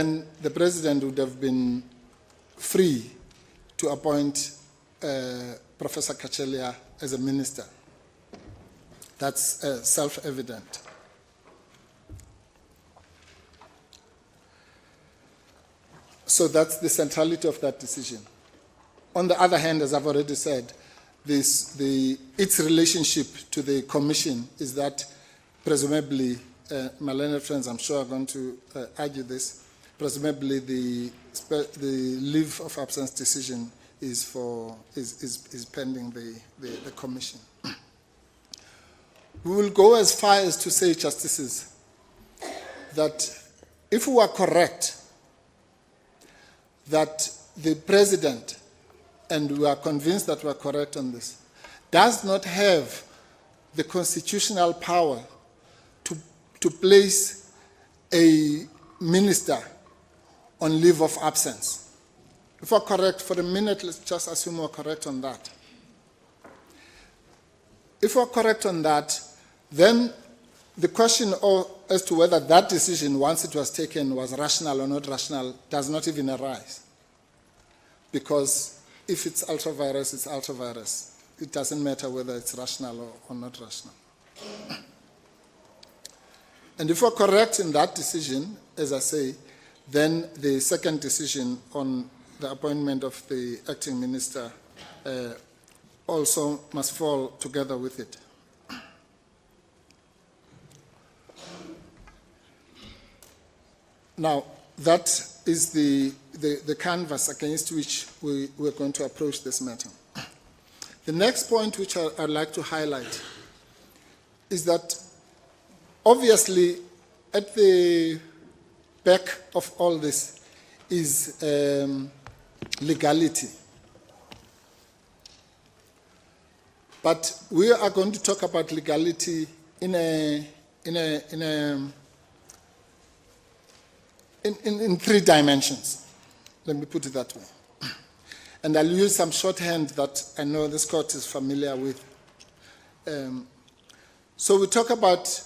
And the president would have been free to appoint Professor Cachalia as a minister. That's self-evident. So that's the centrality of that decision. On the other hand, as I've already said, its relationship to the commission is that presumably, my learned friends I'm sure are going to argue this, presumably the leave of absence decision is pending the commission. We will go as far as to say, Justices, that if we are correct that the President, and we are convinced that we are correct on this, does not have the constitutional power to place a minister on leave of absence. If we're correct, for a minute, let's just assume we're correct on that. If we're correct on that, then the question as to whether that decision, once it was taken, was rational or not rational, does not even arise. Because if it's ultra-virus, it's ultra-virus. It doesn't matter whether it's rational or not rational. And if we're correct in that decision, as I say, then the second decision on the appointment of the acting minister also must fall together with it. Now, that is the canvas against which we're going to approach this matter. The next point which I'd like to highlight is that obviously at the back of all this is legality. But we are going to talk about legality in three dimensions. Let me put it that way. And I'll use some shorthand that I know this court is familiar with. So we talk about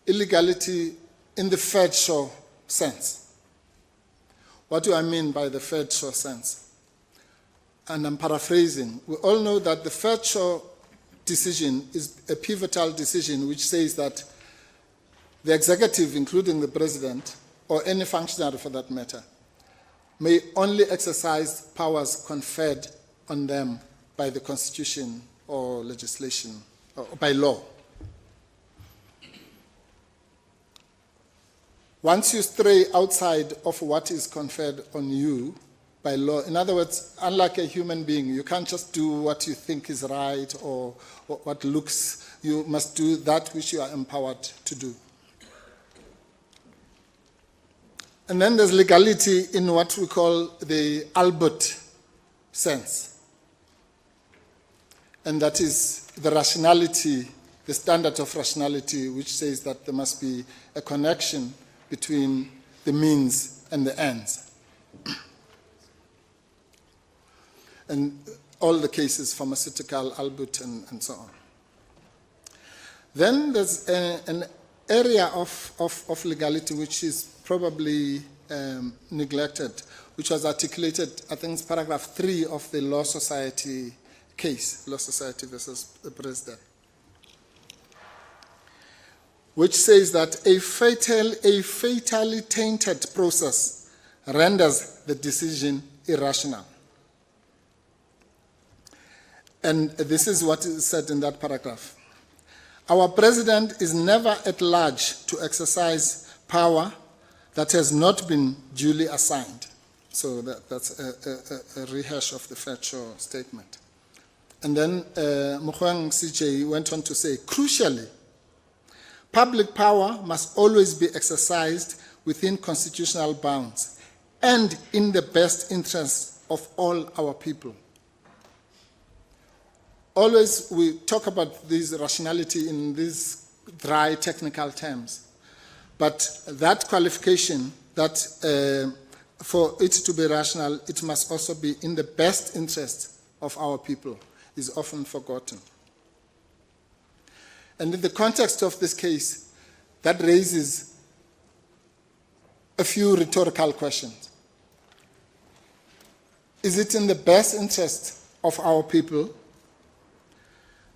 illegality in the third shore sense. What do I mean by the third shore sense? And I'm paraphrasing. We all know that the third shore decision is a pivotal decision which says that the executive, including the president, or any functionary for that matter, may only exercise powers conferred on them by the Constitution or legislation, or by law. Once you stray outside of what is conferred on you by law, in other words, unlike a human being, you can't just do what you think is right or what looks, you must do that which you are empowered to do. And then there's legality in what we call the Albert sense. And that is the rationality, the standard of rationality, which says that there must be a connection between the means and the ends. And all the cases, pharmaceutical, Albert, and so on. Then there's an area of legality which is probably neglected, which was articulated, I think it's paragraph 3 of the Law Society case, Law Society versus the President, which says that a fatally tainted process renders the decision irrational. And this is what is said in that paragraph. Our president is never at large to exercise power that has not been duly assigned. So that's a rehash of the Fetcher statement. And then Mogoeng CJ went on to say, crucially, public power must always be exercised within constitutional bounds and in the best interests of all our people. Always we talk about this rationality in these dry technical terms, but that qualification that for it to be rational, it must also be in the best interest of our people, is often forgotten. And in the context of this case, that raises a few rhetorical questions. Is it in the best interest of our people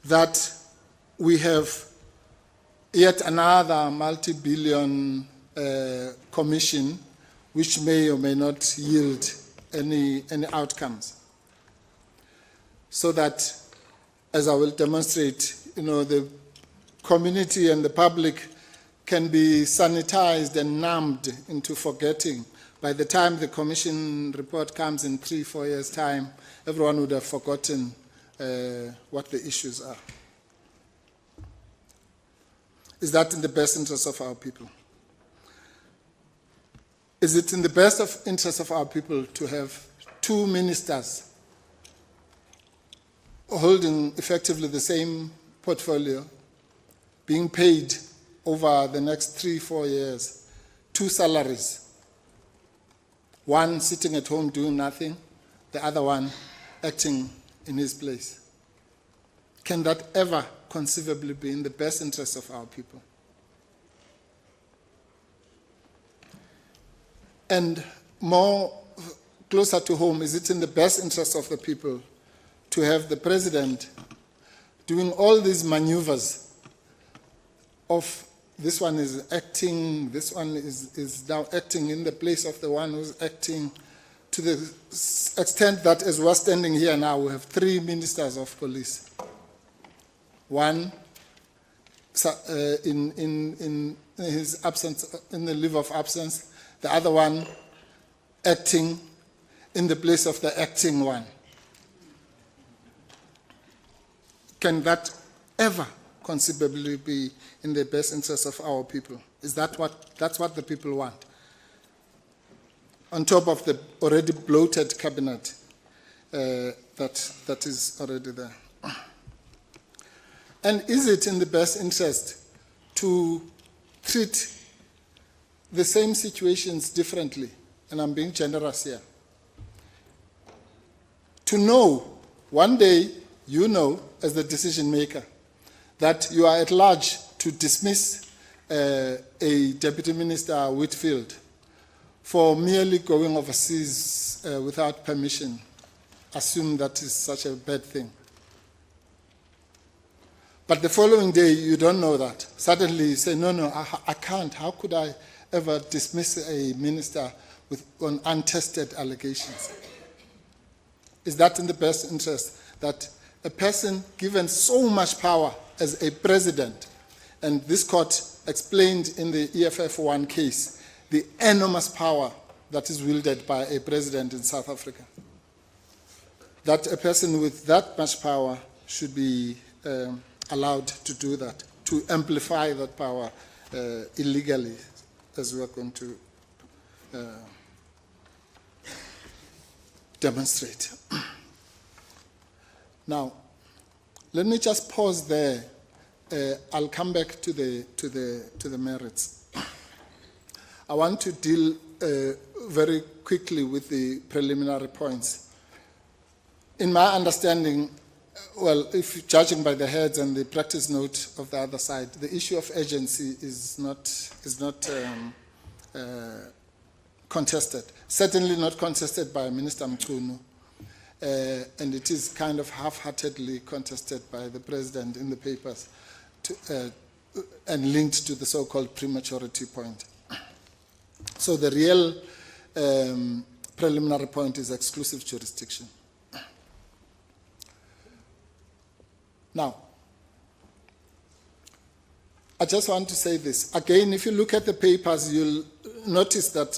that we have yet another multi-billion commission which may or may not yield any outcomes? So that, as I will demonstrate, the community and the public can be sanitized and numbed into forgetting. By the time the commission report comes in 3-4 years' time, everyone would have forgotten what the issues are. Is that in the best interest of our people? Is it in the best interest of our people to have 2 ministers holding effectively the same portfolio, being paid over the next 3-4 years, 2 salaries, one sitting at home doing nothing, the other one acting in his place? Can that ever conceivably be in the best interest of our people? And more closer to home, is it in the best interest of the people to have the president doing all these maneuvers of this one is acting, this one is now acting in the place of the one who's acting, to the extent that as we're standing here now, we have 3 ministers of police. One in his absence, in the leave of absence, the other one acting in the place of the acting one. Can that ever conceivably be in the best interest of our people? That's what the people want? On top of the already bloated cabinet that is already there. And is it in the best interest to treat the same situations differently? And I'm being generous here. To know, one day, as the decision maker, that you are at large to dismiss a Deputy Minister Whitfield for merely going overseas without permission. Assume that is such a bad thing. But the following day, you don't know that. Suddenly you say, no, I can't. How could I ever dismiss a minister on untested allegations? Is that in the best interest that a person given so much power as a president, and this court explained in the EFF1 case, the enormous power that is wielded by a president in South Africa, that a person with that much power should be allowed to do that, to amplify that power illegally, as we are going to demonstrate. Now, let me just pause there. I'll come back to the merits. I want to deal very quickly with the preliminary points. In my understanding, well, if judging by the heads and the practice note of the other side, the issue of urgency is not contested. Certainly not contested by Minister Mchunu, and it is kind of half-heartedly contested by the President in the papers and linked to the so-called prematurity point. So the real preliminary point is exclusive jurisdiction. Now, I just want to say this. Again, if you look at the papers, you'll notice that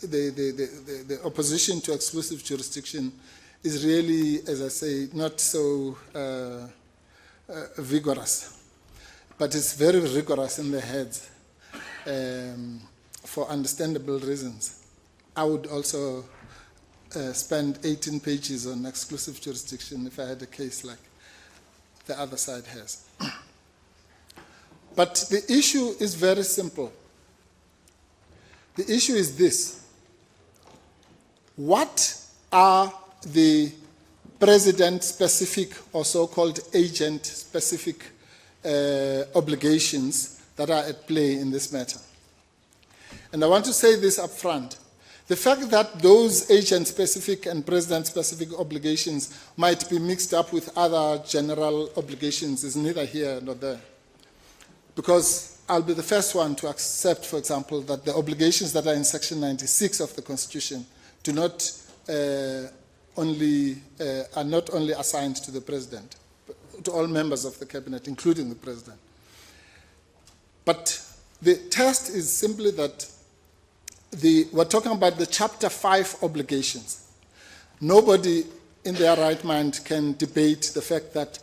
the opposition to exclusive jurisdiction is really, as I say, not so vigorous. But it's very rigorous in the heads for understandable reasons. I would also spend 18 pages on exclusive jurisdiction if I had a case like the other side has. But the issue is very simple. The issue is this. What are the president-specific or so-called agent-specific obligations that are at play in this matter? And I want to say this up front. The fact that those agent-specific and president-specific obligations might be mixed up with other general obligations is neither here nor there. Because I'll be the first one to accept, for example, that the obligations that are in Section 96 of the Constitution are not only assigned to the President, but to all members of the Cabinet, including the President. But the test is simply that we're talking about the Chapter 5 obligations. Nobody in their right mind can debate the fact that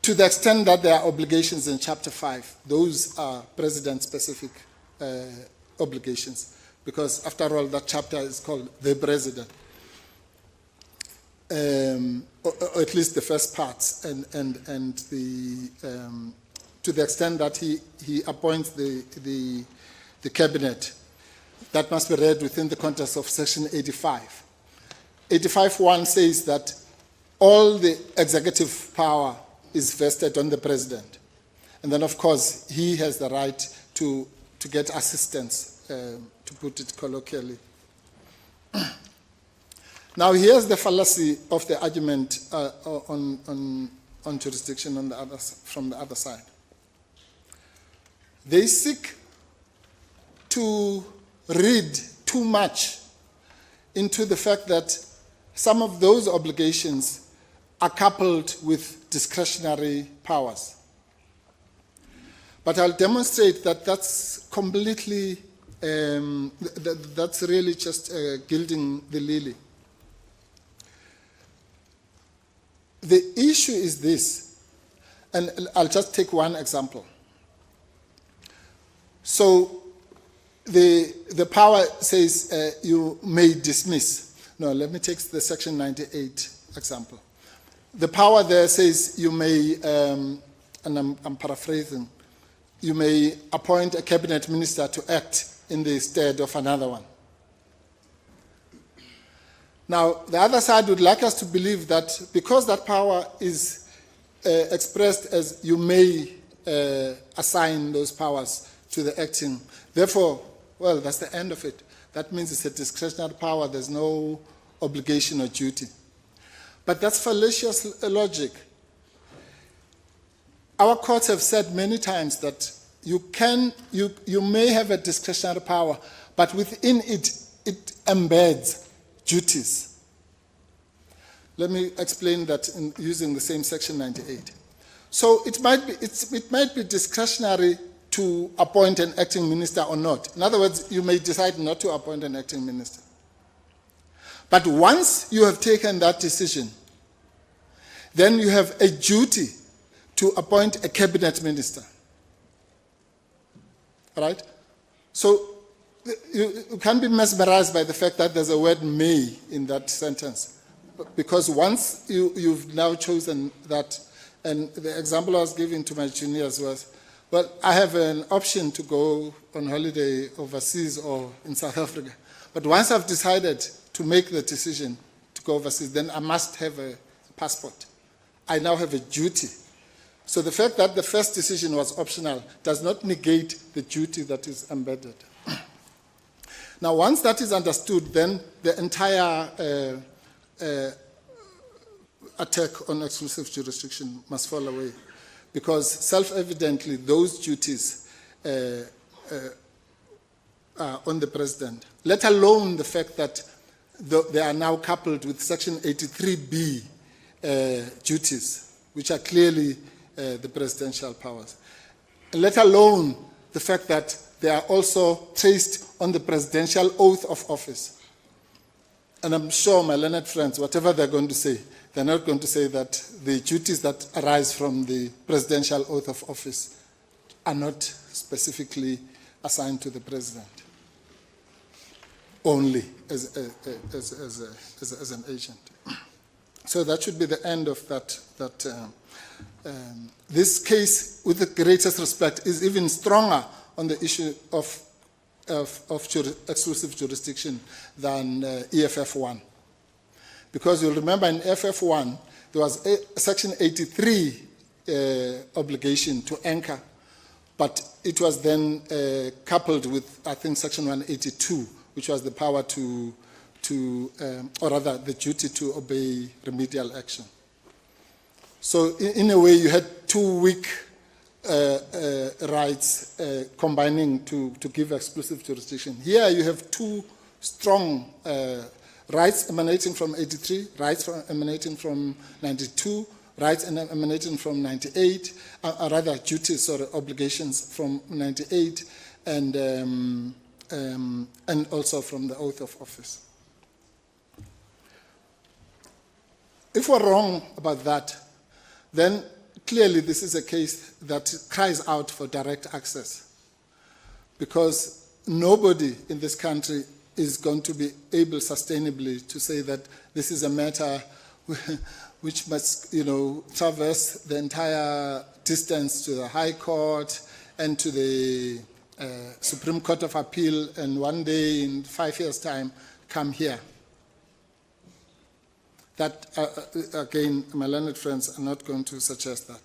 to the extent that there are obligations in Chapter 5, those are President-specific obligations, because after all, that chapter is called the President, or at least the first parts, and to the extent that he appoints the Cabinet. That must be read within the context of Section 85. 85.1 says that all the executive power is vested on the President. And then, of course, he has the right to get assistance, to put it colloquially. Now, here's the fallacy of the argument on jurisdiction from the other side. They seek to read too much into the fact that some of those obligations are coupled with discretionary powers. But I'll demonstrate that that's completely, that's really just gilding the lily. The issue is this, and I'll just take one example. So the power says you may dismiss. No, let me take the Section 98 example. The power there says you may, and I'm paraphrasing, you may appoint a cabinet minister to act in the stead of another one. Now, the other side would like us to believe that because that power is expressed as you may assign those powers to the acting, therefore, well, that's the end of it. That means it's a discretionary power. There's no obligation or duty. But that's fallacious logic. Our courts have said many times that you may have a discretionary power, but within it embeds duties. Let me explain that using the same Section 98. So it might be discretionary to appoint an acting minister or not. In other words, you may decide not to appoint an acting minister. But once you have taken that decision, then you have a duty to appoint a cabinet minister. All right? So you can't be mesmerized by the fact that there's a word may in that sentence. Because once you've now chosen that, and the example I was giving to my juniors was, well, I have an option to go on holiday overseas or in South Africa. But once I've decided to make the decision to go overseas, then I must have a passport. I now have a duty. So the fact that the first decision was optional does not negate the duty that is embedded. Now, once that is understood, then the entire attack on exclusive jurisdiction must fall away. Because self-evidently, those duties are on the President, let alone the fact that they are now coupled with Section 83B duties, which are clearly the presidential powers. Let alone the fact that they are also traced on the presidential oath of office. And I'm sure my learned friends, whatever they're going to say, they're not going to say that the duties that arise from the presidential oath of office are not specifically assigned to the president, only as an agent. So that should be the end of that. This case, with the greatest respect, is even stronger on the issue of exclusive jurisdiction than EFF1. Because you'll remember in EFF1, there was a Section 83 obligation to anchor But it was then coupled with, I think, Section 182, which was the power or rather the duty to obey remedial action. So in a way, you had two weak rights combining to give exclusive jurisdiction. Here you have two strong rights emanating from 83, rights emanating from 92, rights emanating from 98, rather duties or obligations from 98, and also from the oath of office. If we're wrong about that, then clearly this is a case that cries out for direct access, because nobody in this country is going to be able sustainably to say that this is a matter which must, traverse the entire distance to the High Court and to the Supreme Court of Appeal, and one day in 5 years' time come here. That, again, my learned friends are not going to suggest that.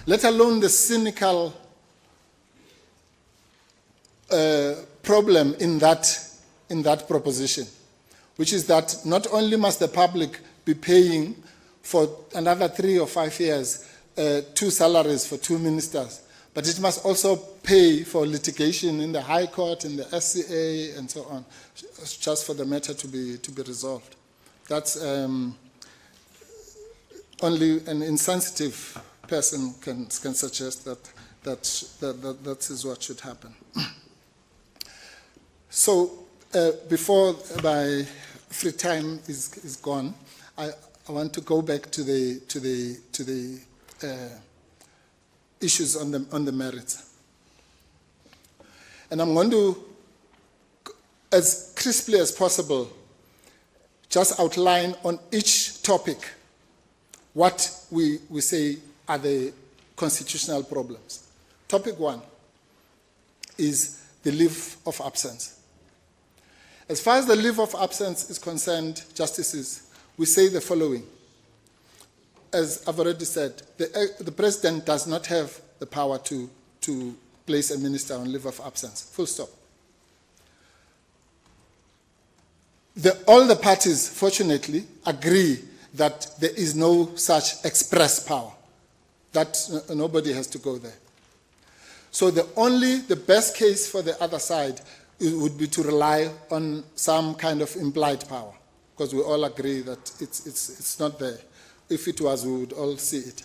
Let alone the cynical problem in that proposition, which is that not only must the public be paying for another 3 or 5 years 2 salaries for 2 ministers, but it must also pay for litigation in the High Court, in the SCA, and so on, just for the matter to be resolved. That's only an insensitive person can suggest that is what should happen. So before my free time is gone, I want to go back to the issues on the merits, and I'm going to, as crisply as possible, just outline on each topic what we say are the constitutional problems. Topic 1 is the leave of absence. As far as the leave of absence is concerned, justices, we say the following. As I've already said, the president does not have the power to place a minister on leave of absence. Full stop. All the parties, fortunately, agree that there is no such express power, that nobody has to go there. So the best case for the other side would be to rely on some kind of implied power, because we all agree that it's not there. If it was, we would all see it.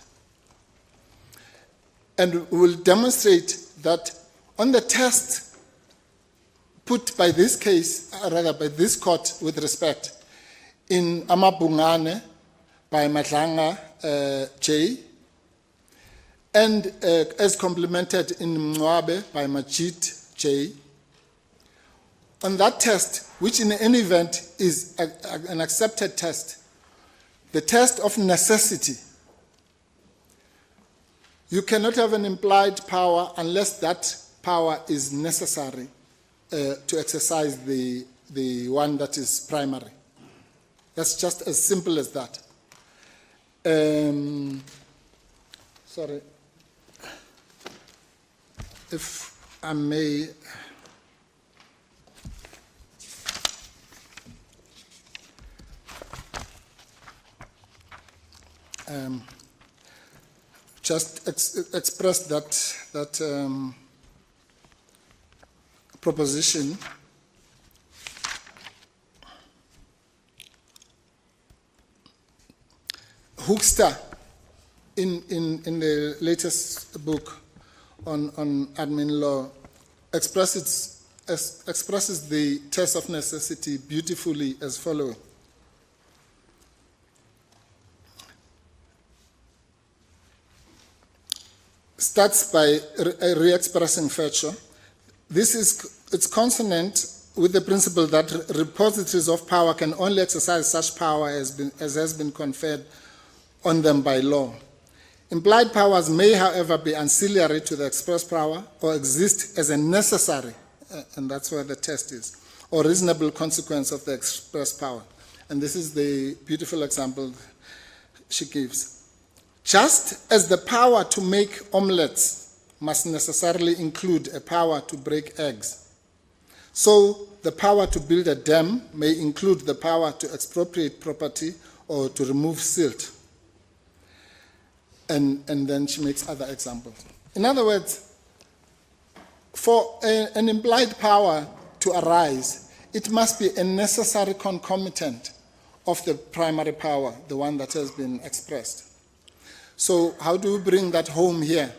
And we will demonstrate that on the test put by this case, rather by this court with respect, in Amabungane by Madlanga J, and as complemented in Mngcwabe by Majid J. On that test, which in any event is an accepted test, the test of necessity, you cannot have an implied power unless that power is necessary to exercise the one that is primary. That's just as simple as that. Sorry. If I may, just express that proposition. Hoekstra, in the latest book on admin law, expresses the test of necessity beautifully as following. Starts by re-expressing virtue. It's consonant with the principle that repositories of power can only exercise such power as has been conferred on them by law. Implied powers may, however, be ancillary to the express power or exist as a necessary, and that's where the test is, or reasonable consequence of the express power. And this is the beautiful example she gives. Just as the power to make omelets must necessarily include a power to break eggs. So the power to build a dam may include the power to expropriate property or to remove silt. And then she makes other examples. In other words, for an implied power to arise, it must be a necessary concomitant of the primary power, the one that has been expressed. So how do we bring that home here?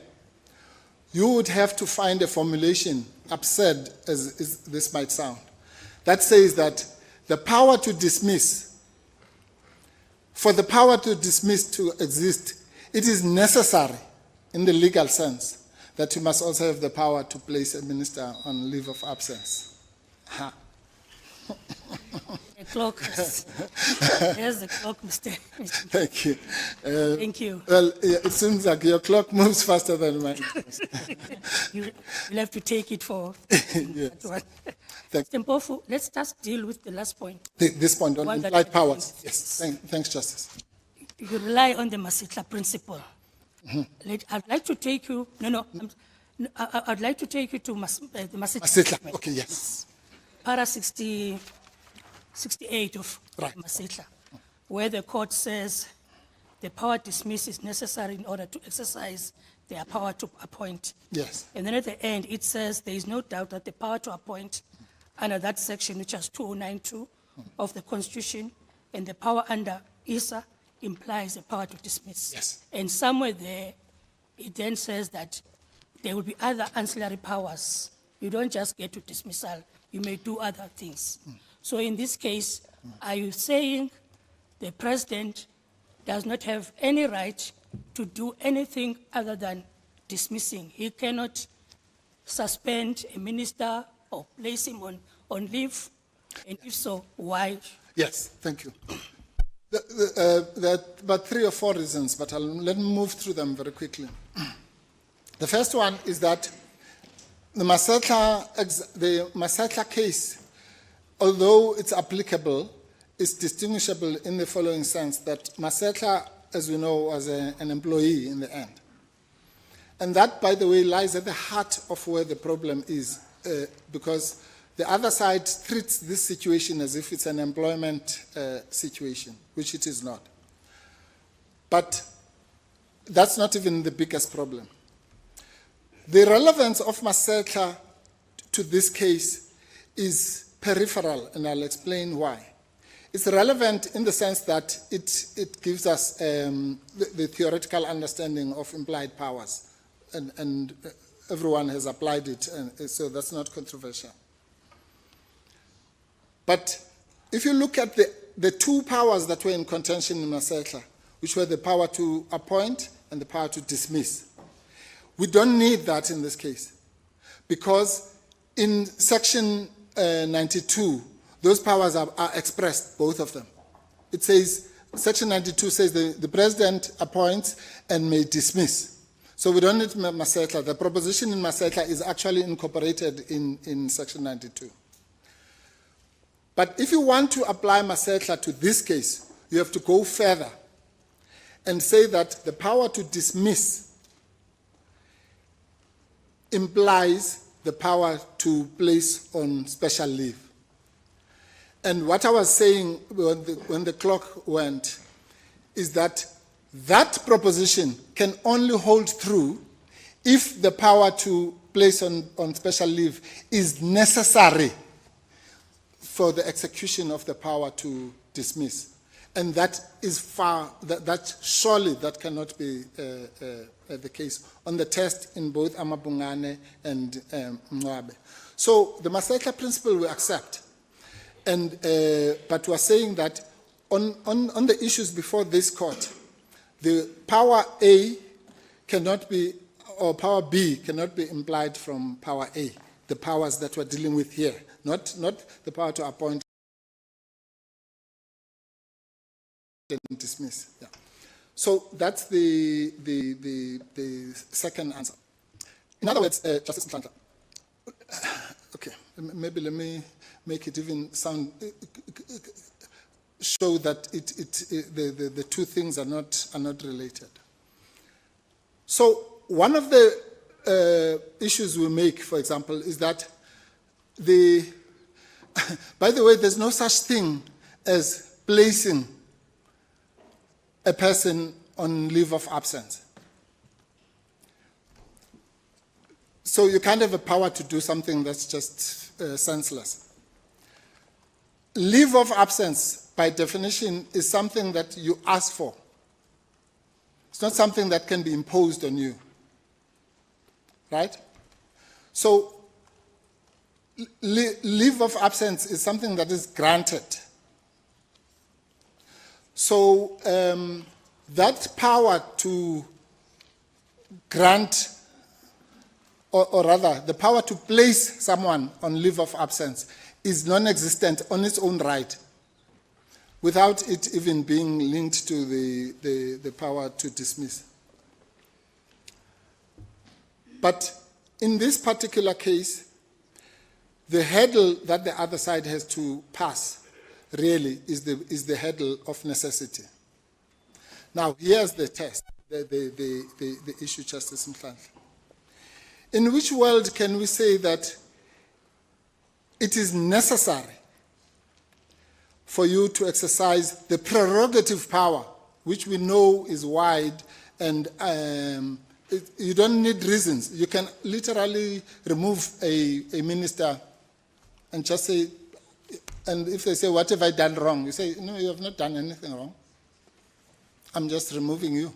You would have to find a formulation, absurd as this might sound, that says that the power to dismiss, for the power to dismiss to exist, it is necessary in the legal sense that you must also have the power to place a minister on leave of absence. Ha. The clock. There's the clock, Mr. Thank you. Thank you. Well, it seems like your clock moves faster than mine. You'll have to take it for Yes. that one. Thank Mr. Mpofu, let's just deal with the last point. This point on One that implied I powers. think- Yes. Thanks, Justice. You rely on the Masitla principle. I'd like to take you, I'd like to take you to the Masitla. Masitla. Okay, yes. Para 68 of Right. Masitla, where the court says the power dismiss is necessary in order to exercise their power to appoint. Yes. And then at the end, it says there is no doubt that the power to appoint under that section, which is 2092 of the Constitution, and the power under ISA implies the power to dismiss. Yes. And somewhere there, it then says that there will be other ancillary powers. You don't just get to dismissal, you may do other things. So in this case, are you saying the president does not have any right to do anything other than dismissing? He cannot suspend a minister or place him on leave? And if so, why? Yes, thank you. There are about 3 or 4 reasons, but let me move through them very quickly. The first one is that the Masatla case, although it's applicable, is distinguishable in the following sense, that Masatla, as we know, was an employee in the end. And that, by the way, lies at the heart of where the problem is, because the other side treats this situation as if it's an employment situation, which it is not. But that's not even the biggest problem. The relevance of Masatla to this case is peripheral, and I'll explain why. It's relevant in the sense that it gives us the theoretical understanding of implied powers, and everyone has applied it, and so that's not controversial. But if you look at the 2 powers that were in contention in Masatla, which were the power to appoint and the power to dismiss, we don't need that in this case, because in section 92, those powers are expressed, both of them. It says, section 92 says the president appoints and may dismiss. So we don't need Masatla. The proposition in Masatla is actually incorporated in section 92. But if you want to apply Masatla to this case, you have to go further and say that the power to dismiss implies the power to place on special leave. And what I was saying when the clock went is that that proposition can only hold true if the power to place on special leave is necessary for the execution of the power to dismiss. And that is surely that cannot be the case on the test in both Amabungane and Mwabe. So the Masatla principle we accept. But we're saying that on the issues before this court, the power A cannot be, or power B cannot be implied from power A, the powers that we're dealing with here, not the power to appoint and dismiss. Yeah. So that's the second answer. In other words, Justice Mhlanhla, okay, maybe let me make it even sound, show that the two things are not related. So one of the issues we make, for example, is that by the way, there's no such thing as placing a person on leave of absence. So you can't have a power to do something that's just senseless. Leave of absence, by definition, is something that you ask for. It's not something that can be imposed on you. Right? So, leave of absence is something that is granted. So, that power to grant, or rather, the power to place someone on leave of absence is non-existent on its own right, without it even being linked to the power to dismiss. But in this particular case, the hurdle that the other side has to pass really is the hurdle of necessity. Now, here's the test, the issue, Justice Mchunu. In which world can we say that it is necessary for you to exercise the prerogative power, which we know is wide, and you don't need reasons. You can literally remove a minister and just say, and if they say, what have I done wrong? You say, no, you have not done anything wrong. I'm just removing you.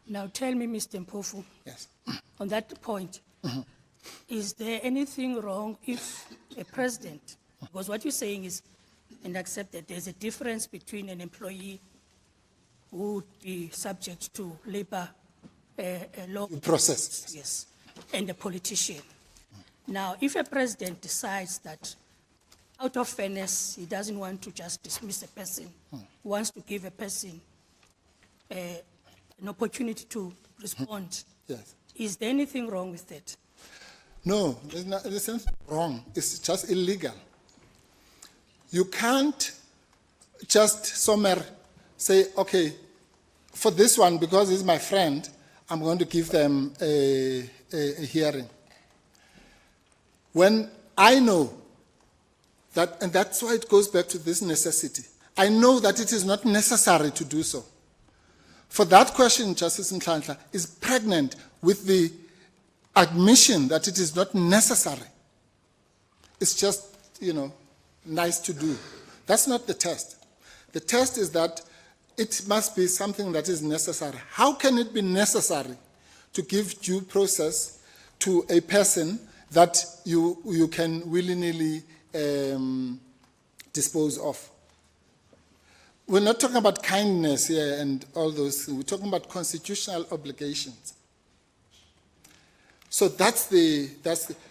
Now tell me, Mr. Mpofu, Yes. on that point, is there anything wrong if a president, because what you're saying is, and accept that there's a difference between an employee who would be subject to labor law Process. yes, and a politician. Now, if a president decides that out of fairness, he doesn't want to just dismiss a person, he wants to give a person an opportunity to respond, Yes. is there anything wrong with that? No, there's nothing wrong. It's just illegal. You can't just somewhere say, okay, for this one, because he's my friend, I'm going to give them a hearing. When I know that, and that's why it goes back to this necessity, I know that it is not necessary to do so. For that question, Justice Mchunu, is pregnant with the admission that it is not necessary. It's just, nice to do. That's not the test. The test is that it must be something that is necessary. How can it be necessary to give due process to a person that you can willy-nilly dispose of? We're not talking about kindness here and all those things. We're talking about constitutional obligations. So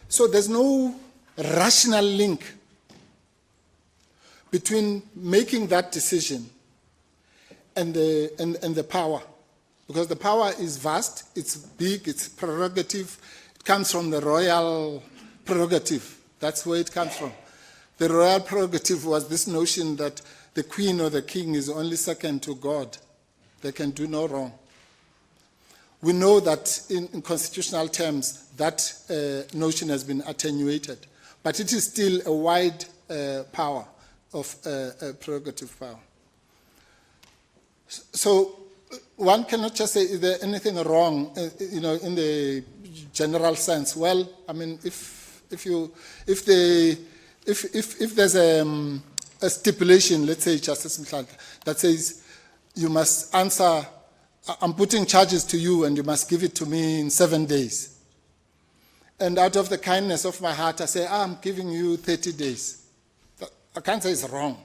so there's no rational link between making that decision and the power, because the power is vast, it's big, it's prerogative. It comes from the royal prerogative. That's where it comes from. The royal prerogative was this notion that the queen or the king is only second to God. They can do no wrong. We know that in constitutional terms, that notion has been attenuated, but it is still a wide power of prerogative power. So one cannot just say, is there anything wrong, in the general sense? Well, I mean, if there's a stipulation, let's say, Justice Mchunu, that says you must answer, I'm putting charges to you and you must give it to me in 7 days. And out of the kindness of my heart, I say, I'm giving you 30 days. I can't say it's wrong.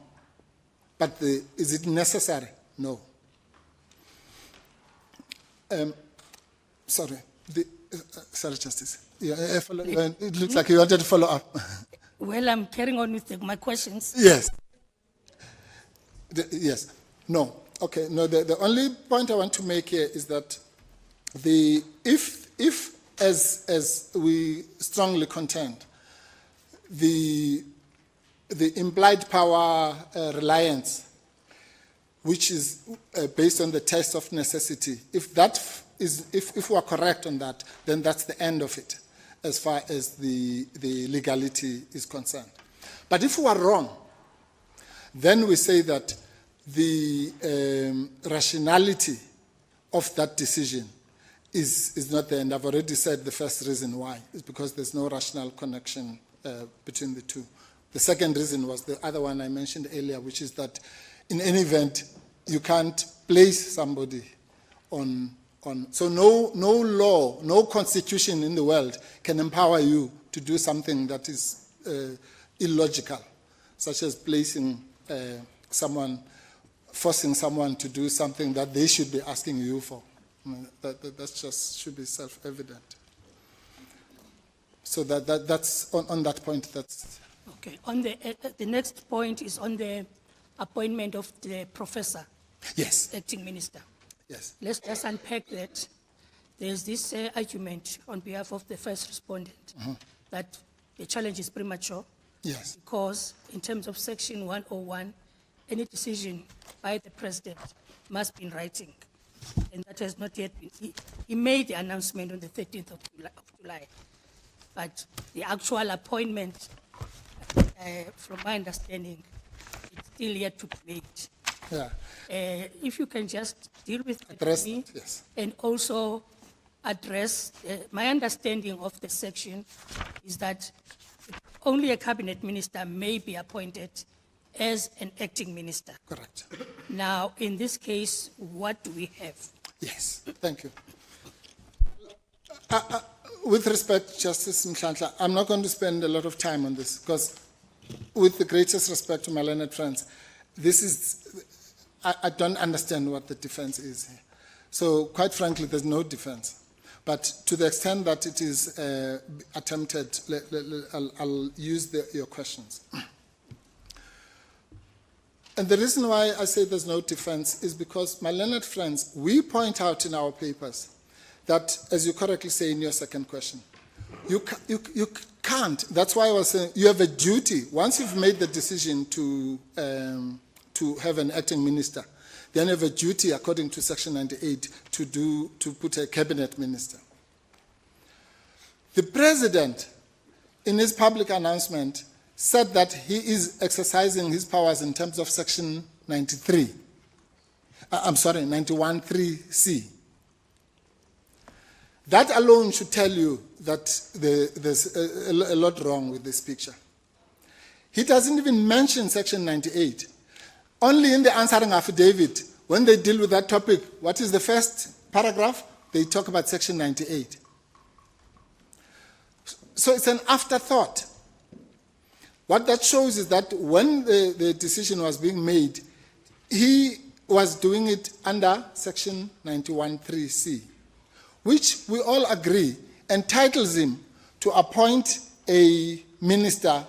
But is it necessary? No. Sorry, Justice. Yeah, it looks like you wanted to follow up. Well, I'm carrying on with my questions. Yes. Yes. No. Okay. No. The only point I want to make here is that if as we strongly contend, the implied power reliance, which is based on the test of necessity, if that is, if we are correct on that, then that's the end of it, as far as the legality is concerned. But if we are wrong, then we say that the rationality of that decision is not there. And I've already said the first reason why. It's because there's no rational connection between the two. The second reason was the other one I mentioned earlier, which is that in any event, you can't place somebody on so no law, no constitution in the world can empower you to do something that is illogical, such as placing forcing someone to do something that they should be asking you for. That just should be self-evident. So that's on that point. That's Okay. On the next point is on the appointment of the professor, yes, acting minister. yes, Let's just unpack that. There's this argument on behalf of the first respondent that the challenge is premature yes, because in terms of Section 101, any decision by the president must be in writing. And that has not yet been. He made the announcement on the 13th of July. But the actual appointment, from my understanding, it's still yet to be made. yeah, If you can just deal with that Address for me, that, yes. and also address, my understanding of the section is that only a cabinet minister may be appointed as an acting minister. correct. Now, in this case, what do we have? Yes, thank you. With respect, Justice Mhlanhla, I'm not going to spend a lot of time on this because, with the greatest respect to my learned friends, this is, I don't understand what the defense is here. So, quite frankly, there's no defense. But to the extent that it is attempted, I'll use your questions. And the reason why I say there's no defense is because, my learned friends, we point out in our papers that, as you correctly say in your second question, you can't. That's why I was saying you have a duty. Once you've made the decision to have an acting minister, then you have a duty, according to Section 98, to put a cabinet minister. The president, in his public announcement, said that he is exercising his powers in terms of Section 93. 91(3)(c). That alone should tell you that there's a lot wrong with this picture. He doesn't even mention Section 98. Only in the answering affidavit, when they deal with that topic, what is the first paragraph? They talk about Section 98. So it's an afterthought. What that shows is that when the decision was being made, he was doing it under Section 91(3)(c), which we all agree entitles him to appoint a minister,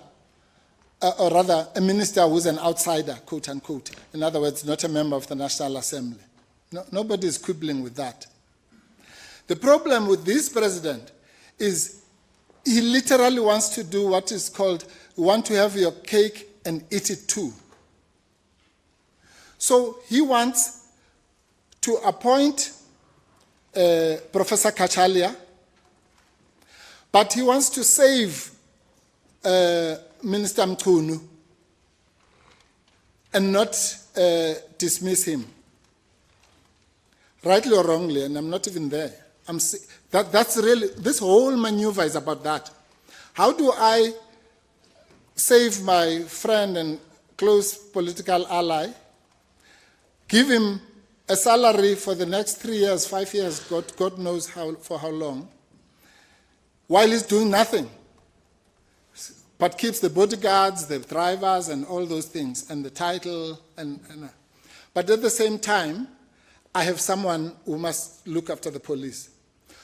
or rather a minister who's an outsider, quote unquote. In other words, not a member of the National Assembly. Nobody is quibbling with that. The problem with this president is he literally wants to do what is called, you want to have your cake and eat it too. So he wants to appoint Professor Cachalia, but he wants to save Minister Mchunu and not dismiss him. Rightly or wrongly, and I'm not even there. That's really, this whole maneuver is about that. How do I save my friend and close political ally, give him a salary for the next 3 years, 5 years, God knows for how long, while he's doing nothing, but keeps the bodyguards, the drivers, and all those things, and the title, but at the same time, I have someone who must look after the police.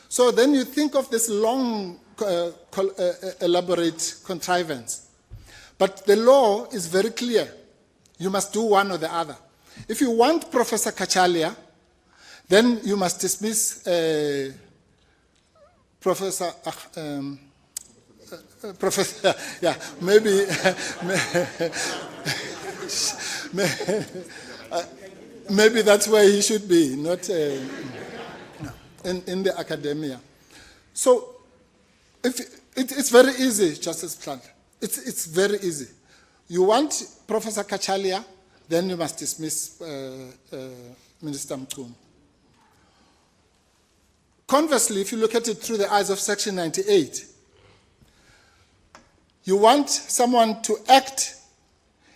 So then you think of this long, elaborate contrivance. But the law is very clear. You must do one or the other. If you want Professor Cachalia, then you must dismiss Professor, yeah, maybe, maybe that's where he should be, not, no. in the academia. So it's very easy, Justice Plant. It's very easy. You want Professor Cachalia, then you must dismiss Minister Mchunu. Conversely, if you look at it through the eyes of Section 98, you want someone to act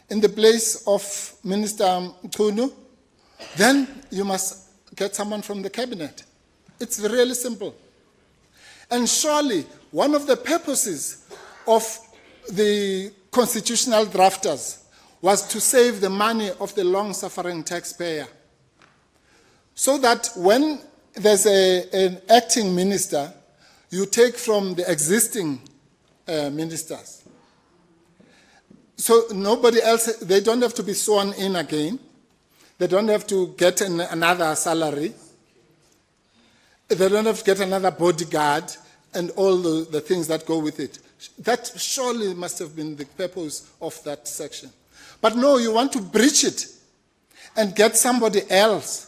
in the place of Minister Mchunu, then you must get someone from the cabinet. It's really simple. And surely, one of the purposes of the constitutional drafters was to save the money of the long-suffering taxpayer, so that when there's an acting minister, you take from the existing ministers. So nobody else, they don't have to be sworn in again. They don't have to get another salary. They don't have to get another bodyguard and all the things that go with it. That surely must have been the purpose of that section. But no, you want to breach it and get somebody else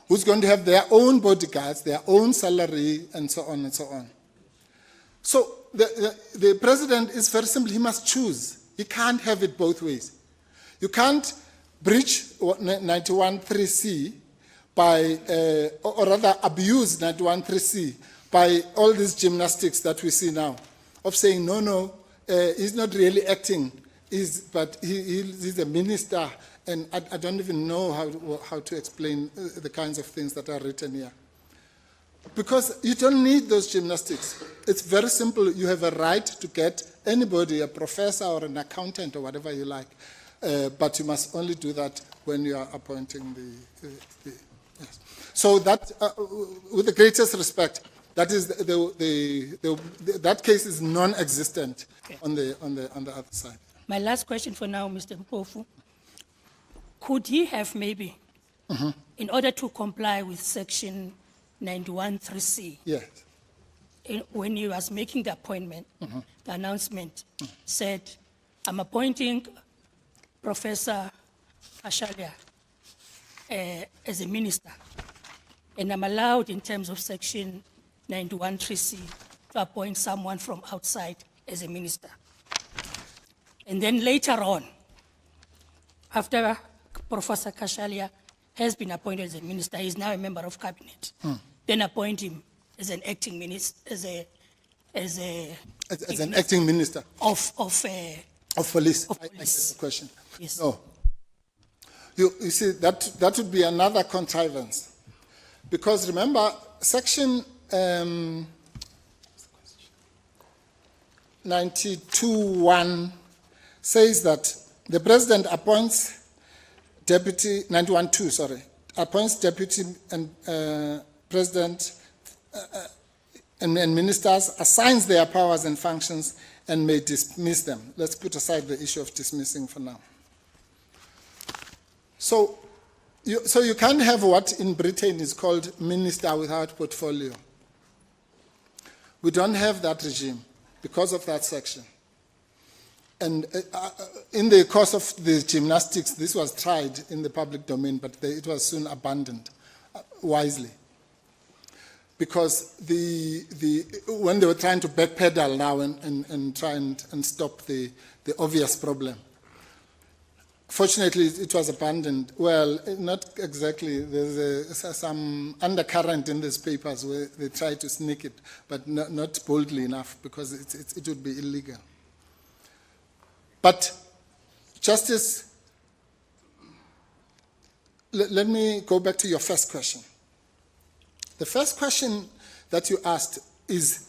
who's going to have their own bodyguards, their own salary, and so on and so on. So the president is very simple. He must choose. He can't have it both ways. You can't breach 91.3c by, or rather abuse 91.3c by all these gymnastics that we see now of saying, no, he's not really acting, but he's a minister, and I don't even know how to explain the kinds of things that are written here. Because you don't need those gymnastics. It's very simple. You have a right to get anybody, a professor or an accountant or whatever you like, but you must only do that when you are appointing the yes. So that, with the greatest respect, that is that case is non-existent on the other side. My last question for now, Mr. Mpofu. Could he have maybe, in order to comply with Section 91.3c, yes, when he was making the appointment, the announcement said, I'm appointing Professor Cachalia as a minister, and I'm allowed in terms of Section 91.3c to appoint someone from outside as a minister. And then later on, after Professor Cachalia has been appointed as a minister, he is now a member of cabinet, then appoint him as an acting minister, as an acting minister of police. Of I police. get the question. Yes. No. You see, that would be another contrivance. Because remember, Section 92.1 says that the president appoints deputy, 91.2, sorry, appoints deputy and president and ministers, assigns their powers and functions, and may dismiss them. Let's put aside the issue of dismissing for now. So you can't have what in Britain is called minister without portfolio. We don't have that regime because of that section. And in the course of the gymnastics, this was tried in the public domain, but it was soon abandoned wisely. Because when they were trying to backpedal now and try and stop the obvious problem, fortunately it was abandoned. Well, not exactly. There's some undercurrent in these papers where they try to sneak it, but not boldly enough, because it would be illegal. But Justice, let me go back to your first question. The first question that you asked is,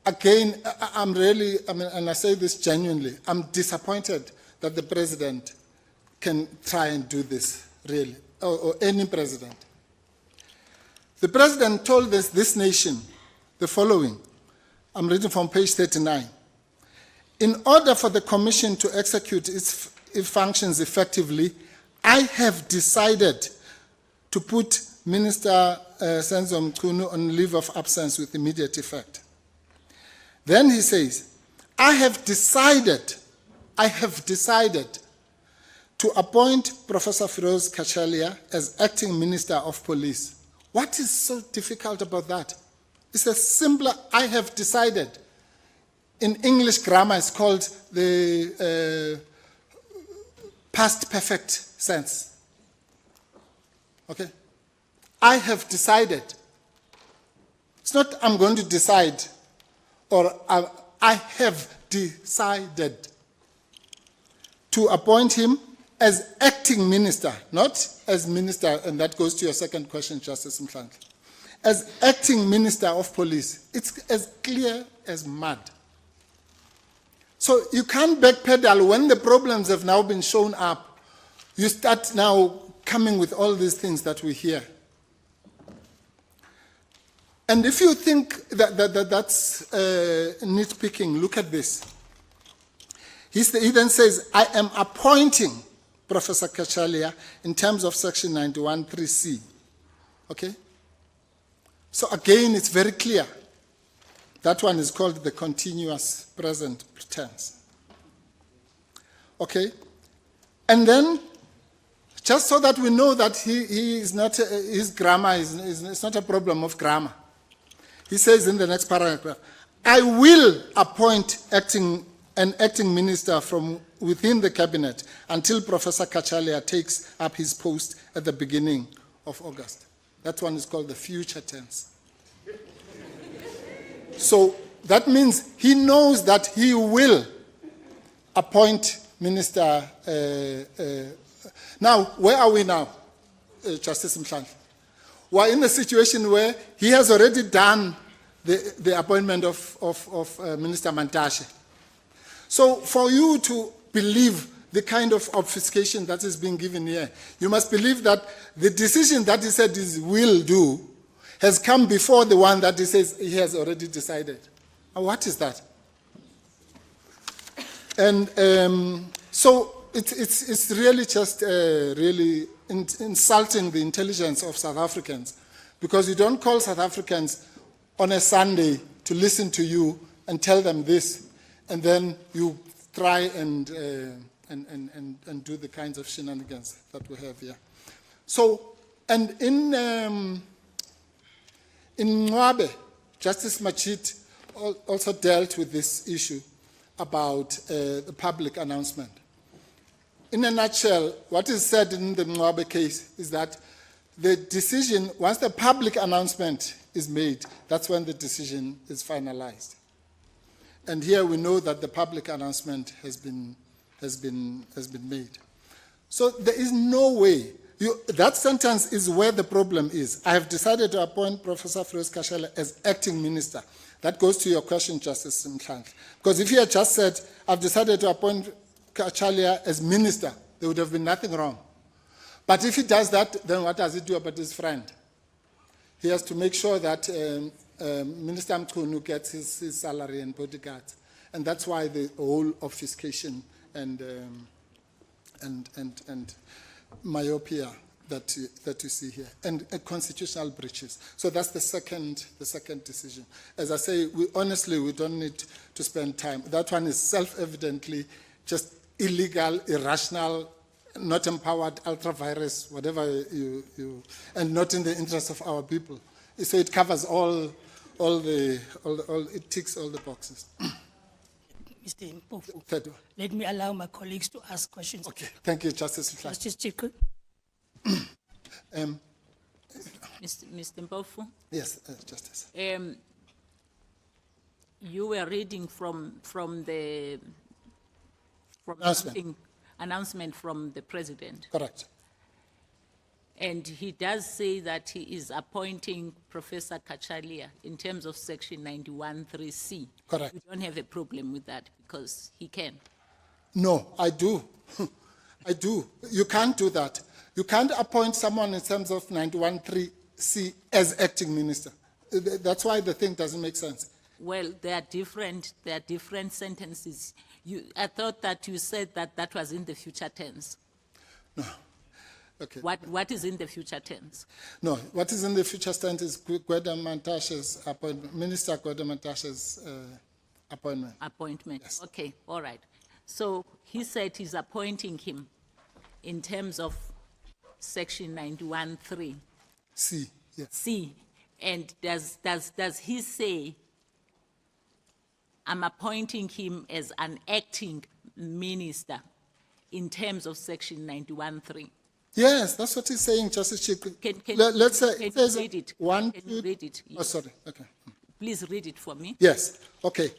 again, and I say this genuinely, I'm disappointed that the president can try and do this, really, or any president. The president told this nation the following. I'm reading from page 39. In order for the commission to execute its functions effectively, I have decided to put Minister Senzo Mchunu on leave of absence with immediate effect. Then he says, I have decided to appoint Professor Feroz Cachalia as acting Minister of Police What is so difficult about that? It's a simpler, I have decided. In English grammar, it's called the past perfect sense. Okay? I have decided. It's not I'm going to decide, or I have decided to appoint him as acting minister, not as minister, and that goes to your second question, Justice Mchunu. As acting minister of police, it's as clear as mud. So you can't backpedal when the problems have now been shown up. You start now coming with all these things that we hear. And if you think that's nitpicking, look at this. He then says, I am appointing Professor Cachalia in terms of section 91(3)(c). Okay? So again, it's very clear. That one is called the continuous present tense. Okay? And then, just so that we know that he is not, his grammar is not a problem of grammar. He says in the next paragraph, I will appoint an acting minister from within the cabinet until Professor Cachalia takes up his post at the beginning of August. That one is called the future tense. So that means he knows that he will appoint minister. Now, where are we now, Justice Mchunu? We're in a situation where he has already done the appointment of Minister Mantashe. So for you to believe the kind of obfuscation that is being given here, you must believe that the decision that he said he will do has come before the one that he says he has already decided. And what is that? And so it's really just really insulting the intelligence of South Africans, because you don't call South Africans on a Sunday to listen to you and tell them this, and then you try and do the kinds of shenanigans that we have here. So, and in Mwabe, Justice Machit also dealt with this issue about the public announcement. In a nutshell, what is said in the Mwabe case is that the decision, once the public announcement is made, that's when the decision is finalized. And here we know that the public announcement has been made. So there is no way. That sentence is where the problem is. I have decided to appoint Professor Feroz Cachalia as acting minister. That goes to your question, Justice Mchunu. Because if he had just said, I've decided to appoint Cachalia as minister, there would have been nothing wrong. But if he does that, then what does he do about his friend? He has to make sure that Minister Mchunu gets his salary and bodyguards. And that's why the whole obfuscation and myopia that you see here, and constitutional breaches. So that's the second decision. As I say, we don't need to spend time. That one is self-evidently just illegal, irrational, not empowered, ultra-virus, whatever and not in the interest of our people. So it covers it ticks all the boxes. Mr. Mpofu, let me allow my colleagues to ask questions. Okay, thank you, Justice Mchunu. Justice Chiku. Mr. Mpofu? Yes, Justice. You were reading from the announcement from the President. Correct. And he does say that he is appointing Professor Cachalia in terms of section 91(3)(c). Correct. You don't have a problem with that because he can. No, I do. I do. You can't do that. You can't appoint someone in terms of 91(3)(c) as acting minister. That's why the thing doesn't make sense. Well, there are different sentences. I thought that you said that was in the future tense. No. Okay. What is in the future tense? No, what is in the future tense is Gwede Mantashe's appointment, Minister Gwede Mantashe's appointment. Appointment. Yes. Okay, all right. So he said he's appointing him in terms of section 91(3). C. Yes. C. And does he say, I'm appointing him as an acting minister in terms of section 91.3? Yes, that's what he's saying, Justice Chief. Can- Let's say, can it you says read it? one, Can you two- read it? Oh, sorry, okay. Please read it for me. Yes, okay.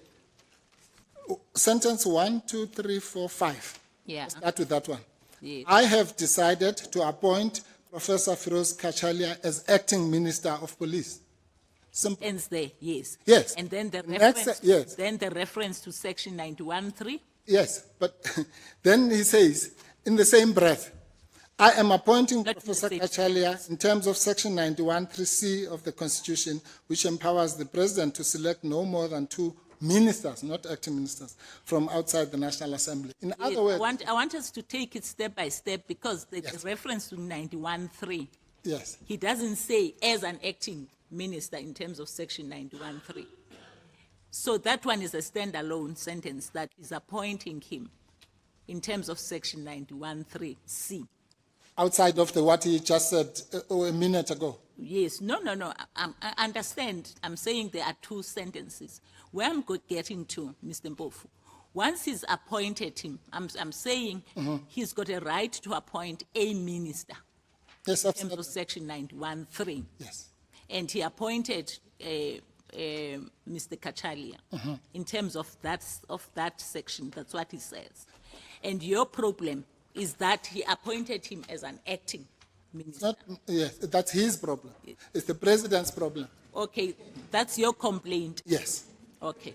Sentence 1, 2, 3, 4, 5. Yeah. Start with that one. Yes. I have decided to appoint Professor Feroz Cachalia as acting Minister of Police. Simple. Ends there, yes. Yes. And then the Next, reference, yes. then the reference to section 91.3? Yes, but then he says, in the same breath, I am appointing Let me Professor say- Cachalia in terms of section 91(3)(c) of the Constitution, which empowers the President to select no more than 2 ministers, not acting ministers, from outside the National Assembly. In Yes, other words, I want us to take it step by step, because the Yes. reference to 91.3, yes, he doesn't say as an acting minister in terms of section 91.3. So that one is a standalone sentence that is appointing him in terms of section 91.3C. outside of what he just said a minute ago. Yes, no. I understand. I'm saying there are 2 sentences. Where I'm getting to, Mr. Mpofu, once he's appointed him, I'm saying he's got a right to appoint a minister Yes, in terms absolutely. of section 91.3. Yes, And he appointed Mr. Cachalia in terms of that section. That's what he says. And your problem is that he appointed him as an acting minister. not, yes, that's his problem. It's the President's problem. Okay, that's your complaint. Yes, Okay.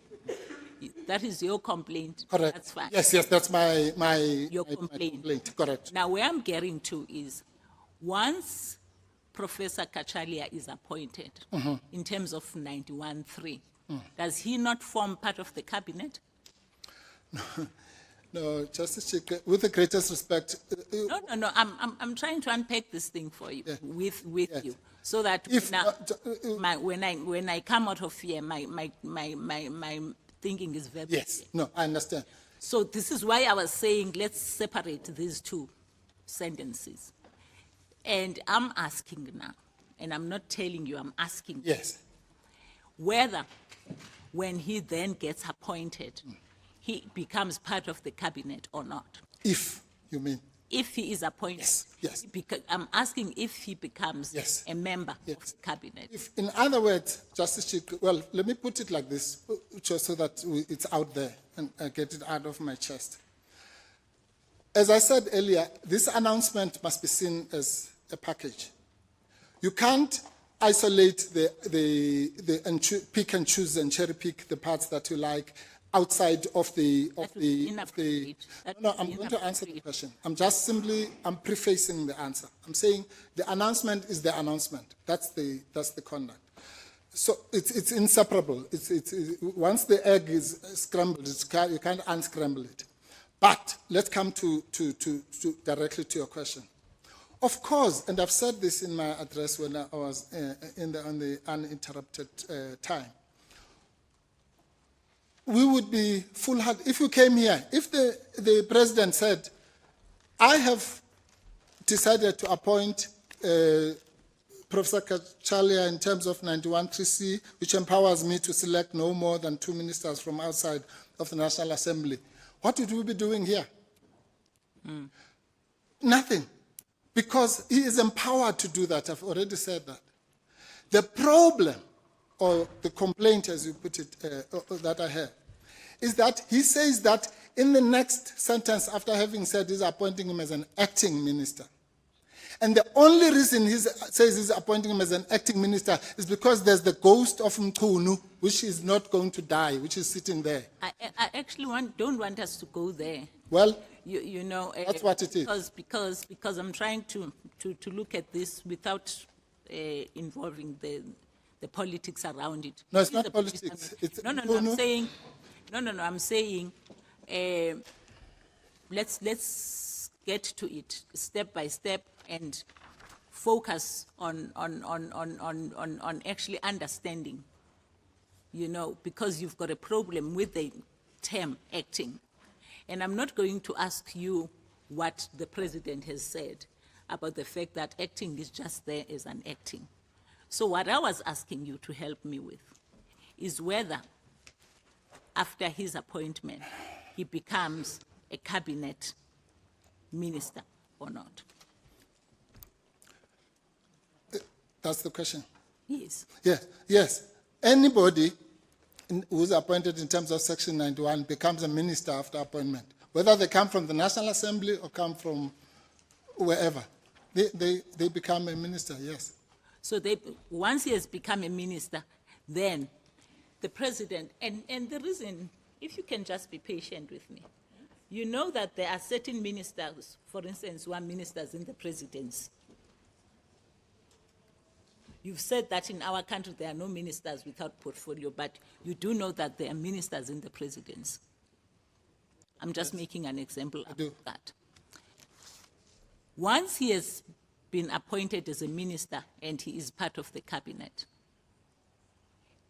That is your complaint. correct. That's fine. Yes, that's my Your my complaint. complaint. Correct. Now, where I'm getting to is, once Professor Cachalia is appointed in terms of 91.3, does he not form part of the cabinet? No, Justice Chief, with the greatest respect, No. I'm trying to unpack this thing for you, with Yes. you, so that If now, not, when I come out of here, my thinking is very yes, clear. no, I understand. So this is why I was saying, let's separate these 2 sentences. And I'm asking now, and I'm not telling you, I'm asking Yes, whether when he then gets appointed, he becomes part of the cabinet or not. if you mean. If he is appointed, Yes. I'm asking if he becomes Yes. a member of Yes. the cabinet. If, in other words, Justice Chief, well, let me put it like this, just so that it's out there and I get it out of my chest. As I said earlier, this announcement must be seen as a package. You can't isolate pick and choose and cherry pick the parts that you like outside of the. That would be inappropriate. That No, would I'm be going to answer the inappropriate. question. I'm prefacing the answer. I'm saying the announcement is the announcement. That's the conduct. So it's inseparable. Once the egg is scrambled, you can't unscramble it. But let's come to directly to your question. Of course, and I've said this in my address when I was on the uninterrupted time. We would be foolhardy if you came here. If the president said, I have decided to appoint Professor Cachalia in terms of 91(3)(c), which empowers me to select no more than 2 ministers from outside of the National Assembly, what would we be doing here? Nothing. Because he is empowered to do that. I've already said that. The problem, or the complaint as you put it, that I have, is that he says that in the next sentence, after having said he's appointing him as an acting minister, and the only reason he says he's appointing him as an acting minister is because there's the ghost of Mchunu, which is not going to die, which is sitting there. I actually don't want us to go there. Well, You know, that's what it is. Because I'm trying to look at this without involving the politics around it. No, it's It is not a politics. It's no. Mchunu. I'm saying, let's get to it step by step and focus on actually understanding. You know, because you've got a problem with the term acting. And I'm not going to ask you what the president has said about the fact that acting is just there as an acting. So what I was asking you to help me with is whether after his appointment, he becomes a cabinet minister or not. That's the question. Yes. Yes, yes. Anybody who's appointed in terms of Section 91 becomes a minister after appointment, whether they come from the National Assembly or come from wherever. They become a minister, yes. So once he has become a minister, then the president, and the reason, if you can just be patient with me, you know that there are certain ministers, for instance, who are ministers in the presidency. You've said that in our country there are no ministers without portfolio, but you do know that there are ministers in the presidency. I'm just making an example of that. Once he has been appointed as a minister and he is part of the cabinet,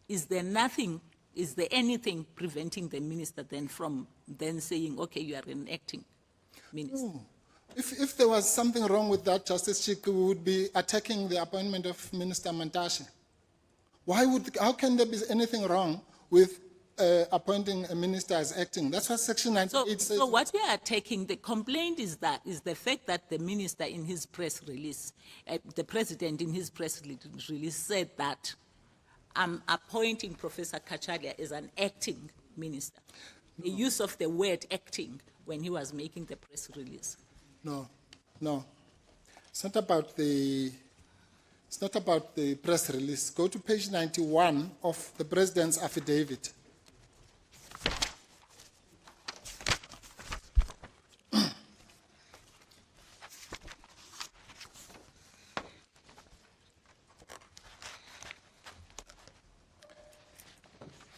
is there anything preventing the minister then from then saying, okay, you are an acting minister? No. If there was something wrong with that, Justice Chick would be attacking the appointment of Minister Mantashe. How can there be anything wrong with appointing a minister as acting? That's what Section 98 says. So what we are taking, the complaint is the fact that the minister in his press release, the president in his press release said that I'm appointing Professor Cachalia as an acting minister. The use of the word acting when he was making the press release. No. It's not about the press release. Go to page 91 of the President's affidavit.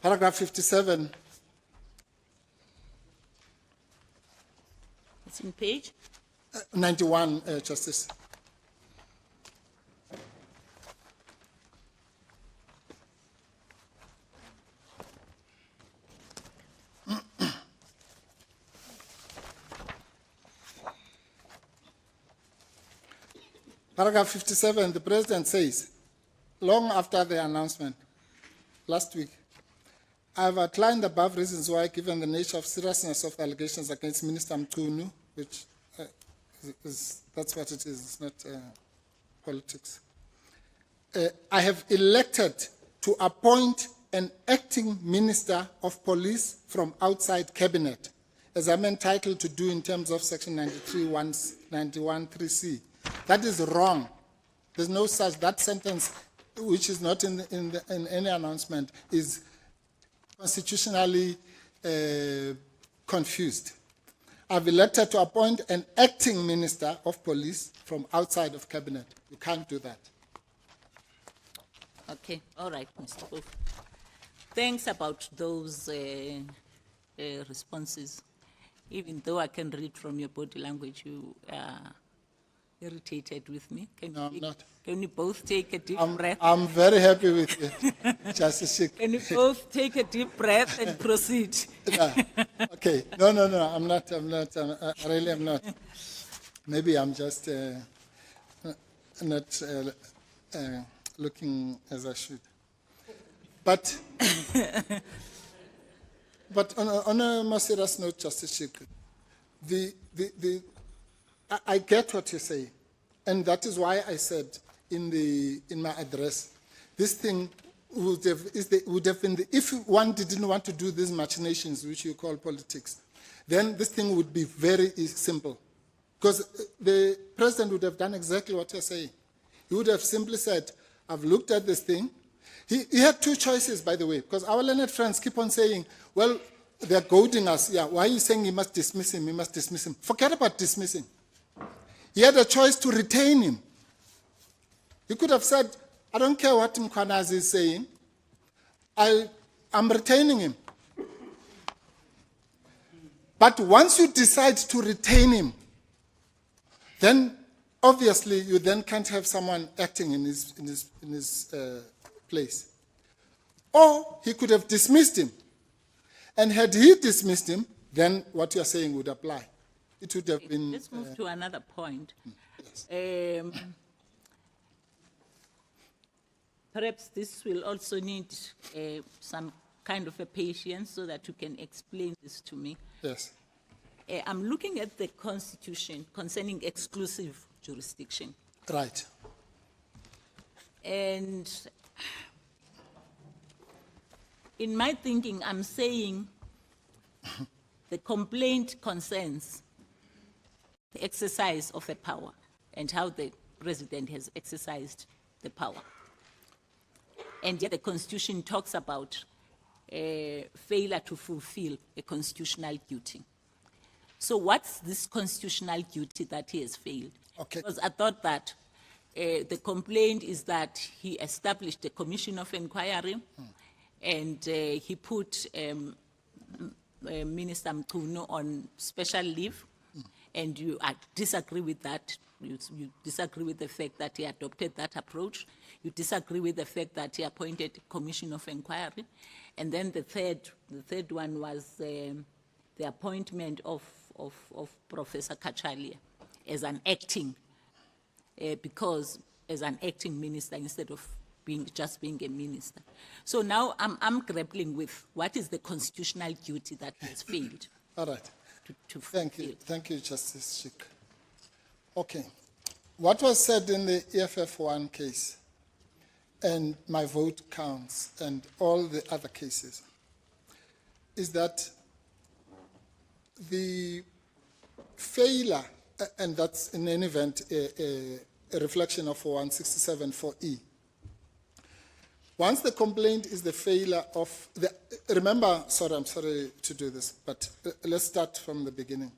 Paragraph 57. It's in page? 91, Justice. Paragraph 57, the President says, long after the announcement, last week, I have outlined the above reasons why, given the nature of seriousness of the allegations against Minister Mchunu, which that's what it is, it's not politics. I have elected to appoint an acting minister of police from outside cabinet, as I'm entitled to do in terms of Section 91(3)(c). That is wrong. There's no such, that sentence, which is not in any announcement, is constitutionally confused. I've elected to appoint an acting minister of police from outside of cabinet. You can't do that. Okay, all right, Mr. Wolf. Thanks about those responses. Even though I can read from your body language, you are irritated with me. No, I'm not. Can you both take a deep breath? I'm very happy with you, Justice Chick. Can you both take a deep breath and proceed? Okay. No, I'm not. I really am not. Maybe I'm just not looking as I should. But on a more serious note, Justice Chick, I get what you say, and that is why I said in my address, this thing would have been if one didn't want to do these machinations, which you call politics, then this thing would be very simple, because the president would have done exactly what you're saying. He would have simply said, "I've looked at this thing." He had two choices, by the way, because our learned friends keep on saying, "Well, they're goading us. Yeah, why are you saying he must dismiss him? He must dismiss him." Forget about dismissing. He had a choice to retain him. He could have said, "I don't care what Mkhwanazi is saying. I'm retaining him." But once you decide to retain him, then obviously you then can't have someone acting in his place. Or he could have dismissed him. And had he dismissed him, then what you're saying would apply. It would have been... Let's move to another point. Yes. Perhaps this will also need some kind of a patience so that you can explain this to me. Yes. I'm looking at the Constitution concerning exclusive jurisdiction. Right. And in my thinking, I'm saying the complaint concerns the exercise of a power and how the president has exercised the power. And yet the Constitution talks about failure to fulfill a constitutional duty. So what's this constitutional duty that he has failed? Okay. Because I thought that the complaint is that he established a commission of inquiry and he put Minister Mchunu on special leave, and you disagree with that. You disagree with the fact that he adopted that approach. You disagree with the fact that he appointed a commission of inquiry. And then the third one was the appointment of Professor Cachalia as an acting, as an acting minister instead of just being a minister. So now I'm grappling with what is the constitutional duty that he has failed. All right. To Thank you. fulfill. Thank you, Justice Schick. Okay. What was said in the EFF1 case, and my vote counts, and all the other cases, is that the failure, and that's in any event a reflection of 167(4)(e). Once the complaint is the failure of the, remember, sorry, I'm sorry to do this, but let's start from the beginning.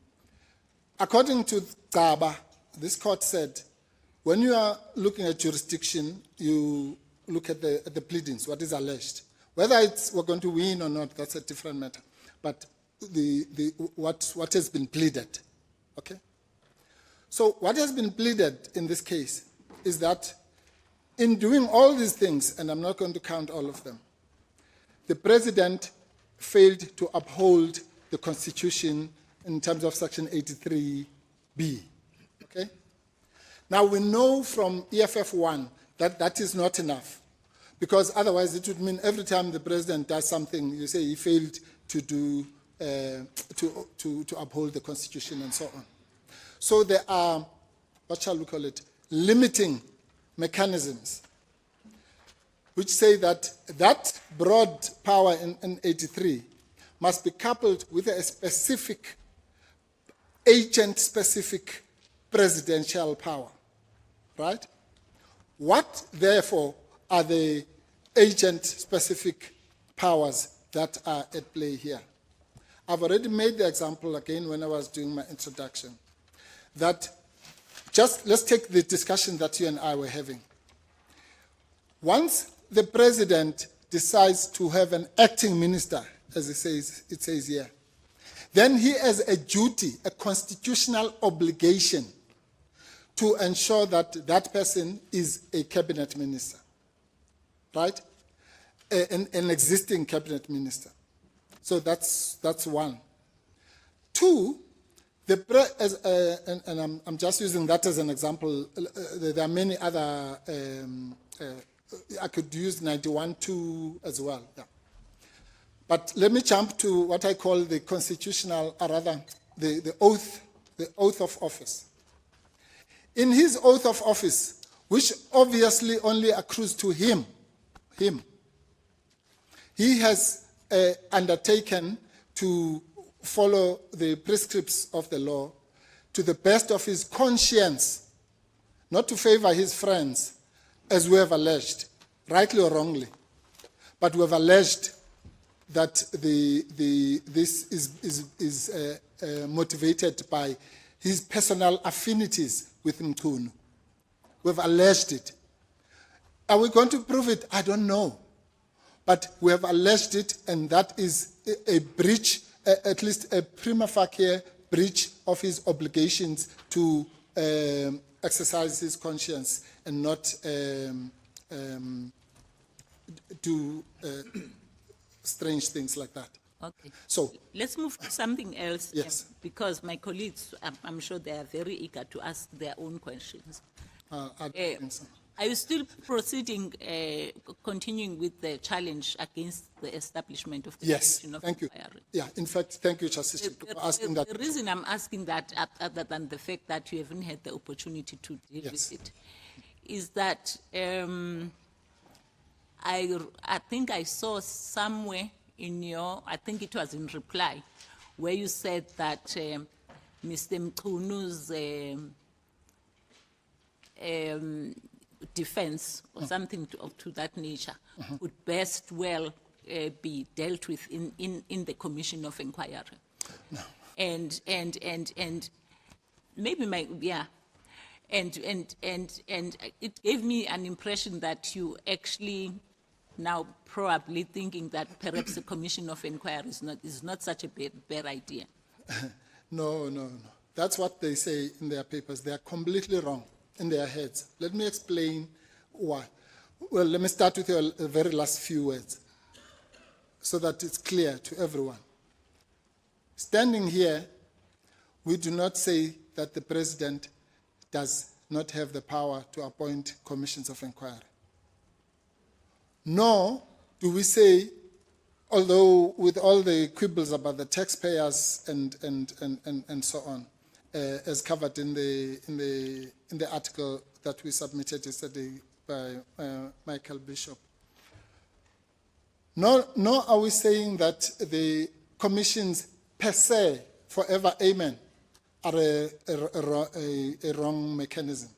According to Gaba, this court said, when you are looking at jurisdiction, you look at the pleadings, what is alleged. Whether we're going to win or not, that's a different matter. But what has been pleaded, okay? So what has been pleaded in this case is that in doing all these things, and I'm not going to count all of them, the president failed to uphold the Constitution in terms of Section 83B, okay? Now we know from EFF1 that that is not enough, because otherwise it would mean every time the president does something, you say he failed to do, to uphold the Constitution and so on. So there are, what shall we call it, limiting mechanisms which say that that broad power in 83 must be coupled with a specific, agent-specific presidential power, right? What, therefore, are the agent-specific powers that are at play here? I've already made the example again when I was doing my introduction, that just let's take the discussion that you and I were having. Once the president decides to have an acting minister, as it says here, then he has a duty, a constitutional obligation to ensure that that person is a cabinet minister, right? An existing cabinet minister. So that's one. Two, I'm just using that as an example. There are many other, I could use 91(2) as well. Yeah. But let me jump to what I call the constitutional, or rather, the oath of office. In his oath of office, which obviously only accrues to him, he has undertaken to follow the prescripts of the law to the best of his conscience, not to favor his friends, as we have alleged, rightly or wrongly. But we have alleged that this is motivated by his personal affinities with Mchunu. We've alleged it. Are we going to prove it? I don't know. But we have alleged it, and that is a breach, at least a prima facie breach of his obligations to exercise his conscience and not do strange things like that. Okay. So let's move to something else. Yes. Because my colleagues, I'm sure they are very eager to ask their own questions. I don't think so. Are you still proceeding, continuing with the challenge against the establishment of the Yes, Commission of thank you. Inquiry? Yeah, in fact, thank you, Justice Chicco, for asking that. The reason I'm asking that, other than the fact that you haven't had the opportunity to deal Yes. with it, is that I think I saw somewhere in your, I think it was in reply, where you said that Mr. Mchunu's defense or something to that nature would best well be dealt with in the Commission of Inquiry. No. And maybe and it gave me an impression that you actually now probably thinking that perhaps the Commission of Inquiry is not such a bad idea. No. That's what they say in their papers. They are completely wrong in their heads. Let me explain why. Well, let me start with the very last few words so that it's clear to everyone. Standing here, we do not say that the president does not have the power to appoint commissions of inquiry. Nor do we say, although with all the quibbles about the taxpayers and so on, as covered in the article that we submitted yesterday by Michael Bishop. Nor are we saying that the commissions per se, forever amen, are a wrong mechanism.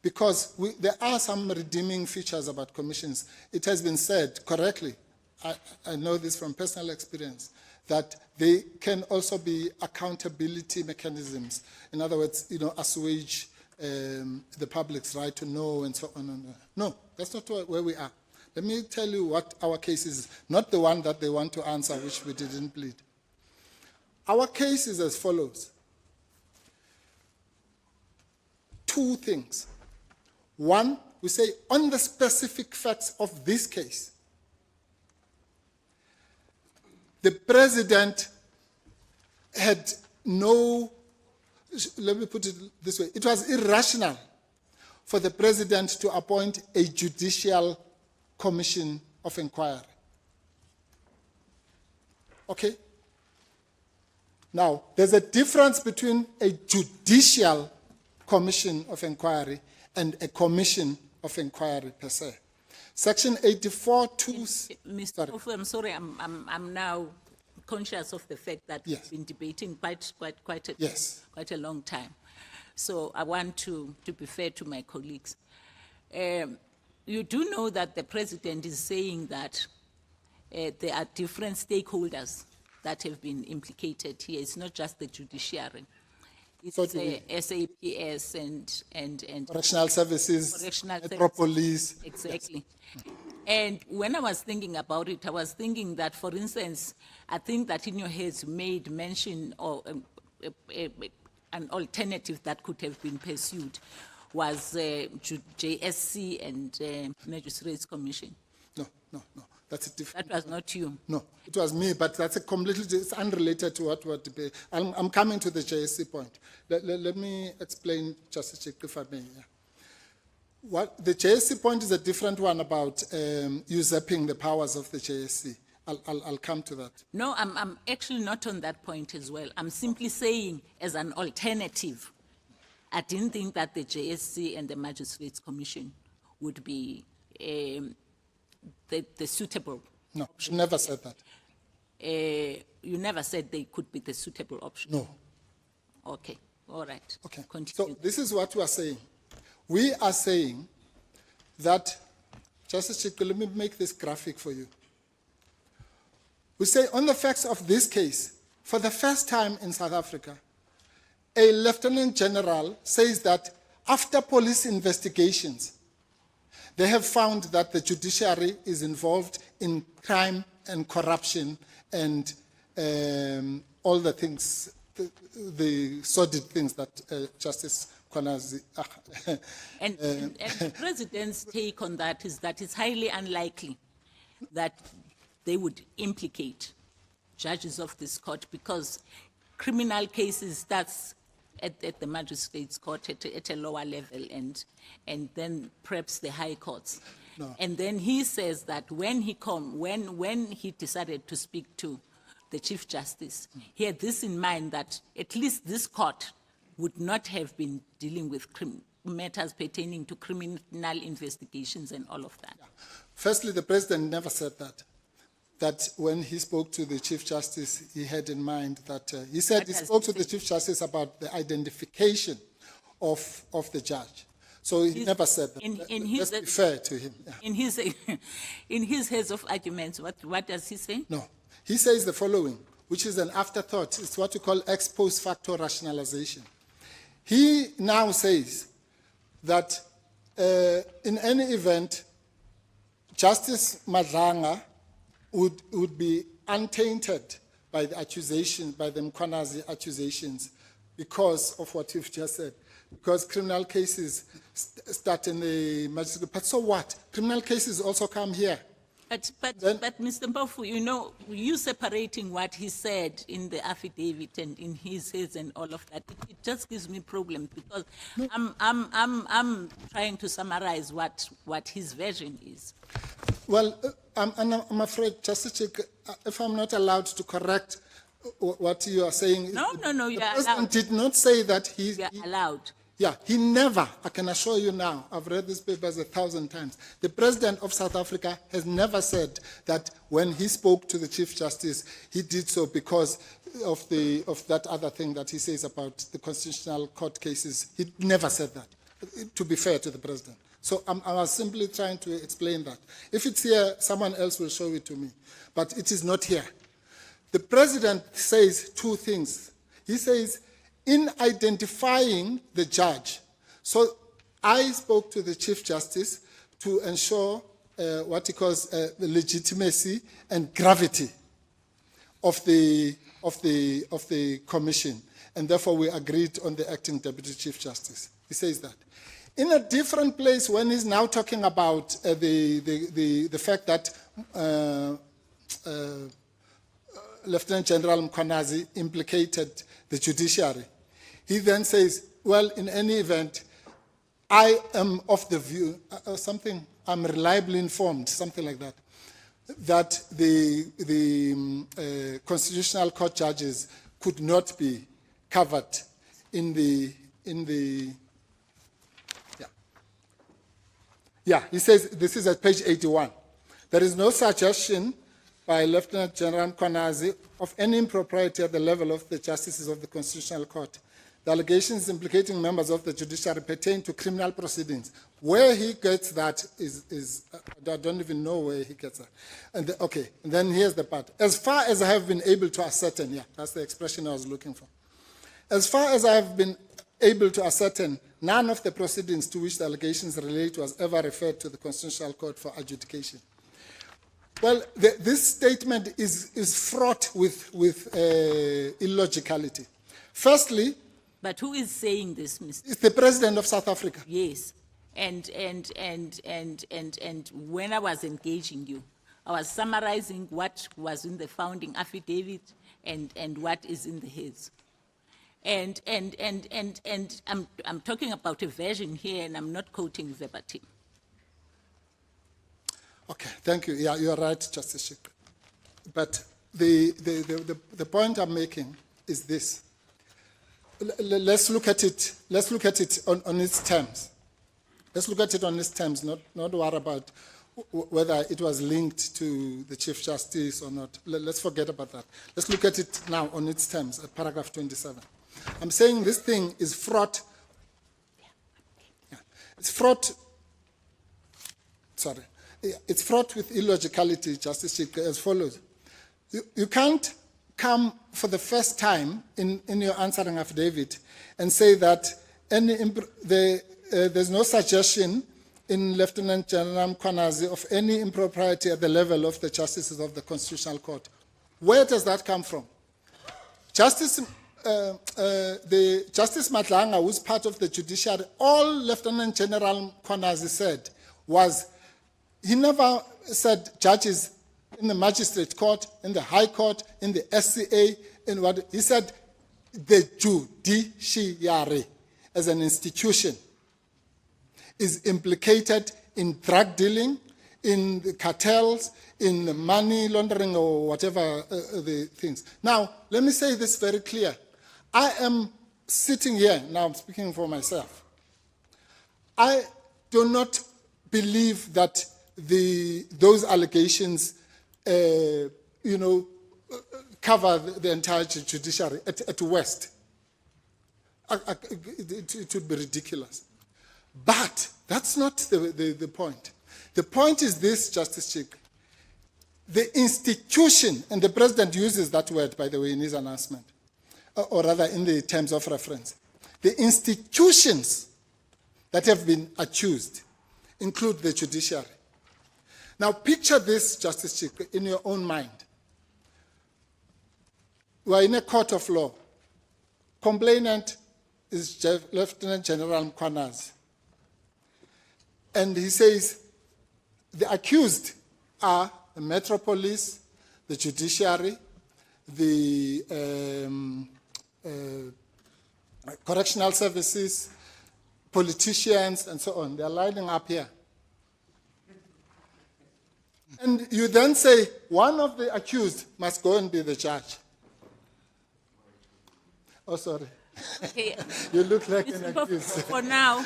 Because there are some redeeming features about commissions. It has been said correctly, I know this from personal experience, that they can also be accountability mechanisms. In other words, assuage the public's right to know and so on. No, that's not where we are. Let me tell you what our case is, not the one that they want to answer, which we didn't plead. Our case is as follows. Two things. One, we say on the specific facts of this case, the president had no, let me put it this way, it was irrational for the president to appoint a judicial commission of inquiry. Okay? Now, there's a difference between a judicial commission of inquiry and a commission of inquiry per se. Section 84(2). Mr. Ofu, I'm sorry, I'm now conscious of the fact that Yes. we've been debating quite Yes. a long time. So I want to be fair to my colleagues. You do know that the president is saying that there are different stakeholders that have been implicated here. It's not just the judiciary. It's So do we. SAPS and Correctional services, Correctional metropolis. Exactly. And when I was thinking about it, I was thinking that, for instance, I think that in your heads you made mention of an alternative that could have been pursued was JSC and Magistrates Commission. No. That's a different. That was not you. No, it was me, but that's a completely, it's unrelated to what we're debating. I'm coming to the JSC point. Let me explain, Justice Chicco, if I may. Yeah. The JSC point is a different one about usurping the powers of the JSC. I'll come to that. No, I'm actually not on that point as well. I'm simply saying, as an alternative, I didn't think that the JSC and the Magistrates Commission would be the suitable. No, you never said that. You never said they could be the suitable option. No. Okay, all right. Okay. Continue. So this is what we are saying. We are saying that, Justice Chicco, let me make this graphic for you. We say on the facts of this case, for the first time in South Africa, a lieutenant general says that after police investigations, they have found that the judiciary is involved in crime and corruption and all the things, the sordid things that Justice Kwanazi. And the president's take on that is that it's highly unlikely that they would implicate judges of this court because criminal cases, that's at the magistrates court at a lower level and then perhaps the high courts. No. And then he says that when he decided to speak to the Chief Justice, he had this in mind that at least this court would not have been dealing with matters pertaining to criminal investigations and all of that. Firstly, the president never said that. That when he spoke to the Chief Justice, he had in mind that, he said he spoke to the Chief Justice about the identification of the judge. So he never said that. Let's be fair to him. Yeah. In his heads of arguments, what does he say? No, he says the following, which is an afterthought. It's what we call ex post facto rationalization. He now says that in any event, Justice Madlanga would be untainted by the accusation, by the Mkhwanazi accusations, because of what you've just said. Because criminal cases start in the magistrate. But so what? Criminal cases also come here. But Mr. Mpofu, you know, you separating what he said in the affidavit and in his heads and all of that, it just gives me problems because I'm trying to summarize what his version is. Well, I'm afraid, Justice Chick, if I'm not allowed to correct what you are saying. No, you the are president allowed. did not say that You are allowed. Yeah, he never, I can assure you now, I've read these papers 1,000 times. The president of South Africa has never said that when he spoke to the Chief Justice, he did so because of that other thing that he says about the constitutional court cases. He never said that, to be fair to the president. So I was simply trying to explain that. If it's here, someone else will show it to me. But it is not here. The president says two things. He says, in identifying the judge, so I spoke to the Chief Justice to ensure what he calls the legitimacy and gravity of the commission, and therefore we agreed on the acting Deputy Chief Justice. He says that. In a different place, when he's now talking about the fact that Lieutenant General Mkhwanazi implicated the judiciary, he then says, well, in any event, I am of the view, I'm reliably informed, something like that, that the constitutional court judges could not be covered in the he says, this is at page 81. There is no suggestion by Lieutenant General Mkhwanazi of any impropriety at the level of the justices of the Constitutional Court. The allegations implicating members of the judiciary pertain to criminal proceedings. Where he gets that is I don't even know where he gets that. And then here's the part. As far as I have been able to ascertain, that's the expression I was looking for. As far as I have been able to ascertain, none of the proceedings to which the allegations relate was ever referred to the Constitutional Court for adjudication. Well, this statement is fraught with illogicality. Firstly, but who is saying this, Mr.? It's the President of South Africa. Yes, and when I was engaging you, I was summarizing what was in the founding affidavit and what is in the heads. And I'm talking about a version here, and I'm not quoting verbatim. Okay, thank you. Yeah, you are right, Justice Chick. But the point I'm making is this. Let's look at it. Let's look at it on its terms. Let's look at it on its terms. Not worry about whether it was linked to the Chief Justice or not. Let's forget about that. Let's look at it now on its terms. At paragraph 27. I'm saying this thing is fraught. It's fraught. Sorry. It's fraught with illogicality, Justice Chick, as follows. You can't come for the first time in your answering affidavit and say that there's no suggestion in Lieutenant General Mkhwanazi of any impropriety at the level of the justices of the Constitutional Court. Where does that come from? Justice Madlanga, who's part of the judiciary, all Lieutenant General Mkhwanazi said was, he never said judges in the magistrate court, in the high court, in the SCA, in what he said, the judiciary as an institution is implicated in drug dealing, in the cartels, in the money laundering or whatever the things. Now, let me say this very clear. I am sitting here, now I'm speaking for myself. I do not believe that those allegations, cover the entire judiciary at West. It would be ridiculous. But that's not the point. The point is this, Justice Chick. The institution, and the President uses that word, by the way, in his announcement, or rather in the terms of reference. The institutions that have been accused include the judiciary. Now picture this, Justice Chick, in your own mind. We are in a court of law. Complainant is Lieutenant General Mkhwanazi. And he says, the accused are the Metro Police, the judiciary, the correctional services, politicians, and so on. They're lining up here. And you then say, one of the accused must go and be the judge. Oh, sorry. Okay. You look like an accused. For now,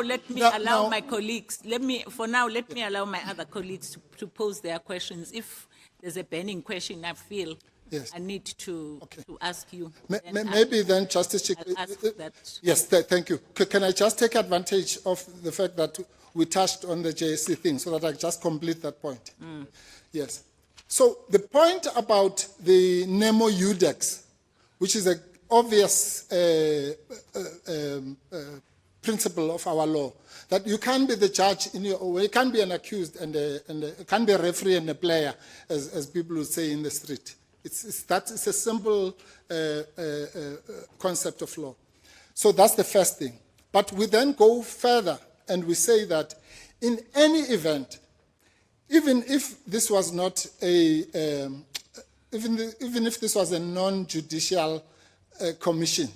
let me allow my colleagues. Let me allow my other colleagues to pose their questions. If there's a burning question, I feel Yes. I need to ask you. Maybe then, Justice Chick. I'll ask that. Yes, thank you. Can I just take advantage of the fact that we touched on the JSC thing so that I just complete that point? Yes. So the point about the Nemo Udex, which is an obvious principle of our law, that you can't be the judge in your own way, you can't be an accused and can't be a referee and a player, as people would say in the street. It's a simple concept of law. So that's the first thing. But we then go further and we say that in any event, even if this was not even if this was a non-judicial commission,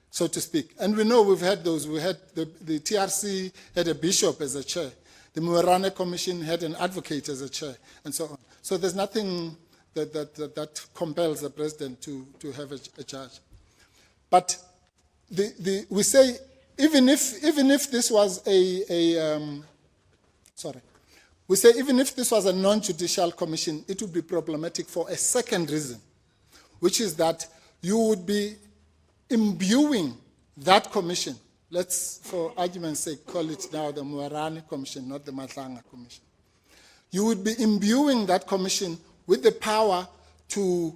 so to speak, and we know we've had those. We had the TRC had a bishop as a chair. The Muarane Commission had an advocate as a chair, and so on. So there's nothing that compels the president to have a judge. But we say even if this was we say even if this was a non-judicial commission, it would be problematic for a second reason, which is that you would be imbuing that commission. Let's, for argument's sake, call it now the Muarane Commission, not the Matlanga Commission. You would be imbuing that commission with the power to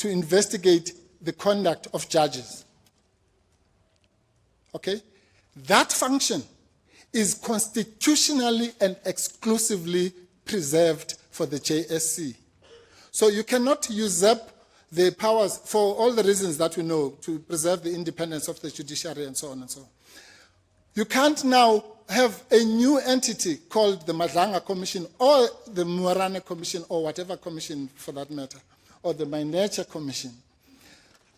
investigate the conduct of judges. Okay? That function is constitutionally and exclusively preserved for the JSC. So you cannot usurp the powers for all the reasons that we know, to preserve the independence of the judiciary and so on and so on. You can't now have a new entity called the Madlanga Commission or the Muarane Commission or whatever commission for that matter, or the My Nature Commission.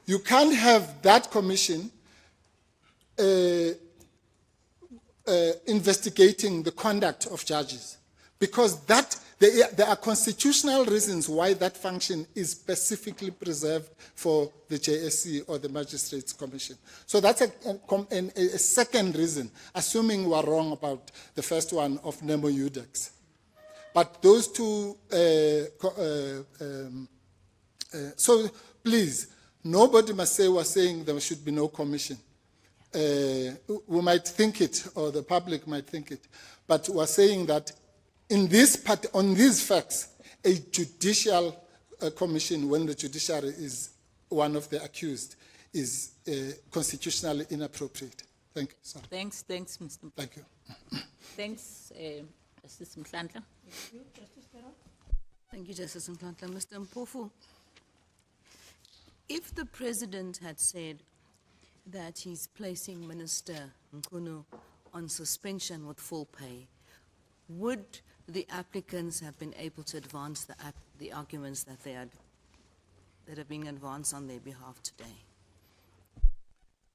You can't have that commission investigating the conduct of judges, because there are constitutional reasons why that function is specifically preserved for the JSC or the Magistrates Commission. So that's a second reason, assuming we're wrong about the first one of Nemo Udex. But those two, so please, nobody must say we're saying there should be no commission. We might think it, or the public might think it, but we're saying that in this part, on these facts, a judicial commission, when the judiciary is one of the accused, is constitutionally inappropriate. Thank you. Sorry. Thanks, Mr. Thank you. Thanks, Justice Mhlantla. Thank you, Justice Mhlantla. Mr. Mpofu, if the President had said that he's placing Minister Mchunu on suspension with full pay, would the applicants have been able to advance the arguments that that are being advanced on their behalf today?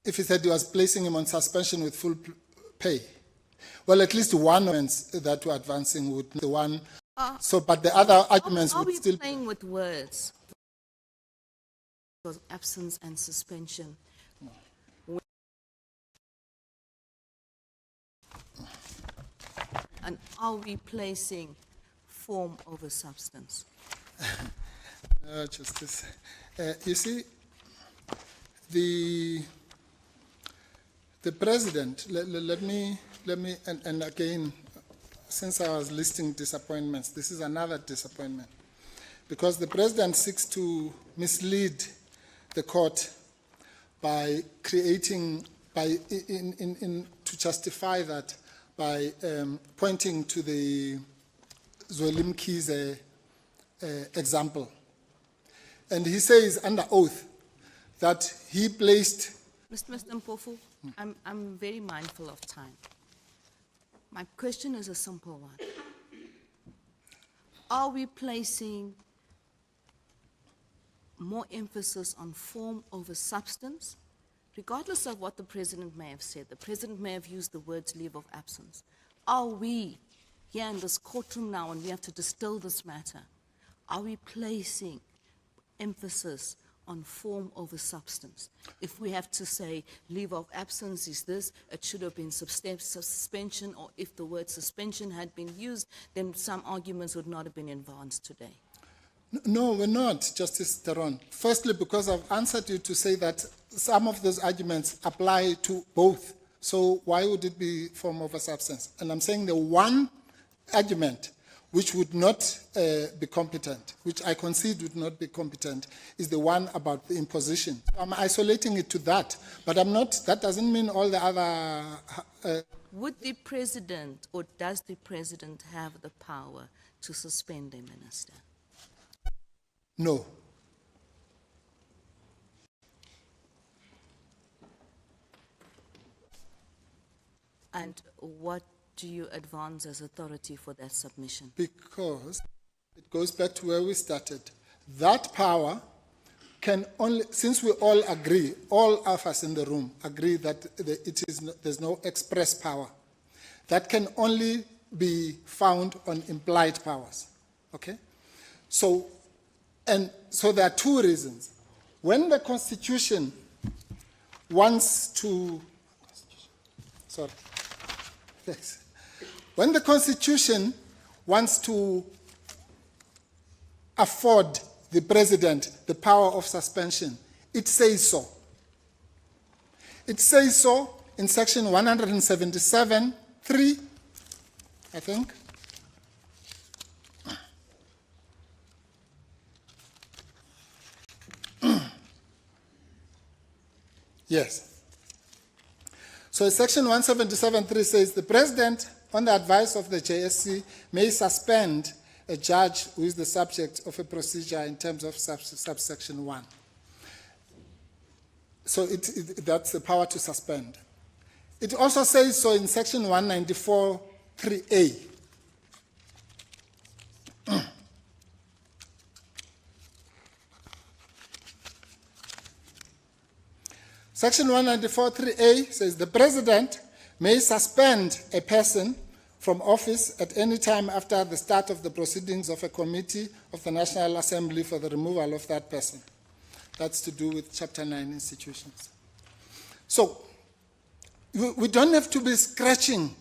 If he said he was placing him on suspension with full pay, well, at least one that we're advancing would the one. So, but the other arguments Are would we still. playing with words? Because absence and suspension. And are we placing form over substance? No, Justice. You see, the president. Let me, and again, since I was listing disappointments, this is another disappointment, because the president seeks to mislead the court by creating, to justify that by pointing to the Zweli Mkhize example. And he says under oath that he placed. Mr. Mpofu, I'm very mindful of time. My question is a simple one. Are we placing more emphasis on form over substance? Regardless of what the president may have said, the president may have used the words leave of absence. Are we here in this courtroom now, and we have to distill this matter, are we placing emphasis on form over substance? If we have to say leave of absence is this, it should have been suspension, or if the word suspension had been used, then some arguments would not have been advanced today. No, we're not, Justice Theron. Firstly, because I've answered you to say that some of those arguments apply to both. So why would it be form over substance? And I'm saying the one argument which would not be competent, which I concede would not be competent, is the one about the imposition. I'm isolating it to that, but I'm not, that doesn't mean all the other... Would the president, or does the president have the power to suspend a minister? No. And what do you advance as authority for that submission? Because it goes back to where we started. That power can only, since we all agree, all of us in the room agree that there's no express power. That can only be found on implied powers. Okay? So there are two reasons. When the Constitution wants to, when the Constitution wants to afford the president the power of suspension, it says so. It says so in section 177(3), I think. Yes. So section 177(3) says the president, on the advice of the JSC, may suspend a judge who is the subject of a procedure in terms of subsection 1. So that's the power to suspend. It also says so in section 194(3)(a). Section 194(3)(a) says the president may suspend a person from office at any time after the start of the proceedings of a committee of the National Assembly for the removal of that person. That's to do with Chapter 9 institutions. So we don't have to be scratching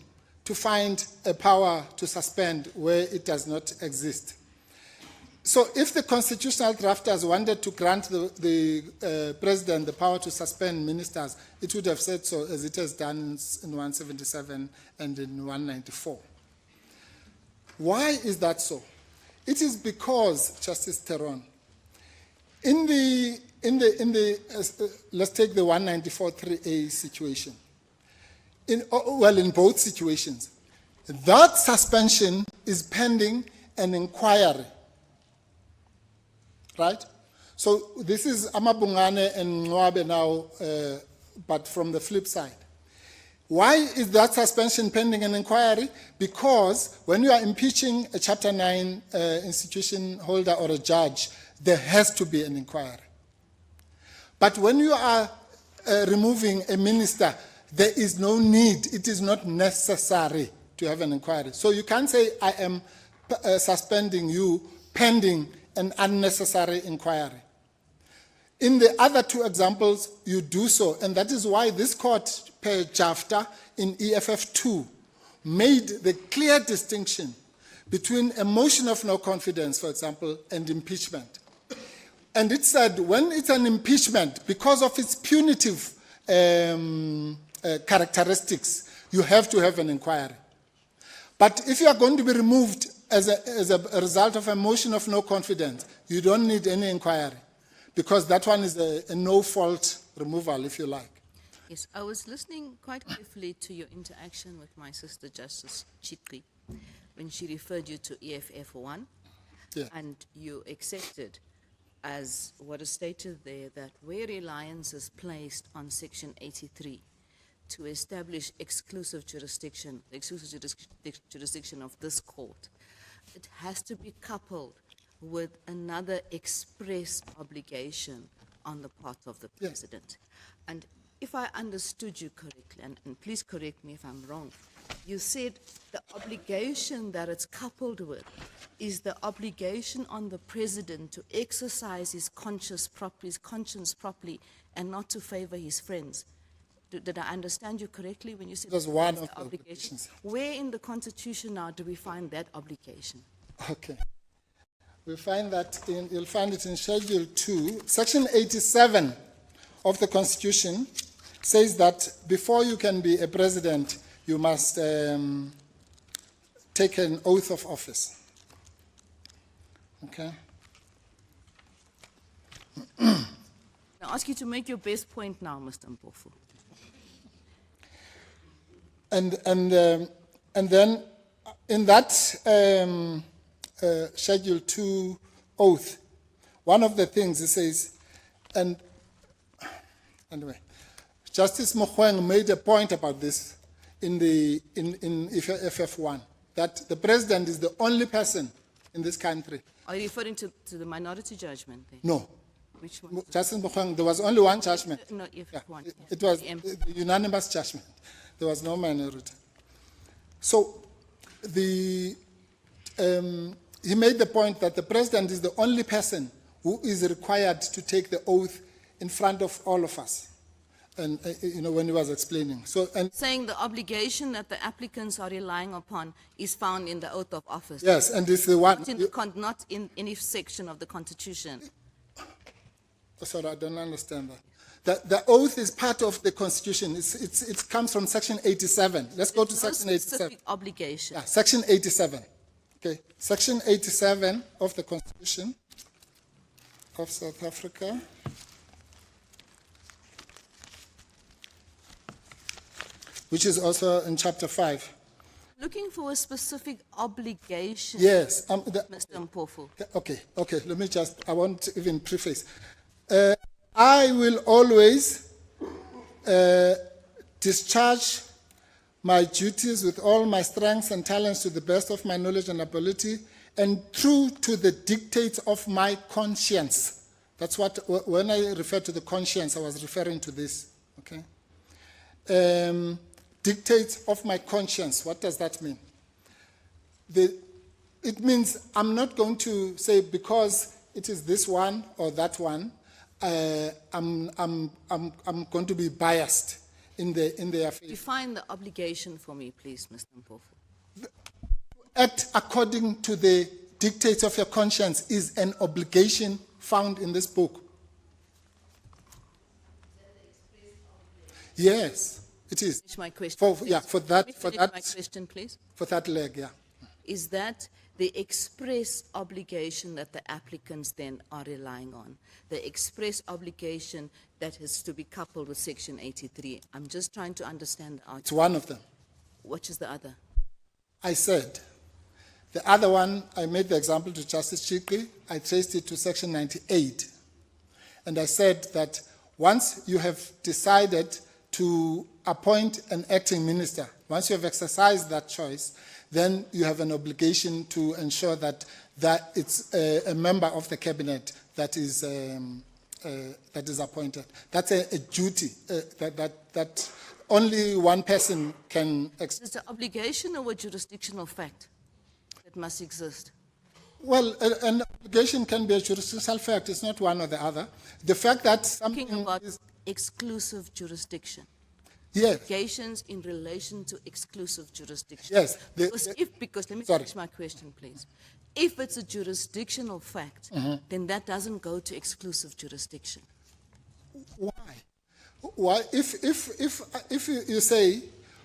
to find a power to suspend where it does not exist. So if the constitutional drafters wanted to grant the president the power to suspend ministers, it would have said so, as it has done in 177 and in 194. Why is that so? It is because, Justice Theron, let's take the 194(3)(a) situation. In both situations, that suspension is pending an inquiry. Right? So this is Amabungane and Nwabe now, but from the flip side. Why is that suspension pending an inquiry? Because when you are impeaching a Chapter 9 institution holder or a judge, there has to be an inquiry. But when you are removing a minister, there is no need, it is not necessary to have an inquiry. So you can't say, I am suspending you pending an unnecessary inquiry. In the other two examples, you do so, and that is why this court, per JAFTA, in EFF2, made the clear distinction between a motion of no confidence, for example, and impeachment. And it said when it's an impeachment, because of its punitive characteristics, you have to have an inquiry. But if you are going to be removed as a result of a motion of no confidence, you don't need any inquiry, because that one is a no-fault removal, if you like. Yes, I was listening quite carefully to your interaction with my sister, Justice Chitri, when she referred you to EFF1, Yeah. and you accepted, as what is stated there, that where reliance is placed on Section 83 to establish exclusive jurisdiction of this court, it has to be coupled with another express obligation on the part of the Yeah. president. And if I understood you correctly, and please correct me if I'm wrong, you said the obligation that it's coupled with is the obligation on the president to exercise his conscience properly and not to favor his friends. Did I understand you correctly when you said It was one that's of the obligations. Where in the Constitution now do we find that obligation? Okay. We find that you'll find it in Schedule 2. Section 87 of the Constitution says that before you can be a president, you must take an oath of office. Okay? I ask you to make your best point now, Mr. Mpofu. And then in that Schedule 2 oath, one of the things it says, and anyway, Justice Mchunu made a point about this in FF1, that the president is the only person in this country. Are you referring to the minority judgment there? No. Which one? Justice Mchunu, there was only one judgment. No, Yeah. F1. It was The M- a unanimous judgment. There was no minority. So he made the point that the president is the only person who is required to take the oath in front of all of us. And when he was explaining. So, and Saying the obligation that the applicants are relying upon is found in the oath of office. yes, and this is the one. Not in any section of the Constitution. Sorry, I don't understand that. The oath is part of the Constitution. It comes from Section 87. Let's go to There's no Section 87. specific obligation. Yeah, Section 87. Okay, Section 87 of the Constitution of South Africa. Which is also in Chapter 5. Looking for a specific obligation, Yes. Mr. Mpofu. Okay, I won't even preface. I will always discharge my duties with all my strengths and talents to the best of my knowledge and ability, and true to the dictates of my conscience. That's what, when I refer to the conscience, I was referring to this, okay? Dictates of my conscience. What does that mean? It means I'm not going to say because it is this one or that one, I'm going to be biased in their favor. Define the obligation for me, please, Mr. Mpofu. Act according to the dictates of your conscience is an obligation found in this book. Yes, it is. Finish my question. For please. that Let me finish my that question, please. for that leg, yeah. Is that the express obligation that the applicants then are relying on? The express obligation that has to be coupled with Section 83. I'm just trying to understand the It's argument. one of them. What is the other? I said, the other one, I made the example to Justice Chitri, I traced it to Section 98. And I said that once you have decided to appoint an acting minister, once you have exercised that choice, then you have an obligation to ensure that it's a member of the cabinet that is appointed. That's a duty that only one person can. Is it an obligation or a jurisdictional fact that must exist? Well, an obligation can be a jurisdictional fact. It's not one or the other. The fact that something Talking about is, exclusive jurisdiction. yes, Obligations in relation to exclusive jurisdiction. yes. Because let me Sorry. finish my question, please. If it's a jurisdictional fact, then that doesn't go to exclusive jurisdiction. Why? Why? If you say,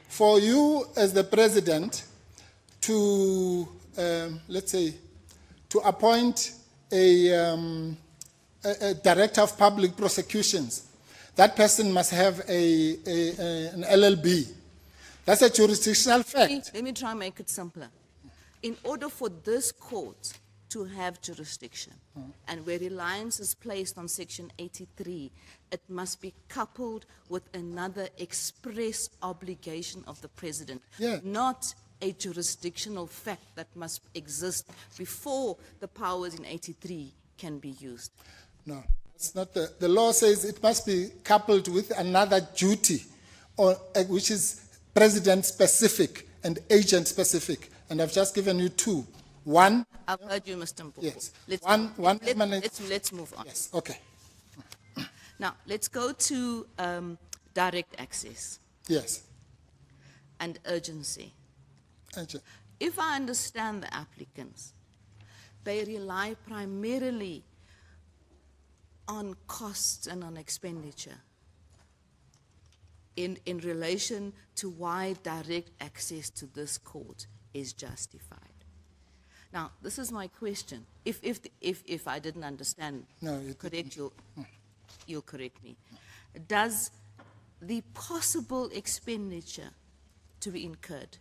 for you as the president to, let's say, to appoint a director of public prosecutions, that person must have an LLB. That's a jurisdictional fact. Let me try and make it simpler. In order for this court to have jurisdiction, and where reliance is placed on Section 83, it must be coupled with another express obligation of the president, Yeah. not a jurisdictional fact that must exist before the powers in 83 can be used. No, that's not the law says it must be coupled with another duty, which is president specific and agent specific. And I've just given you two. One, I've heard you, Mr. Mpuku. yes. Let's move on. Yes, okay. Now, let's go to direct access Yes. and urgency. Agent. If I understand the applicants, they rely primarily on costs and on expenditure in relation to why direct access to this court is justified. Now, this is my question. If I didn't understand, No, you correct, you'll correct me. Does the possible expenditure to be incurred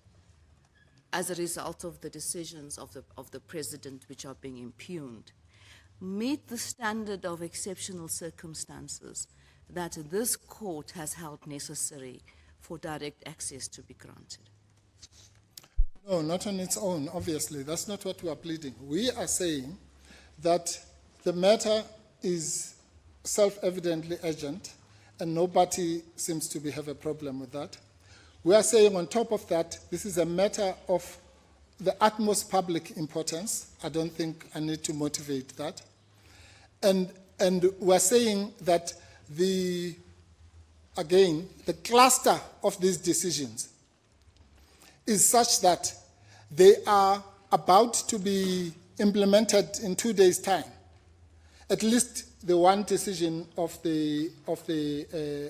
as a result of the decisions of the president which are being impugned meet the standard of exceptional circumstances that this court has held necessary for direct access to be granted? No, not on its own, obviously. That's not what we are pleading. We are saying that the matter is self-evidently urgent, and nobody seems to have a problem with that. We are saying on top of that, this is a matter of the utmost public importance. I don't think I need to motivate that. And we're saying that the cluster of these decisions is such that they are about to be implemented in 2 days' time. At least the one decision of the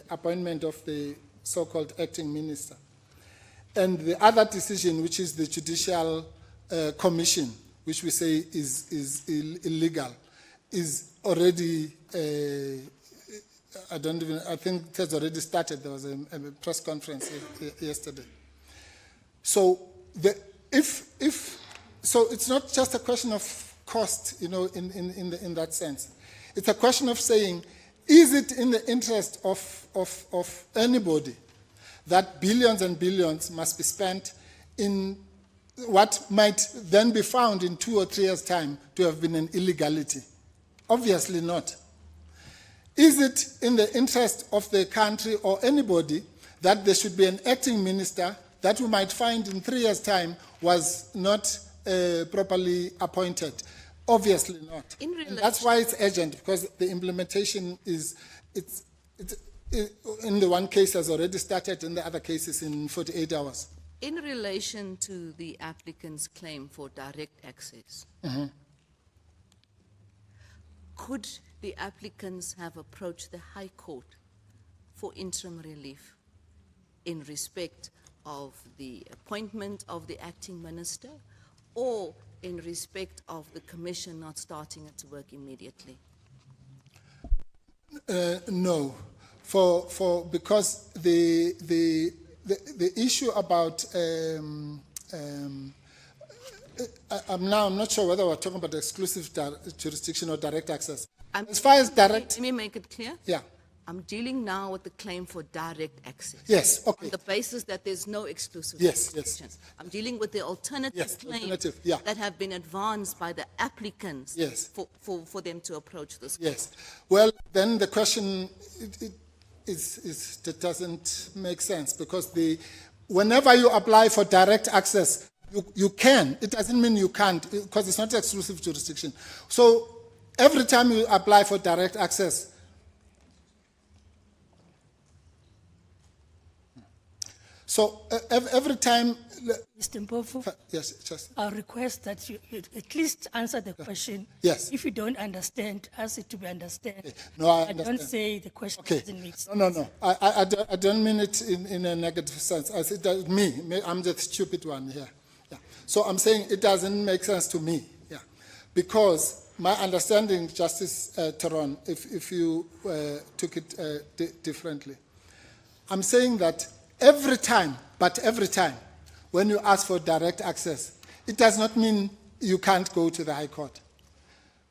appointment of the so-called acting minister. And the other decision, which is the judicial commission, which we say is illegal, is already, I think it has already started. There was a press conference yesterday. So so it's not just a question of cost, in that sense. It's a question of saying, is it in the interest of anybody that billions and billions must be spent in what might then be found in 2 or 3 years' time to have been an illegality? Obviously not. Is it in the interest of the country or anybody that there should be an acting minister that we might find in 3 years' time was not properly appointed? Obviously not. And that's why it's urgent, because the implementation in the one case has already started, in the other cases in 48 hours. In relation to the applicant's claim for direct access, could the applicants have approached the High Court for interim relief in respect of the appointment of the acting minister, or in respect of the commission not starting its work immediately? No, because the issue about I'm not sure whether we're talking about exclusive jurisdiction or direct access. As far as direct, Let me make it clear. yeah, I'm dealing now with the claim for direct access. Yes, okay. On the basis that there's no exclusive Yes, jurisdiction. yes. I'm dealing with the alternative Yes, claims alternative, yeah. that have been advanced by the applicants Yes. for them to approach this. Yes. Well, then the question it doesn't make sense, because whenever you apply for direct access, you can. It doesn't mean you can't, because it's not exclusive jurisdiction. So every time you apply for direct access, every time, Mr. Mpofu, yes, just I'll request that you at least answer the question. Yes. If you don't understand, ask it to be understood. No, I don't understand. say the question okay. doesn't make sense. No. I don't mean it in a negative sense. I said that I'm the stupid one here. Yeah. So I'm saying it doesn't make sense to me. Yeah. Because my understanding, Justice Teron, if you took it differently, I'm saying that every time, when you ask for direct access, it does not mean you can't go to the High Court,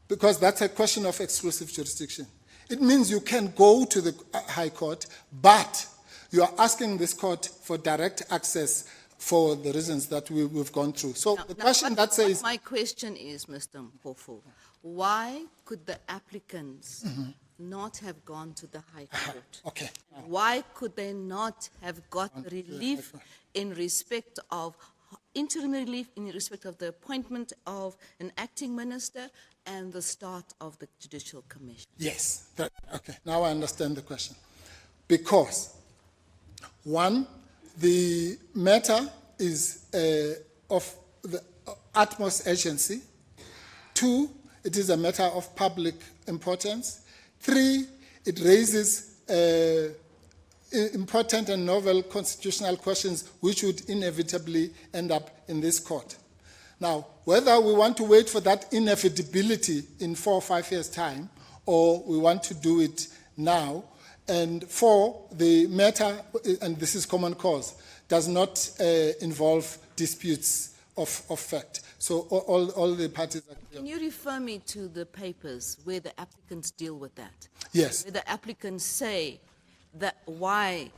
because that's a question of exclusive jurisdiction. It means you can go to the High Court, but you are asking this court for direct access for the reasons that we've gone through. So the question that says... My question is, Mr. Mpofu, why could the applicants not have gone to the High Court? Okay. Why could they not have got relief in respect of interim relief, in respect of the appointment of an acting minister and the start of the Judicial Commission? Yes. Okay. Now I understand the question. Because, one, the matter is of the utmost urgency. Two, it is a matter of public importance. Three, it raises important and novel constitutional questions which would inevitably end up in this court. Now, whether we want to wait for that inevitability in 4 or 5 years' time, or we want to do it now, and four, the matter, and this is common cause, does not involve disputes of fact. So all the parties are clear. Can you refer me to the papers where the applicants deal with that? Yes. Where the applicants say that why,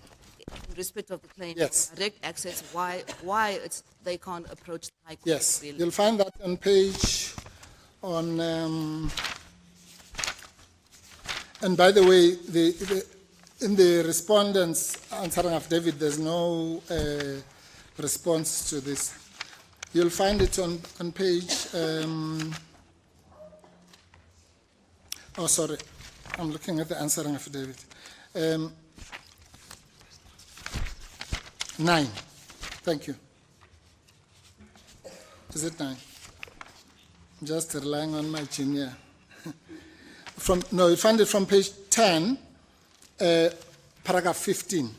in respect of the claim Yes. of direct access, why they can't approach the High Court? Yes, Really? you'll find that on page, and by the way, in the respondent's answering affidavit, there's no response to this. You'll find it on page, sorry, I'm looking at the answering affidavit. 9, thank you. Is it 9? I'm just relying on my junior. You find it from page 10, paragraph 15.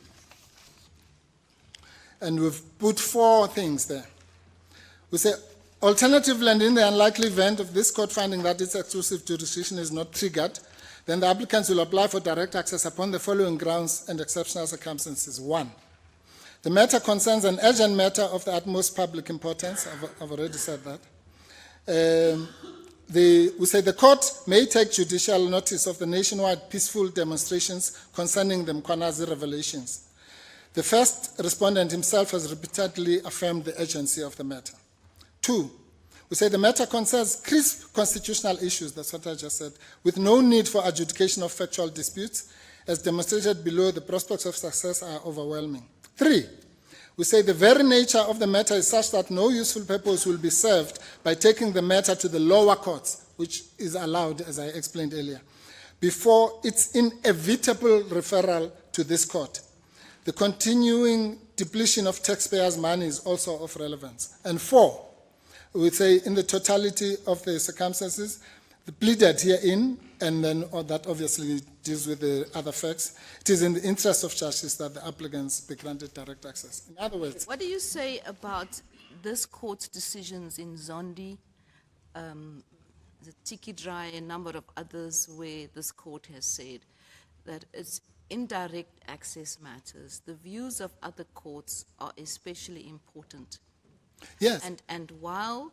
And we've put 4 things there. We say, alternatively, and in the unlikely event of this court finding that its exclusive jurisdiction is not triggered, then the applicants will apply for direct access upon the following grounds and exceptional circumstances. 1, the matter concerns an urgent matter of the utmost public importance. I've already said that. We say the court may take judicial notice of the nationwide peaceful demonstrations concerning the Mkhwanazi revelations. The first respondent himself has repeatedly affirmed the urgency of the matter. 2, we say the matter concerns crisp constitutional issues, that's what I just said, with no need for adjudication of factual disputes. As demonstrated below, the prospects of success are overwhelming. 3, we say the very nature of the matter is such that no useful purpose will be served by taking the matter to the lower courts, which is allowed, as I explained earlier, before its inevitable referral to this court. The continuing depletion of taxpayers' money is also of relevance. And 4, we would say in the totality of the circumstances, the pleaded herein, and then that obviously deals with the other facts, it is in the interest of justice that the applicants be granted direct access. In other words... What do you say about this court's decisions in Zondi, the Tiki Dry, a number of others where this court has said that it's indirect access matters, the views of other courts are especially important? Yes. And while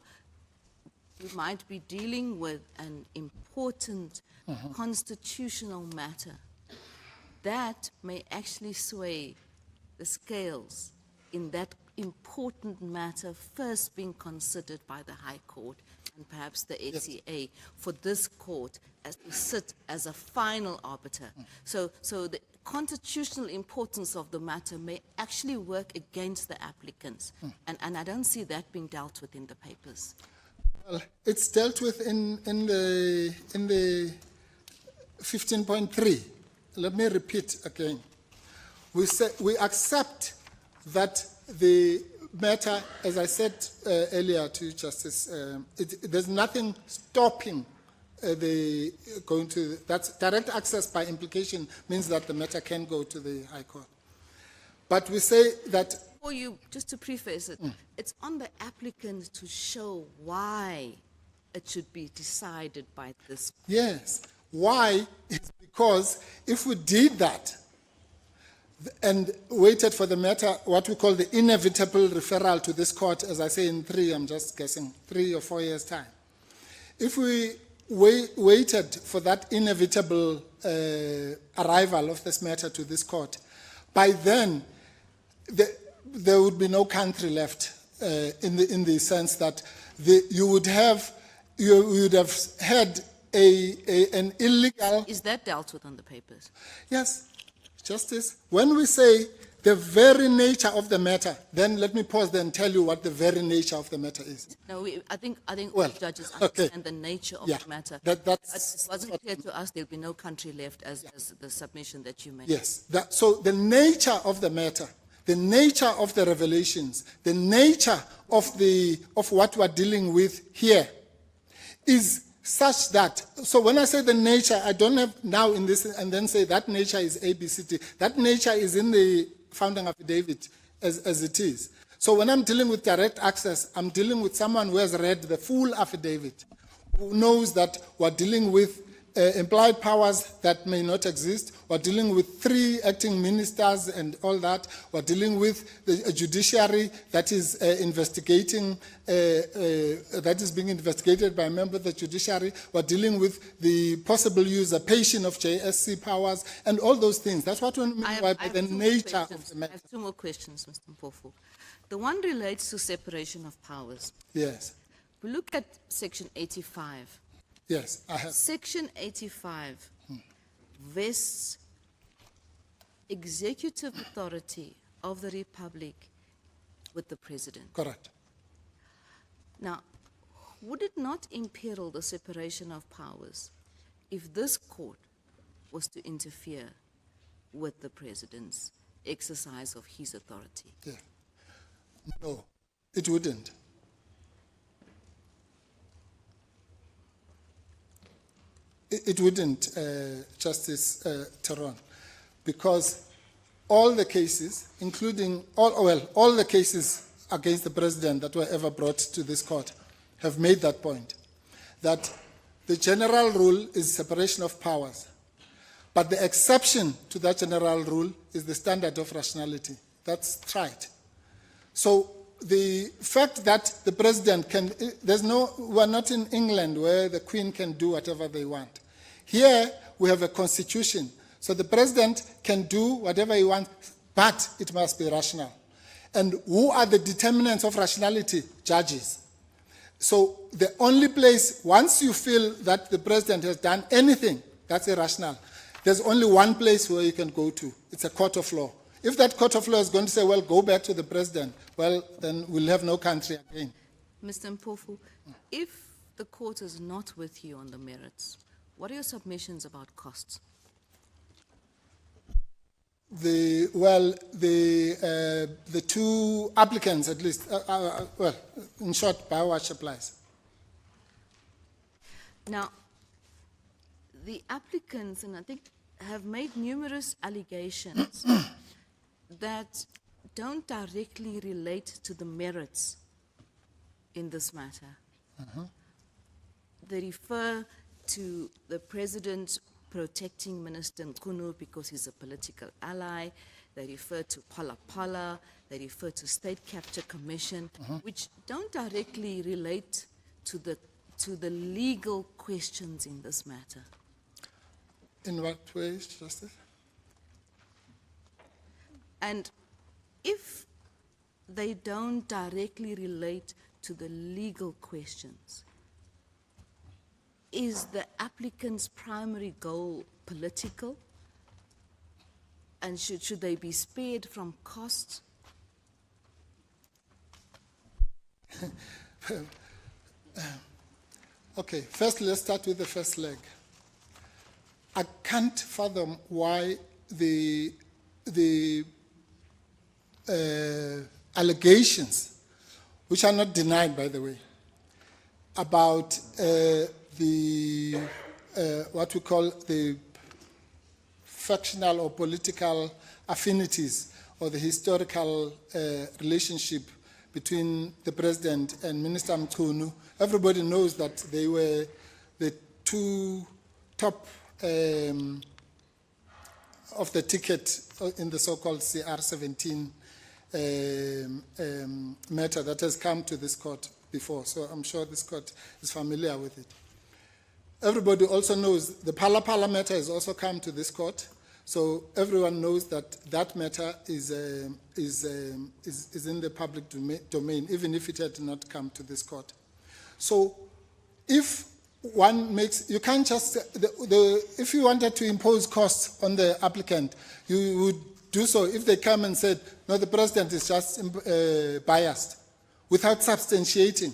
we might be dealing with an important constitutional matter, that may actually sway the scales in that important matter first being considered by the High Court and perhaps the HCA for this court as to sit as a final arbiter. So the constitutional importance of the matter may actually work against the applicants. And I don't see that being dealt with in the papers. Well, it's dealt with in the 15.3. Let me repeat again. We accept that the matter, as I said earlier to Justice, there's nothing stopping that's direct access by implication means that the matter can go to the High Court. But we say that... For you, just to preface it, it's on the applicant to show why it should be decided by this. Yes. Why? Is because if we did that and waited for the matter, what we call the inevitable referral to this court, as I say in 3, I'm just guessing, 3 or 4 years' time. If we waited for that inevitable arrival of this matter to this court, by then there would be no country left in the sense that you would have had an illegal... Is that dealt with on the papers? Yes, Justice. When we say the very nature of the matter, then let me pause there and tell you what the very nature of the matter is. No, I think Well, all judges okay. understand the nature of the matter. It wasn't clear to us there'll be no country left as the submission that you made. Yes. So the nature of the matter, the nature of the revelations, the nature of what we're dealing with here is such that, so when I say the nature, I don't have now in this and then say that nature is ABCD. That nature is in the founding affidavit as it is. So when I'm dealing with direct access, I'm dealing with someone who has read the full affidavit, who knows that we're dealing with implied powers that may not exist. We're dealing with 3 acting ministers and all that. We're dealing with the judiciary that is investigating, that is being investigated by a member of the judiciary. We're dealing with the possible usurpation of JSC powers and all those things. That's what we mean by the nature of the matter. I have 2 more questions, Mr. Mpofu. The one relates to separation of powers. Yes. We look at Section 85. Yes, I have. Section 85 vests executive authority of the Republic with the President. Correct. Now, would it not imperil the separation of powers if this court was to interfere with the President's exercise of his authority? Yeah. No, it wouldn't. It wouldn't, Justice Theron, because all the cases, including all the cases against the President that were ever brought to this court have made that point, that the general rule is separation of powers. But the exception to that general rule is the standard of rationality. That's tried. So the fact that the President can, we're not in England where the Queen can do whatever they want. Here we have a constitution. So the President can do whatever he wants, but it must be rational. And who are the determinants of rationality? Judges. So the only place, once you feel that the President has done anything that's irrational, there's only one place where you can go to. It's a court of law. If that court of law is going to say, well, go back to the President, well, then we'll have no country again. Mr. Mpofu, if the court is not with you on the merits, what are your submissions about costs? The 2 applicants, at least, well, in short, BioWatch applies. Now, the applicants, and I think, have made numerous allegations that don't directly relate to the merits in this matter. They refer to the President protecting Minister Mchunu because he's a political ally. They refer to Phala. They refer to State Capture Commission, which don't directly relate to the legal questions in this matter. In what ways, Justice? And if they don't directly relate to the legal questions, is the applicant's primary goal political? And should they be spared from costs? Okay, first let's start with the first leg. I can't fathom why the allegations, which are not denied, by the way, about what we call the factional or political affinities or the historical relationship between the president and Minister Mchunu. Everybody knows that they were the two top of the ticket in the so-called CR17 matter that has come to this court before. So I'm sure this court is familiar with it. Everybody also knows the Pala matter has also come to this court. So everyone knows that that matter is in the public domain, even if it had not come to this court. So if one makes, you can't just, if you wanted to impose costs on the applicant, you would do so if they come and said, no, the president is just biased, without substantiating.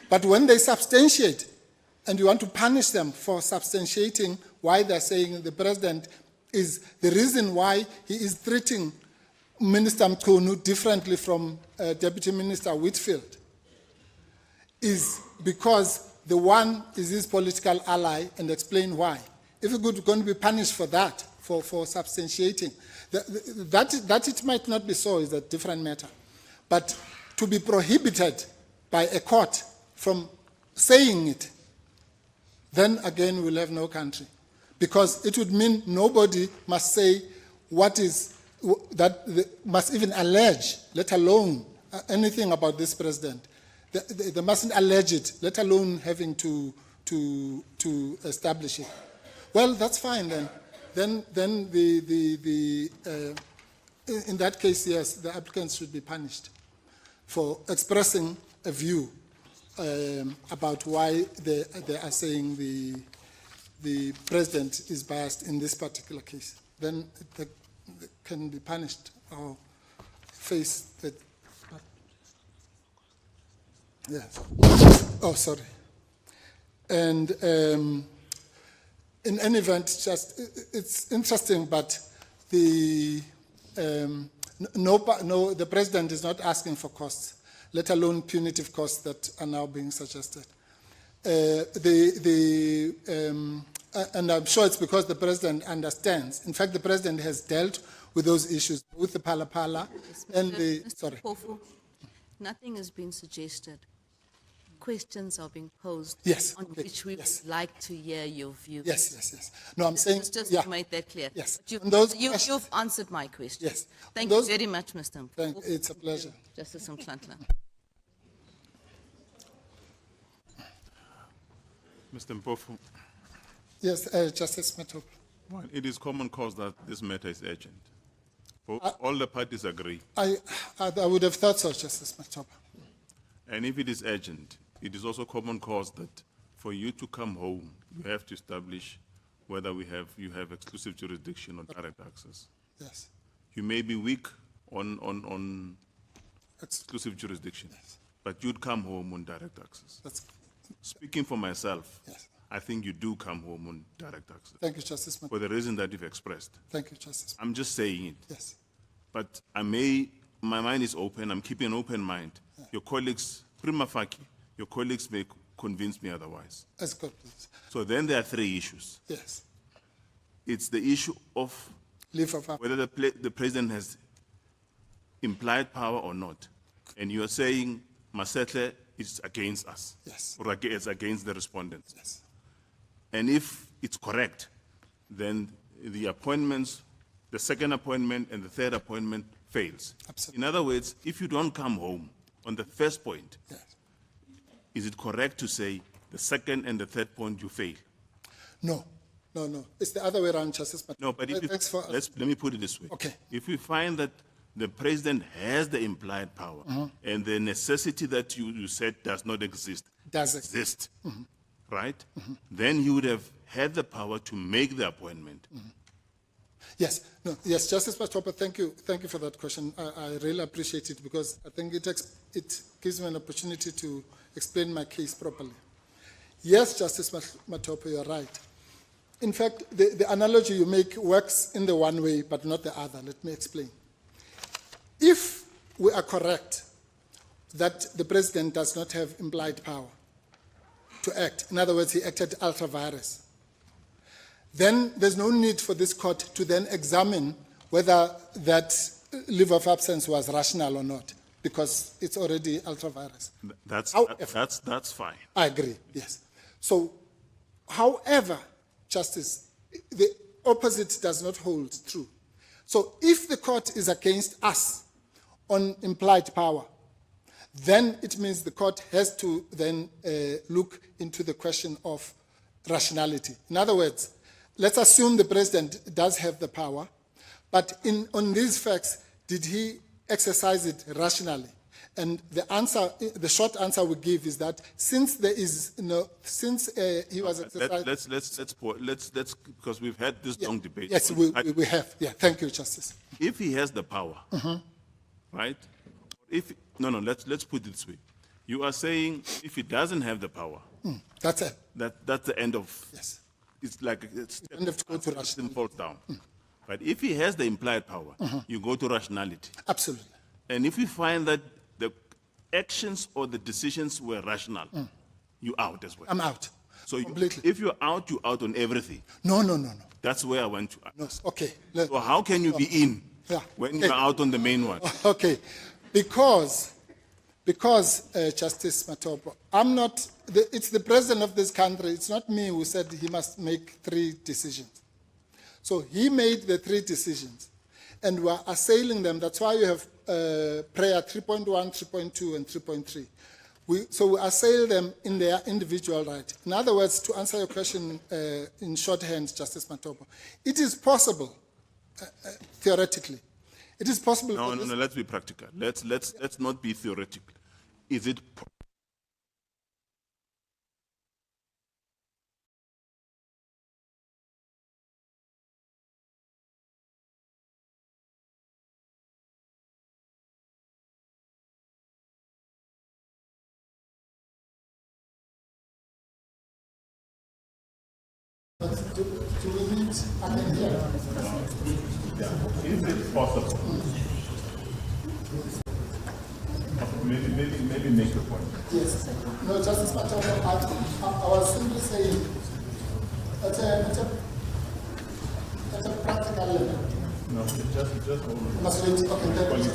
But when they substantiate, and you want to punish them for substantiating why they're saying the president is the reason why he is treating Minister Mchunu differently from Deputy Minister Whitfield, is because the one is his political ally, and explain why. If you're going to be punished for that, for substantiating, that it might not be so is a different matter. But to be prohibited by a court from saying it, then again we'll have no country. Because it would mean nobody must say what is, that must even allege, let alone anything about this president. They mustn't allege it, let alone having to establish it. Well, that's fine then. Then in that case, yes, the applicants should be punished for expressing a view about why they are saying the president is biased in this particular case. Then they can be punished or face the. Yes. Oh, sorry. And in any event, it's interesting, but the the president is not asking for costs, let alone punitive costs that are now being suggested. And I'm sure it's because the president understands. In fact, the president has dealt with those issues with the Pala and the. Mr. Sorry. Pofu, nothing has been suggested. Questions are being posed, Yes, on okay, which we yes. would like to hear your view. Yes. No, I'm saying. Just yeah. to make that clear. Yes. But On those you've answered my question. Yes. Thank Those- you very much, Mr. Mpofu. It's a pleasure. Justice Mchunu. Mr. Mpofu, Yes, Justice Matope. well, it is common cause that this matter is urgent. All the parties agree. I would have thought so, Justice Matope. And if it is urgent, it is also common cause that for you to come home, you have to establish whether you have exclusive jurisdiction or direct access. Yes. You may be weak on exclusive jurisdiction, but you'd come home on direct access. That's, Speaking for myself, yes. I think you do come home on direct access Thank you, Justice Matope. for the reason that you've expressed. Thank you, Justice. I'm just saying it. Yes. But my mind is open, I'm keeping an open mind. Your colleagues, prima facie, your colleagues may convince me otherwise. That's good, please. So then there are three issues. Yes. It's the issue of Leave of absence. whether the president has implied power or not. And you're saying Masetle is against us. Yes. Or it's against the respondents. Yes. And if it's correct, then the appointments, the second appointment and the third appointment fails. Absolutely. In other words, if you don't come home on the first point, Yes. is it correct to say the second and the third point you fail? No, no. It's the other way around, Justice Matopo. No, but if you, Thanks for let me put it this way. Okay. If we find that the president has the implied power and the necessity that you said does not exist, Does exist. right? Then he would have had the power to make the appointment. Yes, no, yes, Justice Matopo, thank you for that question. I really appreciate it because I think it gives me an opportunity to explain my case properly. Yes, Justice Matopo, you're right. In fact, the analogy you make works in the one way, but not the other. Let me explain. If we are correct that the president does not have implied power to act, in other words, he acted ultra vires, then there's no need for this court to then examine whether that leave of absence was rational or not, because it's already ultra vires. That's fine. I agree, yes. So, however, Justice, the opposite does not hold true. So if the court is against us on implied power, then it means the court has to then look into the question of rationality. In other words, let's assume the president does have the power, but on these facts, did he exercise it rationally? And the answer, the short answer we give is that since there is since he was exercising. Let's because we've had this long debate. Yes, we have. Yeah, thank you, Justice. If he has the power, right? Let's put it this way. You are saying if he doesn't have the power, that's it. That's the end of. Yes. It's like it's end of go to rationality. Falls down. But if he has the implied power, you go to rationality. Absolutely. And if we find that the actions or the decisions were rational, you out as well. I'm out. So completely. If you're out on everything. No. That's where I want to. No, okay. So how can you be in when you're out on the main one? Okay, because Justice Matopo, I'm not. It's the president of this country. It's not me who said he must make 3 decisions. So he made the 3 decisions, and we're assailing them. That's why you have prayer 3.1, 3.2, and 3.3. So we assail them in their individual right. In other words, to answer your question in shorthand, Justice Matopo, it is possible, theoretically, it is possible. No, let's be practical. Let's not be theoretical. Is it? Do we need again here? If it's possible, maybe make a point. Yes. No, Justice Matopo, I was simply saying at a practical level. No, just hold on. Must wait. Okay, thank you.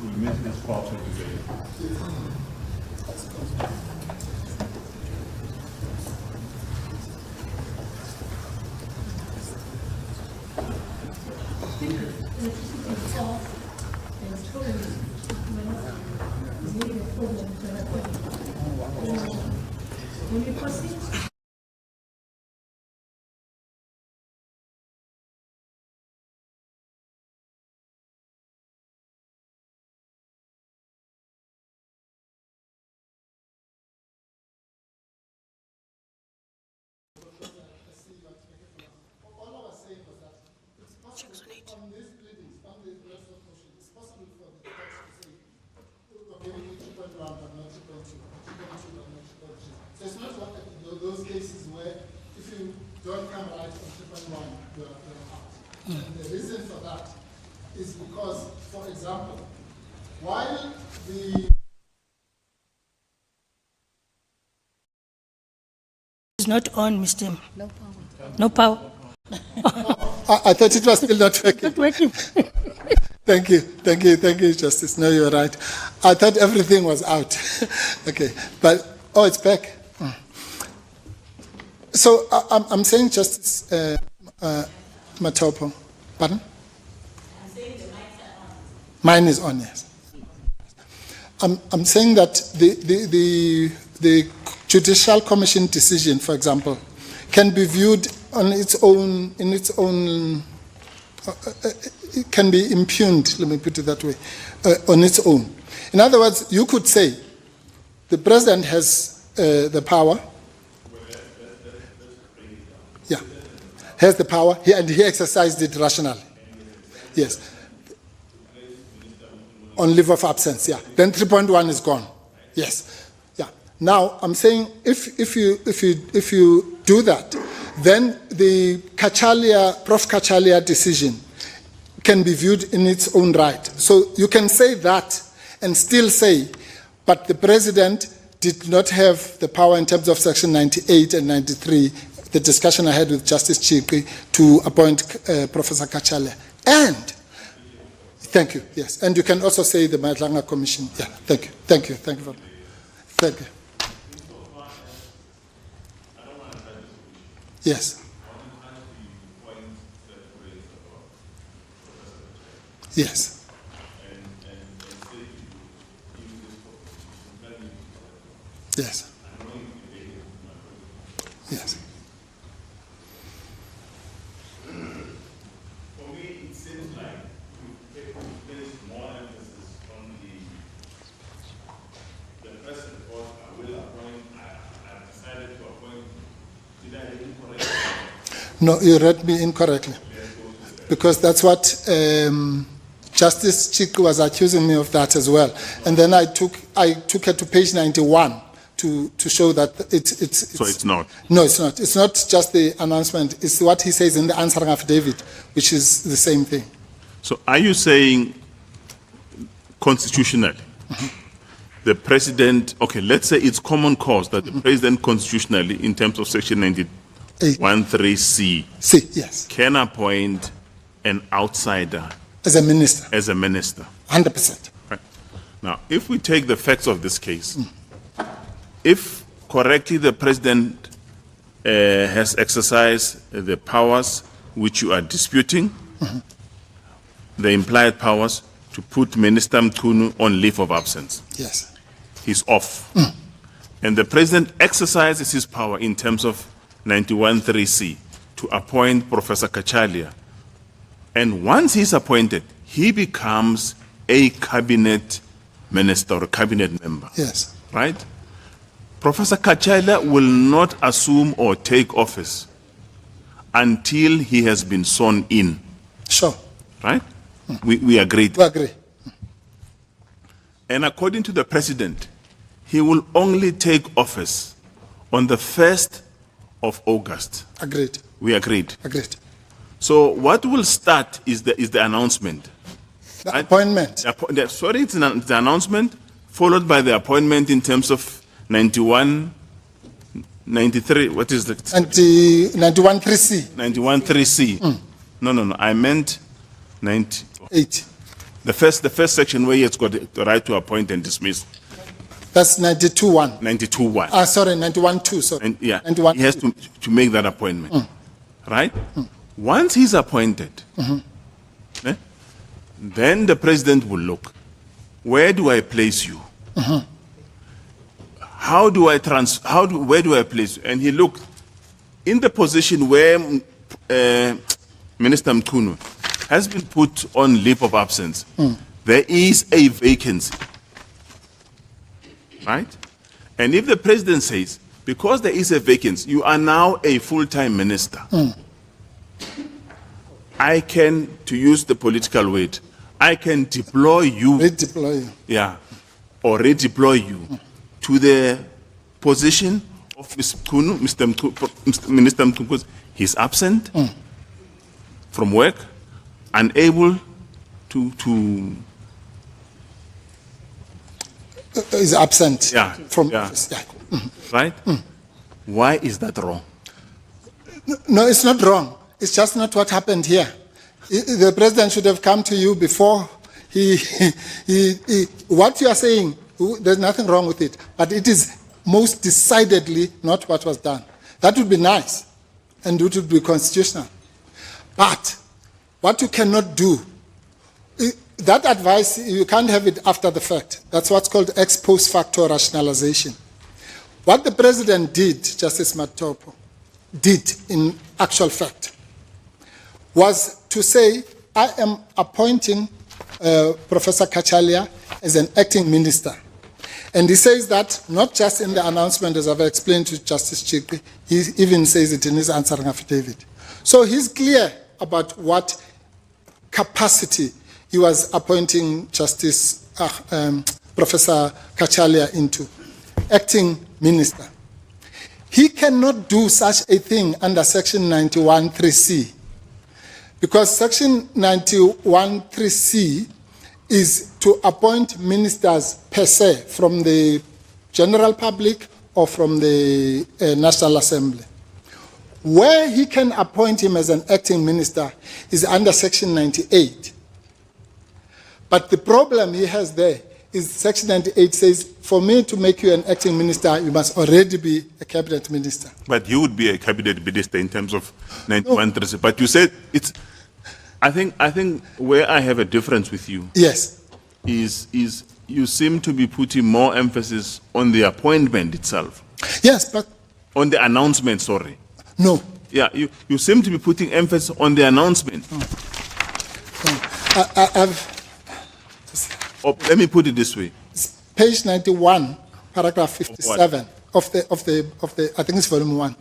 We'll miss this part of the debate. So it's not like those cases where if you don't come right on 3.1, you're out. And the reason for that is because, for example, while the It's not on, Mr. No power. No power. I thought it was still not working. Not working. Thank you, Justice. No, you're right. I thought everything was out. Okay, but it's back. So I'm saying, Justice Matopo, pardon? I'm saying the mics are on. Mine is on, yes. I'm saying that the Judicial Commission decision, for example, can be viewed it can be impugned, let me put it that way, on its own. In other words, you could say the president has the power. Yeah, has the power, and he exercised it rationally. Yes. On leave of absence, yeah. Then 3.1 is gone. Yes. Yeah. Now I'm saying if you do that, then the Prof. Cachalia decision can be viewed in its own right. So you can say that and still say, but the president did not have the power in terms of Section 98 and 93, the discussion I had with Justice Chikwi, to appoint Professor Cachalia. And, thank you, yes. And you can also say the Madlanga Commission. Yeah, thank you. Thank you very much. Thank you. Yes. Yes. Yes. Yes. For me, it seems like there is more emphasis on the president, or I will appoint, I decided to appoint. Did I read incorrectly? No, you read me incorrectly. Because that's what Justice Chikwi was accusing me of that as well. And then I took her to page 91 to show that it's... So it's not? No, it's not. It's not just the announcement. It's what he says in the answering affidavit, which is the same thing. So are you saying constitutionally, the president, okay, let's say it's common cause that the president constitutionally, in terms of Section 91(3)(c), yes, can appoint an outsider as a minister. As a minister. 100%. Right. Now, if we take the facts of this case, if correctly the president has exercised the powers which you are disputing, the implied powers to put Minister Mchunu on leave of absence. Yes. He's off. And the president exercises his power in terms of 91(3)(c) to appoint Professor Cachalia. And once he's appointed, he becomes a cabinet minister or a cabinet member. Yes. Right? Professor Cachalia will not assume or take office until he has been sworn in. Sure. Right? We agreed. We agree. And according to the president, he will only take office on the 1st of August. Agreed. We agreed. Agreed. So what will start is the announcement. The right? appointment. Sorry, it's the announcement, followed by the appointment in terms of 91, 93, what is the? 91(3)(c). 91(3)(c). No, I meant 98. The first section where it's got the right to appoint and dismiss. That's 92(1). 92(1). Sorry, 91(2). Sorry. And, yeah, 91. he has to make that appointment. Right? Once he's appointed, then the president will look. Where do I place you? Where do I place you? And he looked in the position where Minister Mchunu has been put on leave of absence. There is a vacancy. Right? And if the president says, because there is a vacancy, you are now a full-time minister, I can, to use the political word, I can deploy you. Redeploy you. Yeah. Or redeploy you to the position of Minister Mchunu. He's absent from work, unable to is absent from office. Yeah. Right? Why is that wrong? No, it's not wrong. It's just not what happened here. The president should have come to you before what you are saying, there's nothing wrong with it, but it is most decidedly not what was done. That would be nice, and it would be constitutional. But what you cannot do, that advice, you can't have it after the fact. That's what's called ex post facto rationalization. What the president did, Justice Matopo, did in actual fact was to say, I am appointing Professor Cachalia as an acting minister. And he says that not just in the announcement, as I've explained to Justice Chikwi, he even says it in his answering affidavit. So he's clear about what capacity he was appointing Professor Cachalia into, acting minister. He cannot do such a thing under Section 91(3)(c), because Section 91(3)(c) is to appoint ministers per se from the general public or from the National Assembly. Where he can appoint him as an acting minister is under Section 98. But the problem he has there is Section 98 says, for me to make you an acting minister, you must already be a cabinet minister. But you would be a cabinet minister in terms of 91(3). No. But you said it's. I think where I have a difference with you. Yes. Is you seem to be putting more emphasis on the appointment itself. Yes, but on the announcement. Sorry. No. Yeah, you seem to be putting emphasis on the announcement. Let me put it this way. Page 91, paragraph 57 of the I think it's volume 1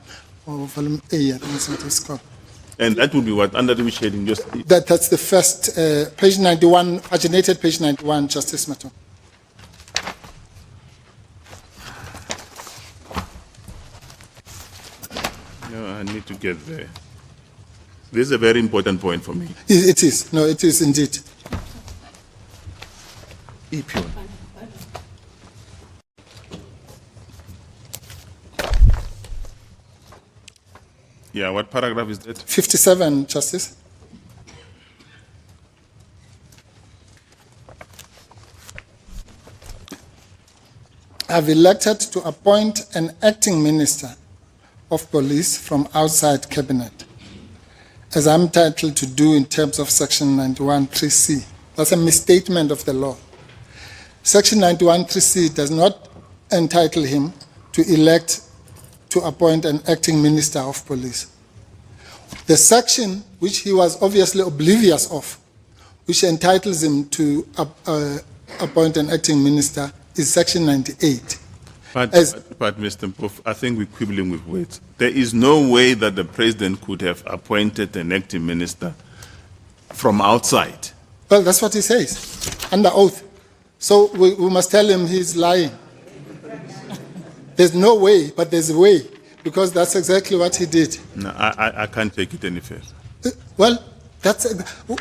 or volume A. I think it's what it's called. And that would be what under which heading? Just that's the first page 91, paginated page 91, Justice Mchunu. No, I need to get there. This is a very important point for me. It is. No, it is indeed. Yeah, what paragraph is that? 57, Justice. I've elected to appoint an acting minister of police from outside cabinet, as I'm entitled to do in terms of Section 91(3)(c). That's a misstatement of the law. Section 91(3)(c) does not entitle him to elect to appoint an acting minister of police. The section which he was obviously oblivious of, which entitles him to appoint an acting minister, is Section 98. But Mr. Mpofu, I think we're quibbling with words. There is no way that the president could have appointed an acting minister from outside. Well, that's what he says, under oath. So we must tell him he's lying. There's no way, but there's a way, because that's exactly what he did. No, I can't take it any further. Well,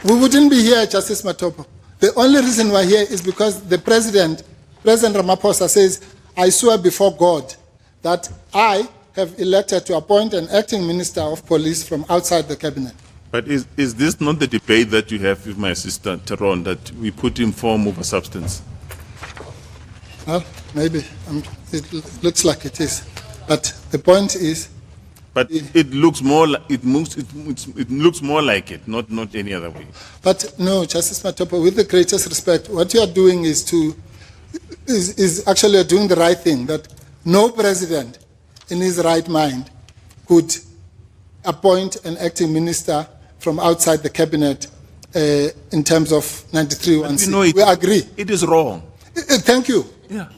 we wouldn't be here, Justice Matopo. The only reason we're here is because the President Ramaphosa says, I swear before God that I have elected to appoint an acting minister of police from outside the cabinet. But is this not the debate that you have with my sister, Teron, that we put in form over substance? Well, maybe. It looks like it is. But the point is... But it looks more like it looks more like it, not any other way. But no, Justice Matopo, with the greatest respect, what you are doing is actually doing the right thing, that no president in his right mind could appoint an acting minister from outside the cabinet in terms of 93(1)(c). We agree. It is wrong. Thank you. Yeah.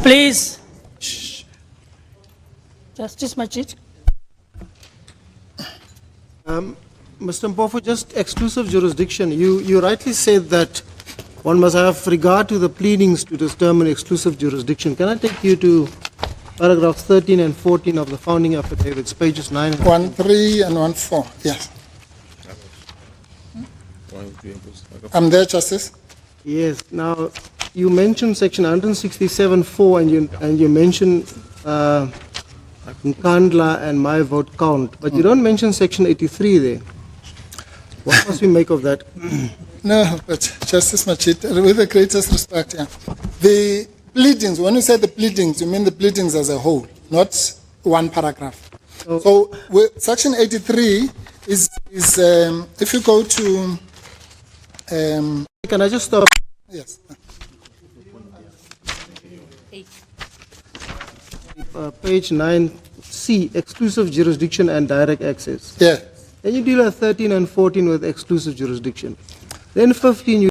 Please. Shh. Justice Machit. Mr. Mpofu, just exclusive jurisdiction. You rightly said that one must have regard to the pleadings to determine exclusive jurisdiction. Can I take you to paragraphs 13 and 14 of the founding affidavits, pages 9 and 1.3 and 1.4, yes. I'm there, Justice. Yes. Now, you mentioned section 167(4) and you mentioned Nkandla and my vote count, but you don't mention section 83 there. What must we make of that? No, but Justice Machit, with the greatest respect, yeah. The pleadings, when you say the pleadings, you mean the pleadings as a whole, not one paragraph. So section 83 is if you go to, Can I just stop? yes, Page 9C, exclusive jurisdiction and direct access. yeah, Then you deal at 13 and 14 with exclusive jurisdiction. Then 15, you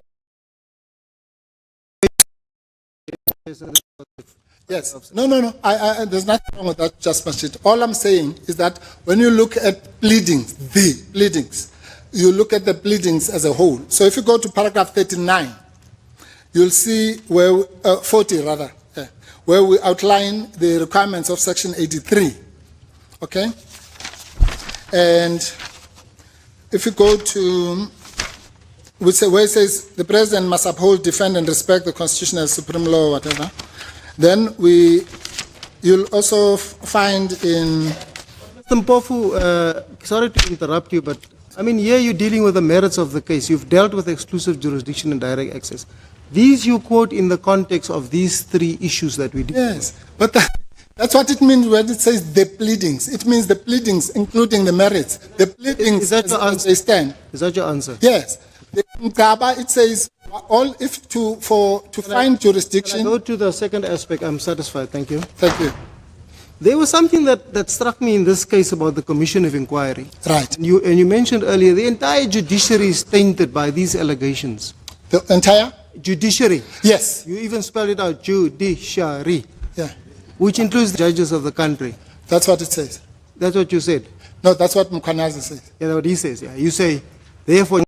yes. No, there's nothing wrong with that just much. All I'm saying is that when you look at pleadings, you look at the pleadings as a whole. So if you go to paragraph 39, you'll see where, 40 rather, where we outline the requirements of section 83, okay? And if you go to, where it says the president must uphold, defend, and respect the constitution as supreme law, whatever, then you'll also find in... Mr. Mpofu, sorry to interrupt you, but I mean, here you're dealing with the merits of the case. You've dealt with exclusive jurisdiction and direct access. These you quote in the context of these three issues that we did. Yes, but that's what it means when it says the pleadings. It means the pleadings, including the merits. The pleadings, Is that your as answer? they stand. Is that your answer? Yes. In Gaba, it says to find Can I jurisdiction. go to the second aspect? I'm satisfied. Thank you. Thank you. There was something that struck me in this case about the Commission of Inquiry. Right. And you mentioned earlier the entire judiciary is tainted by these allegations. The entire? Judiciary. Yes. You even spelled it out, judiciary, Yeah. which includes the judges of the country. That's what it says. That's what you said. No, that's what Mkhwanazi says. Yeah, that's what he says. Yeah. You say, therefore,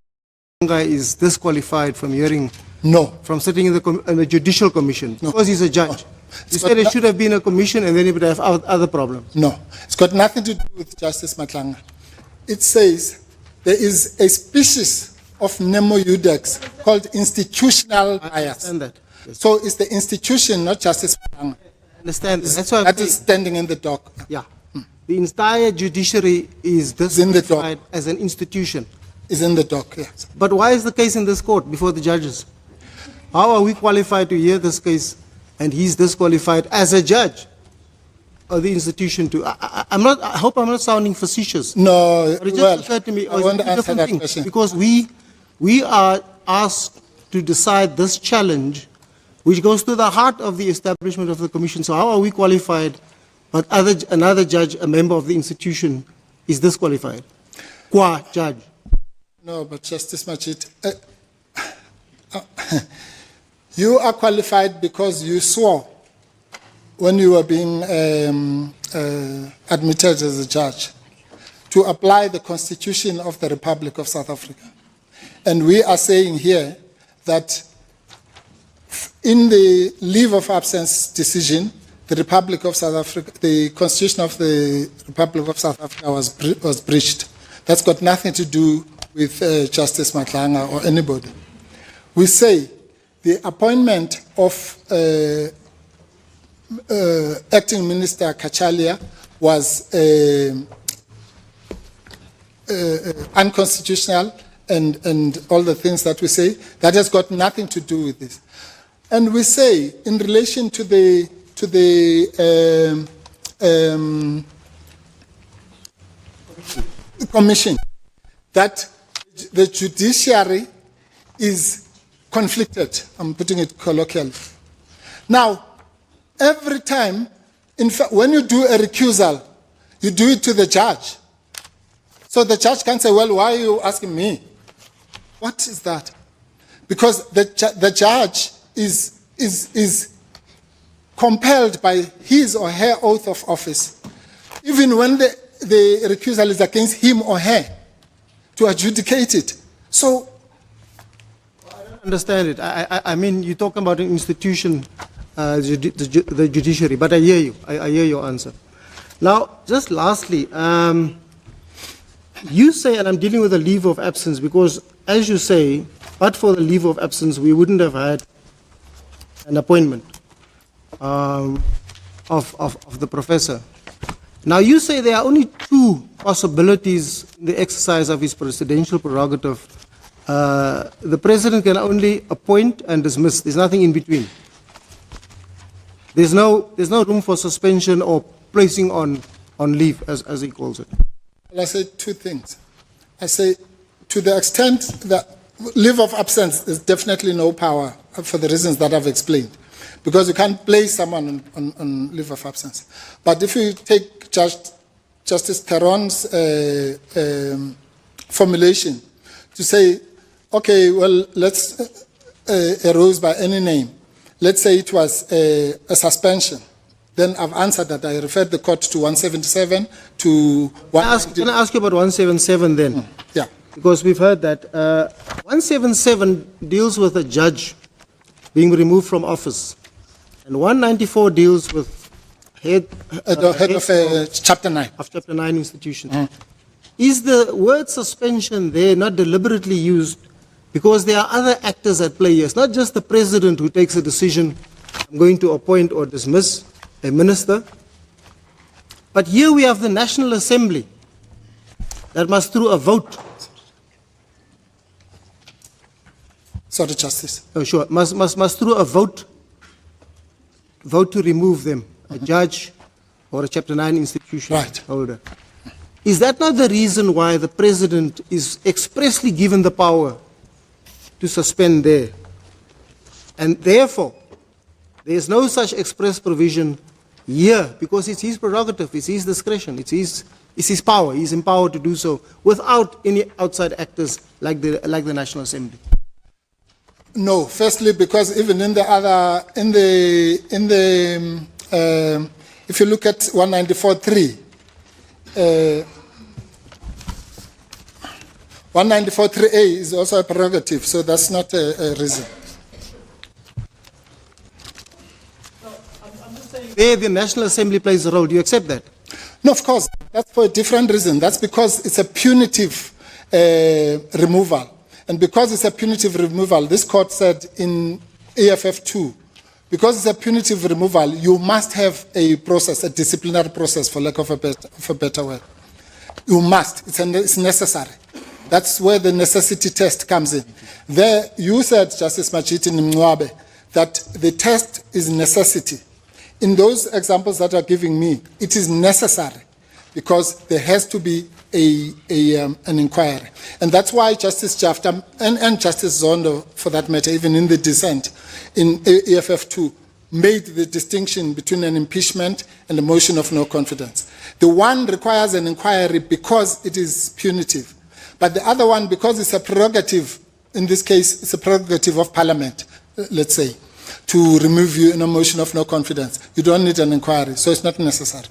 guy is disqualified from hearing, No. from sitting in the judicial commission because he's a judge. You It's said got it should have been a commission and then it would have other problems. No. It's got nothing to do with Justice Matlanga. It says there is a species of Nemo Iudex called institutional I bias. understand that. Yes. So it's the institution, not Justice Matlanga. I understand that. That's why That is standing in the dock. yeah. The entire judiciary is in the dock. disqualified as an institution. Is in the dock, yes. But why is the case in this court before the judges? How are we qualified to hear this case and he's disqualified as a judge of the institution to... I hope I'm not sounding facetious. No, But it just well, occurred to me, I want to answer different that thing, question. because we are asked to decide this challenge, which goes to the heart of the establishment of the commission. So how are we qualified, but another judge, a member of the institution, is disqualified? Qua judge. No, but Justice Machit, you are qualified because you swore when you were being admitted as a judge to apply the Constitution of the Republic of South Africa. And we are saying here that in the leave of absence decision, the Republic of South Africa, the Constitution of the Republic of South Africa was breached. That's got nothing to do with Justice Matlanga or anybody. We say the appointment of Acting Minister Cachalia was unconstitutional and all the things that we say. That has got nothing to do with this. And we say in relation to the commission that the judiciary is conflicted. I'm putting it colloquially. Now, every time, in fact, when you do a recusal, you do it to the judge. So the judge can say, well, why are you asking me? What is that? Because the judge is compelled by his or her oath of office, even when the recusal is against him or her, to adjudicate it. So, I don't understand it. I mean, you're talking about an institution, the judiciary, but I hear you. I hear your answer. Now, just lastly, you say, and I'm dealing with a leave of absence, because as you say, but for the leave of absence, we wouldn't have had an appointment of the professor. Now, you say there are only two possibilities in the exercise of his presidential prerogative. The president can only appoint and dismiss. There's nothing in between. There's no room for suspension or placing on leave, as he calls it. Well, I say two things. I say, to the extent that leave of absence is definitely no power for the reasons that I've explained, because you can't place someone on leave of absence. But if you take Justice Theron's formulation to say, okay, well, let's arose by any name. Let's say it was a suspension. Then I've answered that. I referred the court to 177 to... Can I ask you about 177 then? Yeah. Because we've heard that 177 deals with a judge being removed from office, and 194 deals with head of Chapter 9. Of Chapter 9 institutions. Is the word suspension there not deliberately used because there are other actors at play here? It's not just the president who takes a decision, I'm going to appoint or dismiss a minister. But here we have the National Assembly that must, through a vote, Sorry, Justice. oh, sure, must through a vote to remove them, a judge or a Chapter 9 institution holder. Is that not the reason why the president is expressly given the power to suspend there? And therefore, there is no such express provision here, because it's his prerogative, it's his discretion, it's his power. He's empowered to do so without any outside actors like the National Assembly. No, firstly, because even in the other, if you look at 194.3, 194.3a is also a prerogative, so that's not a reason. There, the National Assembly plays a role. Do you accept that? No, of course. That's for a different reason. That's because it's a punitive removal. And because it's a punitive removal, this court said in AFF 2, because it's a punitive removal, you must have a process, a disciplinary process, for lack of a better word. You must. It's necessary. That's where the necessity test comes in. There, you said, Justice Mchunu, that the test is necessity. In those examples that are giving me, it is necessary because there has to be an inquiry. And that's why Justice Jafta and Justice Zondo, for that matter, even in the dissent in AFF 2, made the distinction between an impeachment and a motion of no confidence. The one requires an inquiry because it is punitive. But the other one, because it's a prerogative, in this case, it's a prerogative of Parliament, let's say, to remove you in a motion of no confidence. You don't need an inquiry, so it's not necessary.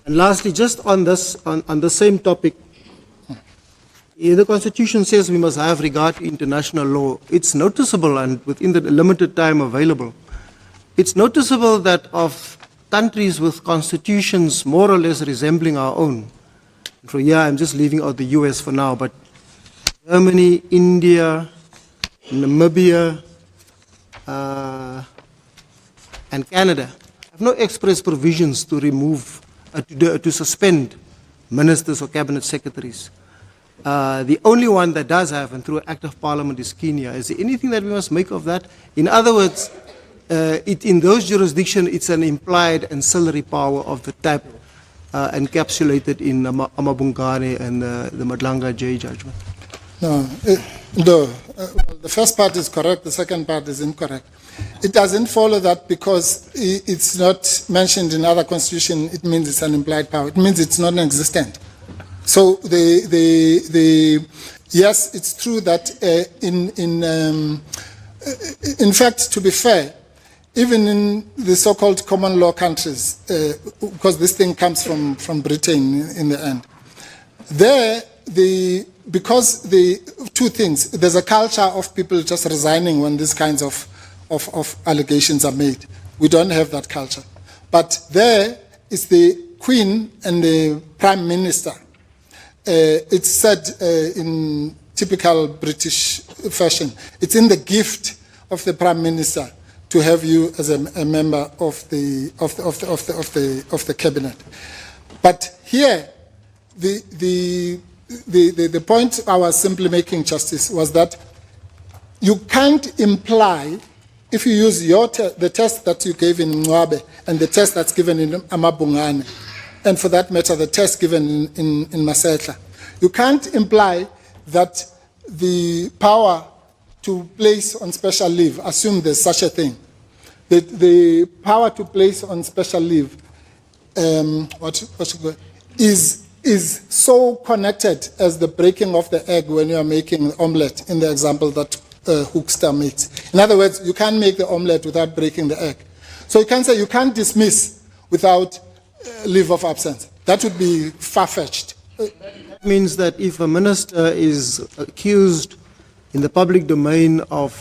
And lastly, just on this, on the same topic, the Constitution says we must have regard to international law. It's noticeable, and within the limited time available, it's noticeable that of countries with constitutions more or less resembling our own, so yeah, I'm just leaving out the US for now, but Germany, India, Namibia, and Canada have no express provisions to remove, to suspend ministers or cabinet secretaries. The only one that does have, and through an act of parliament, is Kenya. Is there anything that we must make of that? In other words, in those jurisdictions, it's an implied ancillary power of the type encapsulated in Amabungane and the Madlanga J judgment. No, the first part is correct, the second part is incorrect. It doesn't follow that because it's not mentioned in other constitution, it means it's an implied power. It means it's non-existent. So yes, it's true that in fact, to be fair, even in the so-called common law countries, because this thing comes from Britain in the end, there, because the two things, there's a culture of people just resigning when these kinds of allegations are made. We don't have that culture. But there is the Queen and the Prime Minister. It's said in typical British fashion, it's in the gift of the Prime Minister to have you as a member of the cabinet. But here, the point I was simply making, Justice, was that you can't imply if you use the test that you gave in Mwabe and the test that's given in Amabungane, and for that matter, the test given in Masetla, you can't imply that the power to place on special leave, assume there's such a thing, the power to place on special leave is so connected as the breaking of the egg when you are making the omelette in the example that Hoekstra made. In other words, you can't make the omelette without breaking the egg. So you can say you can't dismiss without leave of absence. That would be far-fetched. That means that if a minister is accused in the public domain of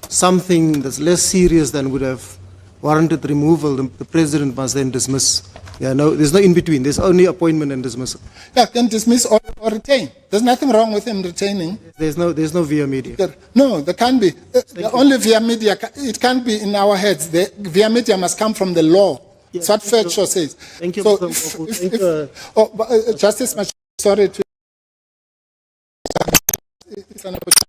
something that's less serious than would have warranted removal, the president must then dismiss. There's no in-between. There's only appointment and dismissal. Yeah, can dismiss or retain. There's nothing wrong with him retaining. There's no via media. No, there can't be. The only via media, it can't be in our heads. The via media must come from the law. Yes, That's what Fetcho says. Thank you, So Mr. Justice Machel, sorry to... It's an opportunity.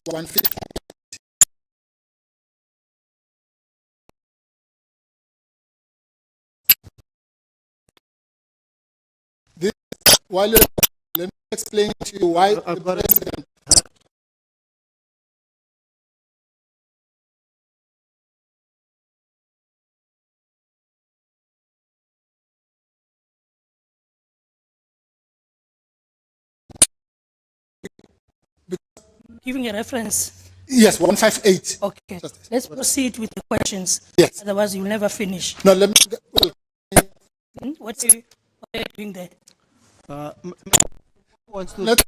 150. This, let me explain to you why the president... Giving a reference. Yes, 158. Okay. Let's proceed with the questions. Yes. Otherwise, you'll never finish. No, let me... Well, What are you doing there? Wants to let's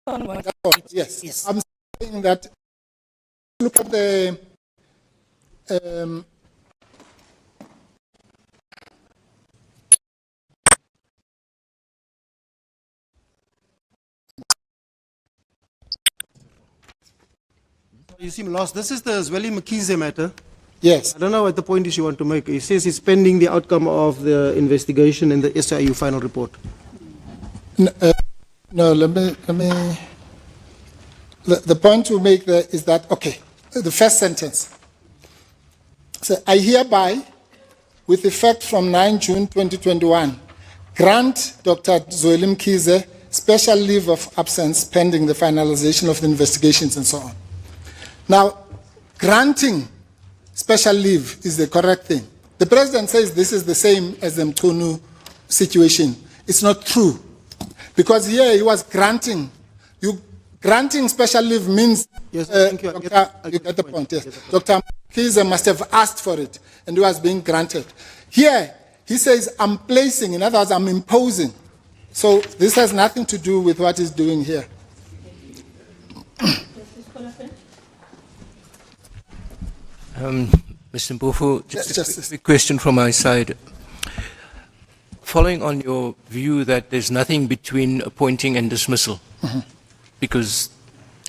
On one. Yes. Yes. I'm saying that look at the You seem lost. This is the Zweli Mkhize matter. yes. I don't know what the point is you want to make. He says he's pending the outcome of the investigation and the SIU final report. No, let me the point to make there is that, okay, the first sentence. So I hereby, with effect from 9 June 2021, grant Dr. Zweli Mkhize special leave of absence pending the finalization of the investigations and so on. Now, granting special leave is the correct thing. The president says this is the same as the Mchunu situation. It's not true. Because here he was granting. Granting special leave means, Yes, thank you. you get the point, yes. Dr. Mkhize must have asked for it, and it was being granted. Here, he says, I'm placing, in other words, I'm imposing. So this has nothing to do with what he's doing here. Mr. Mpofu, Yes, just a quick question from my side. Following on your view that there's nothing between appointing and dismissal, because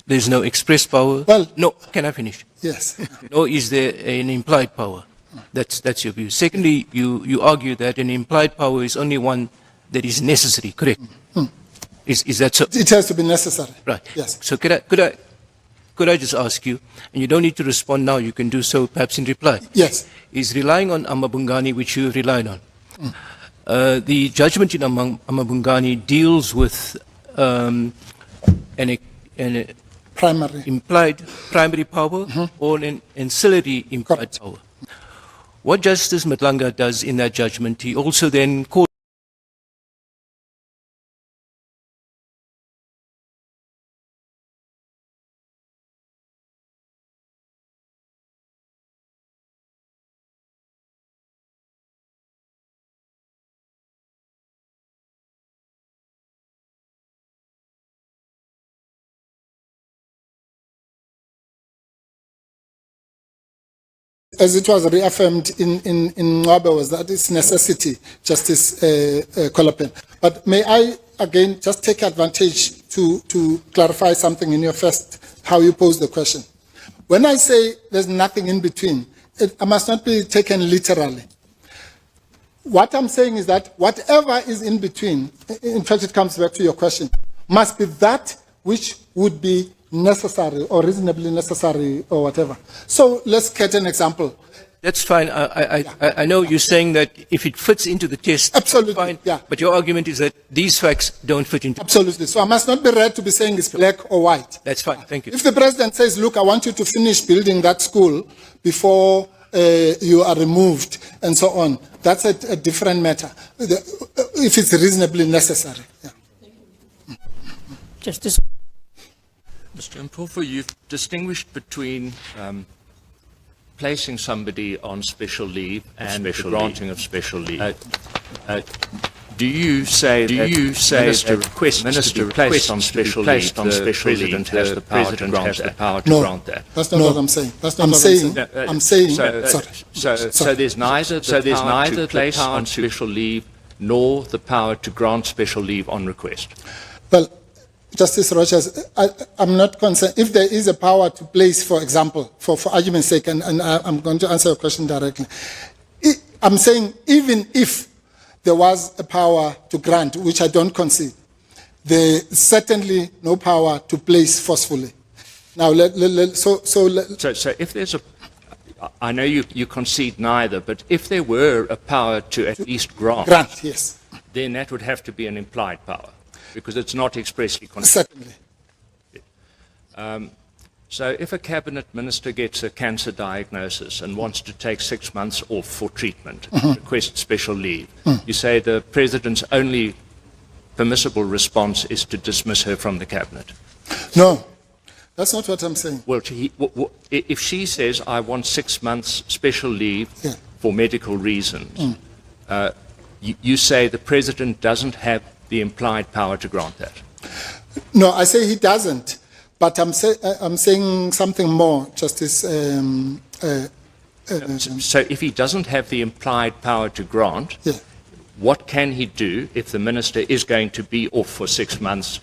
there's no express power. Well- No, can I finish? Yes. Nor is there an implied power. That's your view. Secondly, you argue that an implied power is only one that is necessary, correct? Is that so? It has to be necessary. Right. Yes. So could I just ask you, and you don't need to respond now, you can do so perhaps in reply. Yes. Is relying on Amabungani, which you relied on. The judgment in Amabungani deals with an Primary. implied primary power or an ancillary implied Correct. power. What Justice Matlanga does in that judgment, he also then calls As it was reaffirmed in Mwabe was that it's necessity, Justice Kolopen. But may I again just take advantage to clarify something in your first, how you pose the question. When I say there's nothing in between, I must not be taken literally. What I'm saying is that whatever is in between, in fact, it comes back to your question, must be that which would be necessary or reasonably necessary or whatever. So let's get an example. That's fine. I know you're saying that if it fits into the test, Absolutely, fine. yeah. But your argument is that these facts don't fit into. Absolutely. So I must not be read to be saying it's black or white. That's fine. Thank you. If the president says, look, I want you to finish building that school before you are removed and so on, that's a different matter. If it's reasonably necessary. Yeah. Justice. Mr. Mpofu, you've distinguished between placing somebody on special leave and the granting of special leave. Do you say that the request to be placed on special leave, the President has the power to grant that? That's not what I'm saying. That's not what I'm saying. So there's neither the power to place on special leave nor the power to grant special leave on request. Well, Justice Rogers, I'm not concerned. If there is a power to place, for example, for argument's sake, and I'm going to answer your question directly, I'm saying even if there was a power to grant, which I don't concede, there is certainly no power to place forcefully. Now, so if there's I know you concede neither, but if there were a power to at least grant, yes, then that would have to be an implied power, because it's not expressly conceded. Certainly. So if a cabinet minister gets a cancer diagnosis and wants to take 6 months off for treatment, requests special leave, you say the president's only permissible response is to dismiss her from the cabinet? No, that's not what I'm saying. Well, if she says, I want 6 months special leave for medical reasons, you say the president doesn't have the implied power to grant that? No, I say he doesn't. But I'm saying something more, Justice. So if he doesn't have the implied power to grant, what can he do if the minister is going to be off for 6 months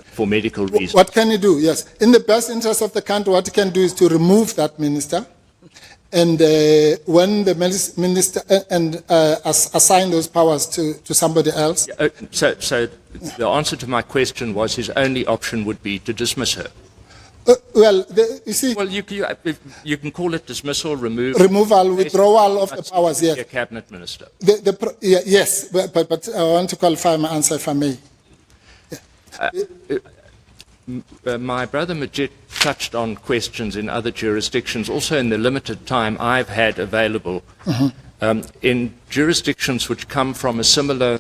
for medical reasons? What can he do? Yes. In the best interest of the country, what he can do is to remove that minister. And when the minister assign those powers to somebody else. So the answer to my question was his only option would be to dismiss her. Well, you see. Well, you can call it dismissal, removal, withdrawal of the powers. Yes. A cabinet minister. Yes, but I want to qualify my answer if I may. My brother Majid touched on questions in other jurisdictions, also in the limited time I've had available, in jurisdictions which come from a similar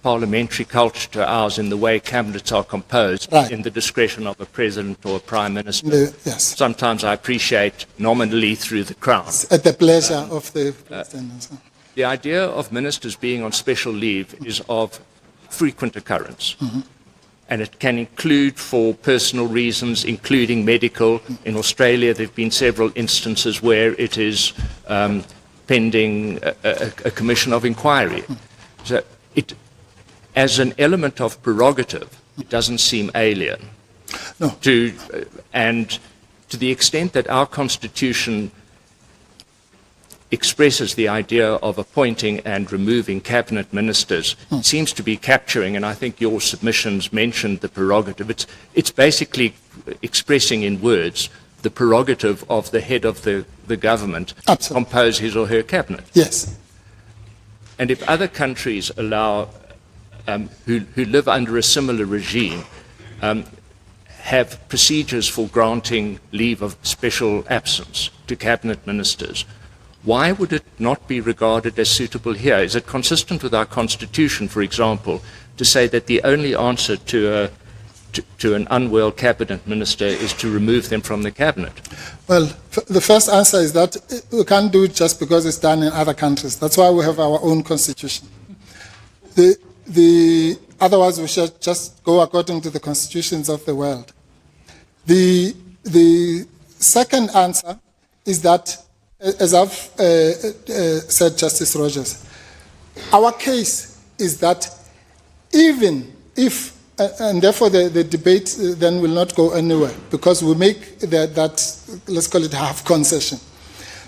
parliamentary culture to ours in the way cabinets are composed, in the discretion of a president or a prime minister. Sometimes I appreciate nominally through the crown. At the pleasure of the president. The idea of ministers being on special leave is of frequent occurrence. And it can include for personal reasons, including medical. In Australia, there have been several instances where it is pending a commission of inquiry. So as an element of prerogative, it doesn't seem alien. No. And to the extent that our Constitution expresses the idea of appointing and removing cabinet ministers, it seems to be capturing, and I think your submissions mentioned the prerogative. It's basically expressing in words the prerogative of the head of the government to compose his or her cabinet. Yes. And if other countries allow, who live under a similar regime, have procedures for granting leave of special absence to cabinet ministers, why would it not be regarded as suitable here? Is it consistent with our Constitution, for example, to say that the only answer to an unwell cabinet minister is to remove them from the cabinet? Well, the first answer is that we can't do it just because it's done in other countries. That's why we have our own Constitution. Otherwise, we should just go according to the constitutions of the world. The second answer is that, as I've said, Justice Rogers, our case is that even if, and therefore the debate then will not go anywhere, because we make that, let's call it half concession,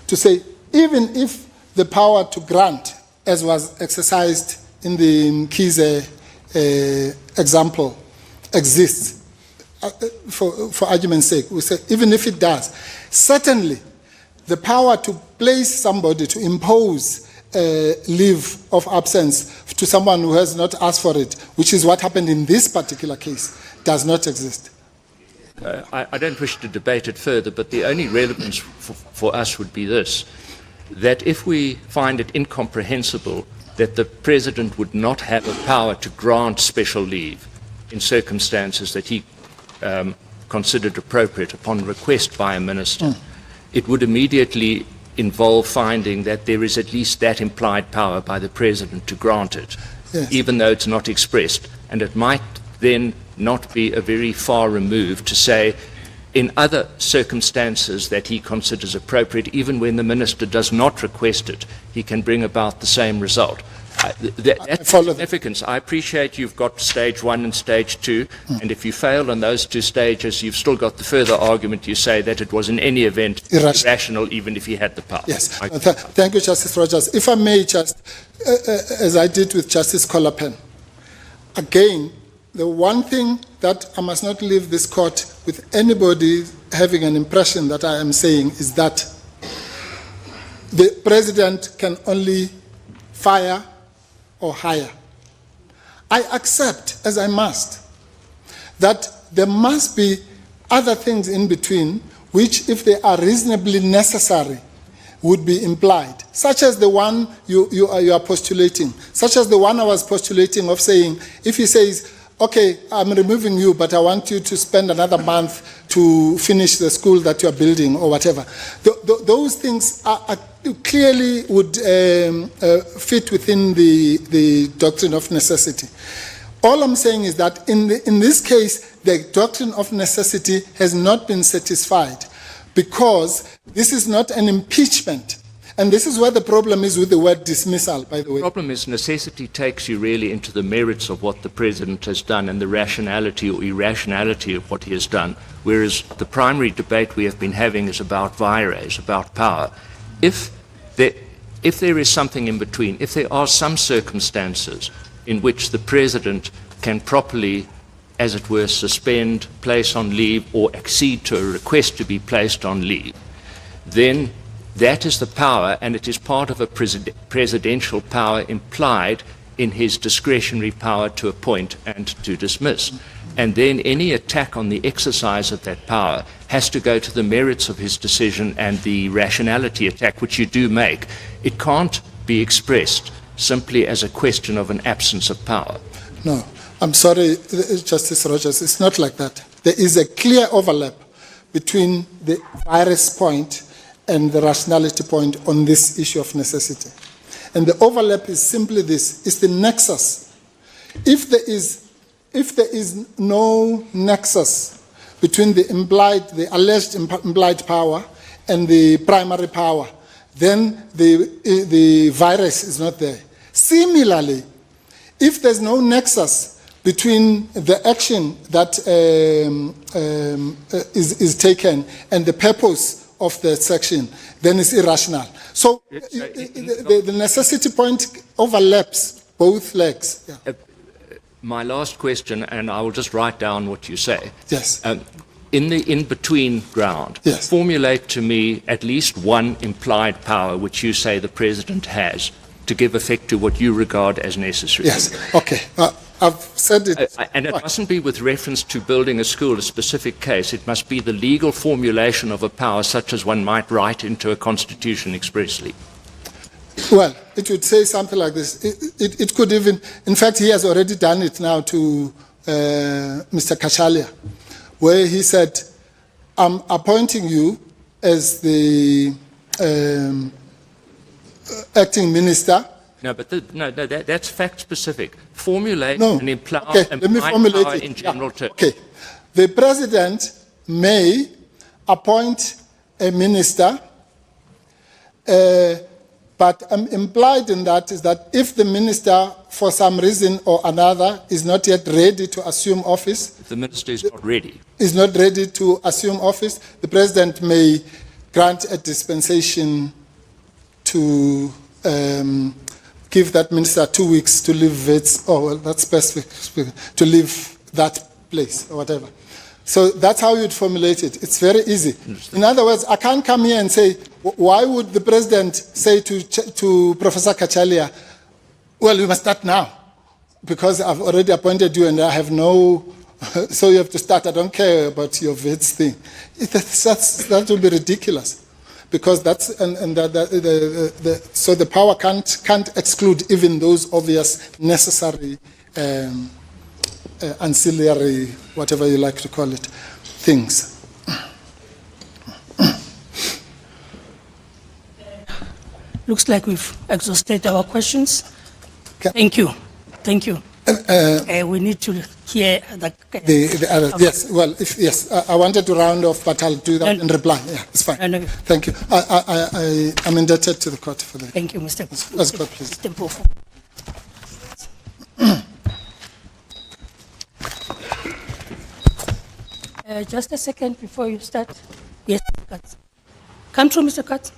to say even if the power to grant as was exercised in the Mkhize example, exists, for argument's sake, we say, even if it does, certainly the power to place somebody, to impose leave of absence to someone who has not asked for it, which is what happened in this particular case, does not exist. I don't wish to debate it further, but the only relevance for us would be this, that if we find it incomprehensible that the President would not have the power to grant special leave in circumstances that he considered appropriate upon request by a minister, it would immediately involve finding that there is at least that implied power by the President to grant it, Yes. even though it's not expressed. And it might then not be a very far remove to say, in other circumstances that he considers appropriate, even when the minister does not request it, he can bring about the same result. That's follow that. significance. I appreciate you've got stage 1 and stage 2, and if you fail on those 2 stages, you've still got the further argument. You say that it was in any event irrational, even if he had the power. Yes. Thank you, Justice Rogers. If I may just, as I did with Justice Colapen, again, the one thing that I must not leave this court with anybody having an impression that I am saying is that the President can only fire or hire. I accept, as I must, that there must be other things in between which, if they are reasonably necessary, would be implied, such as the one you are postulating, such as the one I was postulating of saying, if he says, okay, I'm removing you, but I want you to spend another month to finish the school that you're building or whatever. Those things are clearly would fit within the doctrine of necessity. All I'm saying is that in this case, the doctrine of necessity has not been satisfied because this is not an impeachment. And this is where the problem is with the word dismissal, by the way. The problem is necessity takes you really into the merits of what the President has done and the rationality or irrationality of what he has done, whereas the primary debate we have been having is about vires, about power. If there is something in between, if there are some circumstances in which the President can properly, as it were, suspend, place on leave, or accede to a request to be placed on leave, then that is the power, and it is part of a presidential power implied in his discretionary power to appoint and to dismiss. And then any attack on the exercise of that power has to go to the merits of his decision and the rationality attack, which you do make. It can't be expressed simply as a question of an absence of power. No, I'm sorry, Justice Rogers, it's not like that. There is a clear overlap between the virus point and the rationality point on this issue of necessity. And the overlap is simply this, it's the nexus. If there is no nexus between the alleged implied power and the primary power, then the virus is not there. Similarly, if there's no nexus between the action that is taken and the purpose of the section, then it's irrational. So the necessity point overlaps both legs. Yeah. My last question, and I will just write down what you say. Yes. In the in-between ground, yes, formulate to me at least one implied power which you say the President has to give effect to what you regard as necessary. Yes, okay. I've said it. And it mustn't be with reference to building a school, a specific case. It must be the legal formulation of a power such as one might write into a constitution expressly. Well, it would say something like this. It could even, in fact, he has already done it now to Mr. Cachalia, where he said, I'm appointing you as the acting minister. No, but that's fact-specific. Formulate Okay, an implied power in general terms. Okay. The President may appoint a minister, but implied in that is that if the minister, for some reason or another, is not yet ready to assume office, If the minister is not ready. Is not ready to assume office, the President may grant a dispensation to give that minister 2 weeks to leave it, or well, that's specific, to leave that place or whatever. So that's how you'd formulate it. It's very easy. In other words, I can't come here and say, why would the president say to Professor Cachalia, well, you must start now, because I've already appointed you and I have no, so you have to start. I don't care about your VETS thing. That would be ridiculous, because that's, so the power can't exclude even those obvious necessary ancillary, whatever you like to call it, things. Looks like we've exhausted our questions. Thank you. Thank you. We need to hear the other, yes, well, yes, I wanted to round off, but I'll do that in reply. Yeah, it's fine. No. Thank you. I'm indebted to the court for that. Thank you, Mr. Let's go, please. Mr. Mpofu. Just a second before you start. Yes, Mr. Katz. Come through, Mr. Katz.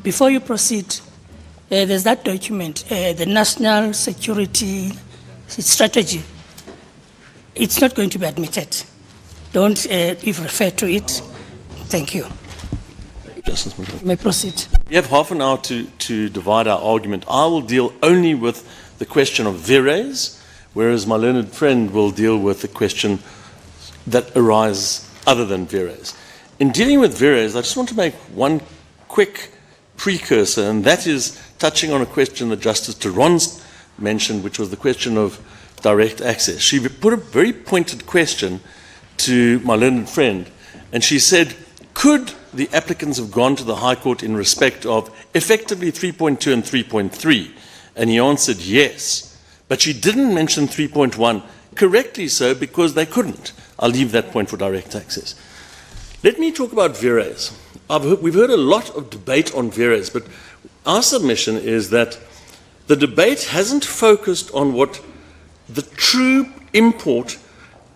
Before you proceed, there's that document, the National Security Strategy. It's not going to be admitted. Don't even refer to it. Thank you. Justice You may proceed. We have half an hour to divide our argument. I will deal only with the question of vires, whereas my learned friend will deal with the question that arise other than vires. In dealing with vires, I just want to make one quick precursor, and that is touching on a question that Justice Theron mentioned, which was the question of direct access. She put a very pointed question to my learned friend, and she said, could the applicants have gone to the High Court in respect of effectively 3.2 and 3.3? And he answered yes. But she didn't mention 3.1, correctly so, because they couldn't. I'll leave that point for direct access. Let me talk about vires. We've heard a lot of debate on vires, but our submission is that the debate hasn't focused on what the true import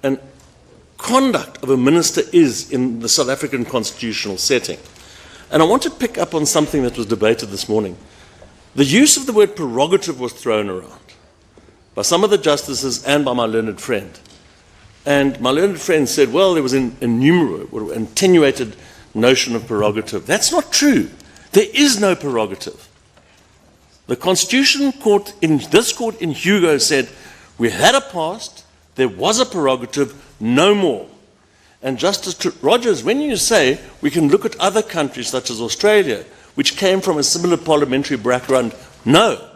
and conduct of a minister is in the South African constitutional setting. And I want to pick up on something that was debated this morning. The use of the word prerogative was thrown around by some of the justices and by my learned friend. And my learned friend said, well, there was an attenuated notion of prerogative. That's not true. There is no prerogative. The Constitutional Court, in this court in Hugo, said, we had a past, there was a prerogative, no more. And Justice Rogers, when you say we can look at other countries such as Australia, which came from a similar parliamentary background, no.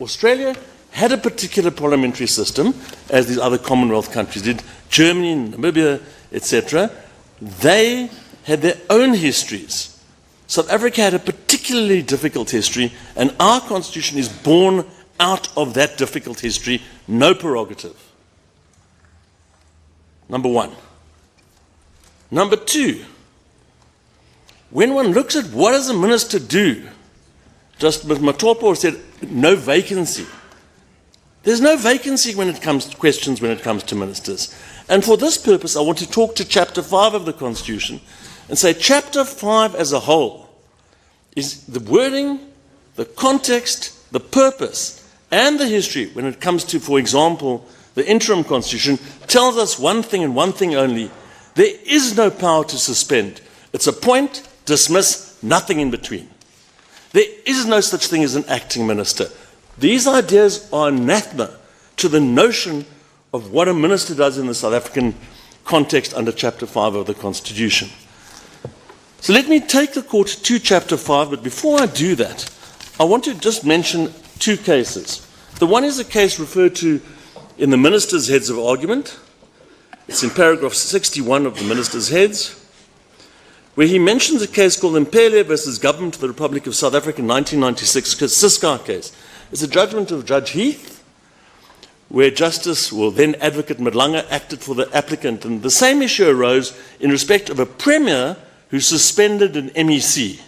Australia had a particular parliamentary system, as these other Commonwealth countries did, Germany, Namibia, etc. They had their own histories. South Africa had a particularly difficult history, and our constitution is born out of that difficult history, no prerogative. Number one. Number two, when one looks at what does a minister do, just Ms. Matopo said, no vacancy. There's no vacancy when it comes to questions when it comes to ministers. And for this purpose, I want to talk to Chapter 5 of the Constitution and say Chapter 5 as a whole is the wording, the context, the purpose, and the history when it comes to, for example, the interim constitution, tells us one thing and one thing only. There is no power to suspend. It's appoint, dismiss, nothing in between. There is no such thing as an acting minister. These ideas are anathema to the notion of what a minister does in the South African context under Chapter 5 of the Constitution. So let me take the court to Chapter 5, but before I do that, I want to just mention two cases. The one is a case referred to in the Minister's Heads of Argument. It's in paragraph 61 of the Minister's Heads, where he mentions a case called Mpele versus Government of the Republic of South Africa, 1996, Siskar case. It's a judgment of Judge Heath, where Justice, well, then Advocate Madlanga, acted for the applicant. And the same issue arose in respect of a Premier who suspended an MEC.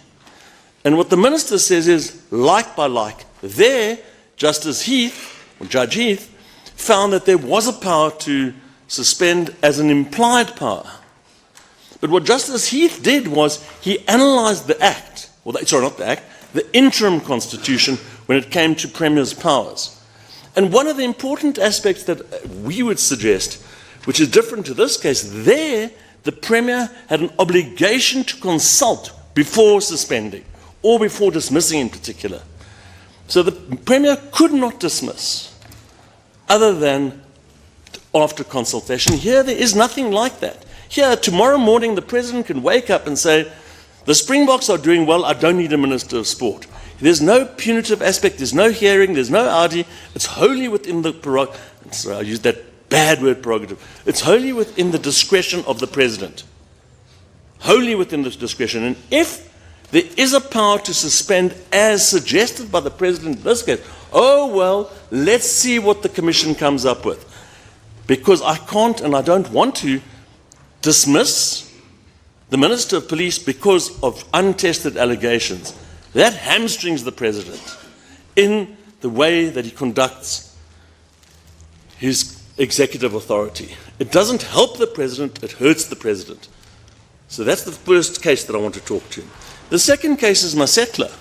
And what the Minister says is, like by like, there, Justice Heath, or Judge Heath, found that there was a power to suspend as an implied power. But what Justice Heath did was he analysed the Act, sorry, not the Act, the interim constitution when it came to Premier's powers. And one of the important aspects that we would suggest, which is different to this case, there the Premier had an obligation to consult before suspending, or before dismissing in particular. So the Premier could not dismiss, other than after consultation. Here there is nothing like that. Here, tomorrow morning, the President can wake up and say, the Springboks are doing well, I don't need a Minister of Sport. There's no punitive aspect, there's no hearing, there's no RD. It's wholly within the prerogative. I used that bad word, prerogative. It's wholly within the discretion of the President. Wholly within the discretion. And if there is a power to suspend as suggested by the President in this case, oh well, let's see what the Commission comes up with. Because I can't and I don't want to dismiss the Minister of Police because of untested allegations. That hamstrings the President in the way that he conducts his executive authority. It doesn't help the President, it hurts the President. So that's the first case that I want to talk to. The second case is Masetla.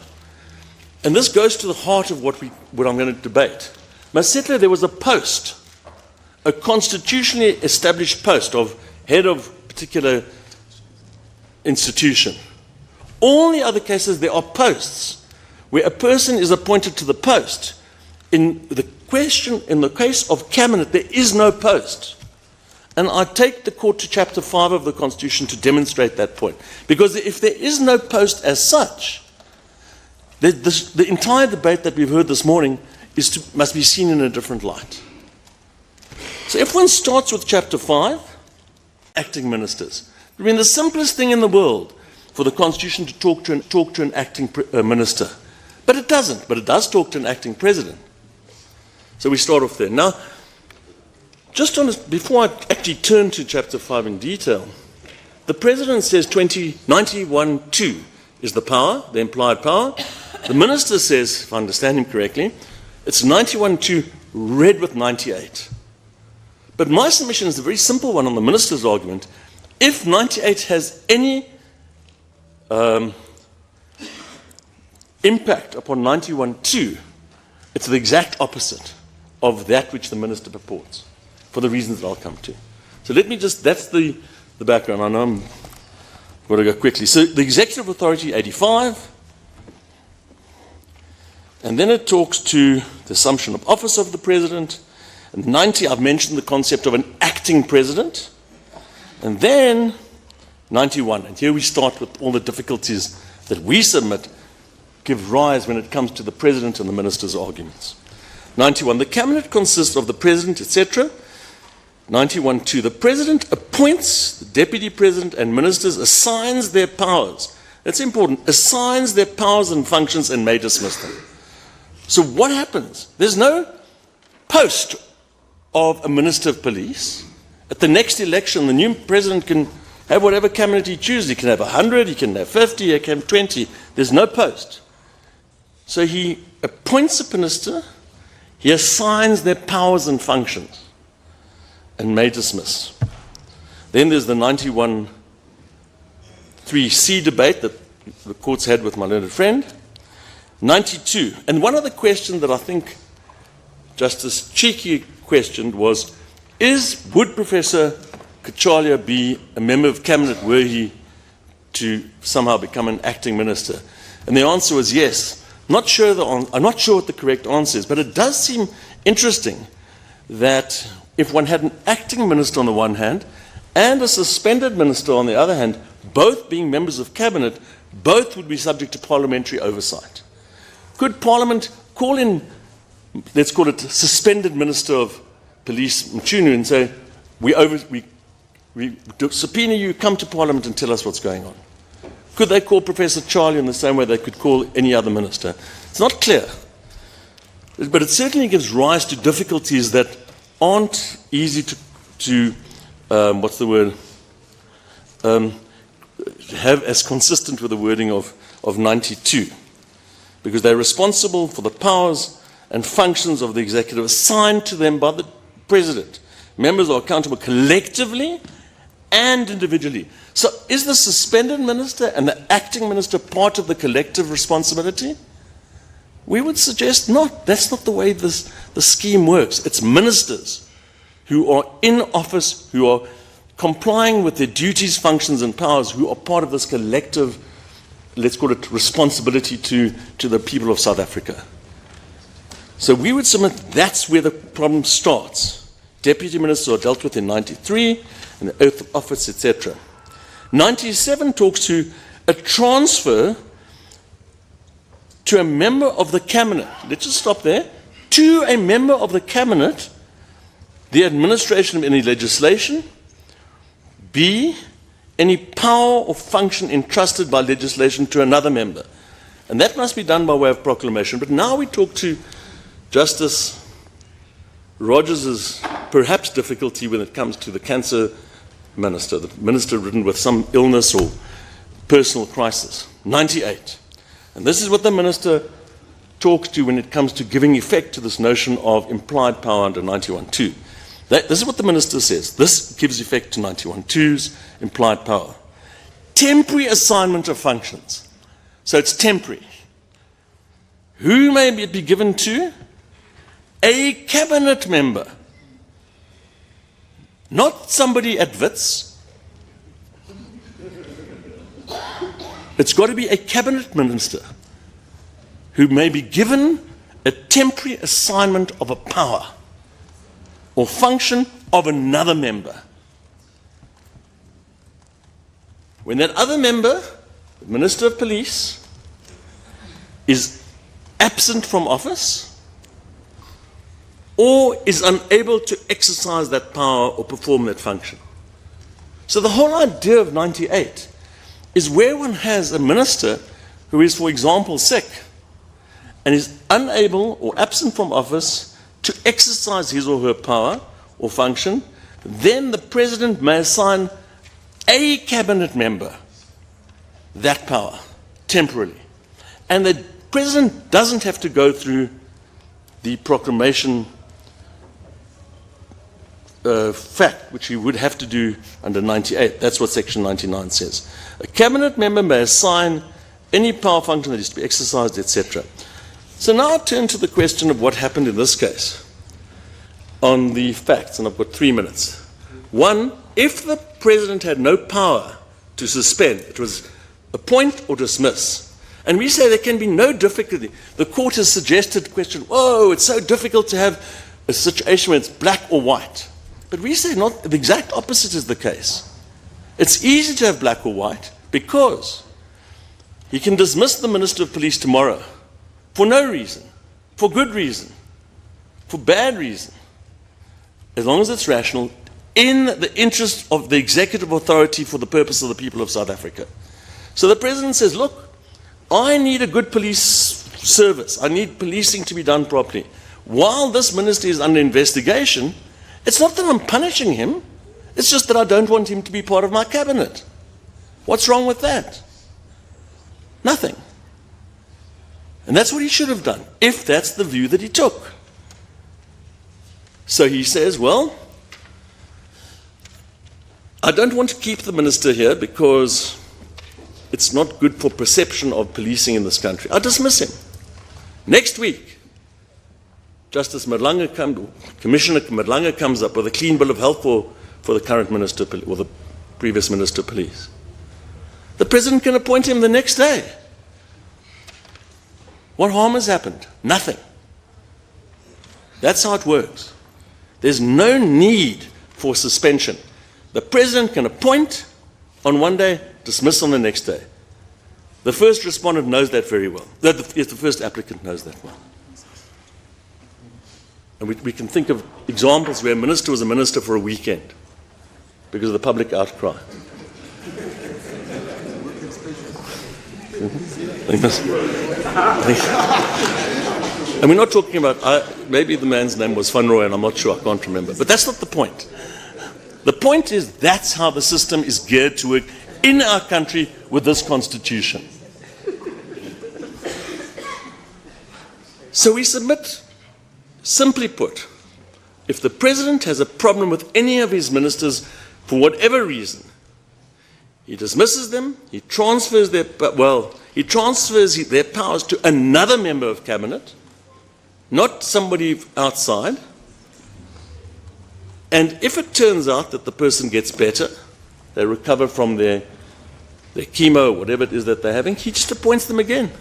And this goes to the heart of what I'm going to debate. Masetla, there was a post, a constitutionally established post of head of particular institution. All the other cases, there are posts where a person is appointed to the post. In the case of cabinet, there is no post. And I take the court to chapter 5 of the Constitution to demonstrate that point. Because if there is no post as such, the entire debate that we've heard this morning must be seen in a different light. So if one starts with chapter 5, acting ministers. I mean, the simplest thing in the world for the Constitution to talk to an acting minister. But it doesn't. But it does talk to an acting president. So we start off there. Now, just before I actually turn to chapter 5 in detail, the President says 91(2) is the power, the implied power. The Minister says, if I understand him correctly, it's 91(2) read with 98. But my submission is a very simple one on the Minister's argument. If 98 has any impact upon 91(2), it's the exact opposite of that which the Minister purports, for the reasons that I'll come to. So let me just, that's the background. I know I'm going to go quickly. So the executive authority, 85, and then it talks to the assumption of office of the President. And 90, I've mentioned the concept of an acting President. And then 91, and here we start with all the difficulties that we submit give rise when it comes to the President and the Minister's arguments. 91, the Cabinet consists of the President, etc. 91(2), the President appoints the Deputy President and Ministers, assigns their powers. That's important. Assigns their powers and functions and may dismiss them. So what happens? There's no post of a Minister of Police. At the next election, the new President can have whatever cabinet he chooses. He can have 100, he can have 50, he can have 20. There's no post. So he appoints a minister, he assigns their powers and functions, and may dismiss. Then there's the 91(3)(c) debate that the courts had with my learned friend. 92, and one of the questions that I think Justice Cheeky questioned was, would Professor Cachalia be a member of cabinet were he to somehow become an acting minister? And the answer was yes. I'm not sure what the correct answer is, but it does seem interesting that if one had an acting minister on the one hand and a suspended minister on the other hand, both being members of cabinet, both would be subject to parliamentary oversight. Could Parliament call in, let's call it suspended Minister of Police Mchunu, and say, we subpoena you, come to Parliament and tell us what's going on? Could they call Professor Charlie in the same way they could call any other minister? It's not clear. But it certainly gives rise to difficulties that aren't easy to have as consistent with the wording of 92. Because they're responsible for the powers and functions of the executive assigned to them by the President. members are accountable collectively and individually. So is the suspended minister and the acting minister part of the collective responsibility? We would suggest not. That's not the way the scheme works. It's ministers who are in office, who are complying with their duties, functions and powers, who are part of this collective, let's call it, responsibility to the people of South Africa. So we would submit that's where the problem starts. Deputy ministers are dealt with in 93, and the oath of office, etc. 97 talks to a transfer to a member of the cabinet. Let's just stop there. To a member of the cabinet, the administration of any legislation, B, any power or function entrusted by legislation to another member. And that must be done by way of proclamation. But now we talk to Justice Rogers' perhaps difficulty when it comes to the cancer minister, the minister ridden with some illness or personal crisis. 98. And this is what the minister talks to when it comes to giving effect to this notion of implied power under 91.2. This is what the minister says. This gives effect to 91.2's implied power. Temporary assignment of functions. So it's temporary. Who may it be given to? A cabinet member. Not somebody at Wits. It's got to be a cabinet minister who may be given a temporary assignment of a power or function of another member. When that other member, the Minister of Police, is absent from office or is unable to exercise that power or perform that function. So the whole idea of 98 is where one has a minister who is, for example, sick and is unable or absent from office to exercise his or her power or function, then the president may assign a cabinet member that power temporarily. And the president doesn't have to go through the proclamation fact, which he would have to do under 98. That's what section 99 says. A cabinet member may assign any power function that is to be exercised, etc. So now I turn to the question of what happened in this case on the facts, and I've got 3 minutes. One, if the president had no power to suspend, it was appoint or dismiss. And we say there can be no difficulty. The court has suggested the question, oh, it's so difficult to have a situation where it's black or white. But we say not, the exact opposite is the case. It's easy to have black or white because he can dismiss the Minister of Police tomorrow for no reason, for good reason, for bad reason, as long as it's rational, in the interest of the executive authority for the purpose of the people of South Africa. So the president says, look, I need a good police service. I need policing to be done properly. While this minister is under investigation, it's not that I'm punishing him. It's just that I don't want him to be part of my cabinet. What's wrong with that? Nothing. And that's what he should have done, if that's the view that he took. So he says, well, I don't want to keep the minister here because it's not good for perception of policing in this country. I dismiss him. Next week, Justice Madlanga Commissioner Madlanga comes up with a clean bill of health for the current minister or the previous minister of police. The president can appoint him the next day. What harm has happened? Nothing. That's how it works. There's no need for suspension. The president can appoint on one day, dismiss on the next day. The first respondent knows that very well. The first applicant knows that well. And we can think of examples where a minister was a minister for a weekend because of the public outcry. And we're not talking about, maybe the man's name was Van Rooyen, I'm not sure, I can't remember. But that's not the point. The point is that's how the system is geared to work in our country with this constitution. So we submit, simply put, if the President has a problem with any of his ministers for whatever reason, he dismisses them, he transfers their powers to another member of Cabinet, not somebody outside. And if it turns out that the person gets better, they recover from their chemo, whatever it is that they're having, he just appoints them again.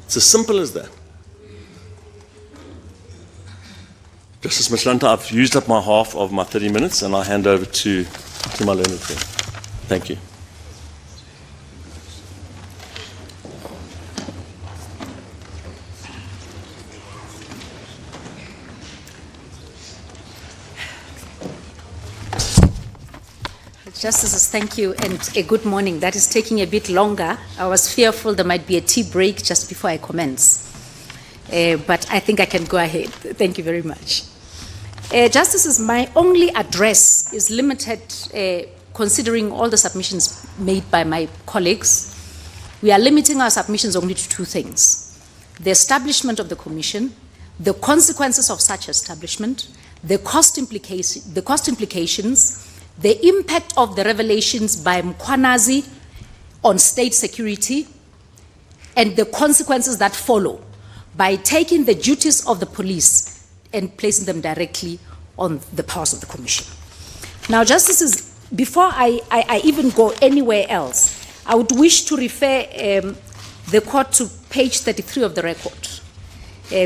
It's as simple as that. Justice Mashlanta, I've used up my half of my 30 minutes, and I hand over to my learned friend. Thank you. Justices, thank you, and a good morning. That is taking a bit longer. I was fearful there might be a tea break just before I commence, but I think I can go ahead. Thank you very much. Justices, my only address is limited, considering all the submissions made by my colleagues. We are limiting our submissions only to two things: the establishment of the commission, the consequences of such establishment, the cost implications, the impact of the revelations by Mkhwanazi on state security, and the consequences that follow by taking the duties of the police and placing them directly on the powers of the Commission. Now, Justices, before I even go anywhere else, I would wish to refer the Court to page 33 of the record,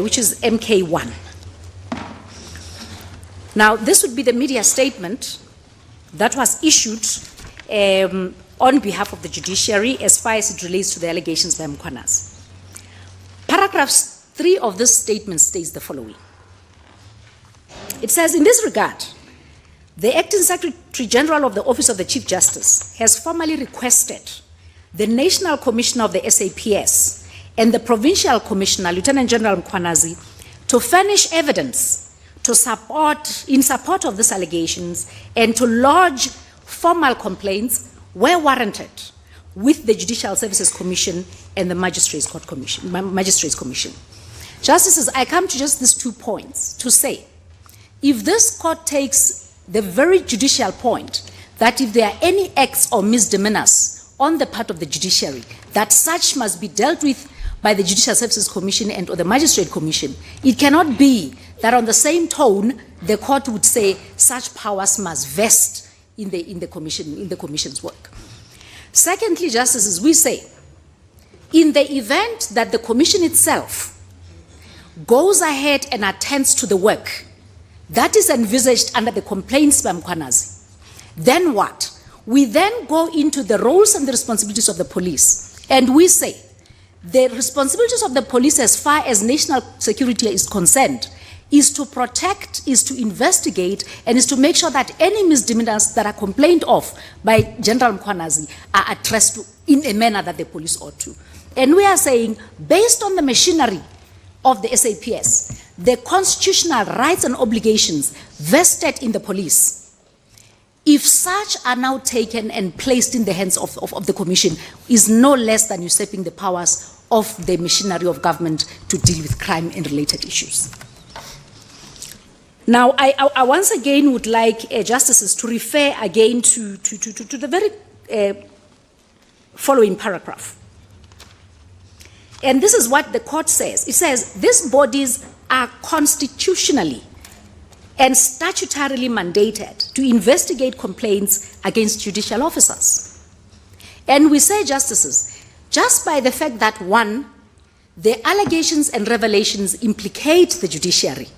which is MK1. Now, this would be the media statement that was issued on behalf of the judiciary as far as it relates to the allegations by Mkhwanazi. Paragraph 3 of this statement states the following. It says, in this regard, the Acting Secretary General of the Office of the Chief Justice has formally requested the National Commissioner of the SAPS and the Provincial Commissioner, Lieutenant General Mkhwanazi, to furnish evidence in support of these allegations and to lodge formal complaints where warranted with the Judicial Services Commission and the Magistrates Commission. Justices, I come to just these 2 points to say, if this court takes the very judicial point that if there are any acts or misdemeanors on the part of the judiciary, that such must be dealt with by the Judicial Services Commission and or the Magistrate Commission, it cannot be that on the same tone, the court would say such powers must vest in the Commission's work. Secondly, Justices, we say, in the event that the Commission itself goes ahead and attends to the work that is envisaged under the complaints by Mkhwanazi, then what? We then go into the roles and the responsibilities of the police, and we say, the responsibilities of the police as far as national security is concerned is to protect, is to investigate, and is to make sure that any misdemeanors that are complained of by General Mkhwanazi are addressed in a manner that the police ought to. And we are saying, based on the machinery of the SAPS, the constitutional rights and obligations vested in the police, if such are now taken and placed in the hands of the Commission, is no less than usurping the powers of the machinery of government to deal with crime and related issues. Now, I once again would like Justices to refer again to the very following paragraph. And this is what the court says. It says, these bodies are constitutionally and statutorily mandated to investigate complaints against judicial officers. And we say, Justices, just by the fact that, one, the allegations and revelations implicate the judiciary,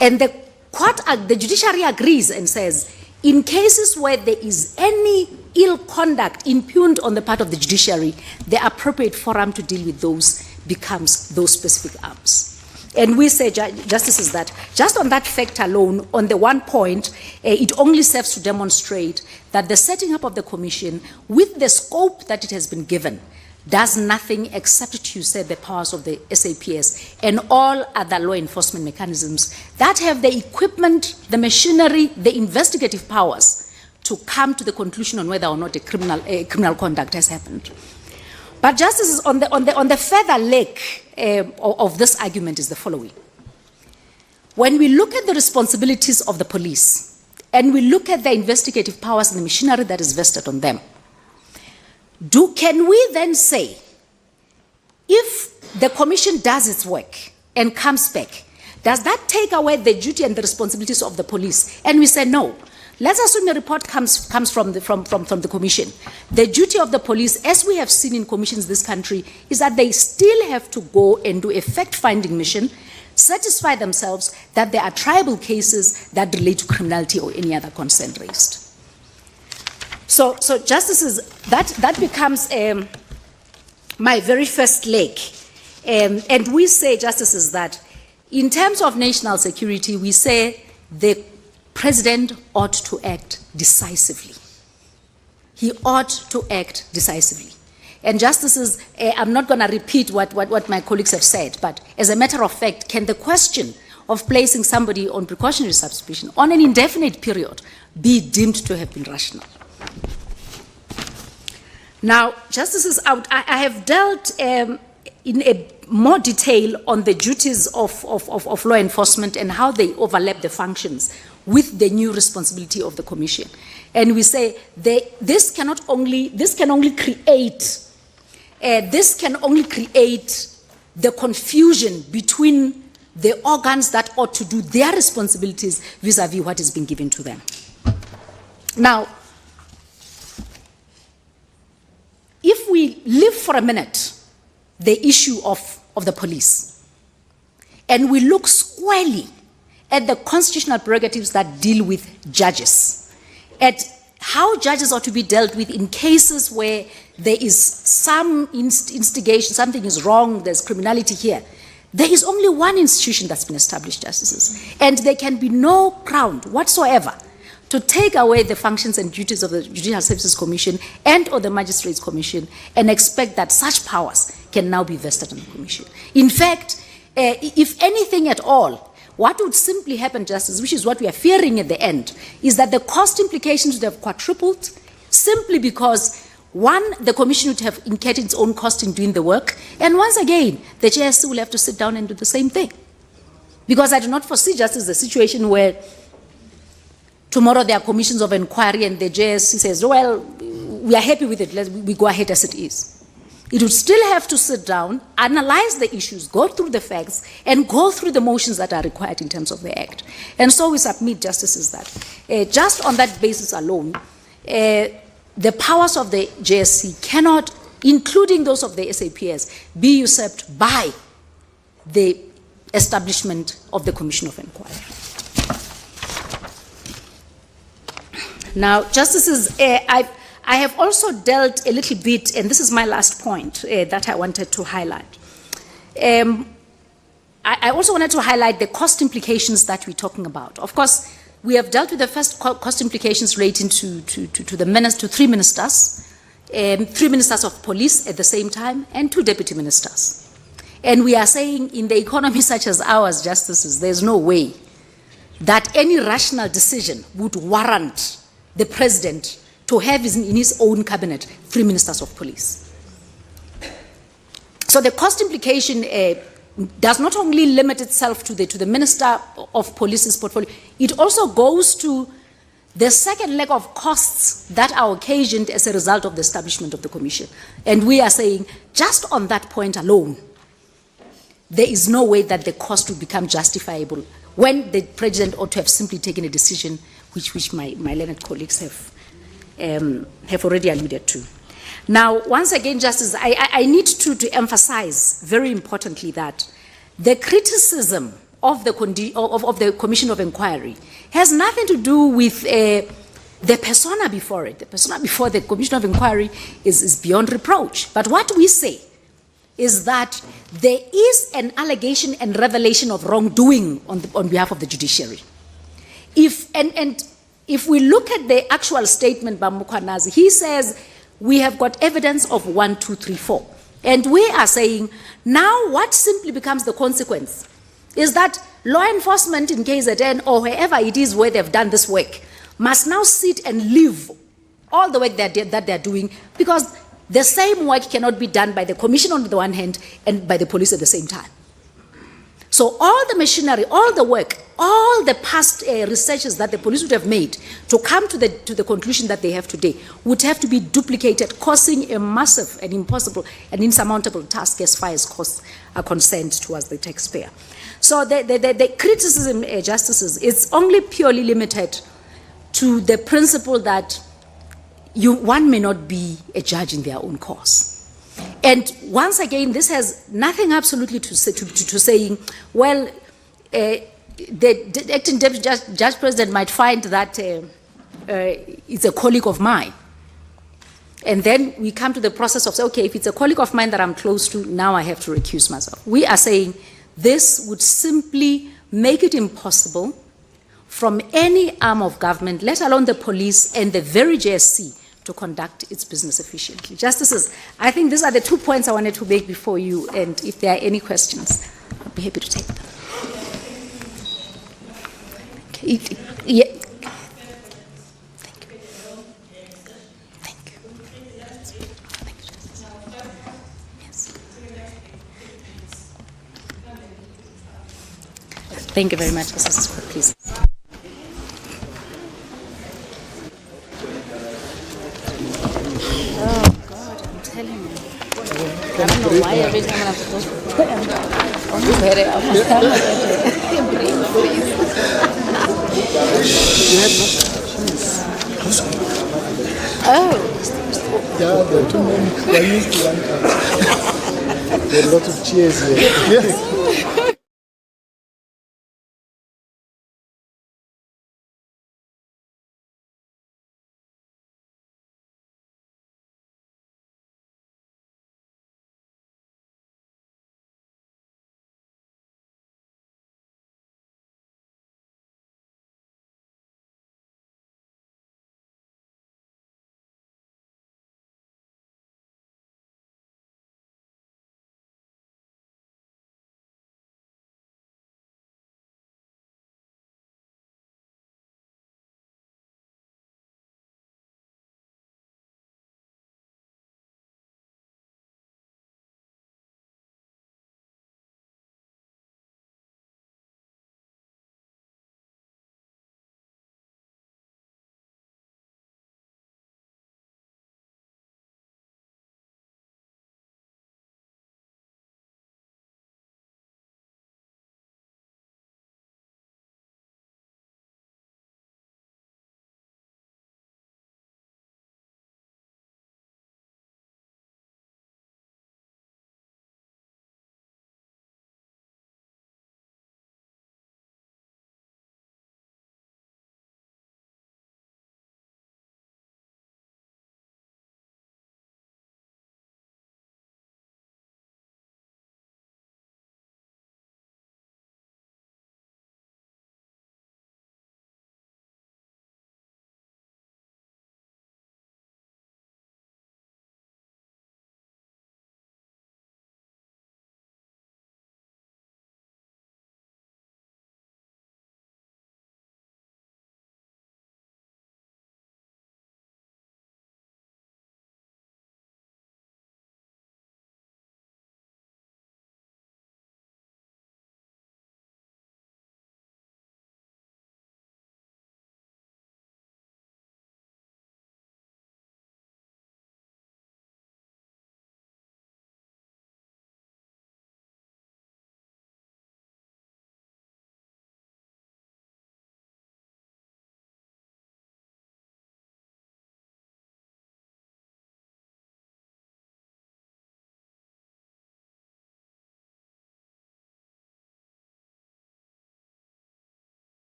and the judiciary agrees and says, in cases where there is any ill conduct impugned on the part of the judiciary, the appropriate forum to deal with those becomes those specific arms. And we say, Justices, that just on that fact alone, on the one point, it only serves to demonstrate that the setting up of the Commission, with the scope that it has been given, does nothing except to usurp the powers of the SAPS and all other law enforcement mechanisms that have the equipment, the machinery, the investigative powers to come to the conclusion on whether or not a criminal conduct has happened. But Justices, on the further leg of this argument is the following. when we look at the responsibilities of the police and we look at the investigative powers and the machinery that is vested on them, can we then say, if the commission does its work and comes back, does that take away the duty and the responsibilities of the police? And we say no. Let's assume a report comes from the commission. The duty of the police, as we have seen in commissions in this country, is that they still have to go and do a fact-finding mission, satisfy themselves that there are tribal cases that relate to criminality or any other concern raised. So justices, that becomes my very first leg. And we say, justices, that in terms of national security, we say the president ought to act decisively. He ought to act decisively. And justices, I'm not going to repeat what my colleagues have said, but as a matter of fact, can the question of placing somebody on precautionary substitution on an indefinite period be deemed to have been rational? Now, justices, I have dealt in a more detail on the duties of law enforcement and how they overlap the functions with the new responsibility of the commission. And we say this can only create the confusion between the organs that ought to do their responsibilities vis-à-vis what is being given to them. Now, if we leave for a minute the issue of the police, and we look squarely at the constitutional prerogatives that deal with judges, at how judges ought to be dealt with in cases where there is some instigation, something is wrong, there's criminality here. There is only one institution that's been established, justices, and there can be no ground whatsoever to take away the functions and duties of the Judicial Services Commission and or the Magistrates Commission and expect that such powers can now be vested on the Commission. In fact, if anything at all, what would simply happen, Justice, which is what we are fearing at the end, is that the cost implications would have quadrupled simply because, one, the Commission would have incurred its own cost in doing the work, and once again, the JSC will have to sit down and do the same thing. Because I do not foresee, Justice, the situation where tomorrow there are commissions of inquiry and the JSC says, well, we are happy with it, we go ahead as it is. It would still have to sit down, analyze the issues, go through the facts, and go through the motions that are required in terms of the Act. And so we submit, justices, that just on that basis alone, the powers of the JSC cannot, including those of the SAPS, be usurped by the establishment of the Commission of Inquiry. Now, justices, I have also dealt a little bit, and this is my last point that I wanted to highlight. I also wanted to highlight the cost implications that we're talking about. Of course, we have dealt with the first cost implications relating to three ministers, 3 ministers of police at the same time, and 2 deputy ministers. And we are saying in the economy such as ours, justices, there's no way that any rational decision would warrant the president to have in his own cabinet 3 ministers of police. So the cost implication does not only limit itself to the Minister of Police's portfolio, it also goes to the second leg of costs that are occasioned as a result of the establishment of the Commission. And we are saying, just on that point alone, there is no way that the cost would become justifiable when the president ought to have simply taken a decision which my learned colleagues have already alluded to. Now, once again, Justice, I need to emphasize very importantly that the criticism of the Commission of Inquiry has nothing to do with the persona before it. The persona before the Commission of Inquiry is beyond reproach. But what we say is that there is an allegation and revelation of wrongdoing on behalf of the judiciary. If we look at the actual statement by Mukwanazi, he says we have got evidence of 1, 2, 3, 4. And we are saying now what simply becomes the consequence is that law enforcement in KZN or wherever it is where they've done this work must now sit and live all the work that they're doing, because the same work cannot be done by the Commission on the one hand and by the police at the same time. So all the machinery, all the work, all the past researches that the police would have made to come to the conclusion that they have today would have to be duplicated, causing a massive and impossible and insurmountable task as far as costs are concerned towards the taxpayer. So the criticism, Justices, is only purely limited to the principle that one may not be a judge in their own cause. And once again, this has nothing absolutely to say to saying, well, the acting deputy judge president might find that it's a colleague of mine. And then we come to the process of saying, okay, if it's a colleague of mine that I'm close to, now I have to recuse myself. We are saying this would simply make it impossible from any arm of government, let alone the police and the very JSC, to conduct its business efficiently. Justices, I think these are the 2 points I wanted to make before you, and if there are any questions, I'll be happy to take them. Okay. Yeah. Thank you. Thank you. Thank you, Justice. Yes. Thank you very much, Justice. Please. I don't know why every time I'm supposed to put them down. Oh. Yeah, there are too many. I used to one time. There are lots of cheers here. Yes.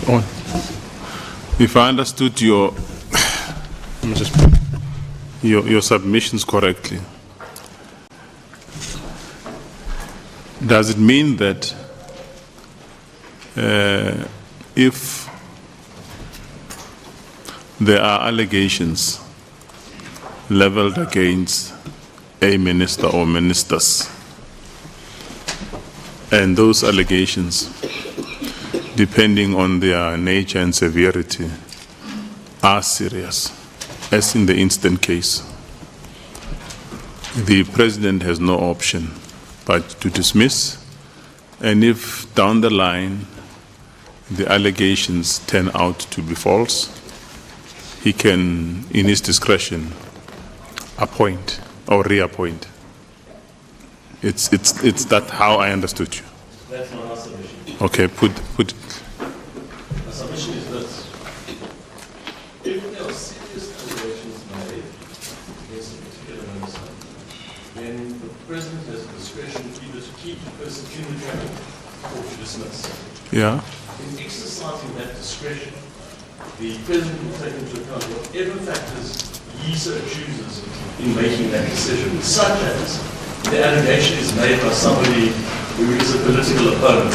On. If I understood your submissions correctly, does it mean that if there are allegations leveled against a minister or ministers, and those allegations, depending on their nature and severity, are serious, as in the instant case, the president has no option but to dismiss, and if down the line the allegations turn out to be false, he can, in his discretion, appoint or reappoint. It's that how I understood you. That's not our submission. Okay, put Our submission is this. If there are serious allegations made against a particular minister, then the president has discretion either to keep the person in the cabinet or to dismiss. yeah. In exercising that discretion, the president will take into account whatever factors he so chooses in making that decision, such as the allegation is made by somebody who is a political opponent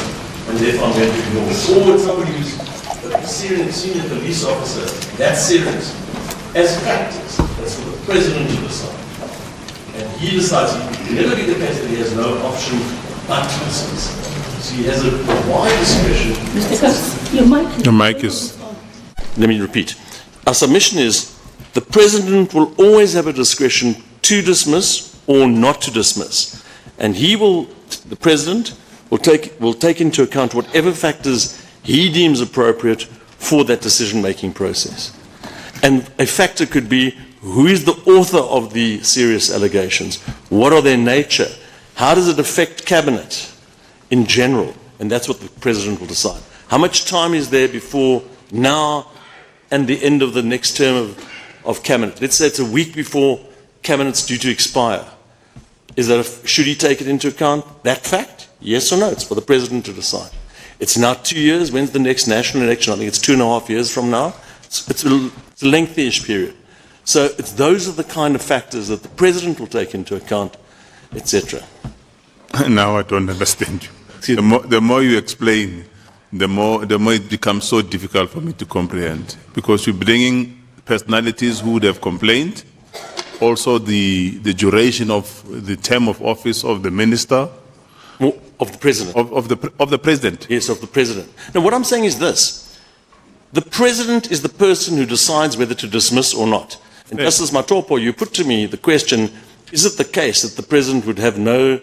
and therefore I'm going to ignore it, or somebody who's a senior police officer, that's serious. As factors, that's for the president to decide. And he decides, it can never be the case that he has no option but to dismiss. So he has a wide discretion. The mic is. Let me repeat. Our submission is the president will always have a discretion to dismiss or not to dismiss. And the president will take into account whatever factors he deems appropriate for that decision-making process. And a factor could be, who is the author of the serious allegations? What are their nature? How does it affect cabinet in general? And that's what the president will decide. How much time is there before now and the end of the next term of cabinet? Let's say it's a week before cabinet's due to expire. Should he take it into account, that fact? Yes or no? It's for the president to decide. It's now 2 years. When's the next national election? I think it's 2.5 years from now. It's a lengthy-ish period. So those are the kind of factors that the president will take into account, etc. Now I don't understand you. The more you explain, the more it becomes so difficult for me to comprehend, because you're bringing personalities who would have complained, also the duration of the term of office of the minister. Of the president. Of the president. Yes, of the president. Now, what I'm saying is this. The president is the person who decides whether to dismiss or not. And Justice Matopo, you put to me the question, is it the case that the president would have no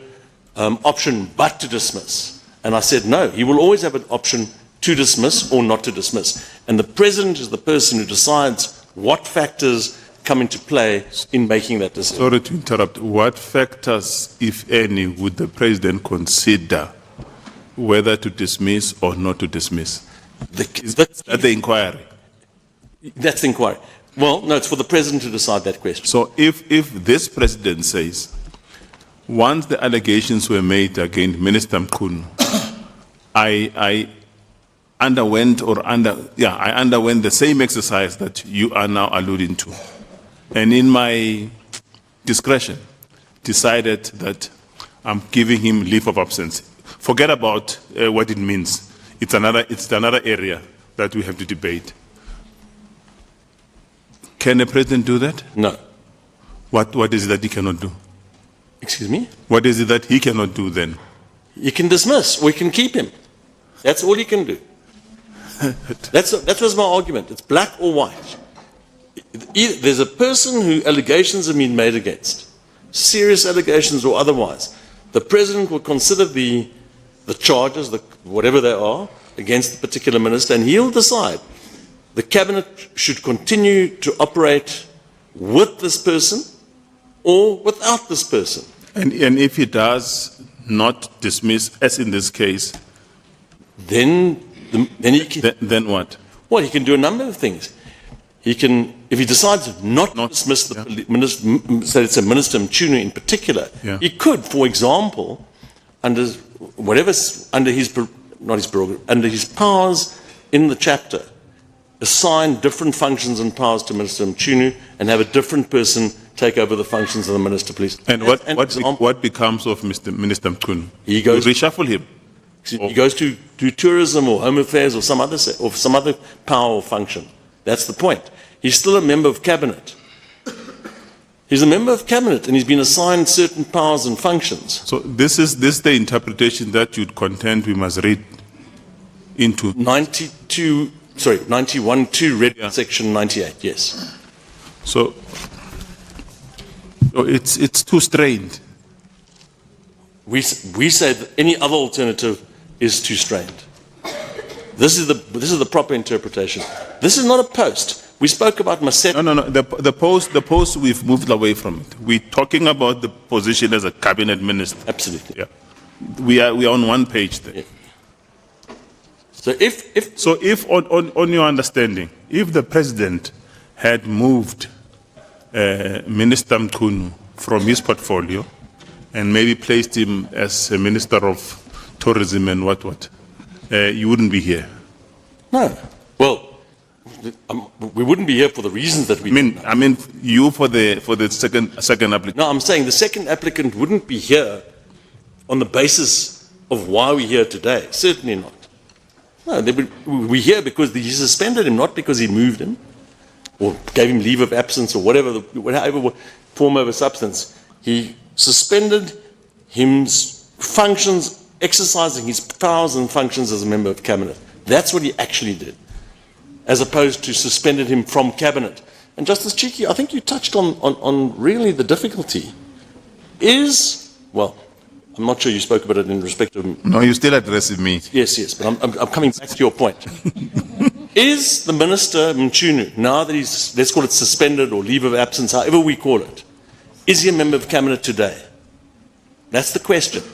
option but to dismiss? And I said, no, he will always have an option to dismiss or not to dismiss. And the president is the person who decides what factors come into play in making that decision. Sorry to interrupt. What factors, if any, would the president consider whether to dismiss or not to dismiss? Is that the inquiry? That's the inquiry. Well, no, it's for the president to decide that question. So if this president says, once the allegations were made against Minister Mchunu, I underwent the same exercise that you are now alluding to, and in my discretion decided that I'm giving him leave of absence. Forget about what it means. It's another area that we have to debate. Can the president do that? No. What is it that he cannot do? Excuse me? What is it that he cannot do then? You can dismiss, or you can keep him. That's all you can do. That was my argument. It's black or white. There's a person who allegations have been made against, serious allegations or otherwise. The president will consider the charges, whatever they are, against the particular minister, and he'll decide. The cabinet should continue to operate with this person or without this person. And if he does not dismiss, as in this case, then he can. Then what? Well, he can do a number of things. He can, if he decides not to dismiss the minister, say it's a Minister Mchunu in particular, he could, for example, under his powers in the chapter, assign different functions and powers to Minister Mchunu and have a different person take over the functions of the Minister of Police. And what becomes of Minister Mchunu? He goes- You reshuffle him. He goes to tourism or home affairs or some other power or function. That's the point. He's still a member of cabinet. He's a member of cabinet and he's been assigned certain powers and functions. So this is the interpretation that you'd contend we must read into. 91.2 read section 98, yes. So it's too strained. We say that any other alternative is too strained. This is the proper interpretation. This is not a post. We spoke about Masset. No. The post we've moved away from it. We're talking about the position as a cabinet minister. Absolutely. Yeah. We are on one page there. Yeah. So if on your understanding, if the president had moved Minister Mchunu from his portfolio and maybe placed him as a minister of tourism and what, you wouldn't be here. No. Well, we wouldn't be here for the reasons that we. I mean, you for the second applicant. No, I'm saying the second applicant wouldn't be here on the basis of why we're here today. Certainly not. No, we're here because he suspended him, not because he moved him or gave him leave of absence or whatever form of a substance. He suspended his functions, exercising his powers and functions as a member of cabinet. That's what he actually did, as opposed to suspended him from cabinet. And Justice Chiki, I think you touched on really the difficulty. I'm not sure you spoke about it in respect of... No, you're still addressing me. Yes, but I'm coming back to your point. Is the Minister Mchunu, now that he's, let's call it suspended or leave of absence, however we call it, is he a member of cabinet today? That's the question.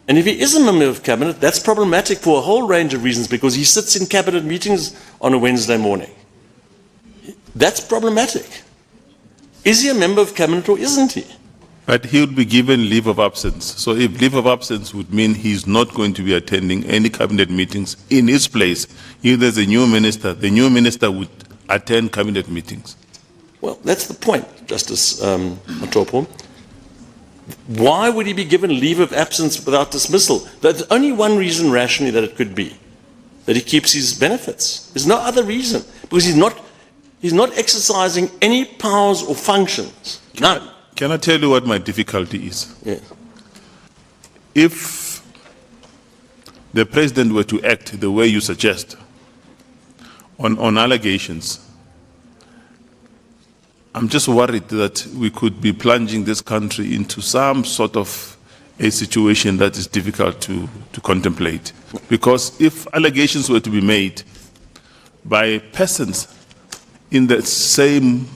And if he is a member of cabinet, that's problematic for a whole range of reasons, because he sits in cabinet meetings on a Wednesday morning. That's problematic. Is he a member of cabinet or isn't he? But he would be given leave of absence. So if leave of absence would mean he's not going to be attending any cabinet meetings in his place, if there's a new minister, the new minister would attend cabinet meetings. Well, that's the point, Justice Matopo. Why would he be given leave of absence without dismissal? There's only one reason rationally that it could be, that he keeps his benefits. There's no other reason, because he's not exercising any powers or functions. None. Can I tell you what my difficulty is? Yeah. If the president were to act the way you suggest on allegations, I'm just worried that we could be plunging this country into some sort of a situation that is difficult to contemplate. Because if allegations were to be made by persons in the same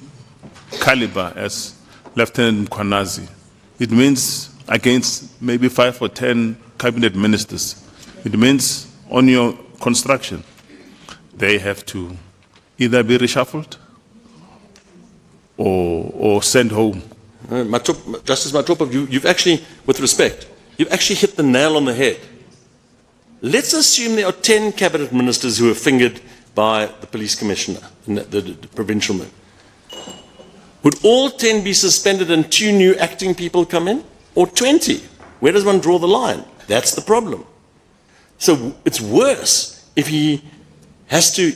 caliber as Lieutenant Mkhwanazi, it means against maybe 5 or 10 cabinet ministers. It means on your construction, they have to either be reshuffled or sent home. Justice Matopo, you've actually, with respect, you've actually hit the nail on the head. Let's assume there are 10 cabinet ministers who are fingered by the police commissioner, the provincial minister. Would all 10 be suspended and 2 new acting people come in? Or 20? Where does one draw the line? That's the problem. So it's worse if he has to,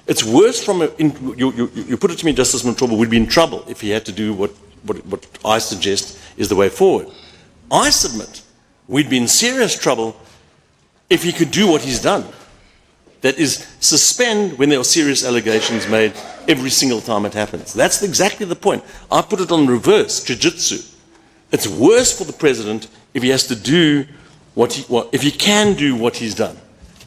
it's worse from you put it to me, Justice Matopo, we'd be in trouble if he had to do what I suggest is the way forward. I submit we'd be in serious trouble if he could do what he's done. That is, suspend when there are serious allegations made every single time it happens. That's exactly the point. I put it on reverse, jiu-jitsu. It's worse for the president if he has to do if he can do what he's done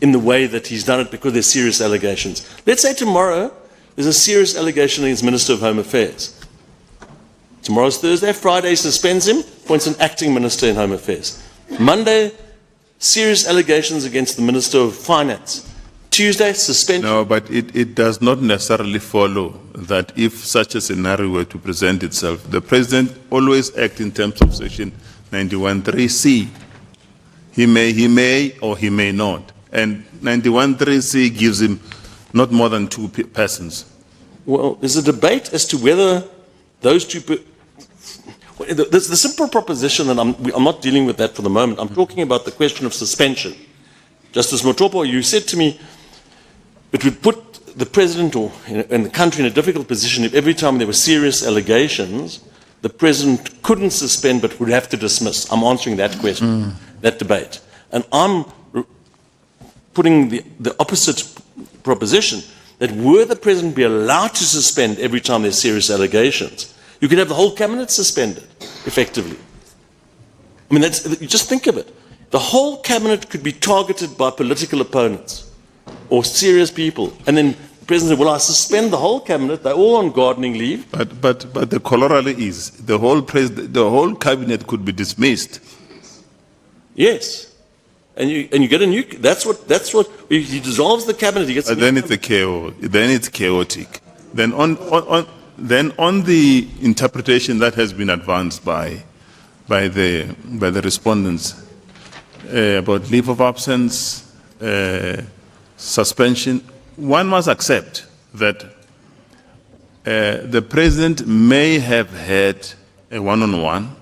in the way that he's done it because there's serious allegations. Let's say tomorrow there's a serious allegation against Minister of Home Affairs. Tomorrow's Thursday, Friday suspends him, appoints an acting minister in Home Affairs. Monday, serious allegations against the Minister of Finance. Tuesday, suspend. No, but it does not necessarily follow that if such a scenario were to present itself, the president always acts in terms of section 91.3c. He may or he may not. and 91(3)(c) gives him not more than two persons. Well, there's a debate as to whether those two. There's the simple proposition, and I'm not dealing with that for the moment. I'm talking about the question of suspension. Justice Motopo, you said to me, it would put the president and the country in a difficult position if every time there were serious allegations, the president couldn't suspend but would have to dismiss. I'm answering that question, that debate. And I'm putting the opposite proposition, that were the president be allowed to suspend every time there's serious allegations, you could have the whole cabinet suspended, effectively. I mean, you just think of it. The whole cabinet could be targeted by political opponents or serious people. And then the president said, well, I suspend the whole cabinet, they're all on gardening leave. But the corollary is the whole cabinet could be dismissed. Yes. And you get a new, that's what, he dissolves the cabinet, he gets a new Then it's chaotic. Then on the interpretation that has been advanced by the respondents about leave of absence, suspension, one must accept that the president may have had a one-on-one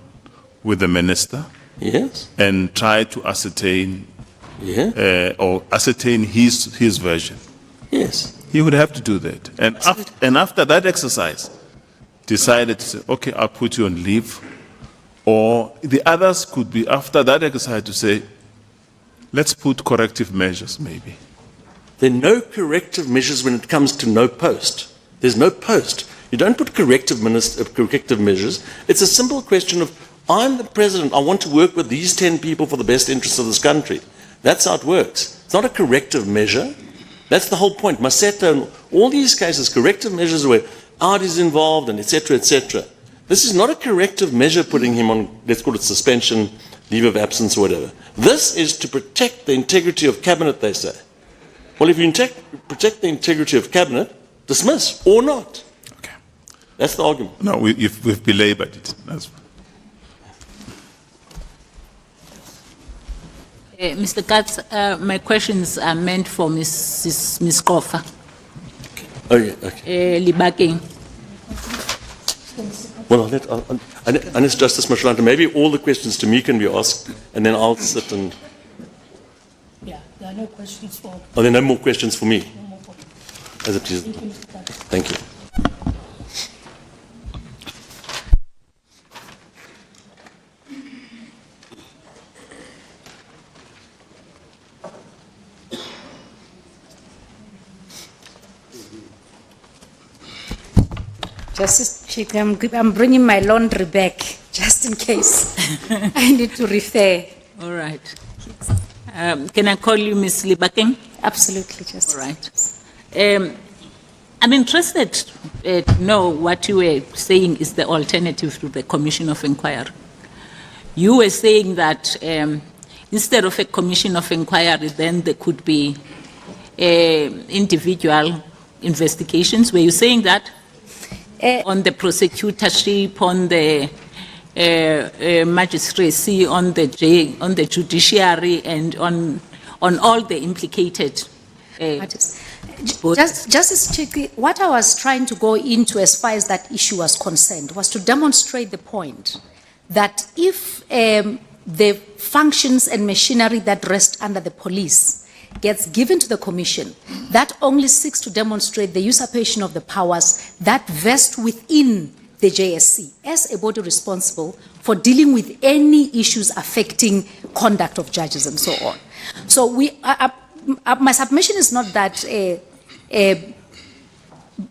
with the minister. Yes. And try to ascertain Yeah. or ascertain his version. Yes. He would have to do that. And after that exercise, decided to say, okay, I'll put you on leave. Or the others could be, after that exercise, to say, let's put corrective measures, maybe. There are no corrective measures when it comes to no post. There's no post. You don't put corrective measures. It's a simple question of, I'm the president, I want to work with these 10 people for the best interests of this country. That's how it works. It's not a corrective measure. That's the whole point. Maseta and all these cases, corrective measures where art is involved and etc., etc. This is not a corrective measure putting him on, let's call it suspension, leave of absence or whatever. This is to protect the integrity of cabinet, they say. Well, if you protect the integrity of cabinet, dismiss or not. Okay. That's the argument. No, we've belabored it. That's Mr. Katz, my questions are meant for Ms. Kofa. Oh, yeah, okay. Libakeng. Well, unless Justice Mashalanta, maybe all the questions to me can be asked, and then I'll sit and... Yeah, there are no questions for... Are there no more questions for me? No more questions. As a president. Thank you, Mr. Katz. Thank you. Justice Chika, I'm bringing my laundry back, just in case I need to refer. All right. Can I call you Ms. Libakeng? Absolutely, Justice. All right. I'm interested to know what you were saying is the alternative to the Commission of Inquiry. You were saying that instead of a Commission of Inquiry, then there could be individual investigations. Were you saying that? On the prosecutorship, on the magistracy, on the judiciary, and on all the implicated. Justice Chiki, what I was trying to go into as far as that issue was concerned was to demonstrate the point that if the functions and machinery that rest under the police gets given to the commission, that only seeks to demonstrate the usurpation of the powers that vest within the JSC as a body responsible for dealing with any issues affecting conduct of judges and so on. So my submission is not that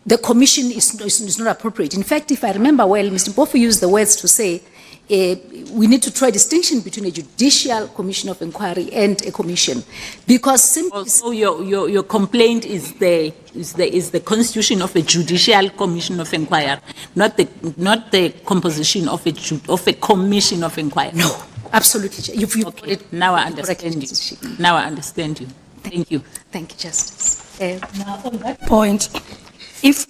the commission is not appropriate. In fact, if I remember well, Mr. Mpofu used the words to say we need to draw a distinction between a judicial commission of inquiry and a commission, because simply. So your complaint is the constitution of a judicial commission of inquiry, not the composition of a commission of inquiry. No, absolutely. You've okay. It now I understand you. Now I understand you. Thank you. Thank you, Justice. Now, on that point, if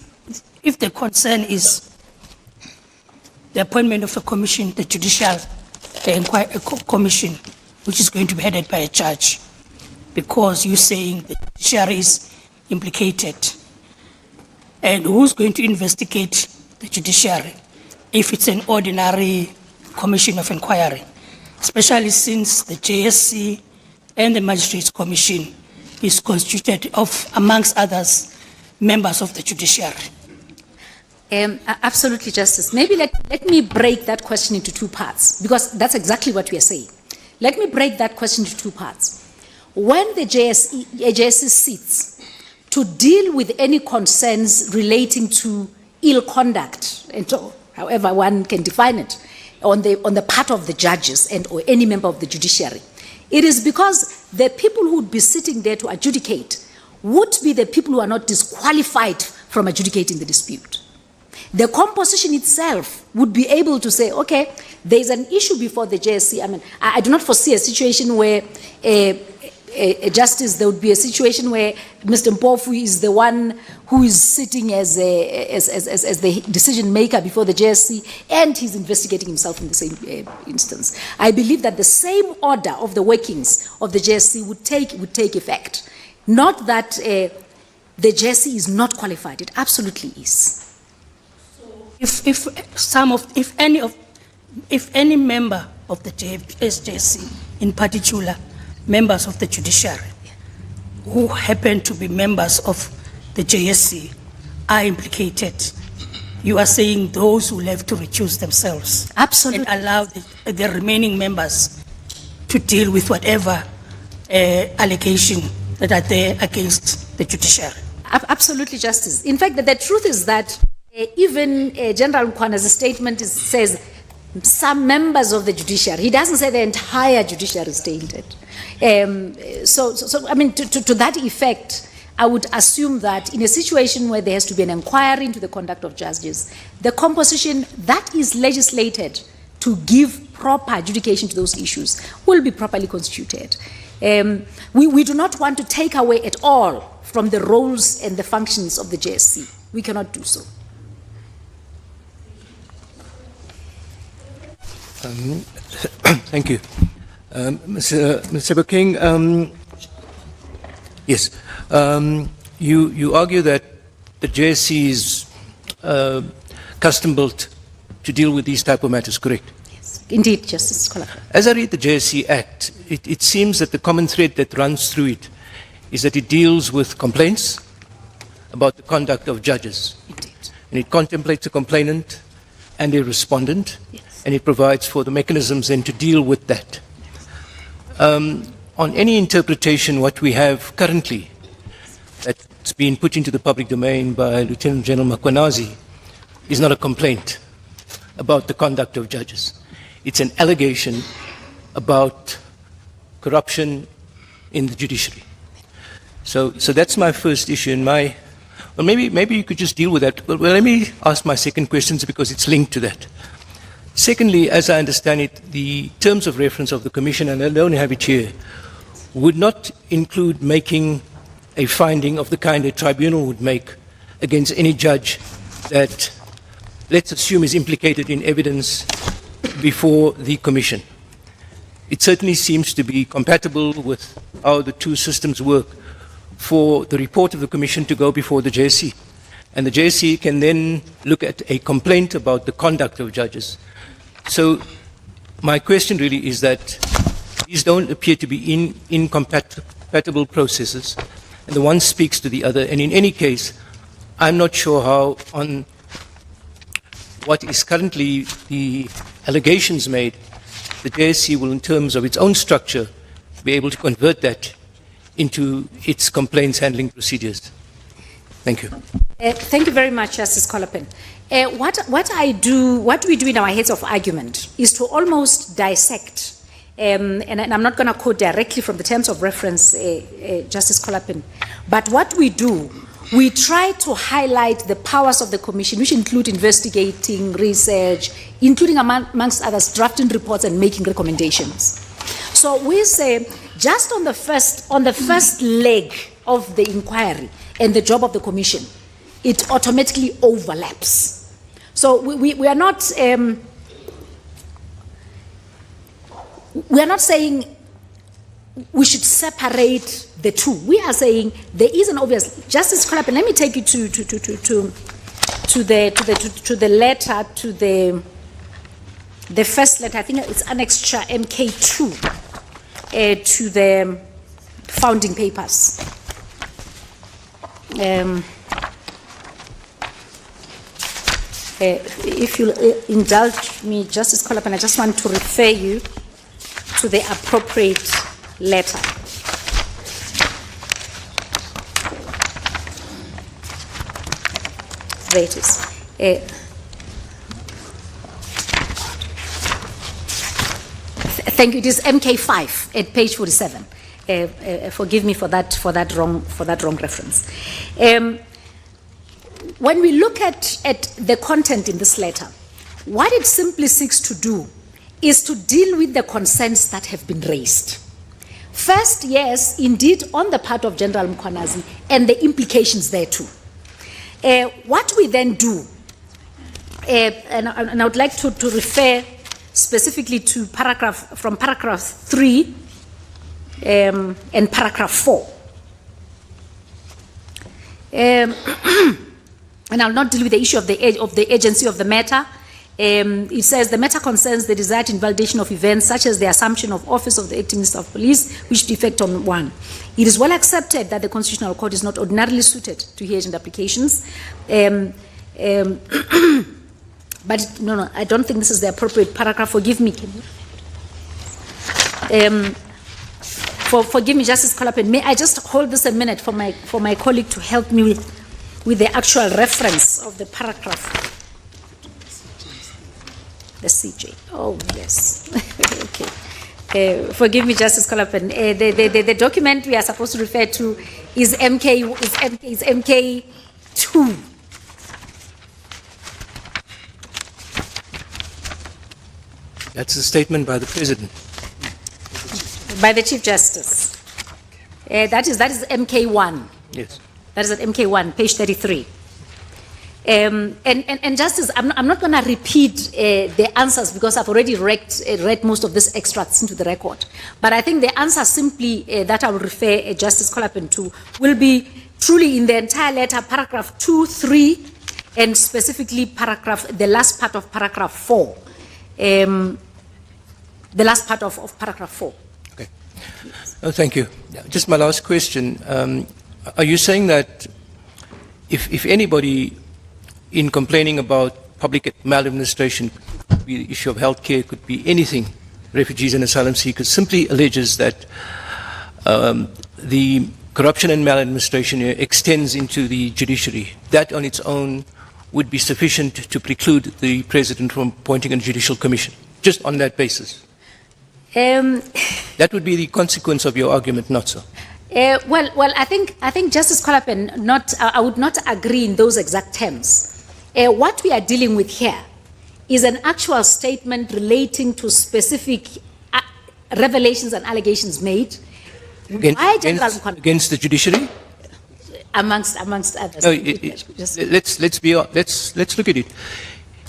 the concern is the appointment of a commission, the judicial commission, which is going to be headed by a judge, because you're saying the judiciary is implicated. And who's going to investigate the judiciary if it's an ordinary commission of inquiry, especially since the JSC and the Magistrates Commission is constituted of, amongst others, members of the judiciary? Absolutely, Justice. Maybe let me break that question into two parts, because that's exactly what we are saying. Let me break that question into two parts. When the JSC sits to deal with any concerns relating to ill conduct, and however one can define it, on the part of the judges and or any member of the judiciary, it is because the people who would be sitting there to adjudicate would be the people who are not disqualified from adjudicating the dispute. The composition itself would be able to say, okay, there's an issue before the JSC. I mean, I do not foresee a situation where Justice, there would be a situation where Mr. Mpofu is the one who is sitting as the decision maker before the JSC, and he's investigating himself in the same instance. I believe that the same order of the workings of the JSC would take effect. Not that the JSC is not qualified; it absolutely is. If any member of the SJC, in particular, members of the judiciary, who happen to be members of the JSC, are implicated, you are saying those who have to recuse themselves. Absolutely. And allow the remaining members to deal with whatever allegation that are there against the judiciary. Absolutely, Justice. In fact, the truth is that even General Mkhwana's statement says some members of the judiciary. He doesn't say the entire judiciary is tainted. So I mean, to that effect, I would assume that in a situation where there has to be an inquiry into the conduct of judges, the composition that is legislated to give proper adjudication to those issues will be properly constituted. We do not want to take away at all from the roles and the functions of the JSC. We cannot do so. Thank you. Mr. King, yes, you argue that the JSC is custom-built to deal with these type of matters, correct? Yes, indeed, Justice Cachalia. As I read the JSC Act, it seems that the common thread that runs through it is that it deals with complaints about the conduct of judges. Indeed. And it contemplates a complainant and a respondent. Yes. And it provides for the mechanisms then to deal with that. On any interpretation, what we have currently that's been put into the public domain by Lieutenant General Mkhwanazi is not a complaint about the conduct of judges. It's an allegation about corruption in the judiciary. So that's my first issue. And well, maybe you could just deal with that. Well, let me ask my second question because it's linked to that. Secondly, as I understand it, the terms of reference of the Commission, and I don't have it here, would not include making a finding of the kind a tribunal would make against any judge that, let's assume, is implicated in evidence before the Commission. It certainly seems to be compatible with how the two systems work for the report of the Commission to go before the JSC. And the JSC can then look at a complaint about the conduct of judges. So my question really is that these don't appear to be incompatible processes, and the one speaks to the other. And in any case, I'm not sure how on what is currently the allegations made, the JSC will, in terms of its own structure, be able to convert that into its complaints handling procedures. Thank you. Thank you very much, Justice Cachalia. What we do in our heads of argument is to almost dissect, and I'm not going to quote directly from the terms of reference, Justice Cachalia, but what we do, we try to highlight the powers of the Commission, which include investigating, research, including amongst others, drafting reports and making recommendations. So we say, just on the first leg of the inquiry and the job of the Commission, it automatically overlaps. So we are not saying we should separate the two. We are saying there is an obvious Justice Kalapen. Let me take you to the letter, to the first letter. I think it's annexure MK2 to the founding papers. If you'll indulge me, Justice Kalapen, I just want to refer you to the appropriate letter. There it is. Thank you. It is MK5 at page 47. Forgive me for that wrong reference. When we look at the content in this letter, what it simply seeks to do is to deal with the concerns that have been raised. First, yes, indeed, on the part of General Mkhwanazi and the implications there too. What we then do, and I would like to refer specifically to paragraph 3 and paragraph 4. And I'll not deal with the issue of the agency of the matter. It says the matter concerns the desired invalidation of events such as the assumption of office of the acting Minister of Police, which defect on 1. It is well accepted that the Constitutional Court is not ordinarily suited to hear agent applications. But no, I don't think this is the appropriate paragraph. Forgive me. Forgive me, Justice Kalapen. May I just hold this a minute for my colleague to help me with the actual reference of the paragraph. The CJ. Oh, yes. Okay. Forgive me, Justice Kalapen. The document we are supposed to refer to is MK2. That's a statement by the President. By the Chief Justice. That is MK1. Yes. That is at MK1, page 33. And Justice, I'm not going to repeat the answers because I've already read most of these extracts into the record. But I think the answer simply that I will refer Justice Kalapen to will be truly in the entire letter, paragraph 2, 3, and specifically the last part of paragraph 4. The last part of paragraph 4. Okay. Oh, thank you. Just my last question. Are you saying that if anybody in complaining about public maladministration, could be the issue of healthcare, could be anything, refugees and asylum seekers, simply alleges that the corruption and maladministration extends into the judiciary, that on its own would be sufficient to preclude the President from appointing a judicial commission, just on that basis? That would be the consequence of your argument, not so? Well, I think Justice Kalapen, I would not agree in those exact terms. What we are dealing with here is an actual statement relating to specific revelations and allegations made by General Mkhwanazi against the judiciary, amongst others. No, let's look at it.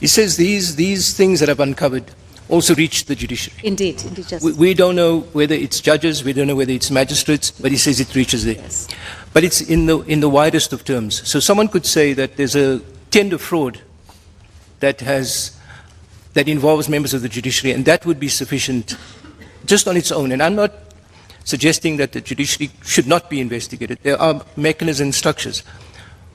It says these things that I've uncovered also reach the judiciary. Indeed, Justice. We don't know whether it's judges, we don't know whether it's magistrates, but he says it reaches there. Yes. But it's in the widest of terms. So someone could say that there's a tender fraud that involves members of the judiciary, and that would be sufficient just on its own. And I'm not suggesting that the judiciary should not be investigated. There are mechanisms and structures.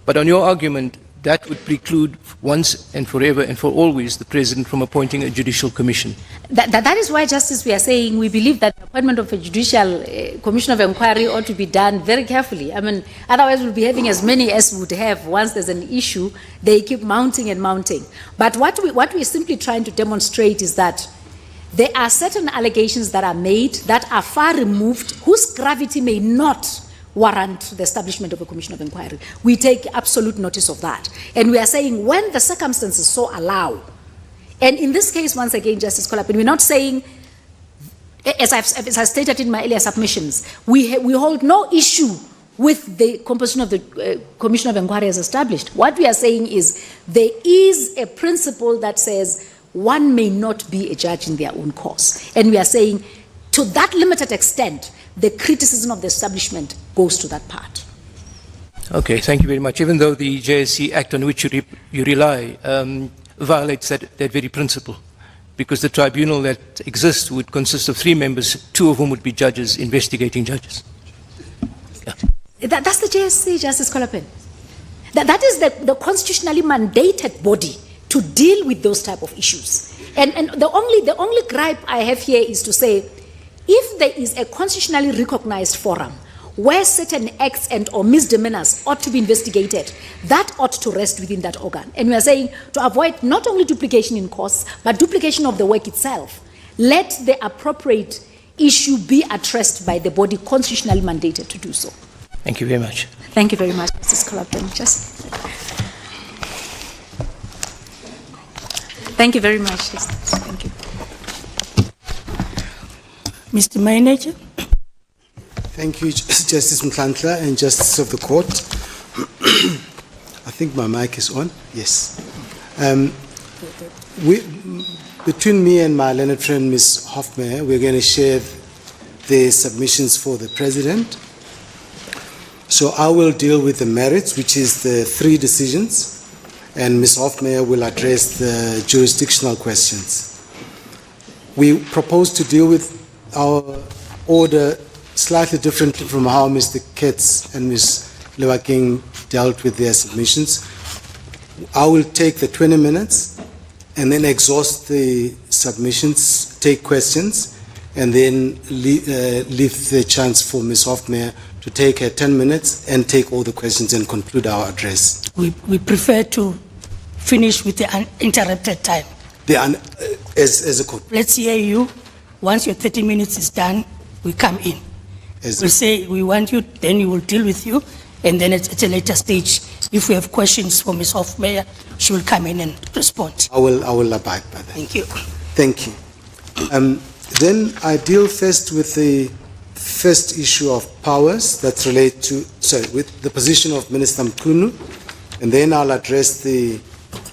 But on your argument, that would preclude once and forever and for always the President from appointing a judicial commission. That is why, Justice, we are saying we believe that the appointment of a judicial commission of inquiry ought to be done very carefully. I mean, otherwise we'll be having as many as we would have once there's an issue. They keep mounting and mounting. But what we're simply trying to demonstrate is that there are certain allegations that are made that are far removed, whose gravity may not warrant the establishment of a commission of inquiry. We take absolute notice of that. And we are saying when the circumstances so allow, and in this case, once again, Justice Kalapen, we're not saying, as I stated in my earlier submissions, we hold no issue with the composition of the commission of inquiry as established. What we are saying is there is a principle that says one may not be a judge in their own cause. And we are saying to that limited extent, the criticism of the establishment goes to that part. Okay, thank you very much. Even though the JSC Act on which you rely violates that very principle, because the tribunal that exists would consist of 3 members, 2 of whom would be judges, investigating judges. Yeah. That's the JSC, Justice Kolapen. That is the constitutionally mandated body to deal with those type of issues. And the only gripe I have here is to say, if there is a constitutionally recognized forum where certain acts and or misdemeanors ought to be investigated, that ought to rest within that organ. And we are saying to avoid not only duplication in costs, but duplication of the work itself, let the appropriate issue be addressed by the body constitutionally mandated to do so. Thank you very much. Thank you very much, Mrs. Kolapen. Thank you very much. Thank you. Mr. Manager? Thank you, Justice Mchunu and Justice of the Court. I think my mic is on. Yes. Between me and my learned friend, Ms. Hofmeyr, we're going to share the submissions for the President. So I will deal with the merits, which is the 3 decisions, and Ms. Hofmeyr will address the jurisdictional questions. We propose to deal with our order slightly differently from how Mr. Ketz and Ms. Lewaking dealt with their submissions. I will take the 20 minutes and then exhaust the submissions, take questions, and then leave the chance for Ms. Hofmeyr to take her 10 minutes and take all the questions and conclude our address. We prefer to finish with the uninterrupted time. As a court. Let's hear you. Once your 30 minutes is done, we come in. We'll say we want you, then we will deal with you, and then at a later stage, if we have questions for Ms. Hofmeyr, she will come in and respond. I will abide by that. Thank you. Thank you. Then I deal first with the first issue of powers that relate to, with the position of Minister Mchunu, and then I'll address the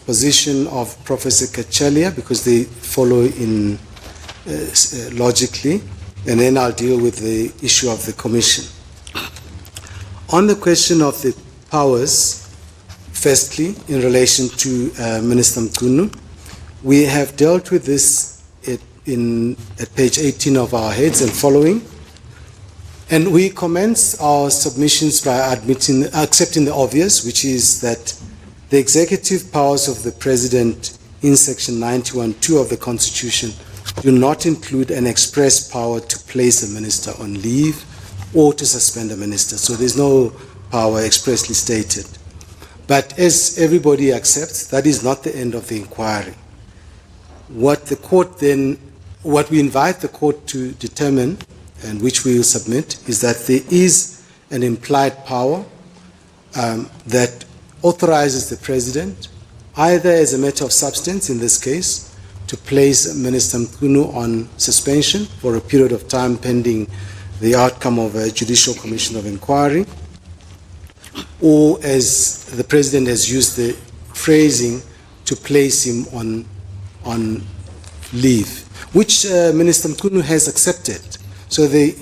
position of Professor Cachalia because they follow in logically, and then I'll deal with the issue of the Commission. On the question of the powers, firstly, in relation to Minister Mchunu, we have dealt with this at page 18 of our heads and following, and we commence our submissions by accepting the obvious, which is that the executive powers of the President in Section 91(2) of the Constitution do not include an express power to place a minister on leave or to suspend a minister. So there's no power expressly stated. But as everybody accepts, that is not the end of the inquiry. What we invite the court to determine, and which we will submit, is that there is an implied power that authorizes the President, either as a matter of substance in this case, to place Minister Mchunu on suspension for a period of time pending the outcome of a judicial commission of inquiry, or as the President has used the phrasing, to place him on leave, which Minister Mchunu has accepted. So the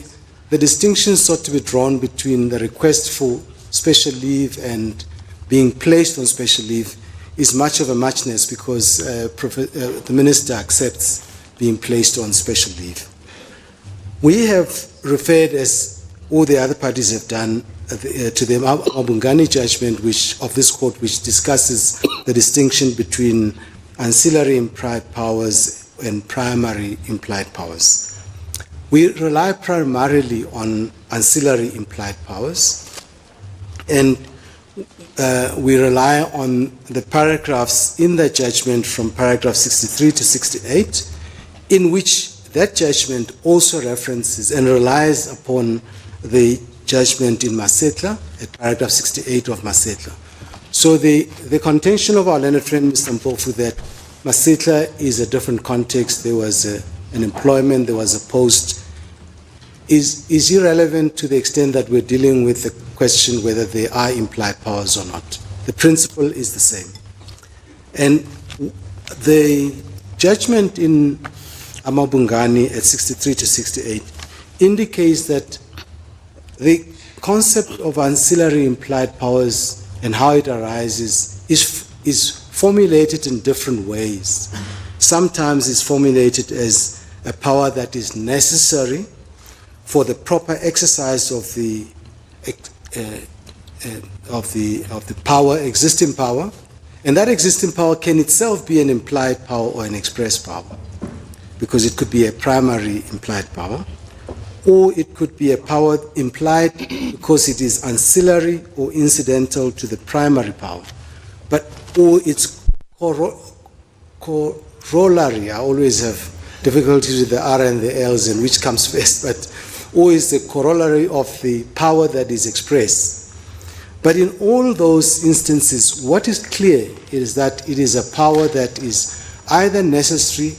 distinction sought to be drawn between the request for special leave and being placed on special leave is much of a muchness because the Minister accepts being placed on special leave. We have referred, as all the other parties have done, to the Mabungani judgment of this court, which discusses the distinction between ancillary implied powers and primary implied powers. We rely primarily on ancillary implied powers, and we rely on the paragraphs in the judgment from paragraph 63 to 68, in which that judgment also references and relies upon the judgment in Masetla, at paragraph 68 of Masetla. So the contention of our learned friend, Mr. Mpofu, that Masetla is a different context, there was an employment, there was a post, is irrelevant to the extent that we're dealing with the question whether there are implied powers or not. The principle is the same. And the judgment in Amabungani at 63 to 68 indicates that the concept of ancillary implied powers and how it arises is formulated in different ways. Sometimes it's formulated as a power that is necessary for the proper exercise of the power, existing power, and that existing power can itself be an implied power or an express power, because it could be a primary implied power, or it could be a power implied because it is ancillary or incidental to the primary power, or its corollary. I always have difficulties with the R and the L's and which comes first, but or is the corollary of the power that is expressed. But in all those instances, what is clear is that it is a power that is either necessarily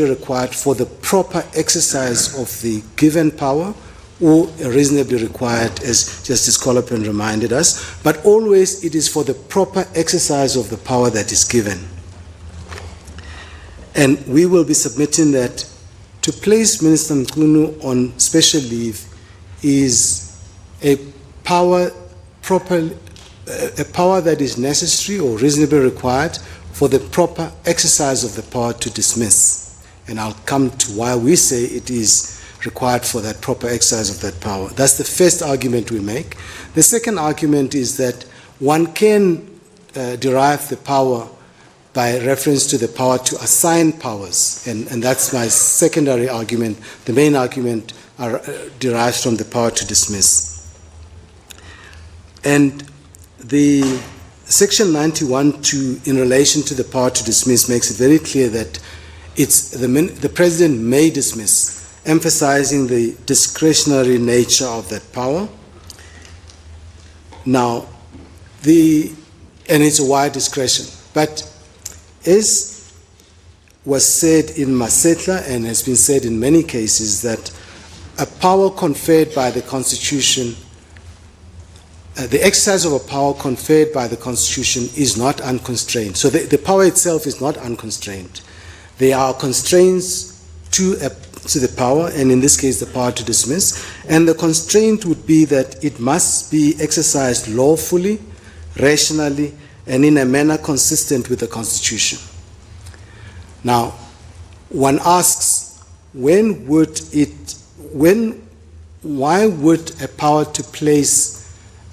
required for the proper exercise of the given power, or reasonably required, as Justice Colopin reminded us, but always it is for the proper exercise of the power that is given. And we will be submitting that to place Minister Mchunu on special leave is a power that is necessary or reasonably required for the proper exercise of the power to dismiss. And I'll come to why we say it is required for that proper exercise of that power. That's the first argument we make. The second argument is that one can derive the power by reference to the power to assign powers, and that's my secondary argument. The main argument derives from the power to dismiss. And the Section 91(2) in relation to the power to dismiss makes it very clear that the President may dismiss, emphasizing the discretionary nature of that power. Now, and it's a wide discretion, but as was said in Masetla and has been said in many cases, that a power conferred by the Constitution, the exercise of a power conferred by the Constitution is not unconstrained. So the power itself is not unconstrained. There are constraints to the power, and in this case the power to dismiss, and the constraint would be that it must be exercised lawfully, rationally, and in a manner consistent with the Constitution. Now, one asks, why would a power to place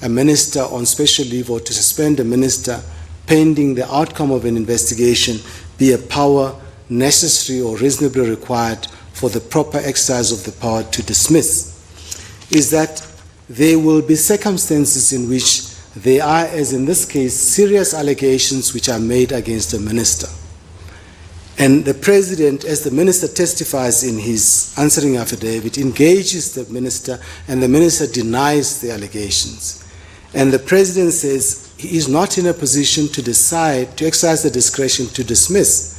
a minister on special leave or to suspend a minister pending the outcome of an investigation be a power necessary or reasonably required for the proper exercise of the power to dismiss? Is that there will be circumstances in which there are, as in this case, serious allegations which are made against a minister. And the President, as the minister testifies in his answering affidavit, engages the minister, and the minister denies the allegations. And the President says he is not in a position to decide, to exercise the discretion to dismiss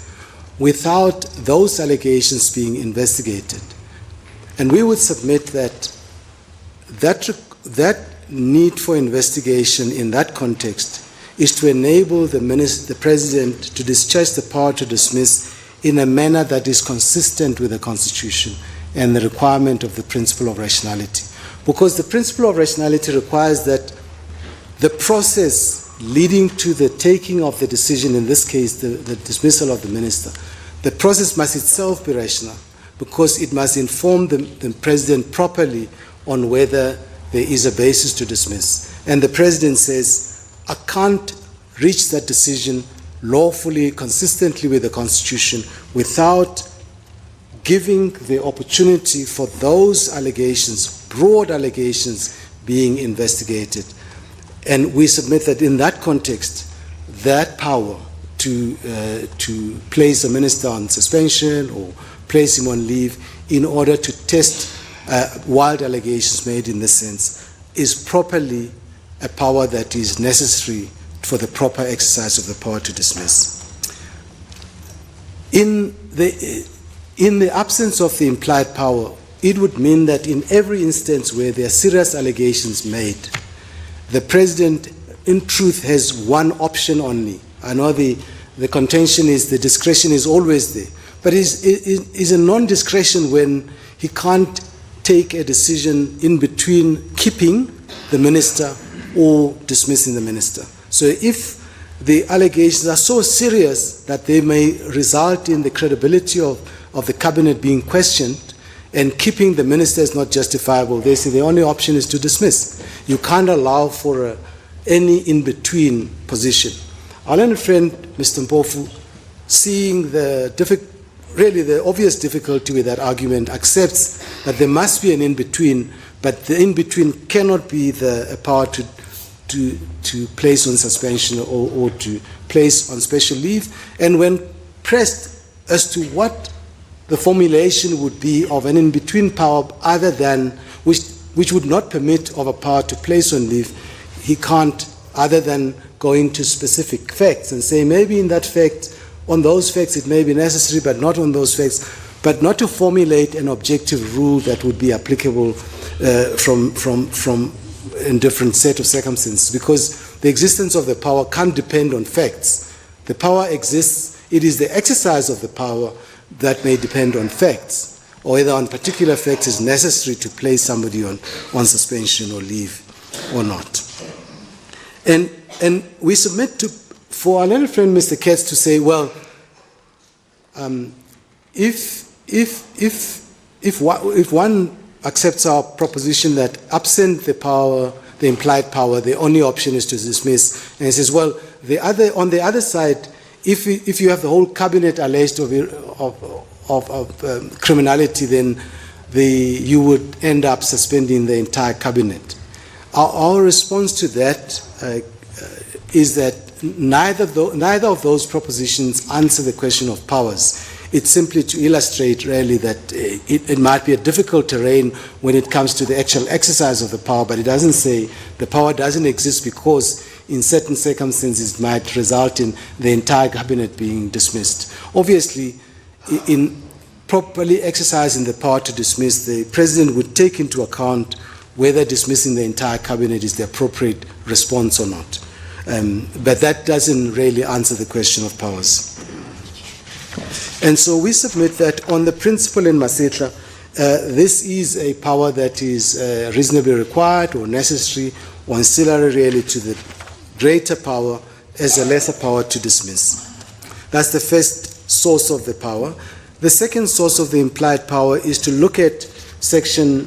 without those allegations being investigated. And we would submit that need for investigation in that context is to enable the President to discharge the power to dismiss in a manner that is consistent with the Constitution and the requirement of the principle of rationality. Because the principle of rationality requires that the process leading to the taking of the decision, in this case the dismissal of the minister, the process must itself be rational, because it must inform the President properly on whether there is a basis to dismiss. And the President says, I can't reach that decision lawfully, consistently with the Constitution, without giving the opportunity for those allegations, broad allegations, being investigated. And we submit that in that context, that power to place a minister on suspension or place him on leave in order to test wild allegations made in this sense is properly a power that is necessary for the proper exercise of the power to dismiss. In the absence of the implied power, it would mean that in every instance where there are serious allegations made, the President, in truth, has one option only. I know the contention is the discretion is always there, but it is a non-discretion when he can't take a decision in between keeping the minister or dismissing the minister. So if the allegations are so serious that they may result in the credibility of the cabinet being questioned, and keeping the minister is not justifiable, they say the only option is to dismiss. You can't allow for any in-between position. Our learned friend, Mr. Mpofu, seeing the obvious difficulty with that argument, accepts that there must be an in-between, but the in-between cannot be a power to place on suspension or to place on special leave. And when pressed as to what the formulation would be of an in-between power other than, which would not permit of a power to place on leave, he can't, other than go into specific facts and say maybe in that fact, on those facts it may be necessary, but not on those facts, but not to formulate an objective rule that would be applicable from in different set of circumstances, because the existence of the power can't depend on facts. The power exists, it is the exercise of the power that may depend on facts, or whether on particular facts is necessary to place somebody on suspension or leave or not. And we submit for our learned friend Mr. Katz to say, well, if one accepts our proposition that absent the power, the implied power, the only option is to dismiss, and he says, well, on the other side, if you have the whole cabinet alleged of criminality, then you would end up suspending the entire cabinet. Our response to that is that neither of those propositions answer the question of powers. It's simply to illustrate really that it might be a difficult terrain when it comes to the actual exercise of the power, but it doesn't say the power doesn't exist because in certain circumstances it might result in the entire cabinet being dismissed. Obviously, in properly exercising the power to dismiss, the president would take into account whether dismissing the entire cabinet is the appropriate response or not. But that doesn't really answer the question of powers. And so we submit that on the principle in Masitla, this is a power that is reasonably required or necessary or ancillary really to the greater power as a lesser power to dismiss. That's the first source of the power. The second source of the implied power is to look at section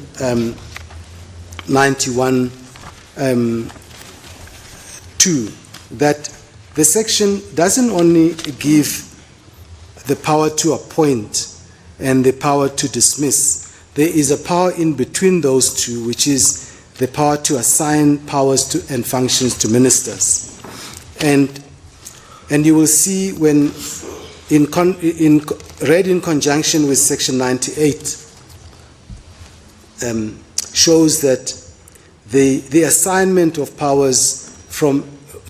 91(2), that the section doesn't only give the power to appoint and the power to dismiss. There is a power in between those two, which is the power to assign powers and functions to ministers. And you will see when read in conjunction with section 98 shows that the assignment of powers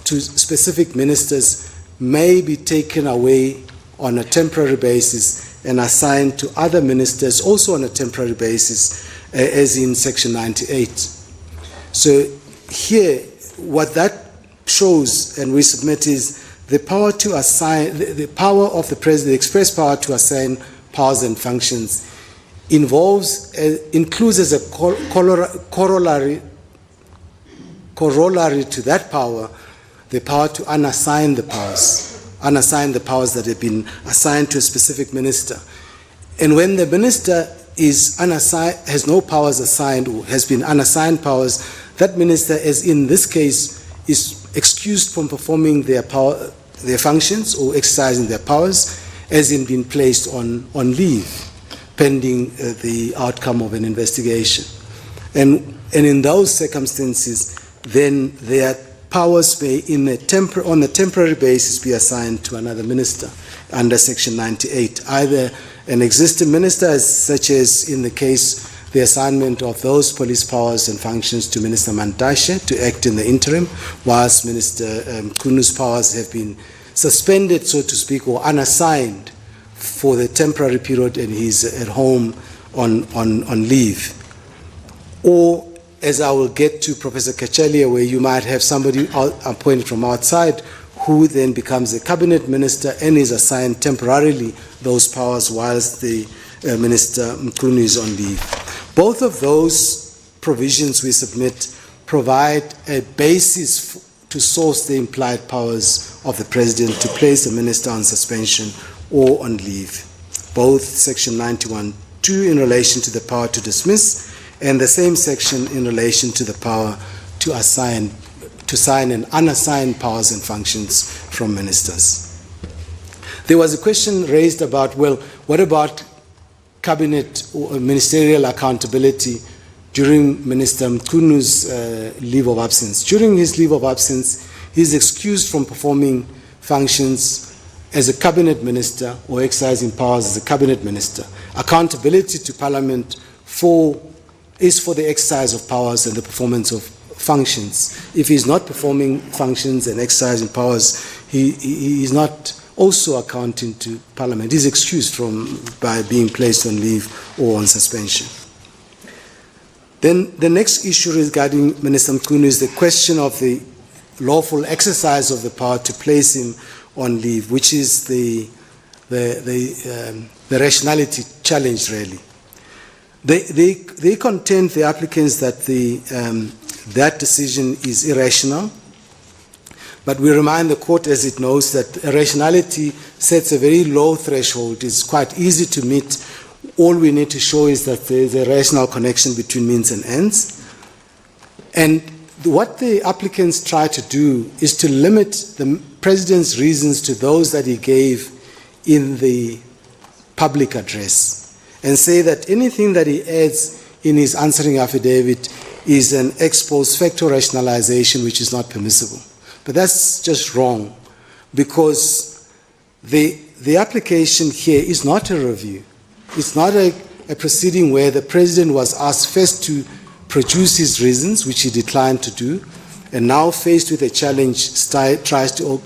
to specific ministers may be taken away on a temporary basis and assigned to other ministers also on a temporary basis, as in section 98. So here, what that shows, and we submit, is the power to assign, the power of the president, the express power to assign powers and functions, includes as a corollary to that power, the power to unassign the powers that have been assigned to a specific minister. And when the minister is unassigned, has no powers assigned or has been unassigned powers, that minister, as in this case, is excused from performing their functions or exercising their powers, as in being placed on leave pending the outcome of an investigation. And in those circumstances, then their powers may, on a temporary basis, be assigned to another minister under section 98, either an existing minister, such as in the case the assignment of those police powers and functions to Minister Mantashe to act in the interim, whilst Minister Mchunu's powers have been suspended, so to speak, or unassigned for the temporary period, and he's at home on leave. Or, as I will get to Professor Cachalia, where you might have somebody appointed from outside who then becomes a cabinet minister and is assigned temporarily those powers whilst the Minister Mchunu is on leave. Both of those provisions we submit provide a basis to source the implied powers of the President to place a minister on suspension or on leave. Both Section 91(2) in relation to the power to dismiss and the same section in relation to the power to assign and unassign powers and functions from ministers. There was a question raised about, well, what about cabinet or ministerial accountability during Minister Mchunu's leave of absence? During his leave of absence, he is excused from performing functions as a cabinet minister or exercising powers as a cabinet minister. Accountability to Parliament is for the exercise of powers and the performance of functions. If he is not performing functions and exercising powers, he is not also accounting to Parliament. He is excused by being placed on leave or on suspension. Then the next issue regarding Minister Mchunu is the question of the lawful exercise of the power to place him on leave, which is the rationality challenge, really. They contend, the applicants, that that decision is irrational, but we remind the court, as it knows, that irrationality sets a very low threshold. It's quite easy to meet. All we need to show is that there is a rational connection between means and ends. And what the applicants try to do is to limit the President's reasons to those that he gave in the public address and say that anything that he adds in his answering affidavit is an ex post facto rationalization which is not permissible. But that's just wrong, because the application here is not a review. It's not a proceeding where the President was asked first to produce his reasons, which he declined to do, and now faced with a challenge tries to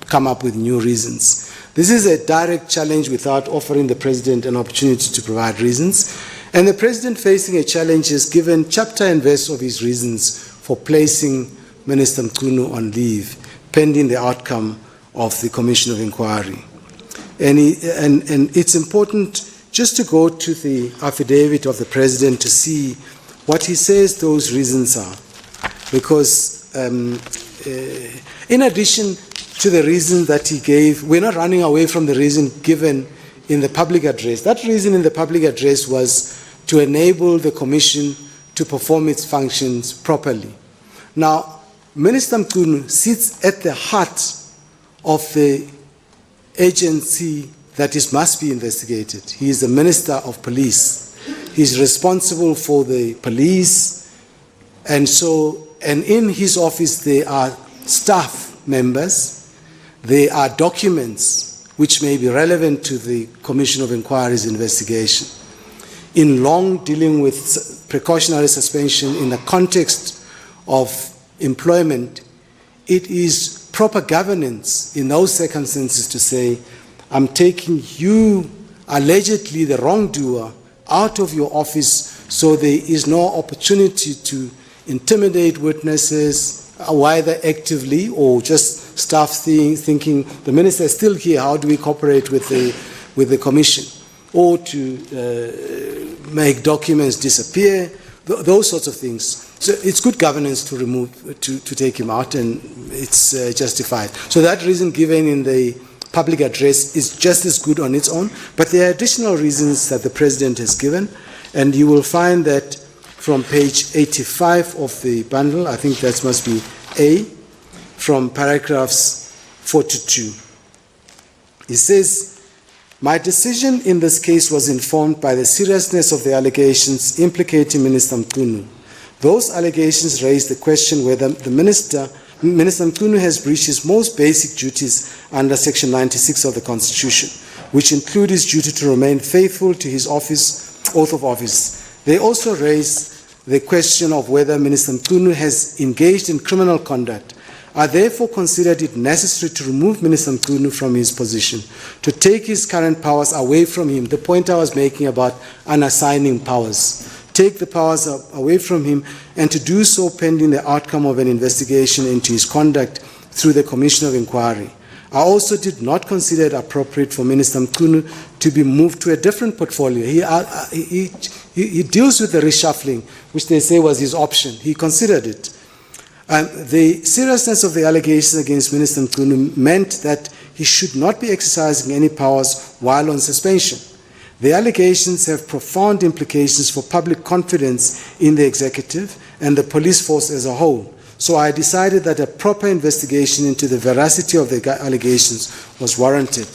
come up with new reasons. This is a direct challenge without offering the President an opportunity to provide reasons. And the President, facing a challenge, has given chapter and verse of his reasons for placing Minister Mchunu on leave, pending the outcome of the Commission of Inquiry. And it's important just to go to the affidavit of the President to see what he says those reasons are. Because in addition to the reason that he gave, we're not running away from the reason given in the public address. That reason in the public address was to enable the Commission to perform its functions properly. Now, Minister Mchunu sits at the heart of the agency that must be investigated. He is the Minister of Police. He is responsible for the police, and in his office there are staff members, there are documents which may be relevant to the Commission of Inquiry's investigation. In long dealing with precautionary suspension in the context of employment, it is proper governance in those circumstances to say, I'm taking you, allegedly the wrongdoer, out of your office so there is no opportunity to intimidate witnesses, either actively or just staff thinking the minister is still here, how do we cooperate with the Commission? Or to make documents disappear, those sorts of things. So it's good governance to take him out, and it's justified. So that reason given in the public address is just as good on its own, but there are additional reasons that the President has given, and you will find that from page 85 of the bundle, I think that must be A, from paragraphs 42. It says, my decision in this case was informed by the seriousness of the allegations implicating Minister Mchunu. Those allegations raise the question whether Minister Mchunu has breached his most basic duties under Section 96 of the Constitution, which include his duty to remain faithful to his oath of office. They also raise the question of whether Minister Mchunu has engaged in criminal conduct. I therefore considered it necessary to remove Minister Mchunu from his position, to take his current powers away from him, the point I was making about unassigning powers. Take the powers away from him, and to do so pending the outcome of an investigation into his conduct through the Commission of Inquiry. I also did not consider it appropriate for Minister Mchunu to be moved to a different portfolio. He He deals with the reshuffling, which they say was his option. He considered it. The seriousness of the allegations against Minister Mchunu meant that he should not be exercising any powers while on suspension. The allegations have profound implications for public confidence in the executive and the police force as a whole. So I decided that a proper investigation into the veracity of the allegations was warranted.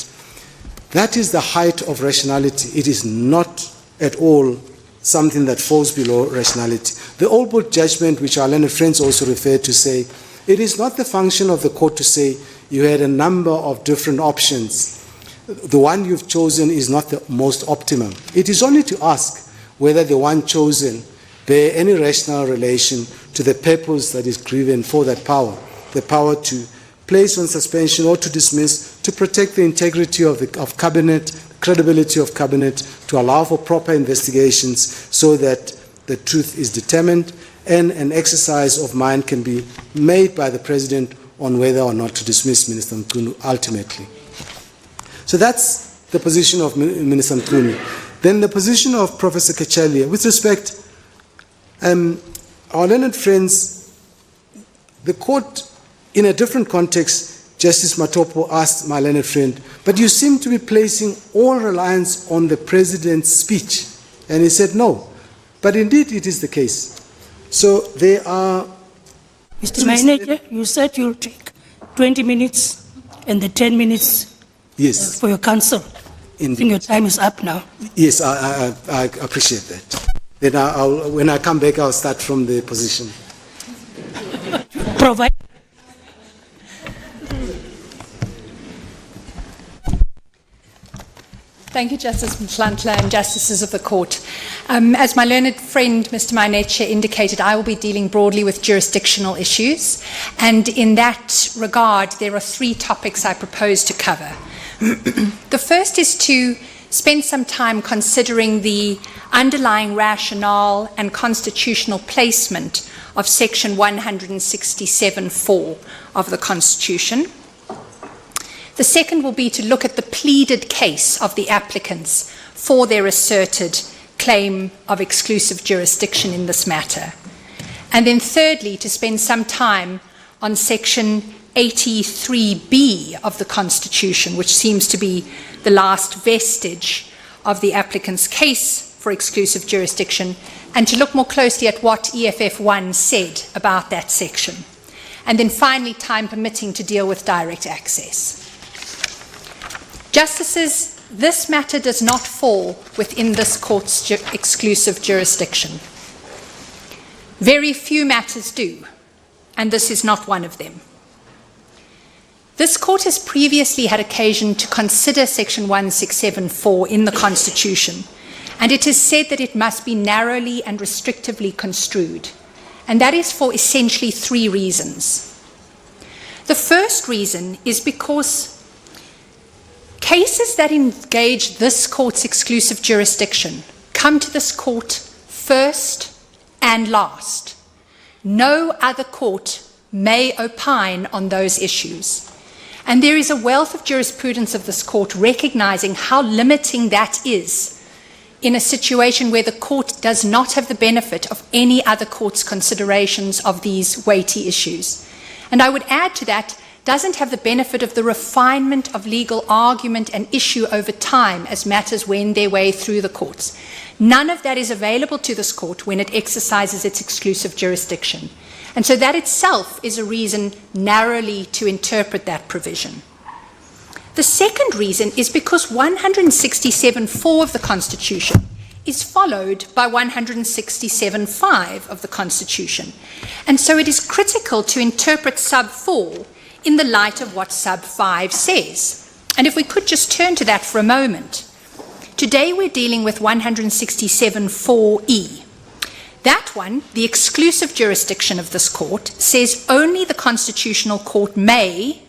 That is the height of rationality. It is not at all something that falls below rationality. The Old Book judgment, which our learned friends also referred to, say, it is not the function of the court to say you had a number of different options. The one you've chosen is not the most optimum. It is only to ask whether the one chosen bear any rational relation to the purpose that is given for that power, the power to place on suspension or to dismiss, to protect the integrity of cabinet, credibility of cabinet, to allow for proper investigations so that the truth is determined and an exercise of mind can be made by the President on whether or not to dismiss Minister Mchunu ultimately. So that's the position of Minister Mchunu. Then the position of Professor Cachalia. With respect, our learned friends, the court, in a different context, Justice Matopo asked my learned friend, but you seem to be placing all reliance on the President's speech. And he said no. But indeed it is the case. So there are... Mr. Manager, you said you'll take 20 minutes and the 10 minutes yes. For your counsel. Indeed. I think your time is up now. Yes, I appreciate that. Then when I come back, I'll start from the position. Provide. Thank you, Justice Mhlantla and Justices of the Court. As my learned friend, Mr. Maineche, indicated, I will be dealing broadly with jurisdictional issues. And in that regard, there are three topics I propose to cover. The first is to spend some time considering the underlying rationale and constitutional placement of Section 167(4) of the Constitution. The second will be to look at the pleaded case of the applicants for their asserted claim of exclusive jurisdiction in this matter. And then thirdly, to spend some time on Section 83B of the Constitution, which seems to be the last vestige of the applicant's case for exclusive jurisdiction, and to look more closely at what EFF1 said about that section. And then finally, time permitting, to deal with direct access. Justices, this matter does not fall within this court's exclusive jurisdiction. Very few matters do, and this is not one of them. This court has previously had occasion to consider Section 167(4) in the Constitution, and it has said that it must be narrowly and restrictively construed, and that is for essentially three reasons. The first reason is because cases that engage this court's exclusive jurisdiction come to this court first and last. No other court may opine on those issues. And there is a wealth of jurisprudence of this court recognizing how limiting that is in a situation where the court does not have the benefit of any other court's considerations of these weighty issues. And I would add to that, doesn't have the benefit of the refinement of legal argument and issue over time as matters wend their way through the courts. None of that is available to this court when it exercises its exclusive jurisdiction. And so that itself is a reason narrowly to interpret that provision. The second reason is because 167(4) of the Constitution is followed by 167(5) of the Constitution. And so it is critical to interpret sub 4 in the light of what sub 5 says. And if we could just turn to that for a moment. Today we're dealing with 167(4)(e). That one, the exclusive jurisdiction of this court, says only the Constitutional Court may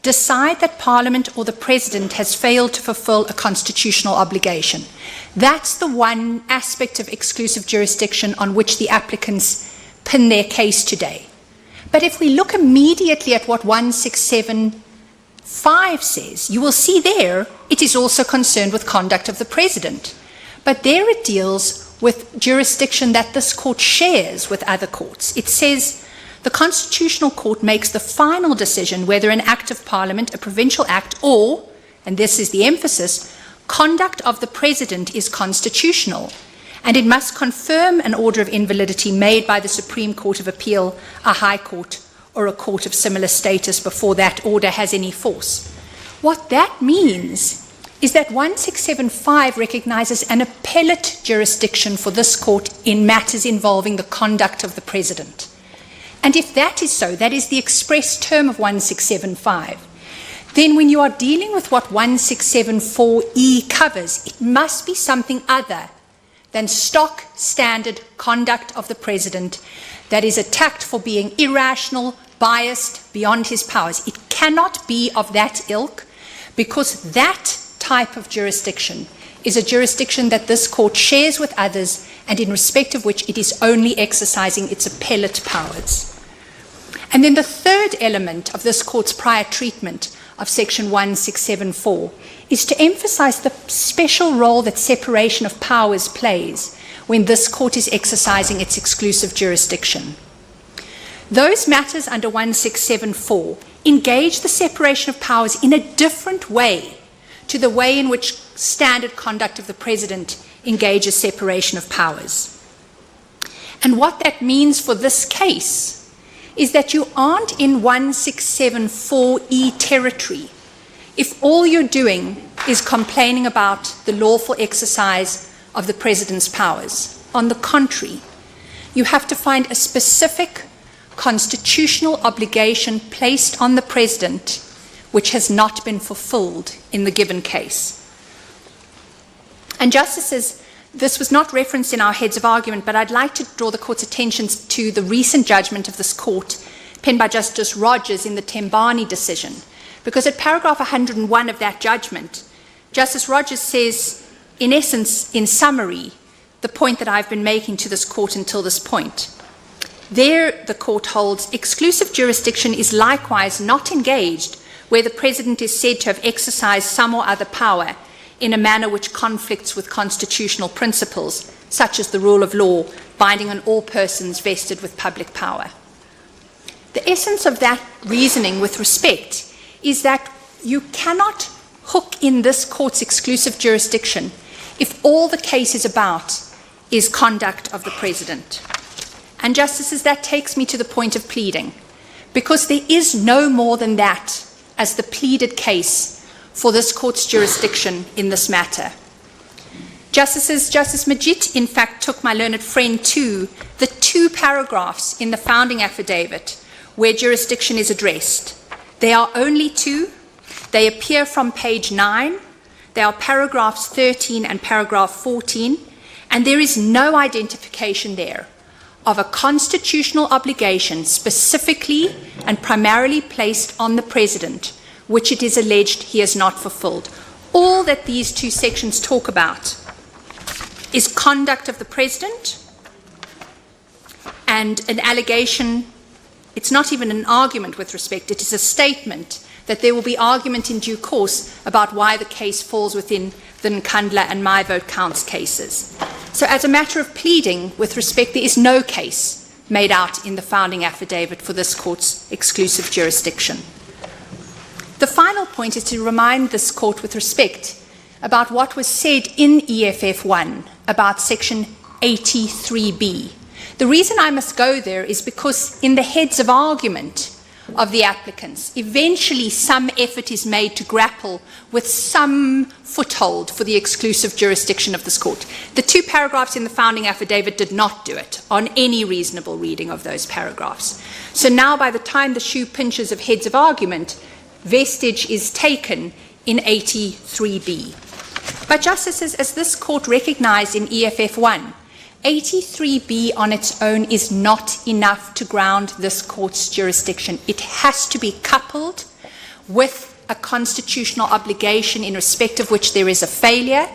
decide that Parliament or the President has failed to fulfill a constitutional obligation. That's the one aspect of exclusive jurisdiction on which the applicants pin their case today. But if we look immediately at what 167(5) says, you will see there it is also concerned with conduct of the President. But there it deals with jurisdiction that this court shares with other courts. It says the Constitutional Court makes the final decision whether an act of Parliament, a provincial act, or, and this is the emphasis, conduct of the President is constitutional, and it must confirm an order of invalidity made by the Supreme Court of Appeal, a High Court, or a court of similar status before that order has any force. What that means is that 1675 recognizes an appellate jurisdiction for this court in matters involving the conduct of the President. And if that is so, that is the express term of 1675, then when you are dealing with what 1674E covers, it must be something other than stock standard conduct of the President that is attacked for being irrational, biased, beyond his powers. It cannot be of that ilk, because that type of jurisdiction is a jurisdiction that this court shares with others, and in respect of which it is only exercising its appellate powers. And then the third element of this court's prior treatment of Section 1674 is to emphasize the special role that separation of powers plays when this court is exercising its exclusive jurisdiction. Those matters under 1674 engage the separation of powers in a different way to the way in which standard conduct of the President engages separation of powers. And what that means for this case is that you aren't in 1674E territory if all you're doing is complaining about the lawful exercise of the President's powers. On the contrary, you have to find a specific constitutional obligation placed on the President which has not been fulfilled in the given case. And Justices, this was not referenced in our heads of argument, but I'd like to draw the Court's attention to the recent judgment of this Court, penned by Justice Rogers in the Tembani decision, because at paragraph 101 of that judgment, Justice Rogers says, in essence, in summary, the point that I've been making to this Court until this point. There, the Court holds, exclusive jurisdiction is likewise not engaged where the President is said to have exercised some or other power in a manner which conflicts with constitutional principles, such as the rule of law, binding on all persons vested with public power. The essence of that reasoning with respect is that you cannot hook in this court's exclusive jurisdiction if all the case is about is conduct of the President. And Justices, that takes me to the point of pleading, because there is no more than that as the pleaded case for this court's jurisdiction in this matter. Justices, Justice Majid, in fact, took my learned friend to the 2 paragraphs in the founding affidavit where jurisdiction is addressed. They are only 2. They appear from page 9. They are paragraphs 13 and paragraph 14, and there is no identification there of a constitutional obligation specifically and primarily placed on the President, which it is alleged he has not fulfilled. All that these 2 sections talk about is conduct of the President and an allegation. It's not even an argument with respect, it is a statement that there will be argument in due course about why the case falls within the Nkandla and My Vote Counts cases. So as a matter of pleading with respect, there is no case made out in the founding affidavit for this court's exclusive jurisdiction. The final point is to remind this court with respect about what was said in EFF 1 about section 83B. The reason I must go there is because in the heads of argument of the applicants, eventually some effort is made to grapple with some foothold for the exclusive jurisdiction of this court. The 2 paragraphs in the founding affidavit did not do it on any reasonable reading of those paragraphs. So now by the time the shoe pinches of heads of argument, vestige is taken in 83B. But Justices, as this court recognized in EFF 1, 83B on its own is not enough to ground this court's jurisdiction. It has to be coupled with a constitutional obligation in respect of which there is a failure.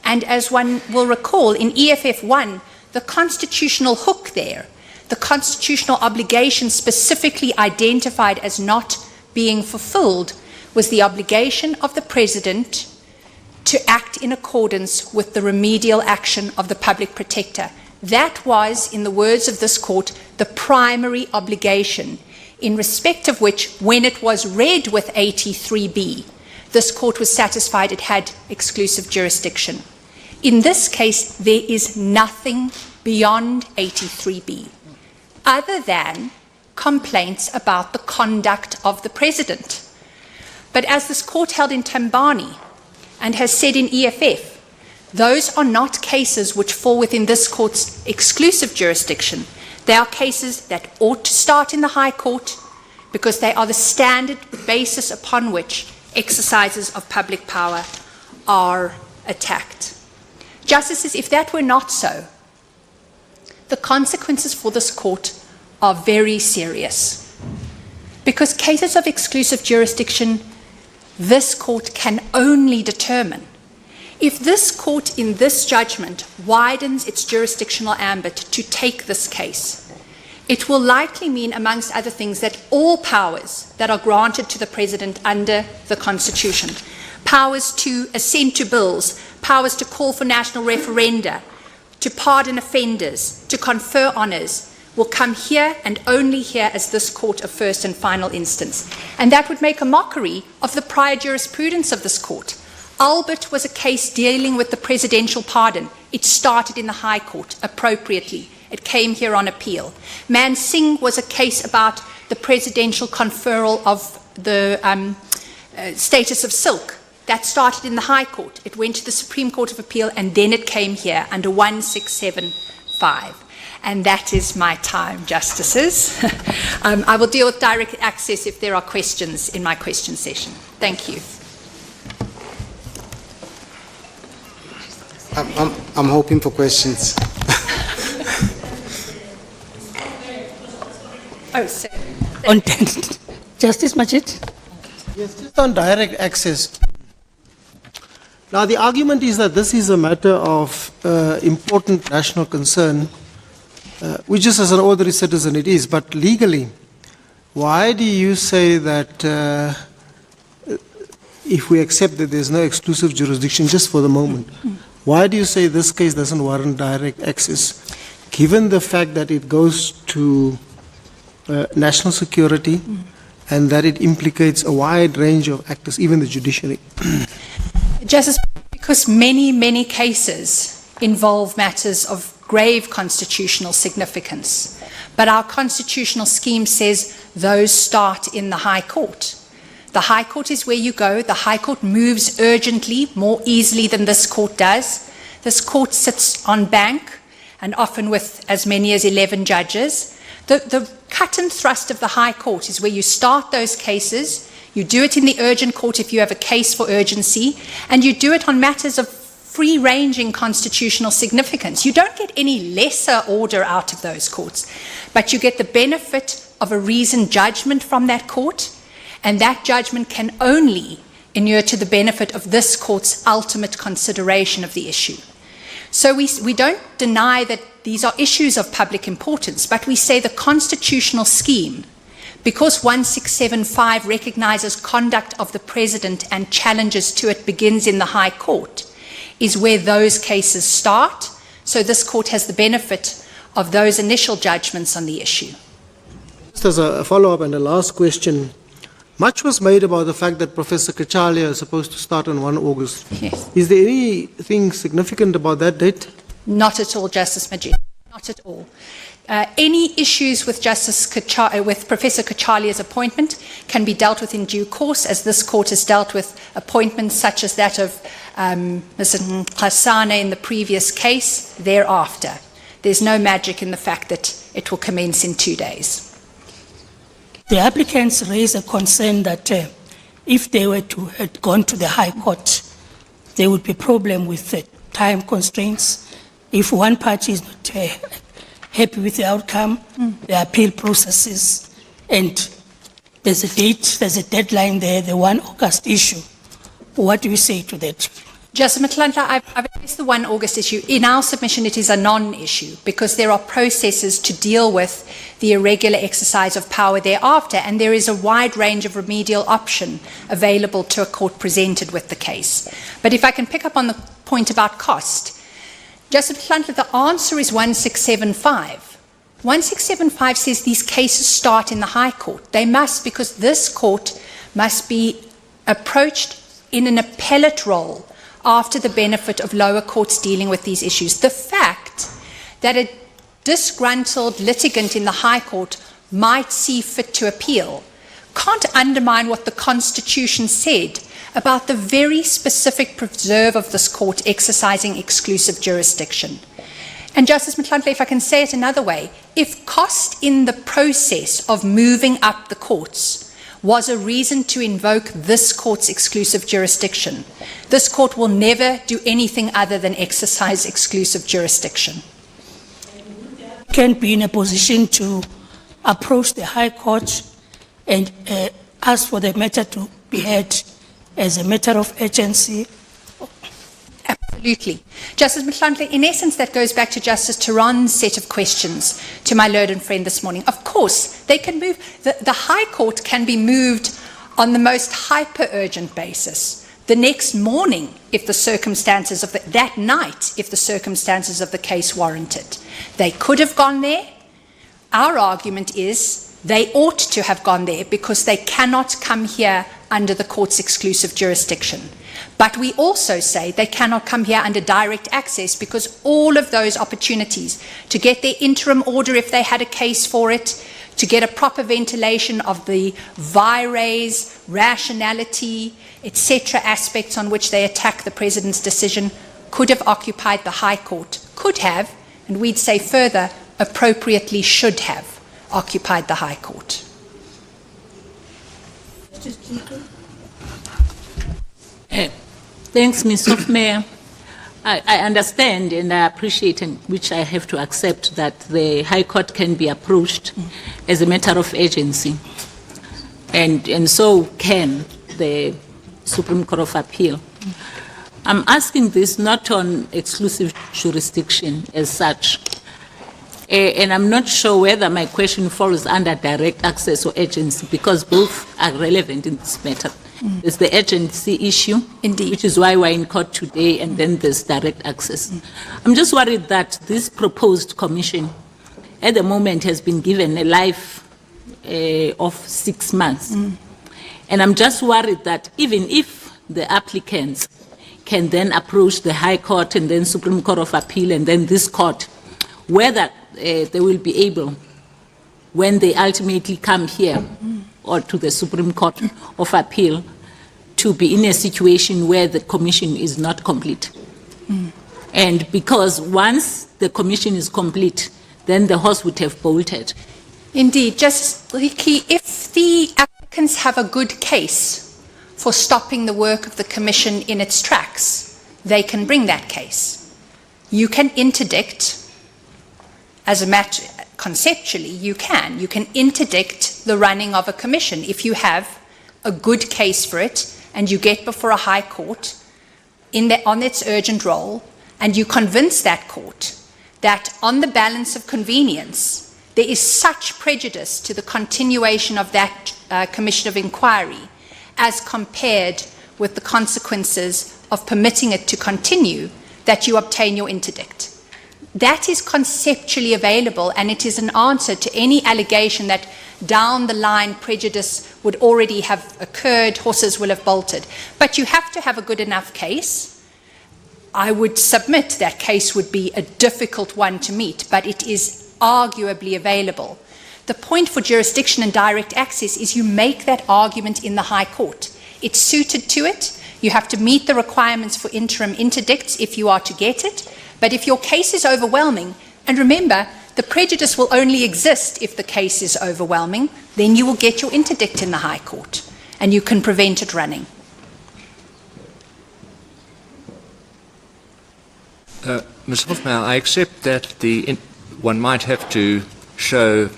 And as one will recall, in EFF 1, the constitutional hook there, the constitutional obligation specifically identified as not being fulfilled, was the obligation of the President to act in accordance with the remedial action of the public protector. That was, in the words of this court, the primary obligation, in respect of which, when it was read with 83B, this court was satisfied it had exclusive jurisdiction. In this case, there is nothing beyond 83B, other than complaints about the conduct of the President. But as this court held in Tambani and has said in EFF, those are not cases which fall within this court's exclusive jurisdiction. They are cases that ought to start in the High Court because they are the standard basis upon which exercises of public power are attacked. Justices, if that were not so, the consequences for this court are very serious. Because cases of exclusive jurisdiction, this court can only determine. If this court in this judgment widens its jurisdictional ambit to take this case, it will likely mean, amongst other things, that all powers that are granted to the President under the Constitution, powers to assent to bills, powers to call for national referenda, to pardon offenders, to confer honours, will come here and only here as this court of first and final instance. And that would make a mockery of the prior jurisprudence of this court. Albert was a case dealing with the presidential pardon. It started in the High Court, appropriately. It came here on appeal. Man Singh was a case about the presidential conferral of the status of silk. That started in the High Court. It went to the Supreme Court of Appeal, and then it came here under 1675. And that is my time, Justices. I will deal with direct access if there are questions in my question session. Thank you. I'm hoping for questions. Oh, sir. On Justice Majid? Yes, just on direct access. Now, the argument is that this is a matter of important national concern, which just as an ordinary citizen it is, but legally, why do you say that if we accept that there's no exclusive jurisdiction, just for the moment, why do you say this case doesn't warrant direct access, given the fact that it goes to national security and that it implicates a wide range of actors, even the judiciary? Justice, because many cases involve matters of grave constitutional significance. But our constitutional scheme says those start in the High Court. The High Court is where you go. The High Court moves urgently, more easily than this court does. This court sits on bank, and often with as many as 11 judges. The cut and thrust of the High Court is where you start those cases. You do it in the urgent court if you have a case for urgency, and you do it on matters of free-ranging constitutional significance. You don't get any lesser order out of those courts, but you get the benefit of a reasoned judgment from that court, and that judgment can only inure to the benefit of this court's ultimate consideration of the issue. So we don't deny that these are issues of public importance, but we say the constitutional scheme, because 1675 recognizes conduct of the President and challenges to it begins in the High Court, is where those cases start. So this court has the benefit of those initial judgments on the issue. Just as a follow-up and a last question, much was made about the fact that Professor Cachalia is supposed to start on 1 August. Yes. Is there anything significant about that date? Not at all, Justice Majid. Not at all. Any issues with with Professor Cachalia's appointment can be dealt with in due course, as this court has dealt with appointments such as that of Mr. Nkasane in the previous case thereafter. There's no magic in the fact that it will commence in 2 days. The applicants raise a concern that if they were to have gone to the High Court, there would be a problem with the time constraints. If one party is not happy with the outcome, the appeal processes, and there's a date, there's a deadline there, the 1 August issue. What do you say to that? Justice Mchunu, I've addressed the 1 August issue. In our submission, it is a non-issue because there are processes to deal with the irregular exercise of power thereafter, and there is a wide range of remedial option available to a court presented with the case. But if I can pick up on the point about cost, Justice Mchunu, the answer is 1675. 1675 says these cases start in the High Court. They must, because this court must be approached in an appellate role after the benefit of lower courts dealing with these issues. The fact that a disgruntled litigant in the High Court might see fit to appeal can't undermine what the Constitution said about the very specific preserve of this court exercising exclusive jurisdiction. And Justice Mchunu, if I can say it another way, if cost in the process of moving up the courts was a reason to invoke this court's exclusive jurisdiction, this court will never do anything other than exercise exclusive jurisdiction. Can be in a position to approach the High Court and ask for the matter to be heard as a matter of urgency. Absolutely. Justice Mchunu, in essence, that goes back to Justice Theron's set of questions to my learned friend this morning. Of course, they can move, the High Court can be moved on the most hyper-urgent basis. The next morning, if the circumstances of that night, if the circumstances of the case warrant it. They could have gone there. Our argument is they ought to have gone there because they cannot come here under the court's exclusive jurisdiction. But we also say they cannot come here under direct access because all of those opportunities to get their interim order if they had a case for it, to get a proper ventilation of the vires, rationality, etc. aspects on which they attack the President's decision could have occupied the High Court, could have, and we'd say further, appropriately should have occupied the High Court. Thanks, Ms. Hofmeyer. I understand and I appreciate, and which I have to accept, that the High Court can be approached as a matter of urgency, and so can the Supreme Court of Appeal. I'm asking this not on exclusive jurisdiction as such, and I'm not sure whether my question falls under direct access or urgency, because both are relevant in this matter. There's the urgency issue, Indeed, which is why we're in court today, and then there's direct access. I'm just worried that this proposed commission at the moment has been given a life of 6 months. And I'm just worried that even if the applicants can then approach the High Court and then Supreme Court of Appeal and then this court, whether they will be able, when they ultimately come here or to the Supreme Court of Appeal, to be in a situation where the commission is not complete. And because once the commission is complete, then the horse would have bolted. Indeed, Justice Leakey, if the applicants have a good case for stopping the work of the Commission in its tracks, they can bring that case. You can interdict, as a matter, conceptually, you can interdict the running of a commission if you have a good case for it and you get before a High Court on its urgent role and you convince that court that on the balance of convenience, there is such prejudice to the continuation of that commission of inquiry as compared with the consequences of permitting it to continue, that you obtain your interdict. That is conceptually available, and it is an answer to any allegation that down the line prejudice would already have occurred, horses will have bolted. But you have to have a good enough case. I would submit that case would be a difficult one to meet, but it is arguably available. The point for jurisdiction and direct access is you make that argument in the High Court. It's suited to it. You have to meet the requirements for interim interdicts if you are to get it. But if your case is overwhelming, and remember, the prejudice will only exist if the case is overwhelming, then you will get your interdict in the High Court, and you can prevent it running. Ms. Hofmeyer, I accept that one might have to show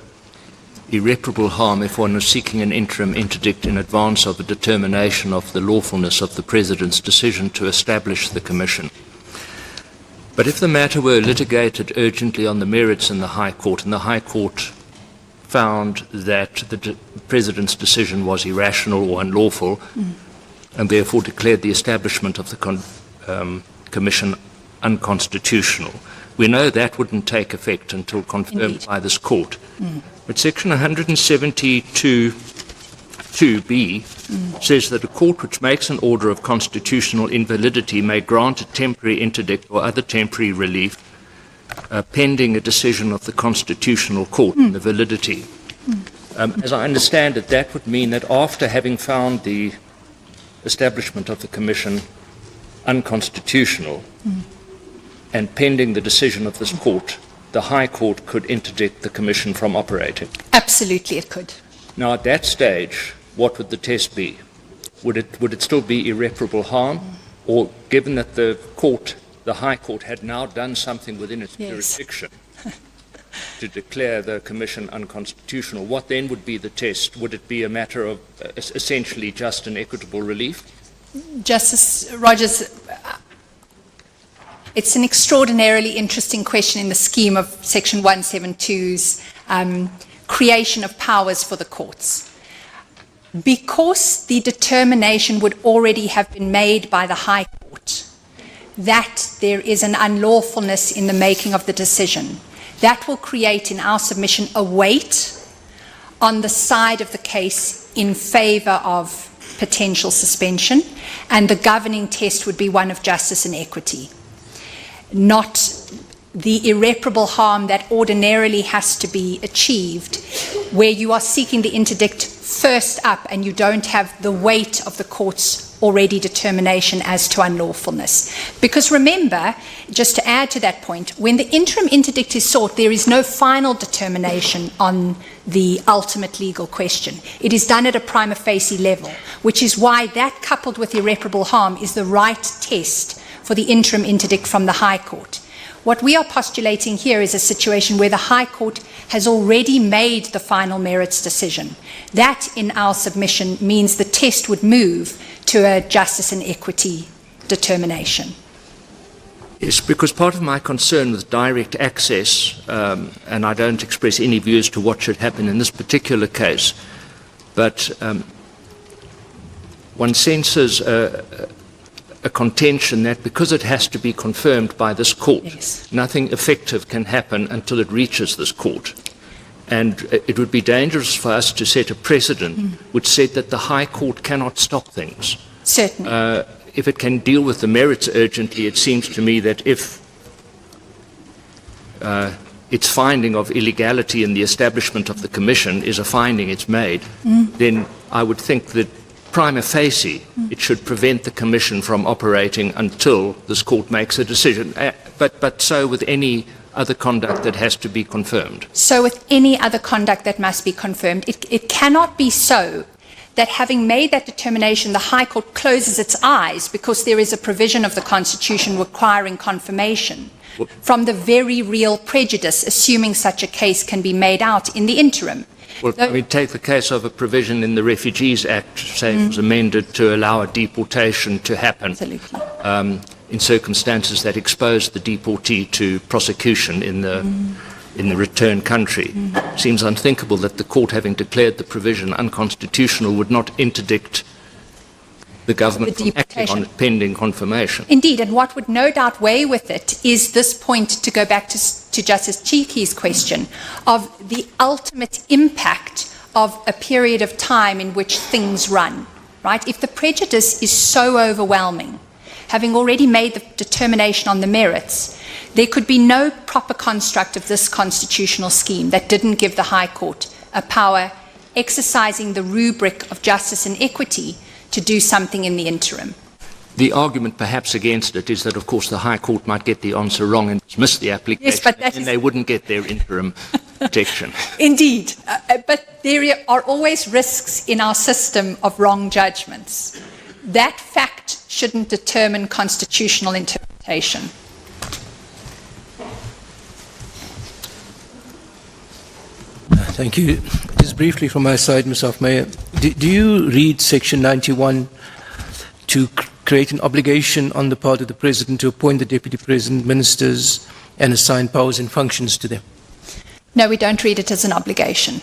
irreparable harm if one was seeking an interim interdict in advance of a determination of the lawfulness of the President's decision to establish the Commission. But if the matter were litigated urgently on the merits in the High Court, and the High Court found that the President's decision was irrational or unlawful, and therefore declared the establishment of the Commission unconstitutional, we know that wouldn't take effect until confirmed Indeed. by this Court. But Section 172(2)(b) says that a court which makes an order of constitutional invalidity may grant a temporary interdict or other temporary relief pending a decision of the Constitutional Court on the validity. As I understand it, that would mean that after having found the establishment of the Commission unconstitutional and pending the decision of this Court, the High Court could interdict the Commission from operating. Absolutely, it could. Now, at that stage, what would the test be? Would it still be irreparable harm? Or given that the High Court had now done something within its jurisdiction to declare the Commission unconstitutional, what then would be the test? Would it be a matter of essentially just an equitable relief? Justice Rogers, it's an extraordinarily interesting question in the scheme of Section 172's creation of powers for the courts. Because the determination would already have been made by the High Court that there is an unlawfulness in the making of the decision, that will create in our submission a weight on the side of the case in favour of potential suspension, and the governing test would be one of justice and equity, not the irreparable harm that ordinarily has to be achieved, where you are seeking the interdict first up and you don't have the weight of the court's already determination as to unlawfulness. Because remember, just to add to that point, when the interim interdict is sought, there is no final determination on the ultimate legal question. It is done at a prima facie level, which is why that, coupled with irreparable harm, is the right test for the interim interdict from the High Court. What we are postulating here is a situation where the High Court has already made the final merits decision. That, in our submission, means the test would move to a justice and equity determination. Yes, because part of my concern with direct access, and I don't express any views to what should happen in this particular case, but one senses a contention that because it has to be confirmed by this court, nothing effective can happen until it reaches this court. And it would be dangerous for us to set a precedent which said that the High Court cannot stop things. Certainly. If it can deal with the merits urgently, it seems to me that if its finding of illegality in the establishment of the Commission is a finding it's made, then I would think that prima facie, it should prevent the Commission from operating until this court makes a decision. But so with any other conduct that has to be confirmed. So with any other conduct that must be confirmed, it cannot be so that having made that determination, the High Court closes its eyes because there is a provision of the Constitution requiring confirmation from the very real prejudice, assuming such a case can be made out in the interim. Well, I mean, take the case of a provision in the Refugees Act, say it was amended to allow a deportation to happen. Absolutely. In circumstances that expose the deportee to prosecution in the return country. Seems unthinkable that the court, having declared the provision unconstitutional, would not interdict the government from acting on it pending confirmation. Indeed, and what would no doubt weigh with it is this point, to go back to Justice Cheeky's question, of the ultimate impact of a period of time in which things run, right? If the prejudice is so overwhelming, having already made the determination on the merits, there could be no proper construct of this constitutional scheme that didn't give the High Court a power exercising the rubric of justice and equity to do something in the interim. The argument perhaps against it is that, of course, the High Court might get the answer wrong and dismiss the application, and they wouldn't get their interim protection. Indeed, but there are always risks in our system of wrong judgments. That fact shouldn't determine constitutional interpretation. Thank you. Just briefly from my side, Ms. Hofmeyer, do you read Section 91 to create an obligation on the part of the President to appoint the Deputy President, ministers, and assign powers and functions to them? No, we don't read it as an obligation.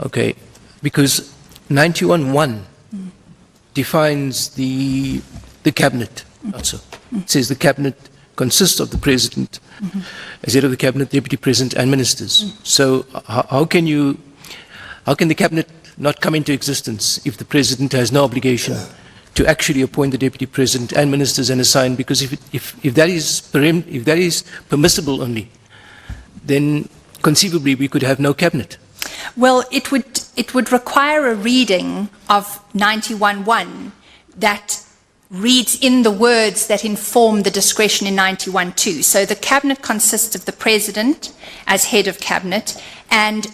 Okay, because 91.1 defines the Cabinet, not so. It says the Cabinet consists of the President, as head of the Cabinet, Deputy President, and ministers. So how can the Cabinet not come into existence if the President has no obligation to actually appoint the Deputy President and ministers and assign? Because if that is permissible only, then conceivably we could have no Cabinet. Well, it would require a reading of 91.1 that reads in the words that inform the discretion in 91.2. So the Cabinet consists of the President as head of Cabinet and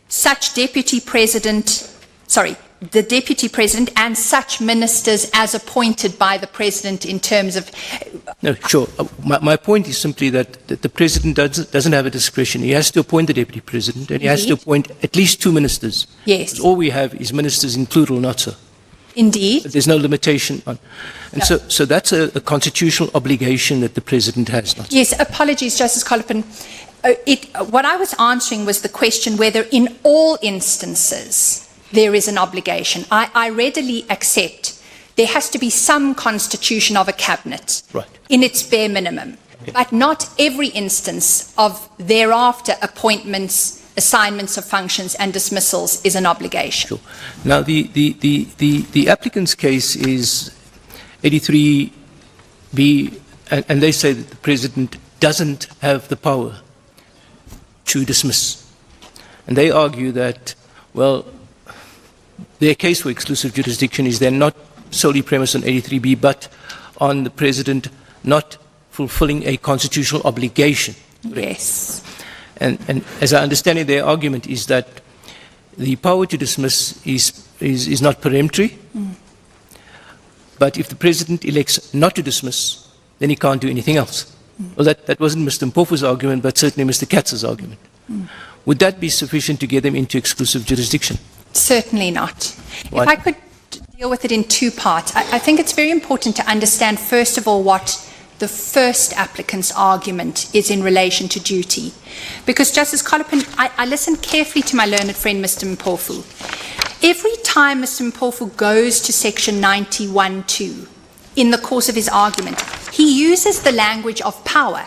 such Deputy President, the Deputy President and such ministers as appointed by the President in terms of... No, sure. My point is simply that the President doesn't have a discretion. He has to appoint the Deputy President and he has to appoint at least 2 ministers. Yes. Because all we have is ministers in plural, not so. Indeed. There's no limitation on. And so that's a constitutional obligation that the President has. Not Yes, apologies, Justice Colopin. What I was answering was the question whether in all instances there is an obligation. I readily accept there has to be some constitution of a cabinet in its bare minimum, but not every instance of thereafter appointments, assignments of functions and dismissals is an obligation. Sure. Now, the applicant's case is 83B, and they say that the President doesn't have the power to dismiss. And they argue that, well, their case for exclusive jurisdiction is then not solely premised on 83B, but on the President not fulfilling a constitutional obligation. Yes. And as I understand it, their argument is that the power to dismiss is not peremptory, but if the President elects not to dismiss, then he can't do anything else. Well, that wasn't Mr. Mpofu's argument, but certainly Mr. Katz's argument. Would that be sufficient to get them into exclusive jurisdiction? Certainly not. Why? If I could deal with it in 2 parts. I think it's very important to understand, first of all, what the first applicant's argument is in relation to duty. Because, Justice Colopin, I listened carefully to my learned friend, Mr. Mpofu. Every time Mr. Mpofu goes to section 91.2 in the course of his argument, he uses the language of power.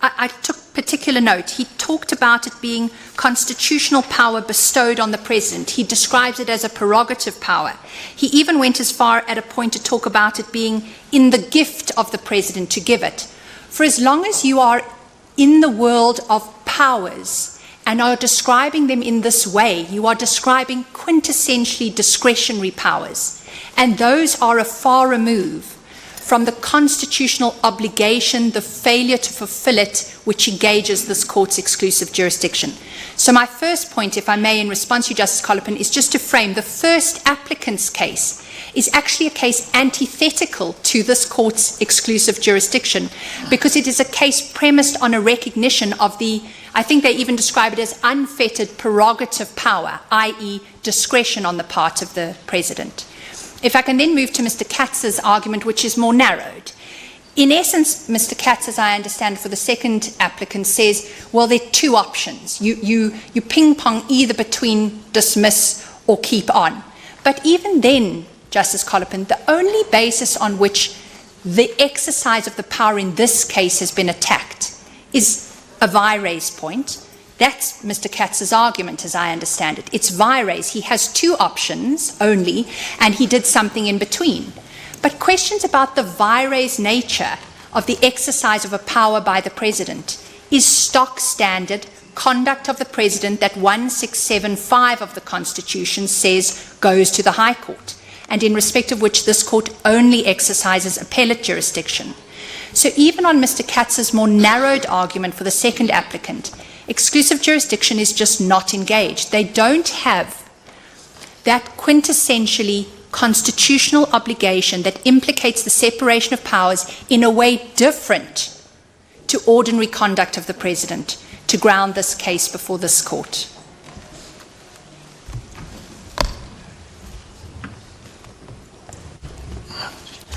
I took particular note. He talked about it being constitutional power bestowed on the President. He describes it as a prerogative power. He even went as far at a point to talk about it being in the gift of the President to give it. For as long as you are in the world of powers and are describing them in this way, you are describing quintessentially discretionary powers. And those are a far remove from the constitutional obligation, the failure to fulfill it, which engages this court's exclusive jurisdiction. So my first point, if I may, in response to Justice Colopin, is just to frame the first applicant's case is actually a case antithetical to this court's exclusive jurisdiction, because it is a case premised on a recognition of the, I think they even describe it as unfettered prerogative power, i.e. discretion on the part of the President. If I can then move to Mr. Katz's argument, which is more narrowed. In essence, Mr. Katz, as I understand for the second applicant, says, well, there are 2 options. You ping-pong either between dismiss or keep on. But even then, Justice Colopin, the only basis on which the exercise of the power in this case has been attacked is a vires point. That's Mr. Katz's argument, as I understand it. It's vires. He has 2 options only, and he did something in between. But questions about the vires nature of the exercise of a power by the President is stock standard conduct of the President that 1675 of the Constitution says goes to the High Court, and in respect of which this court only exercises appellate jurisdiction. So even on Mr. Katz's more narrowed argument for the second applicant, exclusive jurisdiction is just not engaged. They don't have that quintessentially constitutional obligation that implicates the separation of powers in a way different to ordinary conduct of the President to ground this case before this court.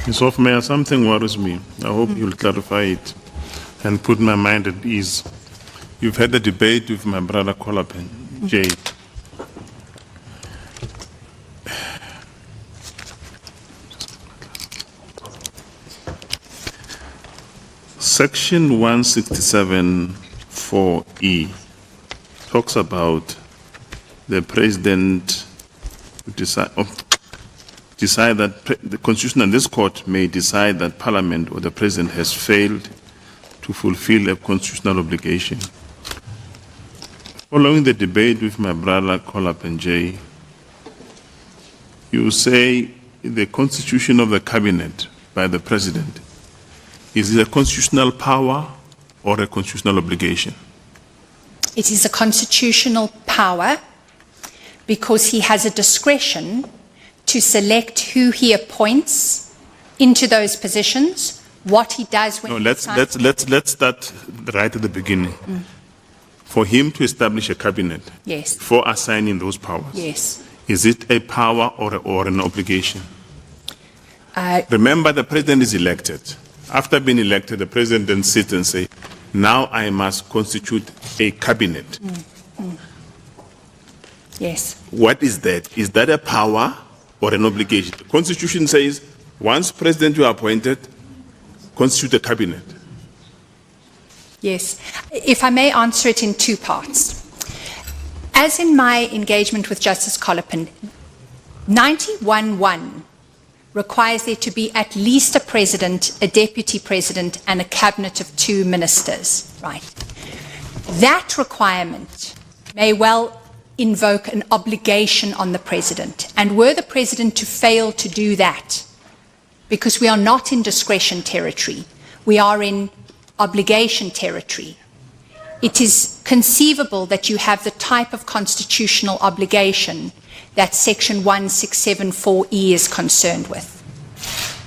Ms. Hofmeyer, something worries me. I hope you'll clarify it and put my mind at ease. You've had a debate with my brother Kolapen, Jay. Section 167(4)(e) talks about the president decide that the Constitution and this court may decide that Parliament or the President has failed to fulfill a constitutional obligation. Following the debate with my brother Kolapen Jay, you say the constitution of the cabinet by the President, is it a constitutional power or a constitutional obligation? It is a constitutional power because he has a discretion to select who he appoints into those positions, what he does when No, let's start right at the beginning. For him to establish a cabinet, Yes, for assigning those powers, yes. is it a power or an obligation? Remember, the president is elected. After being elected, the president then sits and says, now I must constitute a cabinet. Yes. What is that? Is that a power or an obligation? The Constitution says, once president you are appointed, constitute a cabinet. Yes. If I may answer it in two parts. As in my engagement with Justice Kolapen, 91(1) requires there to be at least a president, a deputy president, and a cabinet of 2 ministers. Right. That requirement may well invoke an obligation on the president. And were the president to fail to do that, because we are not in discretion territory, we are in obligation territory, it is conceivable that you have the type of constitutional obligation that Section 167(4)(e) is concerned with.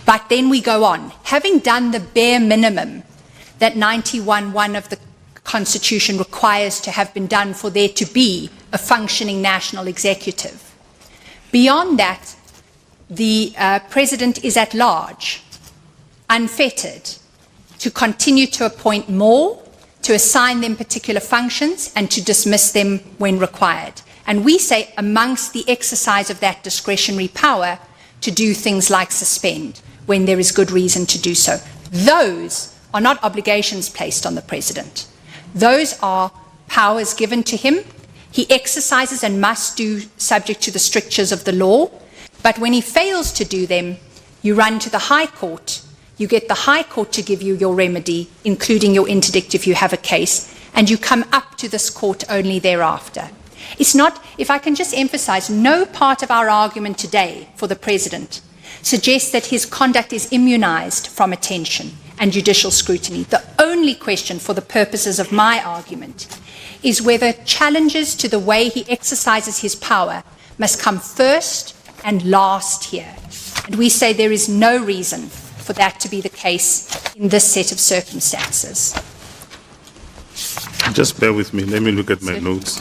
But then we go on. Having done the bare minimum that 91(1) of the Constitution requires to have been done for there to be a functioning national executive, beyond that, the President is at large, unfettered, to continue to appoint more, to assign them particular functions, and to dismiss them when required. And we say amongst the exercise of that discretionary power to do things like suspend when there is good reason to do so. Those are not obligations placed on the President. Those are powers given to him. He exercises and must do subject to the strictures of the law. But when he fails to do them, you run to the High Court. You get the High Court to give you your remedy, including your interdict if you have a case, and you come up to this court only thereafter. It's not, if I can just emphasize, no part of our argument today for the President suggests that his conduct is immunized from attention and judicial scrutiny. The only question for the purposes of my argument is whether challenges to the way he exercises his power must come first and last here. And we say there is no reason for that to be the case in this set of circumstances. Just bear with me. Let me look at my notes.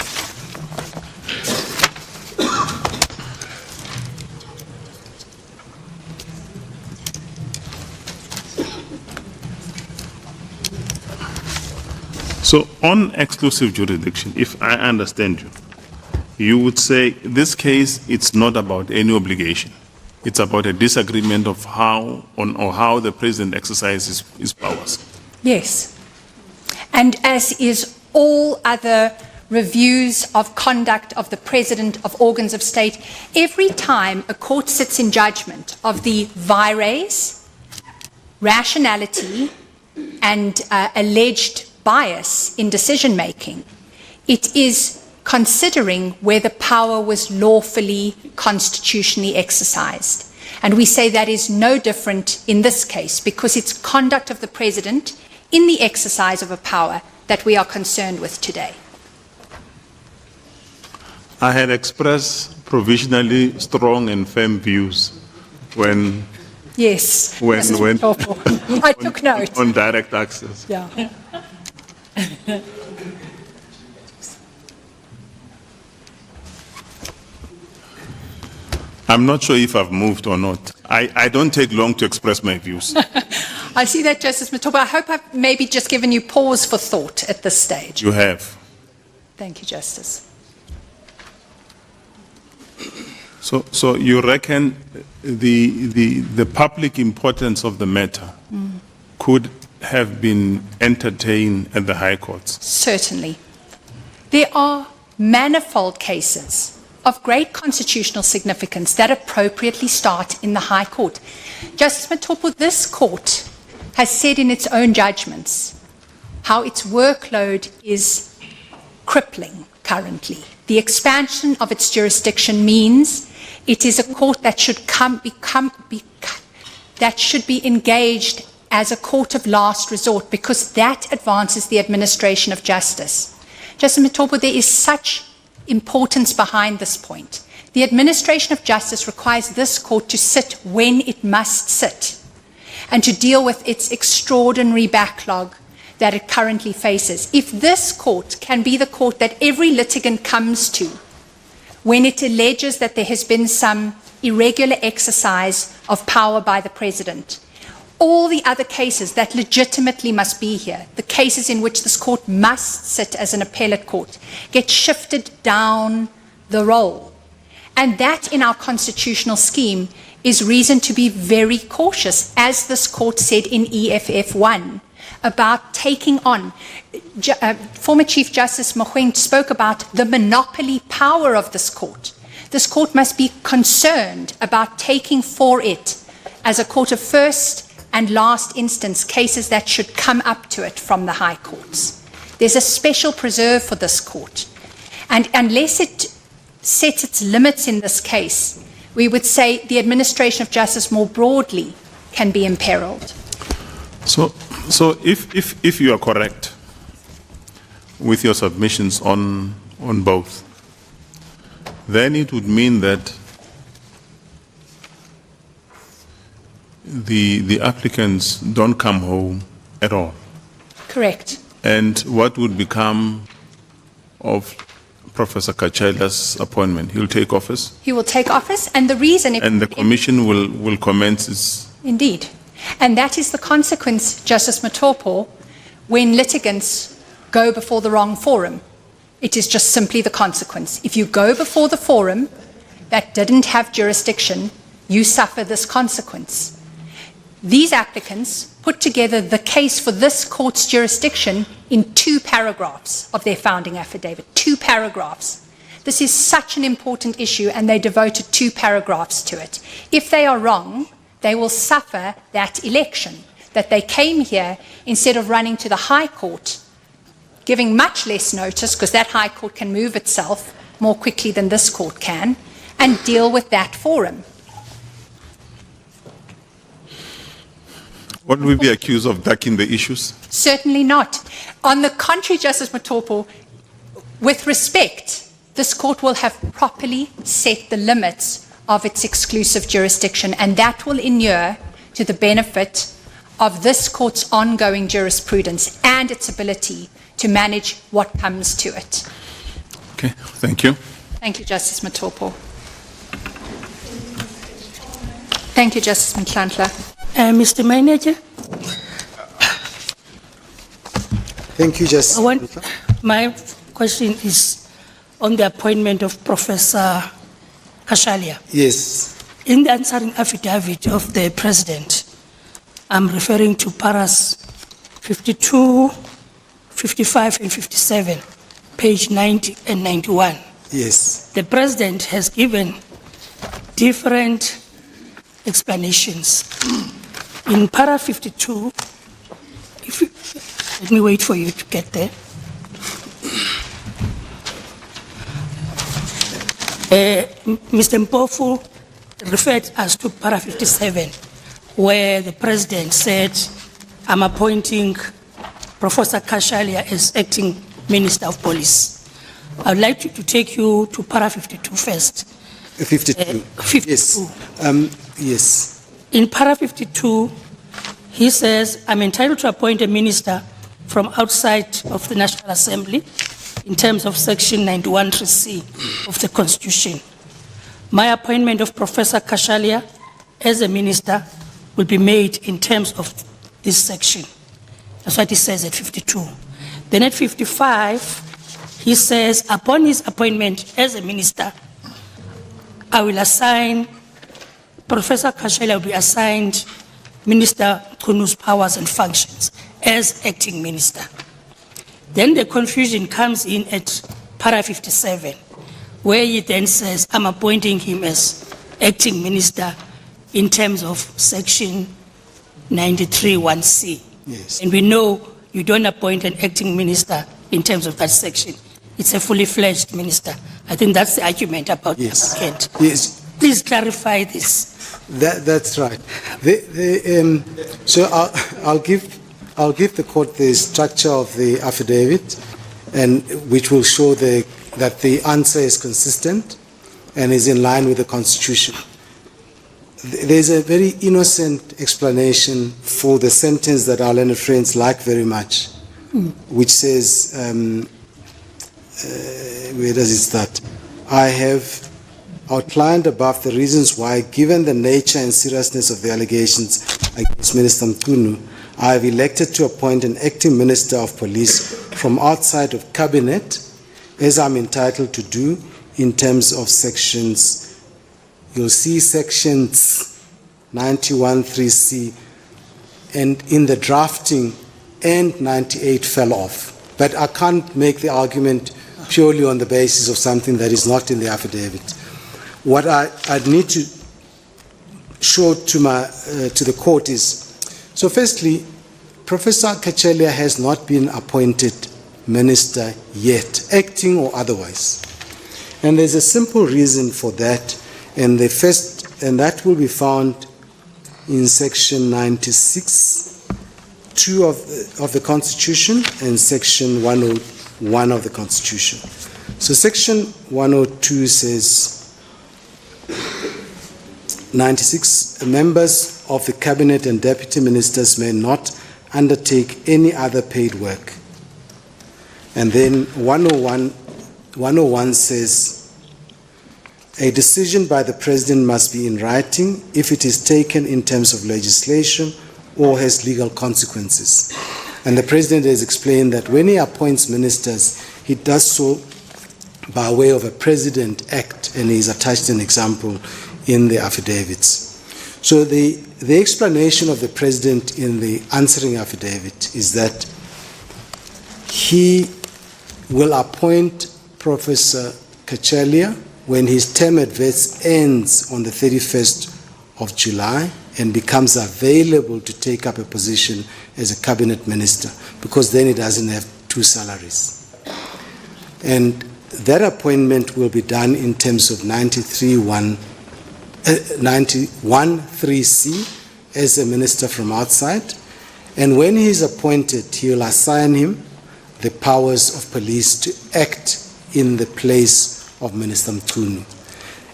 So on exclusive jurisdiction, if I understand you, you would say this case, it's not about any obligation. It's about a disagreement of how the President exercises his powers. Yes. And as is all other reviews of conduct of the President, of organs of state, every time a court sits in judgment of the vires, rationality, and alleged bias in decision-making, it is considering where the power was lawfully, constitutionally exercised. And we say that is no different in this case, because it's conduct of the President in the exercise of a power that we are concerned with today. I had expressed provisionally strong and firm views when Yes. I took note. on direct access. Yeah. I'm not sure if I've moved or not. I don't take long to express my views. I see that, Justice Matopa. I hope I've maybe just given you pause for thought at this stage. You have. Thank you, Justice. So you reckon the public importance of the matter could have been entertained at the High Courts? Certainly. There are manifold cases of great constitutional significance that appropriately start in the High Court. Justice Matopo, this court has said in its own judgments how its workload is crippling currently. The expansion of its jurisdiction means it is a court that should be engaged as a court of last resort, because that advances the administration of justice. Justice Matopo, there is such importance behind this point. The administration of justice requires this court to sit when it must sit and to deal with its extraordinary backlog that it currently faces. If this court can be the court that every litigant comes to when it alleges that there has been some irregular exercise of power by the President, all the other cases that legitimately must be here, the cases in which this court must sit as an appellate court, get shifted down the roll. And that, in our constitutional scheme, is reason to be very cautious, as this court said in EFF 1, about taking on. Former Chief Justice Mogoeng spoke about the monopoly power of this court. This court must be concerned about taking for it, as a court of first and last instance, cases that should come up to it from the high courts. There's a special preserve for this court. And unless it sets its limits in this case, we would say the administration of justice more broadly can be imperiled. So if you are correct with your submissions on both, then it would mean that the applicants don't come home at all. Correct. And what would become of Professor Cachalia's appointment? He'll take office? He will take office, and the reason... And the commission will commence its... Indeed. And that is the consequence, Justice Matopo, when litigants go before the wrong forum. It is just simply the consequence. If you go before the forum that didn't have jurisdiction, you suffer this consequence. These applicants put together the case for this court's jurisdiction in 2 paragraphs of their founding affidavit. 2 paragraphs. This is such an important issue, and they devoted 2 paragraphs to it. If they are wrong, they will suffer that election, that they came here instead of running to the High Court, giving much less notice, because that High Court can move itself more quickly than this court can, and deal with that forum. Won't we be accused of ducking the issues? Certainly not. On the contrary, Justice Matopo, with respect, this court will have properly set the limits of its exclusive jurisdiction, and that will inure to the benefit of this court's ongoing jurisprudence and its ability to manage what comes to it. Okay, thank you. Thank you, Justice Matopo. Thank you, Justice Mhlantla. Mr. Manager, Thank you, Justice. my question is on the appointment of Professor Cachalia. Yes. In the answering affidavit of the President, I'm referring to paras 52, 55, and 57, page 90 and 91. Yes. The President has given different explanations. In para 52, let me wait for you to get there. Mr. Mpofu referred us to para 57, where the President said, I'm appointing Professor Cachalia as acting Minister of Police. I would like to take you to para 52 first. 52. 52. Yes. Yes. In para 52, he says, I'm entitled to appoint a minister from outside of the National Assembly in terms of section 91(3)(c) of the Constitution. My appointment of Professor Cachalia as a minister will be made in terms of this section. That's what he says at 52. Then at 55, he says, upon his appointment as a minister, I will assign, Professor Cachalia will be assigned Minister Mchunu's powers and functions as acting minister. Then the confusion comes in at para 57, where he then says, I'm appointing him as acting minister in terms of section 93(1)(c). Yes. And we know you don't appoint an acting minister in terms of that section. It's a fully fledged minister. I think that's the argument about the Yes. applicant. Yes. Please clarify this. That's right. So I'll give the court the structure of the affidavit, and which will show that the answer is consistent and is in line with the Constitution. There's a very innocent explanation for the sentence that our learned friends like very much, which says, where does it start? I have outlined above the reasons why, given the nature and seriousness of the allegations against Minister Mchunu, I have elected to appoint an acting Minister of Police from outside of Cabinet, as I'm entitled to do in terms of sections, you'll see sections 91(3)(c), and in the drafting, and 98 fell off. But I can't make the argument purely on the basis of something that is not in the affidavit. What I'd need to show to the court is, so firstly, Professor Cachalia has not been appointed minister yet, acting or otherwise. And there's a simple reason for that, and that will be found in section 96(2) of the Constitution and section 101 of the Constitution. So section 102 says, 96, members of the Cabinet and Deputy Ministers may not undertake any other paid work. And then 101 says, a decision by the President must be in writing if it is taken in terms of legislation or has legal consequences. And the President has explained that when he appoints ministers, he does so by way of a President Act, and he's attached an example in the affidavits. So the explanation of the President in the answering affidavit is that he will appoint Professor Cachalia when his term at Vets ends on the 31st of July and becomes available to take up a position as a cabinet minister, because then he doesn't have two salaries. And that appointment will be done in terms of 91(3)(c) as a minister from outside. And when he is appointed, he will assign him the powers of police to act in the place of Minister Mchunu.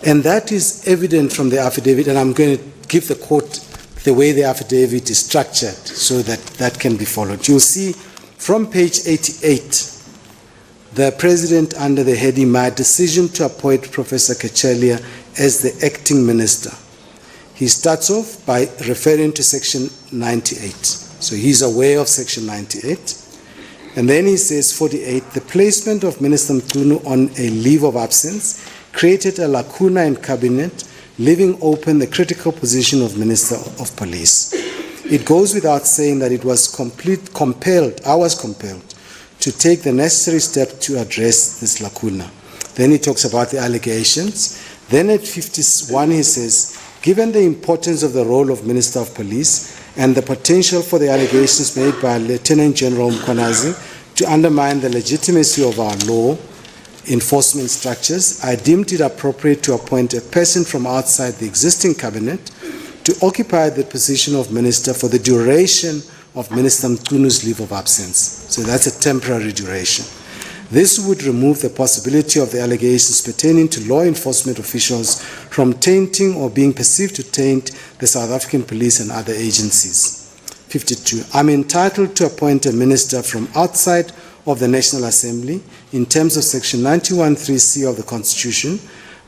And that is evident from the affidavit, and I'm going to give the court the way the affidavit is structured so that that can be followed. You'll see from page 88, the President, under the heading, my decision to appoint Professor Cachalia as the acting minister. He starts off by referring to section 98. So he's aware of section 98. And then he says, 48, the placement of Minister Mchunu on a leave of absence created a lacuna in cabinet, leaving open the critical position of Minister of Police. It goes without saying that I was compelled to take the necessary step to address this lacuna. Then he talks about the allegations. Then at 51 he says, given the importance of the role of Minister of Police and the potential for the allegations made by Lieutenant General Mkhwanazi to undermine the legitimacy of our law enforcement structures, I deemed it appropriate to appoint a person from outside the existing cabinet to occupy the position of minister for the duration of Minister Mchunu's leave of absence. So that's a temporary duration. This would remove the possibility of the allegations pertaining to law enforcement officials from tainting or being perceived to taint the South African police and other agencies. 52. I'm entitled to appoint a minister from outside of the National Assembly in terms of section 91(3)(c) of the Constitution.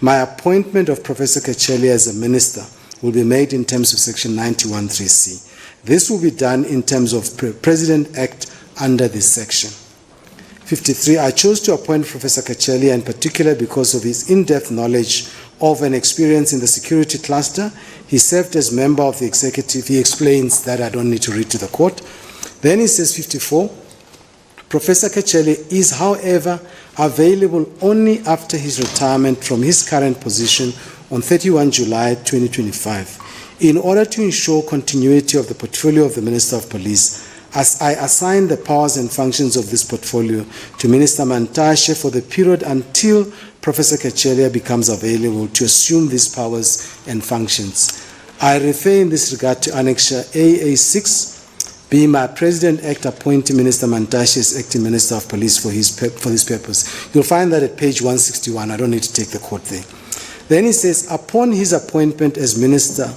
My appointment of Professor Cachalia as a minister will be made in terms of Section 91(3)(c). This will be done in terms of President Act under this section. 53, I chose to appoint Professor Cachalia in particular because of his in-depth knowledge of and experience in the security cluster. He served as member of the executive. He explains that I don't need to read to the court. Then he says 54, Professor Cachalia is, however, available only after his retirement from his current position on 31 July 2025. In order to ensure continuity of the portfolio of the Minister of Police, as I assign the powers and functions of this portfolio to Minister Mantashe for the period until Professor Cachalia becomes available to assume these powers and functions. I refer in this regard to Annexure AA6, being my President Act appointing Minister Mantashe as Acting Minister of Police for this purpose. You'll find that at page 161. I don't need to take the quote there. Then he says, upon his appointment as Minister,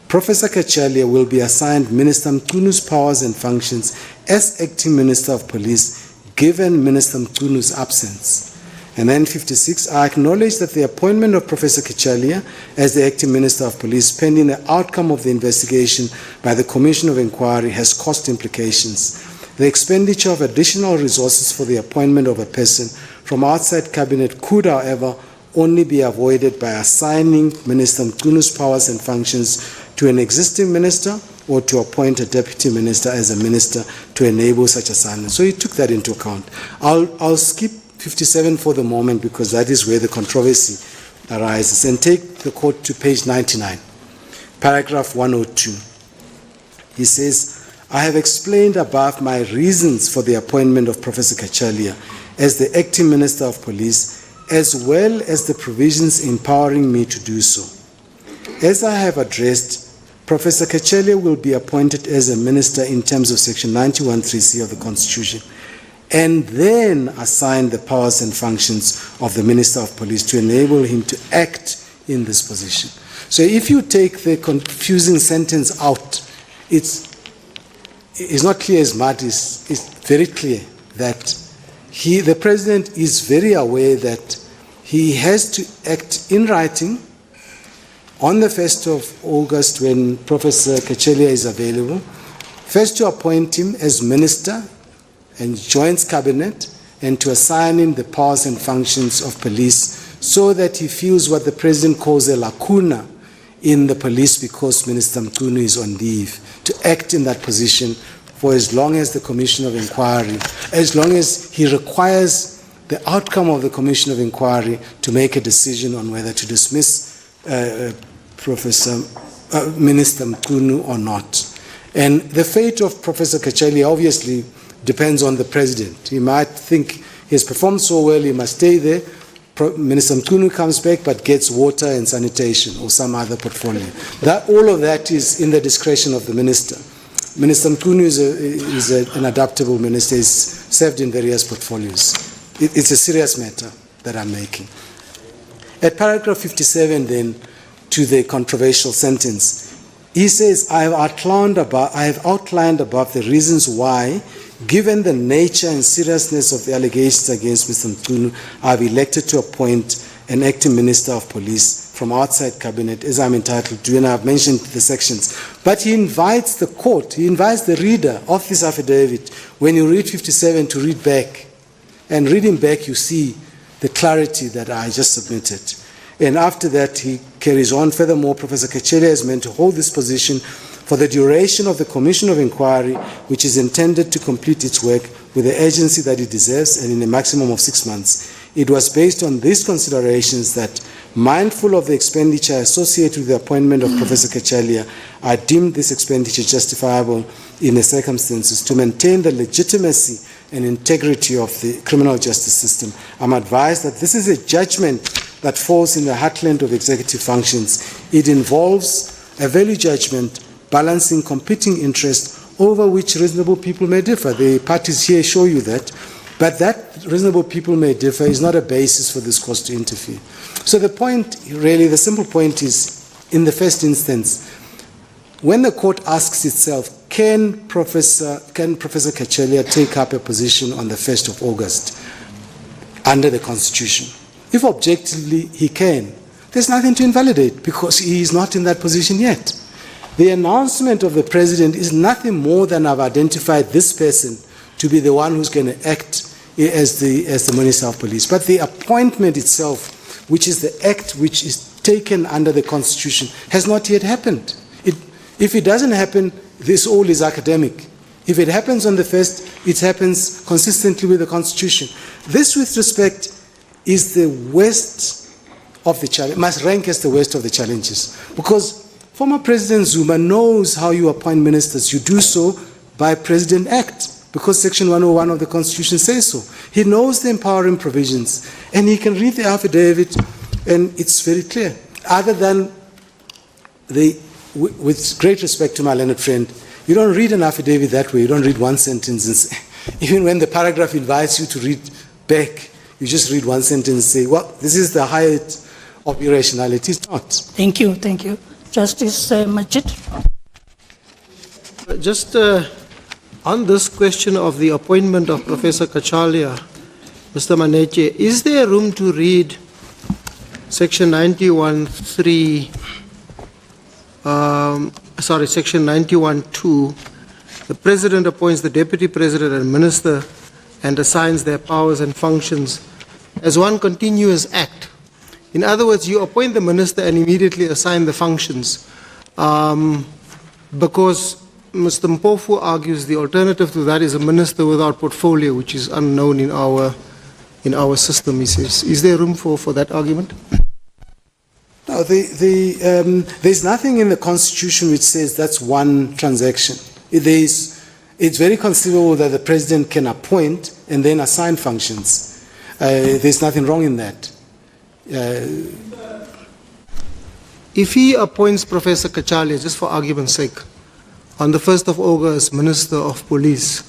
Professor Cachalia will be assigned Minister Mchunu's powers and functions as Acting Minister of Police, given Minister Mchunu's absence. And then 56, I acknowledge that the appointment of Professor Cachalia as the Acting Minister of Police pending the outcome of the investigation by the Commission of Inquiry has cost implications. The expenditure of additional resources for the appointment of a person from outside Cabinet could, however, only be avoided by assigning Minister Mchunu's powers and functions to an existing minister or to appoint a deputy minister as a minister to enable such assignment. So he took that into account. I'll skip 57 for the moment because that is where the controversy arises, and take the court to page 99, paragraph 102. He says, I have explained above my reasons for the appointment of Professor Cachalia as the Acting Minister of Police, as well as the provisions empowering me to do so. As I have addressed, Professor Cachalia will be appointed as a minister in terms of Section 91(3)(c) of the Constitution, and then assign the powers and functions of the Minister of Police to enable him to act in this position. So if you take the confusing sentence out, it's not clear as mud, it's very clear that the President is very aware that he has to act in writing on the 1st of August when Professor Cachalia is available, first to appoint him as minister and joins cabinet, and to assign him the powers and functions of police so that he feels what the President calls a lacuna in the police because Minister Mchunu is on leave, to act in that position for as long as the Commission of Inquiry, as long as he requires the outcome of the Commission of Inquiry to make a decision on whether to dismiss Minister Mchunu or not. And the fate of Professor Cachalia obviously depends on the President. He might think he has performed so well, he must stay there. Minister Mchunu comes back but gets water and sanitation or some other portfolio. All of that is in the discretion of the minister. Minister Mchunu is an adaptable minister. He's served in various portfolios. It's a serious matter that I'm making. At paragraph 57 then, to the controversial sentence, he says, I have outlined above the reasons why, given the nature and seriousness of the allegations against Mr. Mchunu, I have elected to appoint an acting Minister of Police from outside Cabinet, as I'm entitled to, and I've mentioned the sections. But he invites the court, he invites the reader of this affidavit, when you read 57, to read back. And reading back, you see the clarity that I just submitted. And after that, he carries on. Furthermore, Professor Cachalia is meant to hold this position for the duration of the Commission of Inquiry, which is intended to complete its work with the urgency that it deserves and in a maximum of 6 months. It was based on these considerations that, mindful of the expenditure associated with the appointment of Professor Cachalia, I deemed this expenditure justifiable in the circumstances to maintain the legitimacy and integrity of the criminal justice system. I'm advised that this is a judgment that falls in the heartland of executive functions. It involves a value judgment balancing competing interests over which reasonable people may differ. The parties here show you that, but that reasonable people may differ is not a basis for this court to interfere. So the point, really, the simple point is, in the first instance, when the court asks itself, can Professor Cachalia take up a position on the 1st of August under the Constitution? If objectively he can, there's nothing to invalidate because he is not in that position yet. The announcement of the president is nothing more than I've identified this person to be the one who's going to act as the Minister of Police. But the appointment itself, which is the act which is taken under the Constitution, has not yet happened. If it doesn't happen, this all is academic. If it happens on the 1st, it happens consistently with the Constitution. This, with respect, is the worst of the challenge, must rank as the worst of the challenges. Because former President Zuma knows how you appoint ministers. You do so by President Act, because Section 101 of the Constitution says so. He knows the empowering provisions, and he can read the affidavit, and it's very clear. Other than with great respect to my learned friend, you don't read an affidavit that way. You don't read one sentence and say, even when the paragraph invites you to read back, you just read one sentence and say, well, this is the height of irrationality. It's not. Thank you, thank you. Justice Majid. Just on this question of the appointment of Professor Cachalia, Mr. Maneche, is there room to read Section 91.3, Section 91.2, the President appoints the Deputy President and Minister and assigns their powers and functions as one continuous act. In other words, you appoint the Minister and immediately assign the functions, because Mr. Mpofu argues the alternative to that is a Minister without portfolio, which is unknown in our system, he says. Is there room for that argument? No, there's nothing in the Constitution which says that's one transaction. It's very conceivable that the President can appoint and then assign functions. There's nothing wrong in that. If he appoints Professor Cachalia, just for argument's sake, on the 1st of August, Minister of Police,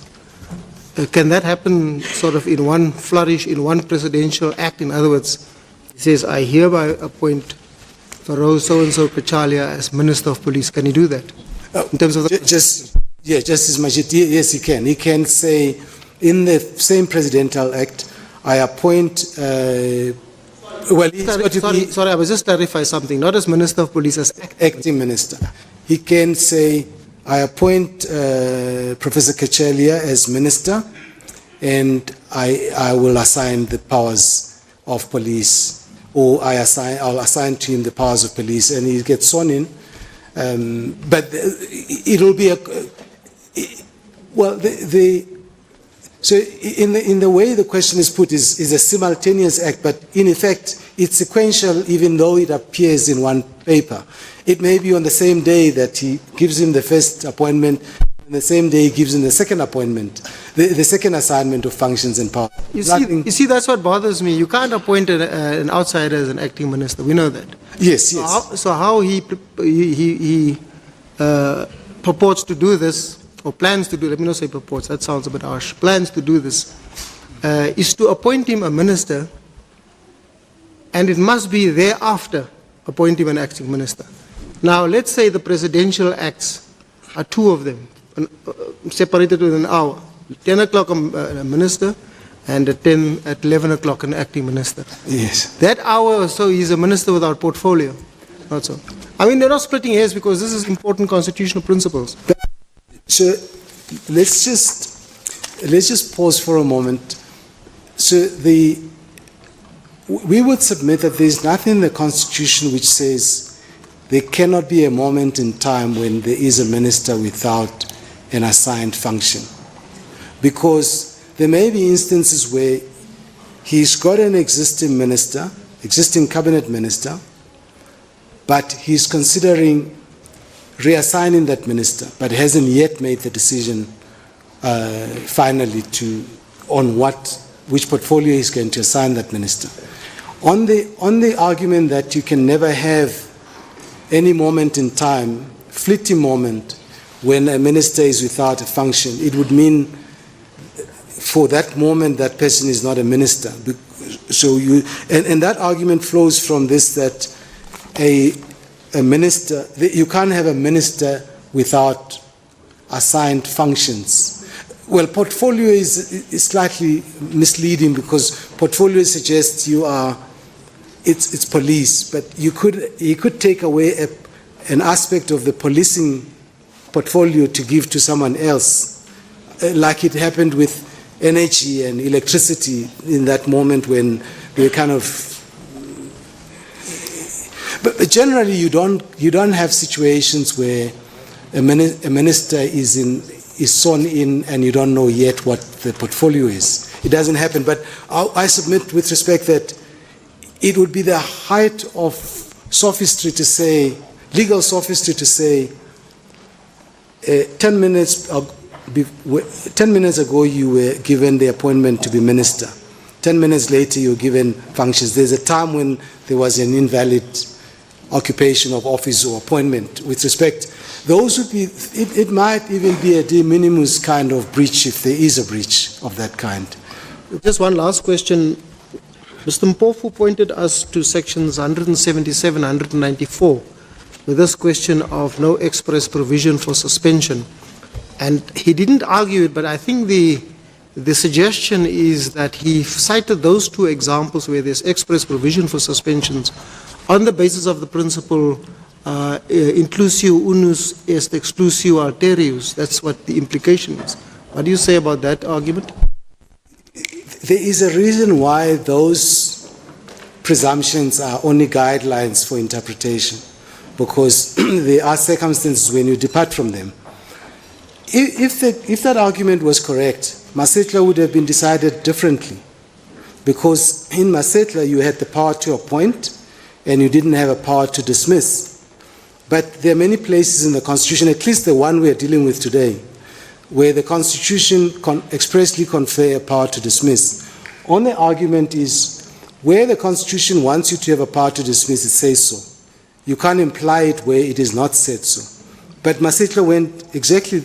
can that happen sort of in one flourish, in one presidential act? In other words, he says, I hereby appoint Feroz so-and-so Cachalia as Minister of Police. Can he do that? In terms of Justice Majid, yes, he can. He can say, in the same presidential act, I appoint, sorry, I was just clarify something, not as Minister of Police, as acting minister. He can say, I appoint Professor Cachalia as Minister, and I will assign the powers of police, or I'll assign to him the powers of police, and he gets sworn in. But it'll be so in the way the question is put is a simultaneous act, but in effect it's sequential, even though it appears in one paper. It may be on the same day that he gives him the first appointment, and the same day he gives him the second appointment, the second assignment of functions and power. You see, that's what bothers me. You can't appoint an outsider as an acting minister. We know that. Yes, so yes. So how he purports to do this, or plans to do, let me not say purports, that sounds a bit harsh, plans to do this, is to appoint him a minister, and it must be thereafter appoint him an acting minister. Now, let's say the presidential acts are two of them, separated within an hour. 10 o'clock a minister, and at 11 o'clock an acting minister. Yes. That hour or so he's a minister without portfolio. Not so. I mean, they're not splitting hairs because this is important constitutional principles. So let's just pause for a moment. So we would submit that there's nothing in the Constitution which says there cannot be a moment in time when there is a minister without an assigned function. Because there may be instances where he's got an existing minister, existing cabinet minister, but he's considering reassigning that minister, but hasn't yet made the decision finally on which portfolio he's going to assign that minister. On the argument that you can never have any moment in time, fleeting moment, when a minister is without a function, it would mean for that moment that person is not a minister. So and that argument flows from this, that a minister, you can't have a minister without assigned functions. Well, portfolio is slightly misleading, because portfolio suggests you are it's police, but you could take away an aspect of the policing portfolio to give to someone else, like it happened with energy and electricity in that moment when they kind of. But generally, you don't have situations where a minister is sworn in and you don't know yet what the portfolio is. It doesn't happen. But I submit with respect that it would be the height of sophistry to say, legal sophistry to say, 10 minutes ago you were given the appointment to be minister. 10 minutes later you're given functions. There's a time when there was an invalid occupation of office or appointment. With respect, those would be, it might even be a de minimis kind of breach if there is a breach of that kind. Just one last question. Mr. Mpofu pointed us to sections 177, 194, with this question of no express provision for suspension. And he didn't argue it, but I think the suggestion is that he cited those two examples where there's express provision for suspensions on the basis of the principle inclusio unus est exclusio alterius. That's what the implication is. What do you say about that argument? There is a reason why those presumptions are only guidelines for interpretation, because there are circumstances when you depart from them. If that argument was correct, Masetla would have been decided differently, because in Masetla you had the power to appoint and you didn't have a power to dismiss. But there are many places in the Constitution, at least the one we are dealing with today, where the Constitution expressly confer a power to dismiss. Only argument is where the Constitution wants you to have a power to dismiss, it says so. You can't imply it where it is not said so. But Masetla went exactly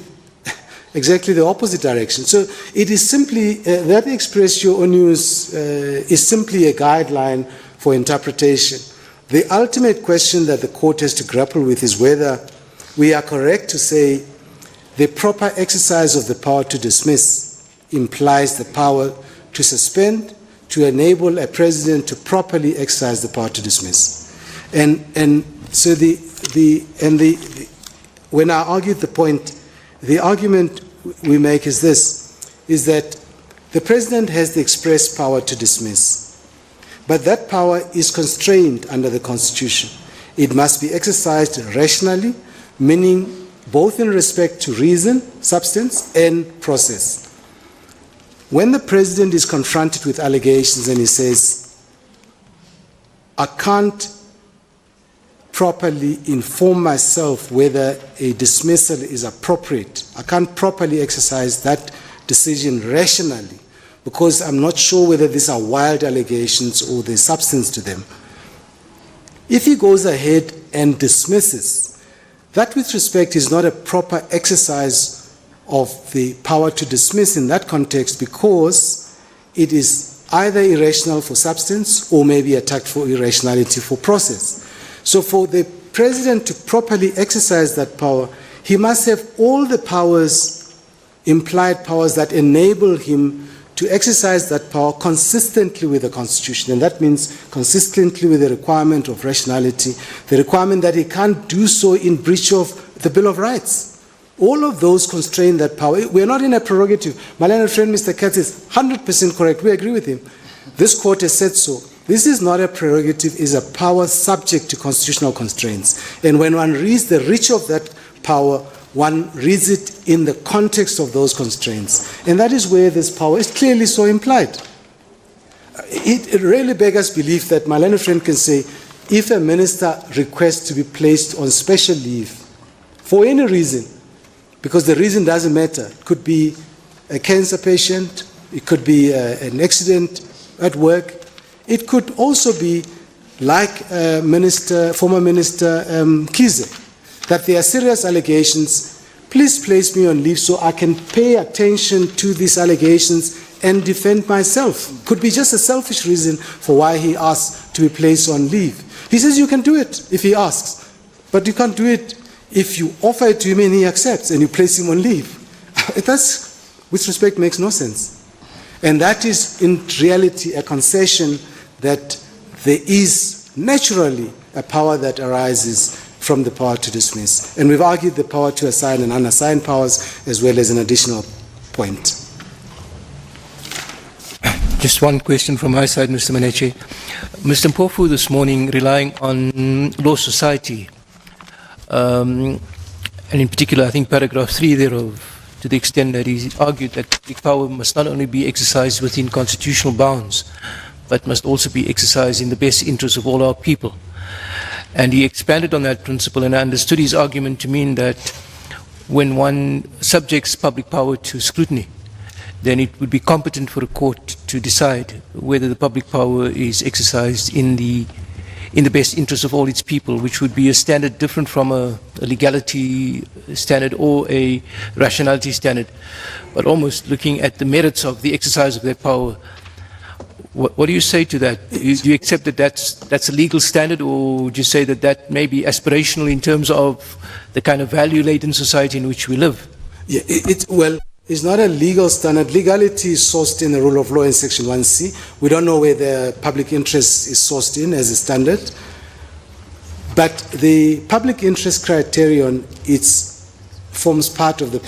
the opposite direction. So it is simply, that expressio unius is simply a guideline for interpretation. The ultimate question that the court has to grapple with is whether we are correct to say the proper exercise of the power to dismiss implies the power to suspend, to enable a president to properly exercise the power to dismiss. And so when I argued the point, the argument we make is this, is that the president has the express power to dismiss, but that power is constrained under the Constitution. It must be exercised rationally, meaning both in respect to reason, substance, and process. When the president is confronted with allegations and he says, I can't properly inform myself whether a dismissal is appropriate, I can't properly exercise that decision rationally, because I'm not sure whether these are wild allegations or there's substance to them. If he goes ahead and dismisses, that with respect is not a proper exercise of the power to dismiss in that context, because it is either irrational for substance or maybe attacked for irrationality for process. So for the president to properly exercise that power, he must have all the powers, implied powers that enable him to exercise that power consistently with the Constitution. And that means consistently with the requirement of rationality, the requirement that he can't do so in breach of the Bill of Rights. All of those constrain that power. We're not in a prerogative. My learned friend, Mr. Katz, is 100% correct. We agree with him. This court has said so. This is not a prerogative, it's a power subject to constitutional constraints. And when one reads the reach of that power, one reads it in the context of those constraints. And that is where this power is clearly so implied. It really beggars belief that my learned friend can say, if a minister requests to be placed on special leave for any reason, because the reason doesn't matter, it could be a cancer patient, it could be an accident at work, it could also be like former Minister Kize, that there are serious allegations, please place me on leave so I can pay attention to these allegations and defend myself. Could be just a selfish reason for why he asks to be placed on leave. He says you can do it if he asks, but you can't do it if you offer it to him and he accepts and you place him on leave. That's, with respect, makes no sense. And that is in reality a concession that there is naturally a power that arises from the power to dismiss. And we've argued the power to assign and unassign powers as well as an additional point. Just one question from my side, Mr. Maneche. Mr. Mpofu this morning relying on Law Society, and in particular, I think paragraph 3 thereof, to the extent that he argued that public power must not only be exercised within constitutional bounds, but must also be exercised in the best interest of all our people. And he expanded on that principle, and I understood his argument to mean that when one subjects public power to scrutiny, then it would be competent for a court to decide whether the public power is exercised in the best interest of all its people, which would be a standard different from a legality standard or a rationality standard, but almost looking at the merits of the exercise of that power. What do you say to that? Do you accept that that's a legal standard, or would you say that that may be aspirational in terms of the kind of value-laden society in which we live? Yeah, it's not a legal standard. Legality is sourced in the rule of law in Section 1C. We don't know where the public interest is sourced in as a standard. But the public interest criterion, could form part of the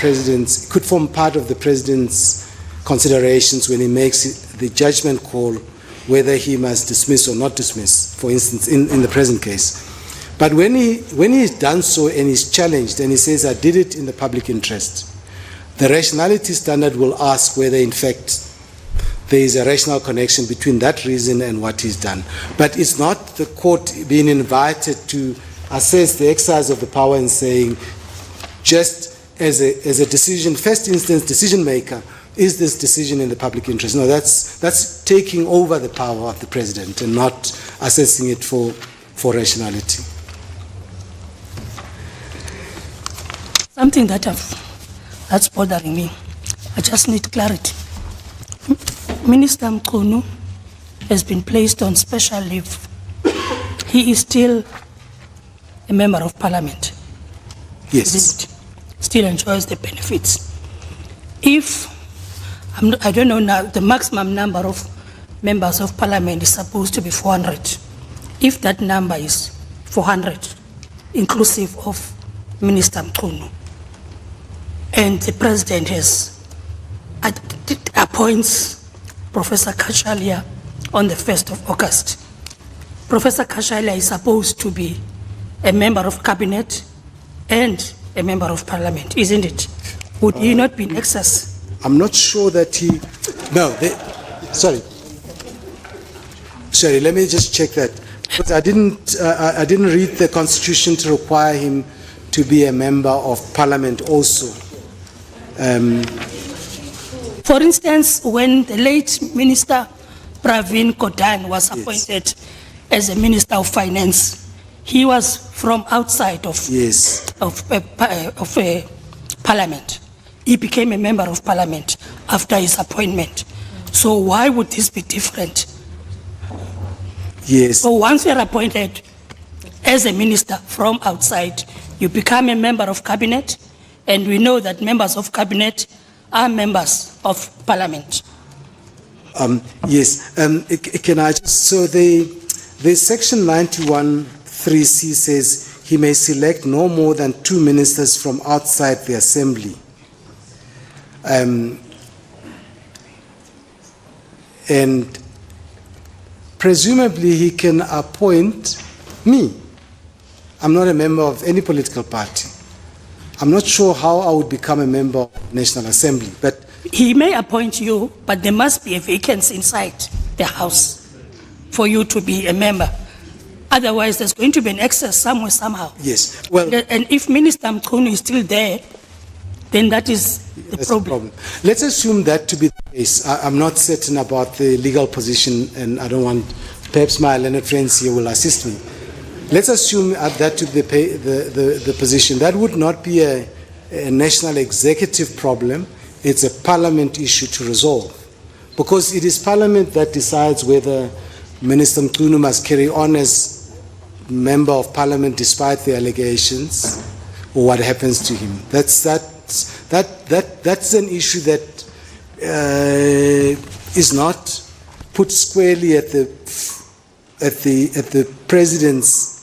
president's considerations when he makes the judgment call whether he must dismiss or not dismiss, for instance, in the present case. But when he's done so and he's challenged and he says, I did it in the public interest, the rationality standard will ask whether, in fact, there is a rational connection between that reason and what he's done. But it's not the court being invited to assess the exercise of the power and saying, just as a decision, first instance decision maker, is this decision in the public interest? No, that's taking over the power of the president and not assessing it for rationality. Something that's bothering me. I just need clarity. Minister Mchunu has been placed on special leave. He is still a member of parliament. Yes. Isn't it? Still enjoys the benefits. If, I don't know now, the maximum number of members of parliament is supposed to be 400. If that number is 400, inclusive of Minister Mchunu, and the president appoints Professor Cachalia on the 1st of August. Professor Cachalia is supposed to be a member of cabinet and a member of parliament, isn't it? Would he not be in excess? I'm not sure that sorry, let me just check that. Because I didn't read the constitution to require him to be a member of parliament also. For instance, when the late Minister Pravin Gordhan was appointed as a Minister of Finance, he was from outside of Parliament. He became a member of Parliament after his appointment. So why would this be different? Yes. So once you're appointed as a minister from outside, you become a member of cabinet, and we know that members of cabinet are members of parliament. Yes. Can I just, so the section 91(3)(c) says he may select no more than 2 ministers from outside the assembly. And presumably he can appoint me. I'm not a member of any political party. I'm not sure how I would become a member of the National Assembly, but he may appoint you, but there must be a vacancy inside the House for you to be a member. Otherwise, there's going to be an excess somewhere, somehow. Yes. Well, and if Minister Mchunu is still there, then that is the problem. Let's assume that to be the case. I'm not certain about the legal position, and I don't want, perhaps my learned friends here will assist me. Let's assume that to be the position. That would not be a national executive problem. It's a parliament issue to resolve. Because it is parliament that decides whether Minister Mchunu must carry on as member of parliament despite the allegations, or what happens to him. That's an issue that is not put squarely at the at the President's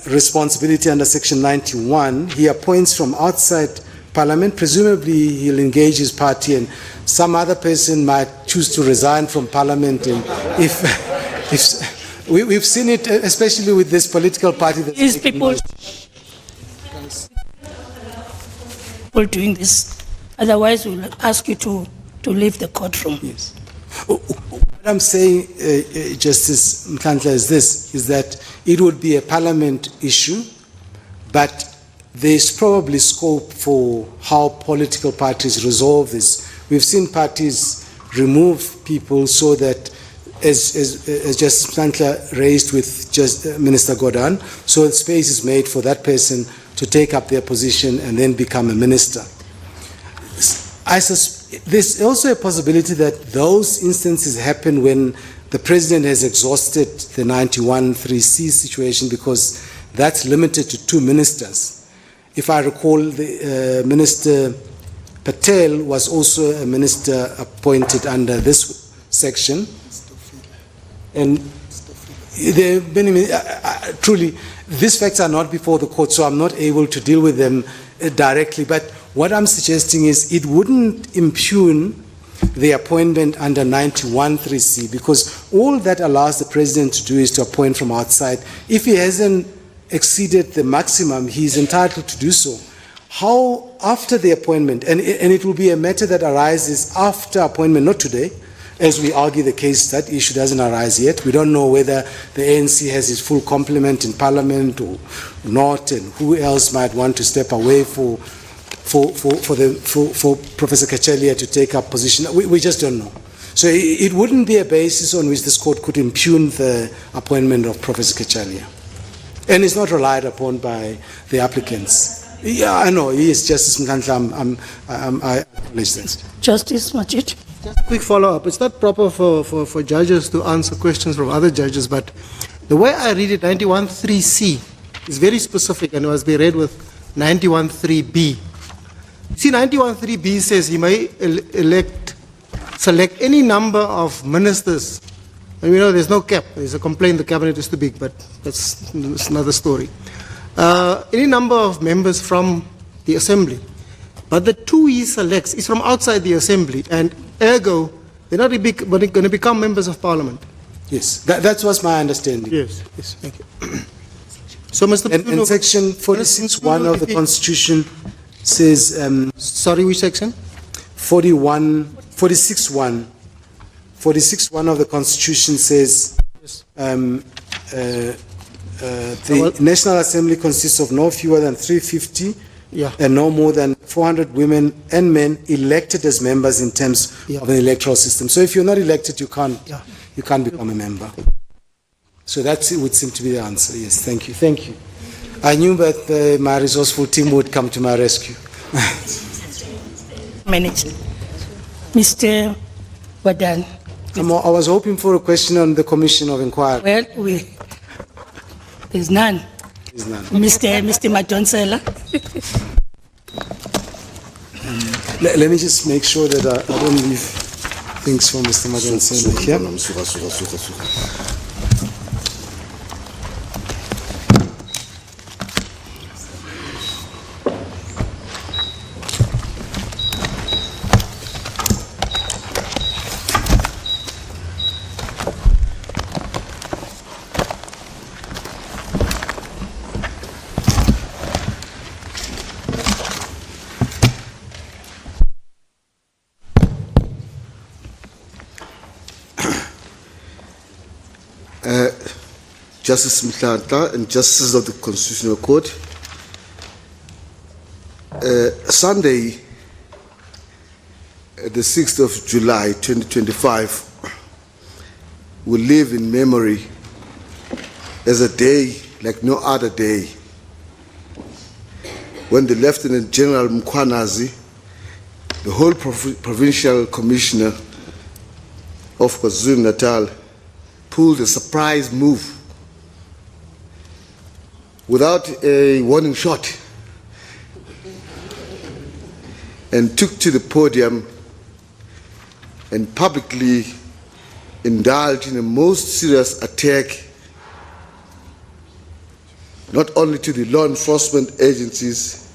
responsibility under Section 91, he appoints from outside Parliament. Presumably he'll engage his party, and some other person might choose to resign from Parliament. And if we've seen it, especially with this political party that's These people doing this. Otherwise, we'll ask you to leave the courtroom. Yes. What I'm saying, Justice Mchunu, is that it would be a Parliament issue, but there's probably scope for how political parties resolve this. We've seen parties remove people so that, as Justice Mchunu raised with Minister Gordhan, so space is made for that person to take up their position and then become a minister. There's also a possibility that those instances happen when the President has exhausted the 91(3)(c) situation, because that's limited to 2 ministers. If I recall, Minister Patel was also a minister appointed under this section. And there are many, truly, these facts are not before the court, so I'm not able to deal with them directly. But what I'm suggesting is it wouldn't impugn the appointment under 91(3)(c), because all that allows the President to do is to appoint from outside. If he hasn't exceeded the maximum, he's entitled to do so. How, after the appointment, and it will be a matter that arises after appointment, not today, as we argue the case, that issue doesn't arise yet. We don't know whether the ANC has its full complement in Parliament or not, and who else might want to step away for Professor Cachalia to take up position. We just don't know. So it wouldn't be a basis on which this court could impugn the appointment of Professor Cachalia. And it's not relied upon by the applicants. Yeah, I know, yes, Justice Mchunu, I acknowledge that. Justice Majid. Just a quick follow-up. It's not proper for judges to answer questions from other judges, but the way I read it, 91(3)(c) is very specific and must be read with 91(3)(b). See, 91(3)(b) says he may select any number of ministers. And we know there's no cap. There's a complaint the cabinet is too big, but that's another story. Any number of members from the assembly. But the 2 he selects is from outside the assembly, and ergo, they're not going to become members of parliament. Yes, that was my understanding. Yes, thank you. So, Mr. And section 46(1) of the Constitution says... sorry, which section? 46(1). 46(1) of the Constitution says the National Assembly consists of no fewer than 350 and no more than 400 women and men elected as members in terms of an electoral system. So if you're not elected, you can't become a member. So that would seem to be the answer. Yes, thank you. Thank you. I knew that my resourceful team would come to my rescue. Managed. Mr. Wadan. I was hoping for a question on the Commission of Inquiry. Well, there's none. There's none. Mr. Madonsela. Let me just make sure that I don't leave things for Mr. Madonsela here. Justice Mchunu and Justices of the Constitutional Court. Sunday, the 6th of July 2025, will live in memory as a day like no other day, when the Lieutenant General Mkhwanazi, the whole Provincial Commissioner of KwaZulu-Natal, pulled a surprise move without a warning shot and took to the podium and publicly indulged in a most serious attack not only to the law enforcement agencies,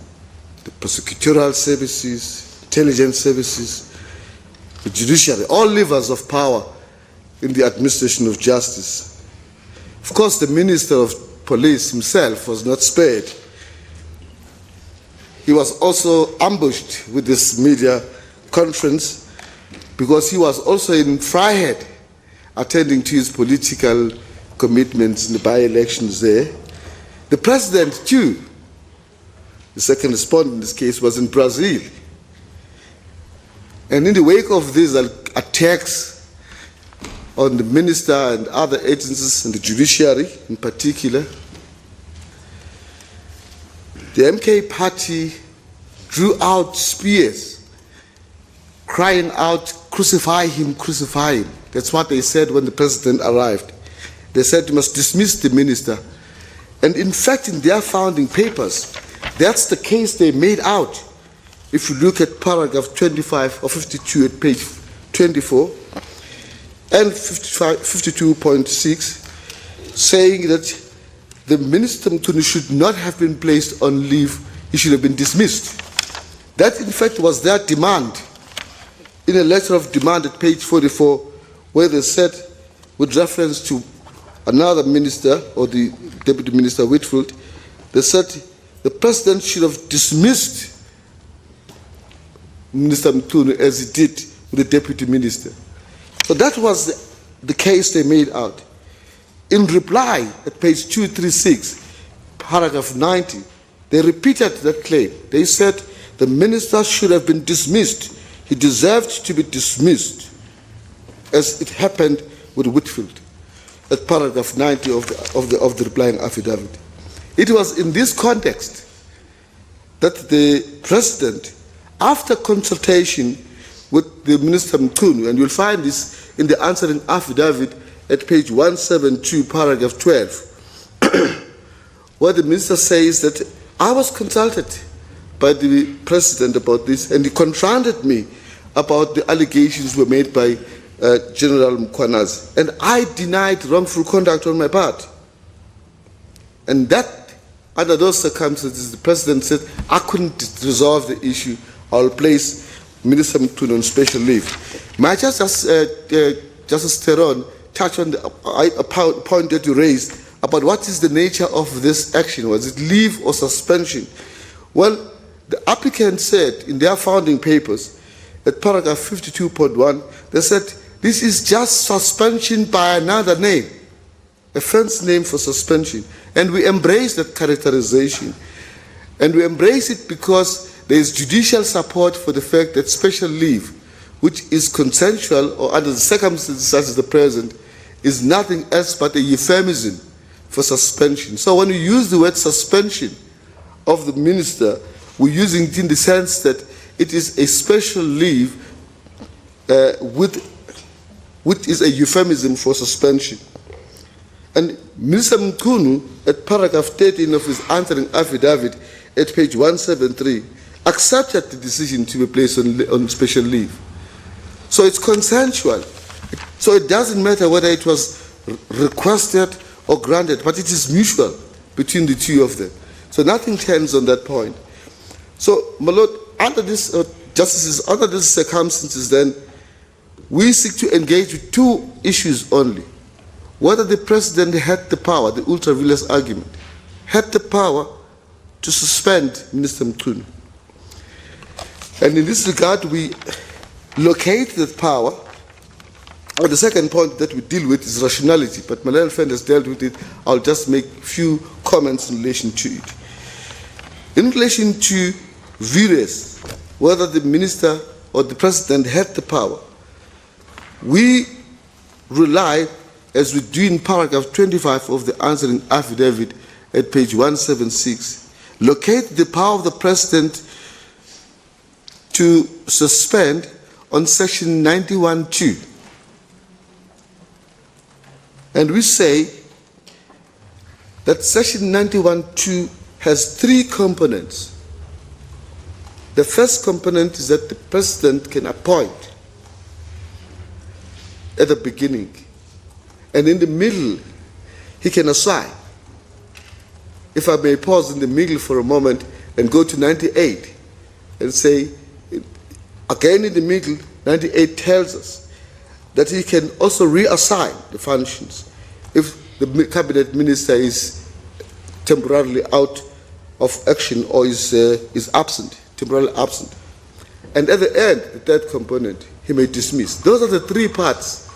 the prosecutorial services, intelligence services, the judiciary, all levers of power in the administration of justice. Of course, the Minister of Police himself was not spared. He was also ambushed with this media conference because he was also in Freiheit, attending to his political commitments in the by-elections there. The President, too, the second respondent in this case, was in Brazil. And in the wake of these attacks on the minister and other agencies and the judiciary in particular, the MK party drew out spears, crying out, "Crucify him, crucify him." That's what they said when the president arrived. They said you must dismiss the minister. And in fact, in their founding papers, that's the case they made out. If you look at paragraph 25 or 52 at page 24 and 52.6, saying that the Minister Mchunu should not have been placed on leave, he should have been dismissed. That, in fact, was their demand in a letter of demand at page 44, where they said, with reference to another minister, or the Deputy Minister Whitfield, they said the President should have dismissed Minister Mchunu as he did with the Deputy Minister. So that was the case they made out. In reply, at page 236, paragraph 90, they repeated that claim. They said the minister should have been dismissed. He deserved to be dismissed, as it happened with Whitfield, at paragraph 90 of the replying affidavit. It was in this context that the President, after consultation with the Minister Mchunu, and you'll find this in the answering affidavit at page 172, paragraph 12, where the minister says that I was consulted by the President about this, and he confronted me about the allegations were made by General Mkhwanazi, and I denied wrongful conduct on my part. And that, under those circumstances, the President said, I couldn't resolve the issue, I'll place Minister Mchunu on special leave. May I just, Justice Theron, touch on the point that you raised about what is the nature of this action? Was it leave or suspension? Well, the applicant said in their founding papers, at paragraph 52.1, they said, this is just suspension by another name, a fancy name for suspension. And we embrace that characterization. And we embrace it because there is judicial support for the fact that special leave, which is consensual or under the circumstances such as the present, is nothing else but a euphemism for suspension. So when we use the word suspension of the minister, we're using it in the sense that it is a special leave which is a euphemism for suspension. And Minister Mchunu, at paragraph 13 of his answering affidavit at page 173, accepted the decision to be placed on special leave. So it's consensual. So it doesn't matter whether it was requested or granted, but it is mutual between the two of them. So nothing turns on that point. So, my Lord, under this, Justices, under these circumstances then, we seek to engage with two issues only. Whether the President had the power, the ultra-vires argument, had the power to suspend Minister Mchunu. And in this regard, we locate that power. And the second point that we deal with is rationality, but my little friend has dealt with it. I'll just make a few comments in relation to it. In relation to vires, whether the minister or the President had the power, we rely, as we do in paragraph 25 of the answering affidavit at page 176, locate the power of the President to suspend on section 91(2). And we say that section 91(2) has three components. The first component is that the President can appoint at the beginning, and in the middle, he can assign. If I may pause in the middle for a moment and go to 98 and say, again in the middle, 98 tells us that he can also reassign the functions if the cabinet minister is temporarily out of action or is absent, temporarily absent. And at the end, the third component, he may dismiss. Those are the three parts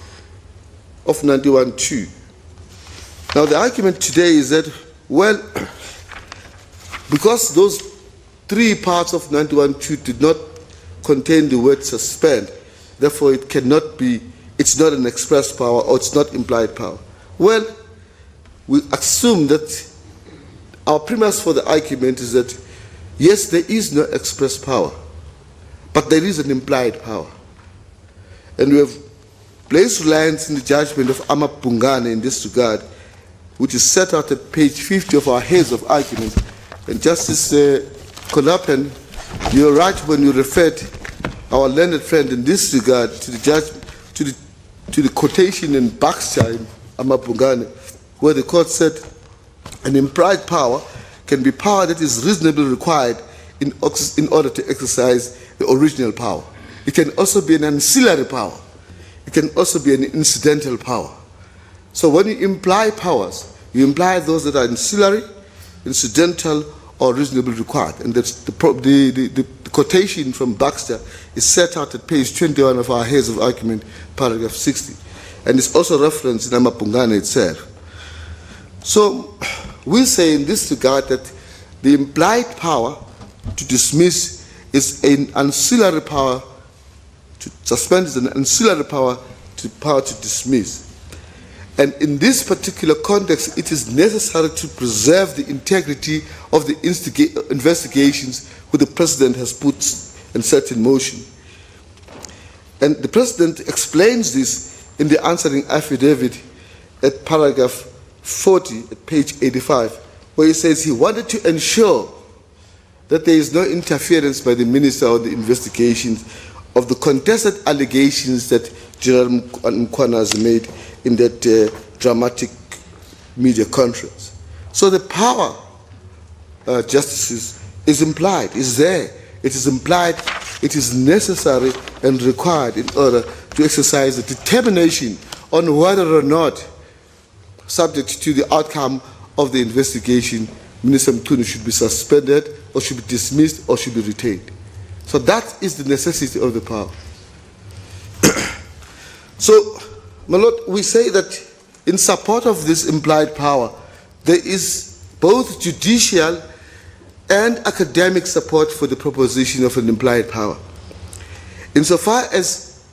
of 91.2. Now the argument today is that, well, because those three parts of 91.2 did not contain the word suspend, therefore it cannot be, it's not an express power or it's not implied power. Well, we assume that our premise for the argument is that, yes, there is no express power, but there is an implied power. And we have placed reliance in the judgment of Amapungane in this regard, which is set out at page 50 of our heads of argument. And Justice Kolapen, you're right when you referred our learned friend in this regard to the judgment, to the quotation in Baxter in Amapungane, where the court said an implied power can be power that is reasonably required in order to exercise the original power. It can also be an ancillary power. It can also be an incidental power. So when you imply powers, you imply those that are ancillary, incidental, or reasonably required. And that's the quotation from Baxter is set out at page 21 of our heads of argument, paragraph 60. And it's also referenced in Amapungane itself. So we say in this regard that the implied power to dismiss is an ancillary power, to suspend is an ancillary power to dismiss. And in this particular context, it is necessary to preserve the integrity of the investigations which the President has put and set in motion. And the President explains this in the answering affidavit at paragraph 40 at page 85, where he says he wanted to ensure that there is no interference by the Minister on the investigations of the contested allegations that General Mchunu has made in that dramatic media conference. So the power, justices, is implied, is there. It is implied, it is necessary and required in order to exercise the determination on whether or not, subject to the outcome of the investigation, Minister Mchunu should be suspended or should be dismissed or should be retained. So that is the necessity of the power. So, my Lord, we say that in support of this implied power, there is both judicial and academic support for the proposition of an implied power. Insofar as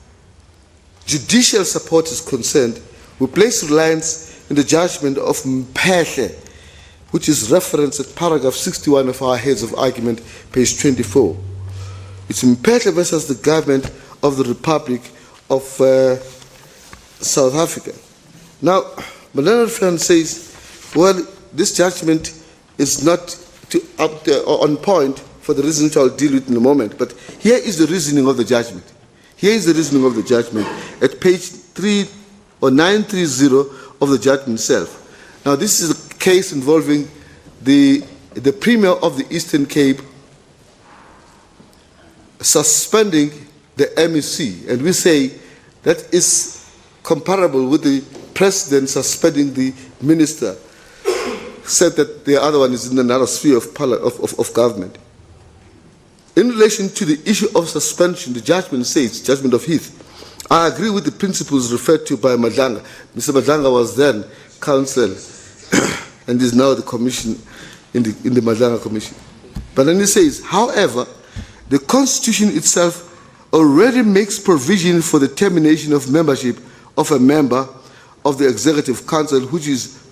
judicial support is concerned, we place reliance in the judgment of Mphehle, which is referenced at paragraph 61 of our heads of argument, page 24. It's Mphehle versus the government of the Republic of South Africa. Now, my learned friend says, well, this judgment is not on point for the reasons I'll deal with in a moment, but here is the reasoning of the judgment. Here is the reasoning of the judgment at page 930 of the judgment itself. Now, this is a case involving the Premier of the Eastern Cape suspending the MEC, and we say that is comparable with the President suspending the Minister, except that the other one is in another sphere of government. In relation to the issue of suspension, the judgment says, judgment of Heath, I agree with the principles referred to by Madlanga. Mr. Madlanga was then counsel and is now the commission in the Madlanga Commission. But then he says, however, the Constitution itself already makes provision for the termination of membership of a member of the Executive Council, which is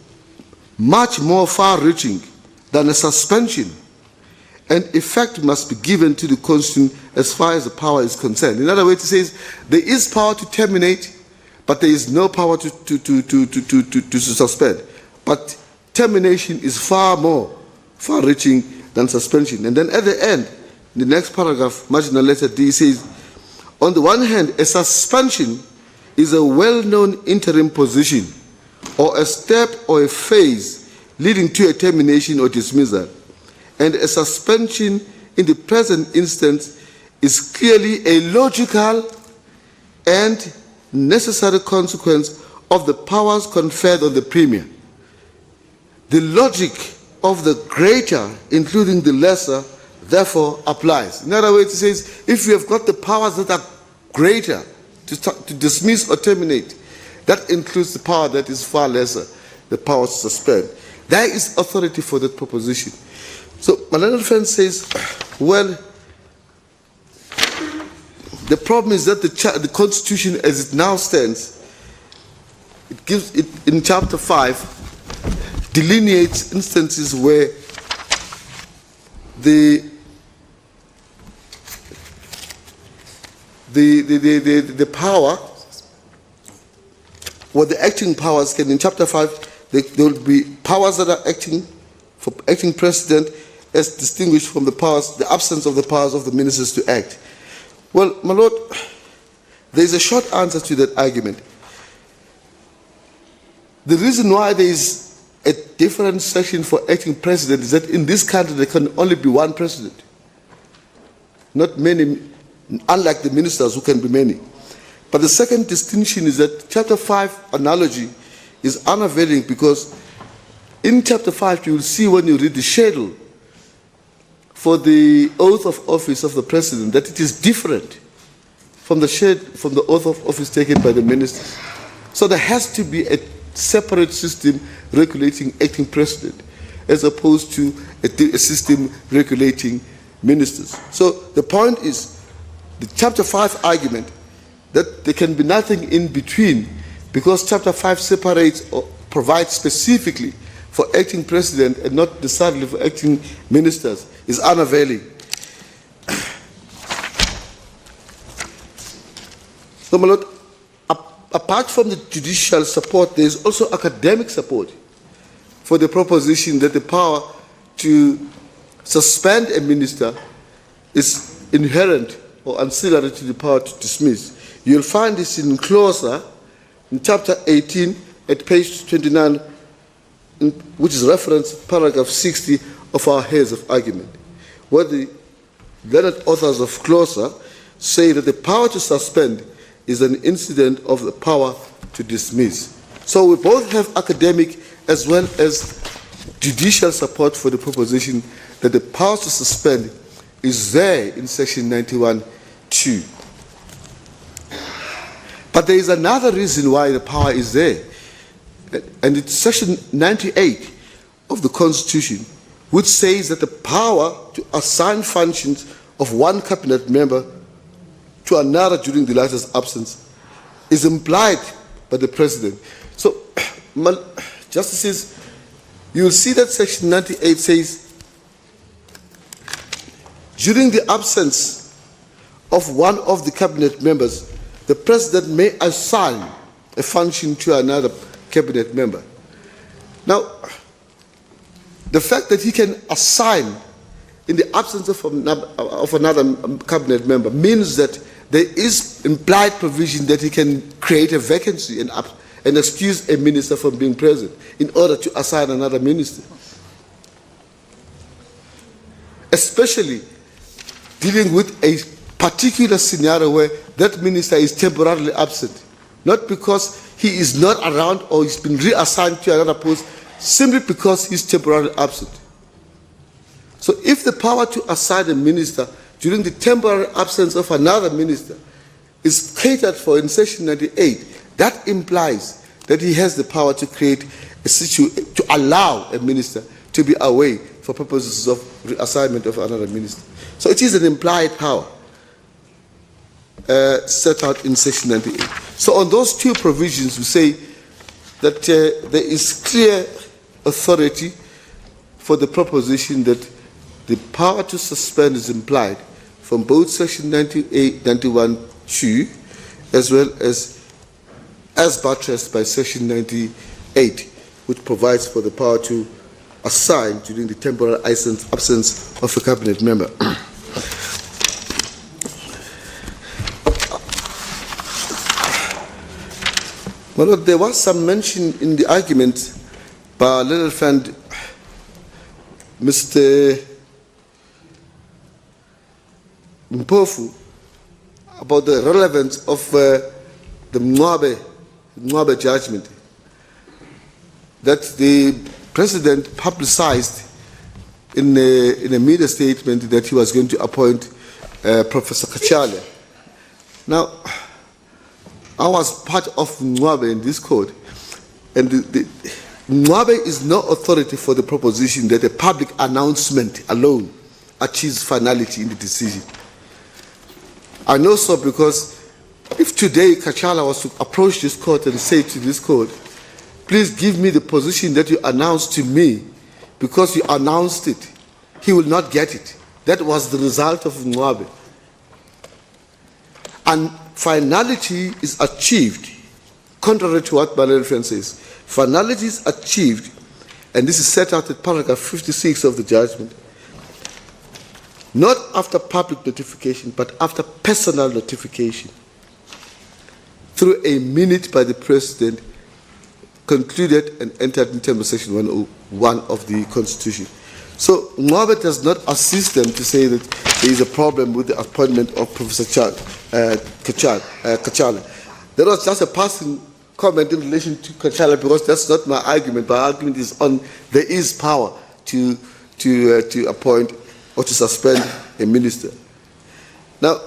much more far-reaching than a suspension, and effect must be given to the Constitution as far as the power is concerned. In other words, it says there is power to terminate, but there is no power to suspend. But termination is far more far-reaching than suspension. And then at the end, in the next paragraph, marginal letter D, says, on the one hand, a suspension is a well-known interim position or a step or a phase leading to a termination or dismissal, and a suspension in the present instance is clearly a logical and necessary consequence of the powers conferred on the Premier. The logic of the greater, including the lesser, therefore applies. In other words, it says, if you have got the powers that are greater to dismiss or terminate, that includes the power that is far lesser, the power to suspend. There is authority for that proposition. So my learned friend says, well, the problem is that the Constitution as it now stands, it gives it in chapter 5, delineates instances where the power, or the acting powers can, in chapter 5, there will be powers that are acting for acting president as distinguished from the powers, the absence of the powers of the ministers to act. Well, my lord, there is a short answer to that argument. The reason why there is a different section for acting president is that in this country there can only be one president. Not many, unlike the ministers who can be many. But the second distinction is that chapter 5 analogy is unavailing, because in chapter 5 you will see when you read the schedule for the oath of office of the president that it is different from the oath of office taken by the ministers. So there has to be a separate system regulating acting president as opposed to a system regulating ministers. So the point is, the chapter 5 argument that there can be nothing in between, because chapter 5 separates or provides specifically for acting president and not necessarily for acting ministers, is unavailing. So, my lord, apart from the judicial support, there is also academic support for the proposition that the power to suspend a minister is inherent or ancillary to the power to dismiss. You'll find this in Clausa, in chapter 18, at page 29, which is referenced paragraph 60 of our heads of argument, where the learned authors of Clausa say that the power to suspend is an incident of the power to dismiss. So we both have academic as well as judicial support for the proposition that the power to suspend is there in section 91(2). But there is another reason why the power is there, and it's section 98 of the Constitution, which says that the power to assign functions of one cabinet member to another during the latter's absence is implied by the president. So, Justices, you will see that section 98 says, during the absence of one of the cabinet members, the president may assign a function to another cabinet member. Now, the fact that he can assign in the absence of another cabinet member means that there is implied provision that he can create a vacancy and excuse a minister from being present in order to assign another minister. Especially dealing with a particular scenario where that minister is temporarily absent, not because he is not around or he's been reassigned to another post, simply because he's temporarily absent. So if the power to assign a minister during the temporary absence of another minister is catered for in section 98, that implies that he has the power to create a situation, to allow a minister to be away for purposes of reassignment of another minister. So it is an implied power set out in section 98. So on those two provisions, we say that there is clear authority for the proposition that the power to suspend is implied from both section 98, 91(2), as well as buttressed by section 98, which provides for the power to assign during the temporary absence of a cabinet member. Well, there was some mention in the argument by our little friend, Mr. Mpofu, about the relevance of the Mwabe judgment that the president publicized in a media statement that he was going to appoint Professor Cachalia. Now, I was part of Mwabe in this court, and Mwabe is no authority for the proposition that a public announcement alone achieves finality in the decision. I know so because if today Cachalia was to approach this court and say to this court, please give me the position that you announced to me because you announced it, he will not get it. That was the result of Mwabe. And finality is achieved, contrary to what my friend says. Finality is achieved, and this is set out in paragraph 56 of the judgment, not after public notification, but after personal notification, through a minute by the President, concluded and entered in terms of Section 101 of the Constitution. So Mwabe does not assist them to say that there is a problem with the appointment of Professor Cachalia. That was just a passing comment in relation to Cachalia because that's not my argument. My argument is on there is power to appoint or to suspend a minister. Now,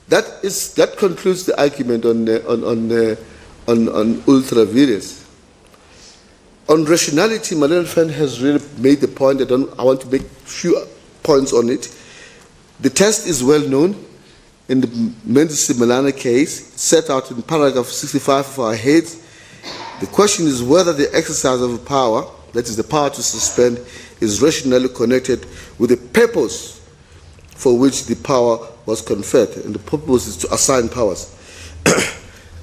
that concludes the argument on ultra vires. On rationality, my little friend has really made the point. I want to make few points on it. The test is well known in the Mendes Milana case, set out in paragraph 65 of our heads. The question is whether the exercise of power, that is the power to suspend, is rationally connected with the purpose for which the power was conferred, and the purpose is to assign powers.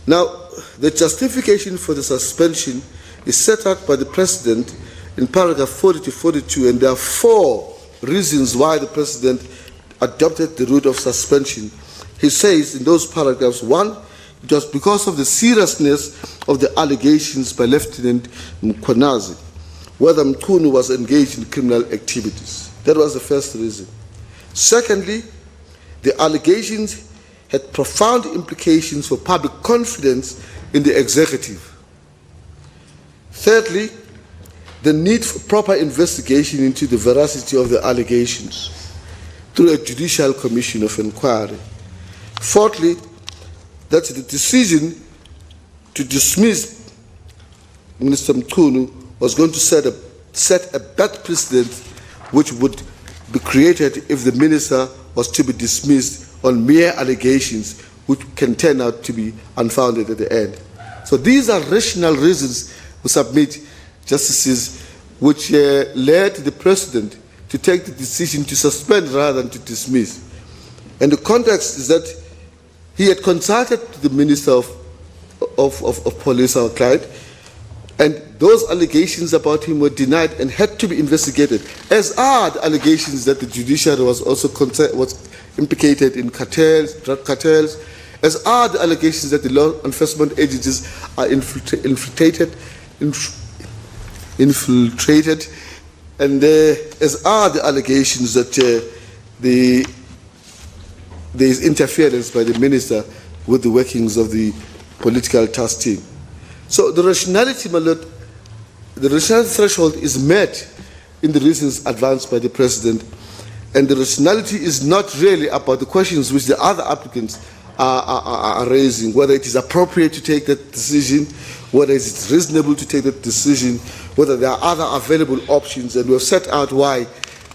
Now, the justification for the suspension is set out by the President in paragraph 40 to 42, and there are 4 reasons why the President adopted the route of suspension. He says in those paragraphs, 1, it was because of the seriousness of the allegations by Lieutenant Mkhwanazi, whether Mchunu was engaged in criminal activities. That was the first reason. Secondly, the allegations had profound implications for public confidence in the executive. Thirdly, the need for proper investigation into the veracity of the allegations through a judicial commission of inquiry. Fourthly, that the decision to dismiss Minister Mchunu was going to set a bad precedent which would be created if the minister was to be dismissed on mere allegations which can turn out to be unfounded at the end. So these are rational reasons we submit, Justices, which led the President to take the decision to suspend rather than to dismiss. And the context is that he had consulted the Minister of Police, our client, and those allegations about him were denied and had to be investigated, as are the allegations that the judiciary was also was implicated in cartels, drug cartels, as are the allegations that the law enforcement agencies are infiltrated, and as are the allegations that there is interference by the minister with the workings of the political task team. So the rationality, my lord, the rationality threshold is met in the reasons advanced by the President, and the rationality is not really about the questions which the other applicants are raising, whether it is appropriate to take that decision, whether it is reasonable to take that decision, whether there are other available options, and we have set out why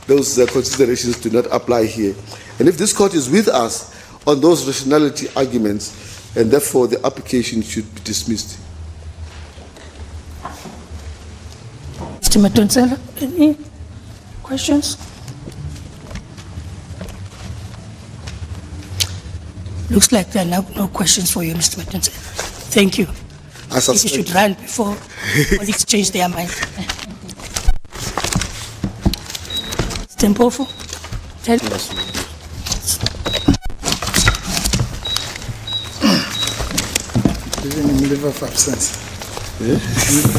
those considerations do not apply here. And if this court is with us on those rationality arguments, and therefore the application should be dismissed. Mr. Matunsela, any questions? Looks like there are no questions for you, Mr. Matunsela. Thank you. I suspect you should run before colleagues change their mind. Mr. Mpofu, tell giving him leave of absence. Yeah? I'm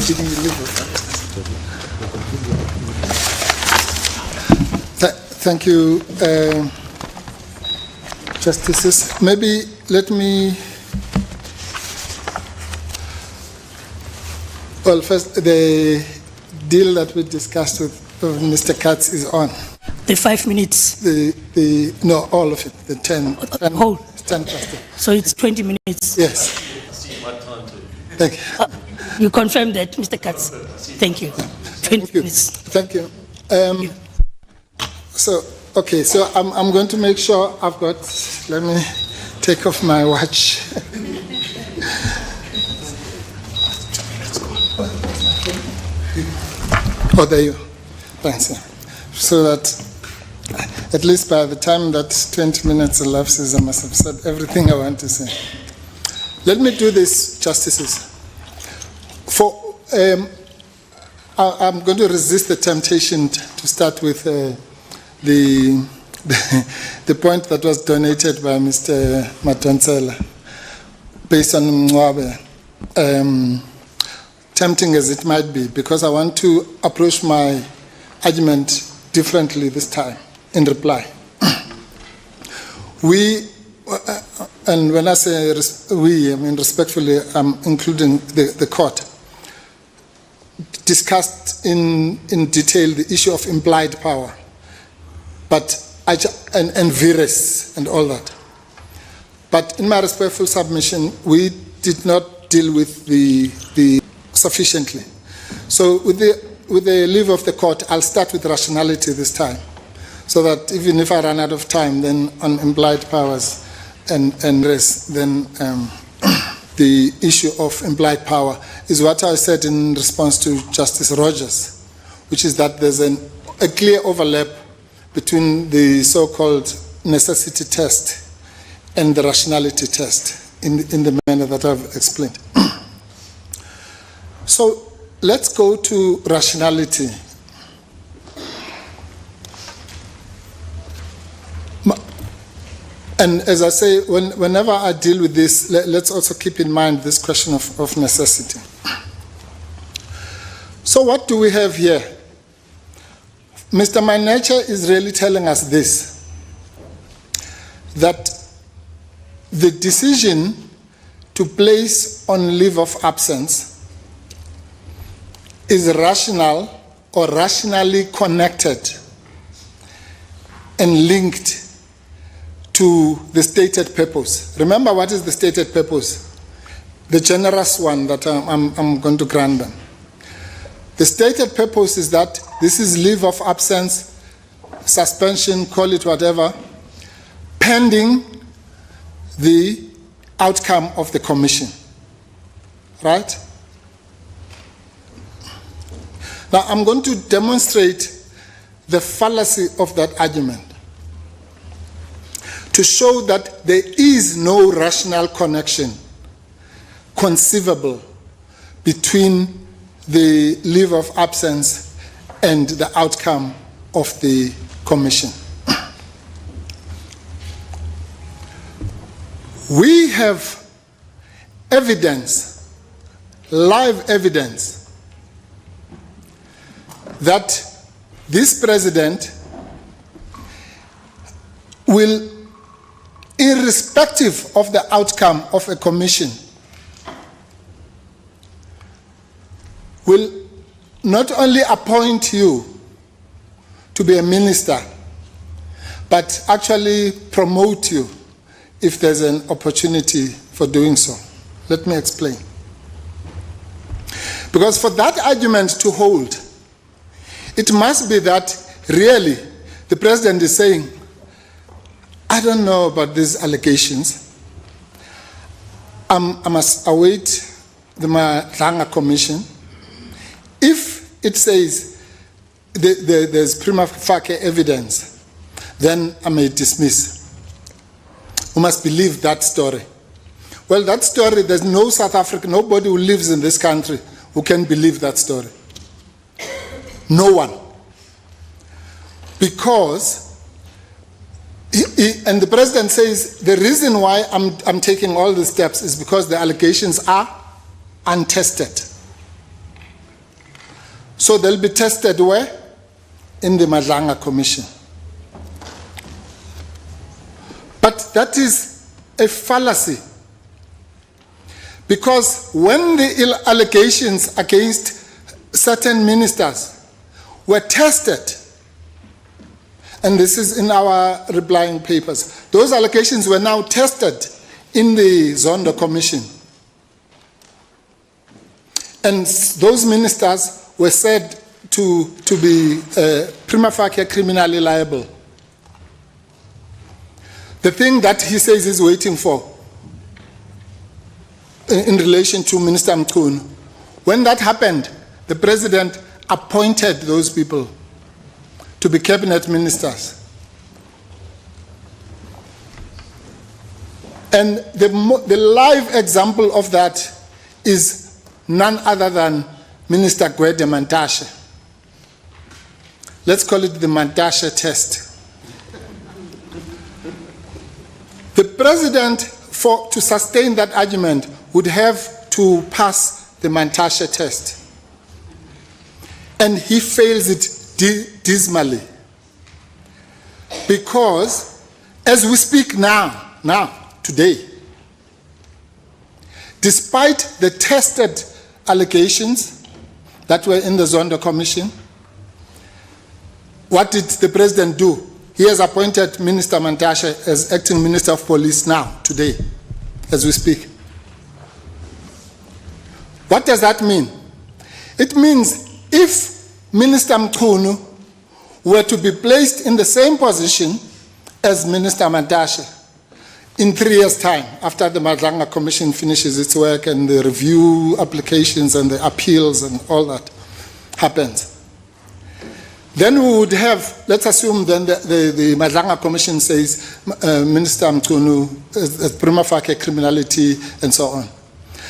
giving you leave of absence. Thank you, Justices. Maybe let me, well, first, the deal that we discussed with Mr. Katz is on. The 5 minutes. No, all of it, the 10. Whole. 10 plus 10. So it's 20 minutes. Yes. Thank you. You confirm that, Mr. Katz? Thank you. 20 minutes. Thank you. So I'm going to make sure I've got, let me take off my watch. Oh, there you are. Thanks. Yeah. So that at least by the time that 20 minutes elapses, I must have said everything I want to say. Let me do this, Justices. I'm going to resist the temptation to start with the point that was donated by Mr. Matonsela based on Mwabe, tempting as it might be, because I want to approach my argument differently this time in reply. We, and when I say we, I mean respectfully, I'm including the court, discussed in detail the issue of implied power, and vires and all that. But in my respectful submission, we did not deal with the sufficiently. So with the leave of the court, I'll start with rationality this time, so that even if I run out of time, then on implied powers and res, then the issue of implied power is what I said in response to Justice Rogers, which is that there's a clear overlap between the so-called necessity test and the rationality test in the manner that I've explained. So let's go to rationality. And as I say, whenever I deal with this, let's also keep in mind this question of necessity. So what do we have here? Mr. Manager is really telling us this, that the decision to place on leave of absence is rational or rationally connected and linked to the stated purpose. Remember, what is the stated purpose? The generous one that I'm going to grant them. The stated purpose is that this is leave of absence, suspension, call it whatever, pending the outcome of the commission. Right? Now, I'm going to demonstrate the fallacy of that argument to show that there is no rational connection conceivable between the leave of absence and the outcome of the commission. We have evidence, live evidence, that this president will, irrespective of the outcome of a commission, will not only appoint you to be a minister, but actually promote you if there's an opportunity for doing so. Let me explain. Because for that argument to hold, it must be that really the president is saying, I don't know about these allegations. I must await the Madlanga Commission. If it says there's prima facie evidence, then I may dismiss. We must believe that story. Well, that story, there's no South African, nobody who lives in this country who can believe that story. No one. Because And the president says the reason why I'm taking all the steps is because the allegations are untested. So they'll be tested where? In the Madlanga Commission. But that is a fallacy. Because when the allegations against certain ministers were tested, and this is in our replying papers, those allegations were now tested in the Zondo Commission. And those ministers were said to be prima facie criminally liable. The thing that he says he's waiting for in relation to Minister Mchunu, when that happened, the president appointed those people to be cabinet ministers. And the live example of that is none other than Minister Gwede Mantashe. Let's call it the Mantashe test. The president, to sustain that argument, would have to pass the Mantashe test. And he fails it dismally. Because as we speak now, today, despite the tested allegations that were in the Zondo Commission, what did the president do? He has appointed Minister Mantashe as acting Minister of Police now, today, as we speak. What does that mean? It means if Minister Mchunu were to be placed in the same position as Minister Mantashe in 3 years' time, after the Madlanga Commission finishes its work and the review applications and the appeals and all that happens, then we would have, let's assume then the Madlanga Commission says Minister Mchunu is prima facie criminality and so on.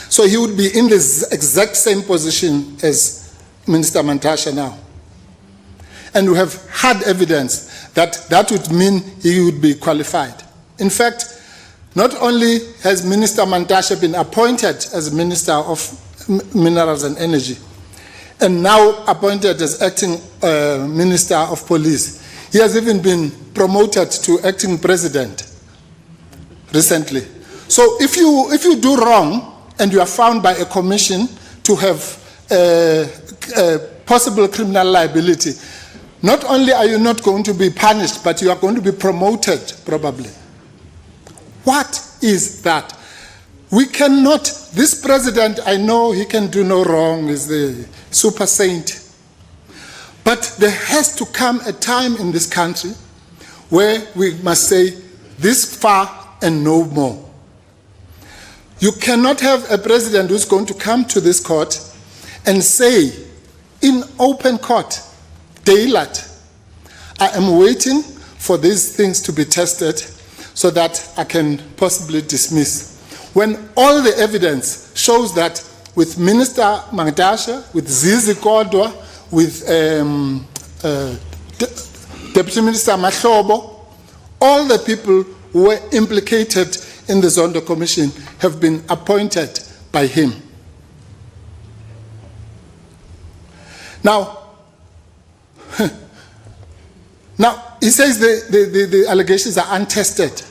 So he would be in the exact same position as Minister Mantashe now. And we have had evidence that that would mean he would be qualified. In fact, not only has Minister Mantashe been appointed as Minister of Minerals and Energy, and now appointed as acting Minister of Police, he has even been promoted to acting president recently. So if you do wrong and you are found by a commission to have possible criminal liability, not only are you not going to be punished, but you are going to be promoted, probably. What is that? We cannot, this president, I know he can do no wrong, is the super saint. But there has to come a time in this country where we must say, this far and no more. You cannot have a president who's going to come to this court and say, in open court, daylight, I am waiting for these things to be tested so that I can possibly dismiss. When all the evidence shows that with Minister Mantashe, with Zizi Kodwa, with Deputy Minister Mahlobo, all the people who were implicated in the Zondo Commission have been appointed by him. Now, he says the allegations are untested.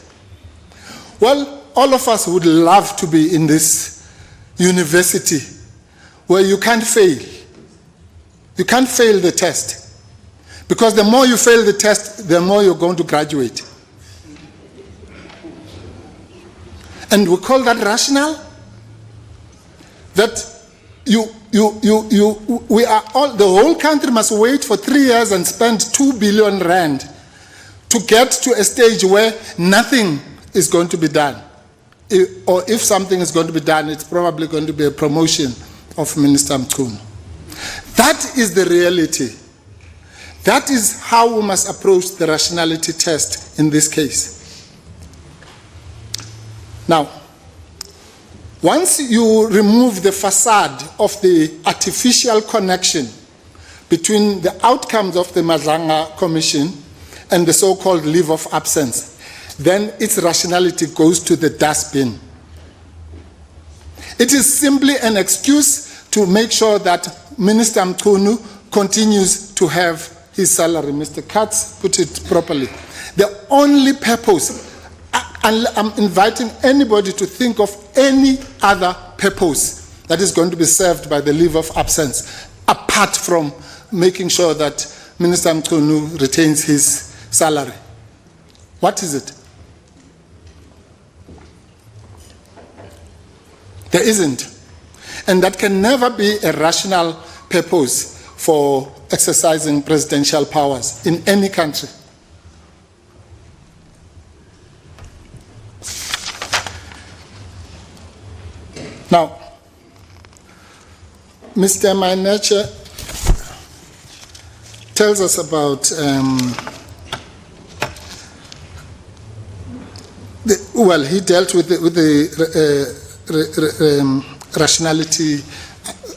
Well, all of us would love to be in this university where you can't fail. You can't fail the test. Because the more you fail the test, the more you're going to graduate. And we call that rational? That we are all, the whole country must wait for 3 years and spend 2 billion rand to get to a stage where nothing is going to be done. Or if something is going to be done, it's probably going to be a promotion of Minister Mchunu. That is the reality. That is how we must approach the rationality test in this case. Now, once you remove the facade of the artificial connection between the outcomes of the Madlanga Commission and the so-called leave of absence, then its rationality goes to the dustbin. It is simply an excuse to make sure that Minister Mchunu continues to have his salary. Mr. Katz put it properly. The only purpose, and I'm inviting anybody to think of any other purpose that is going to be served by the leave of absence, apart from making sure that Minister Mchunu retains his salary. What is it? There isn't. And that can never be a rational purpose for exercising presidential powers in any country. Now, Mr. Mainache tells us about he dealt with the rationality.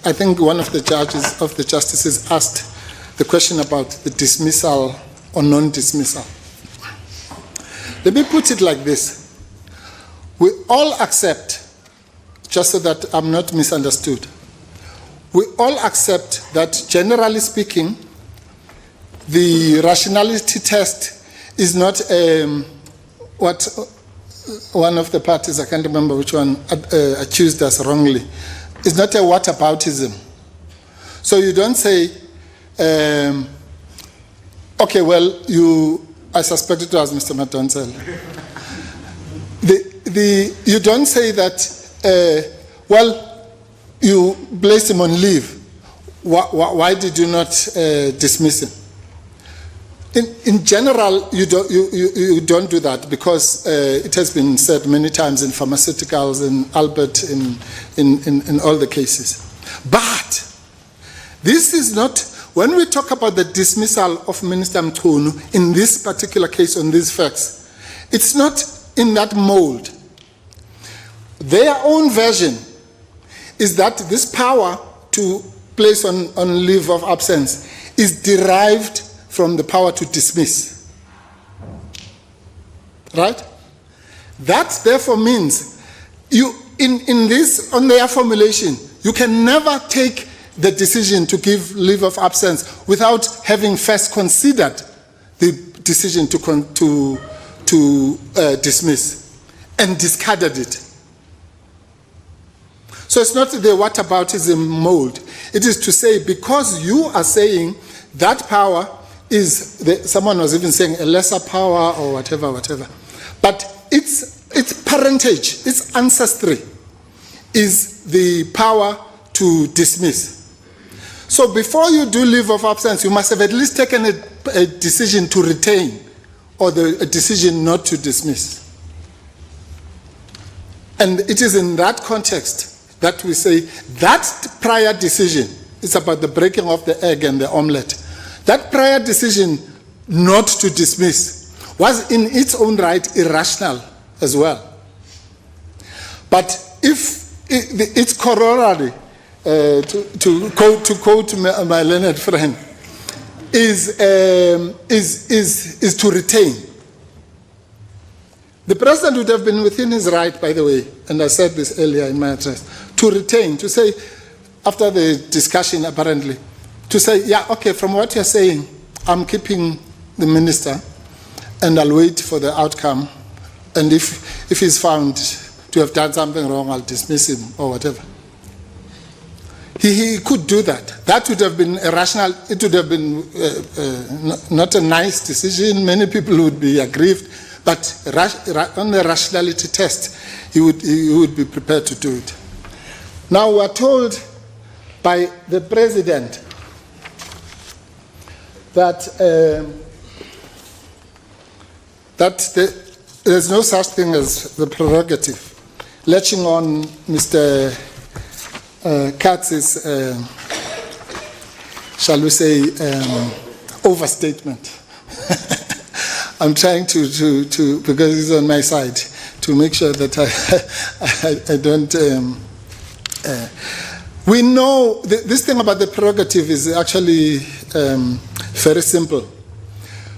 I think one of the justices asked the question about the dismissal or non-dismissal. Let me put it like this. We all accept, just so that I'm not misunderstood, we all accept that generally speaking, the rationality test is not what one of the parties, I can't remember which one, accused us wrongly. It's not a whataboutism. So you don't say, okay, well, I suspect it was Mr. Madonsela. You don't say that, well, you placed him on leave. Why did you not dismiss him? In general, you don't do that because it has been said many times in pharmaceuticals, in Albert, in all the cases. But this is not, when we talk about the dismissal of Minister Mchunu, in this particular case, on these facts, it's not in that mold. Their own version is that this power to place on leave of absence is derived from the power to dismiss. Right? That therefore means in this, on their formulation, you can never take the decision to give leave of absence without having first considered the decision to dismiss and discarded it. So it's not the whataboutism mold. It is to say, because you are saying that power is, someone was even saying a lesser power or whatever. But its parentage, its ancestry is the power to dismiss. So before you do leave of absence, you must have at least taken a decision to retain or a decision not to dismiss. And it is in that context that we say that prior decision is about the breaking of the egg and the omelette. That prior decision not to dismiss was in its own right irrational as well. But if its corollary, to quote my learned friend, is to retain. The president would have been within his right, by the way, and I said this earlier in my address, to retain, to say, after the discussion apparently, to say, yeah, okay, from what you're saying, I'm keeping the minister and I'll wait for the outcome. And if he's found to have done something wrong, I'll dismiss him or whatever. He could do that. That would have been irrational. It would have been not a nice decision. Many people would be aggrieved. But on the rationality test, he would be prepared to do it. Now we're told by the president that there's no such thing as the prerogative. Latching on Mr. Katz's, shall we say, overstatement. I'm trying to, because he's on my side, to make sure that I don't. We know this thing about the prerogative is actually very simple.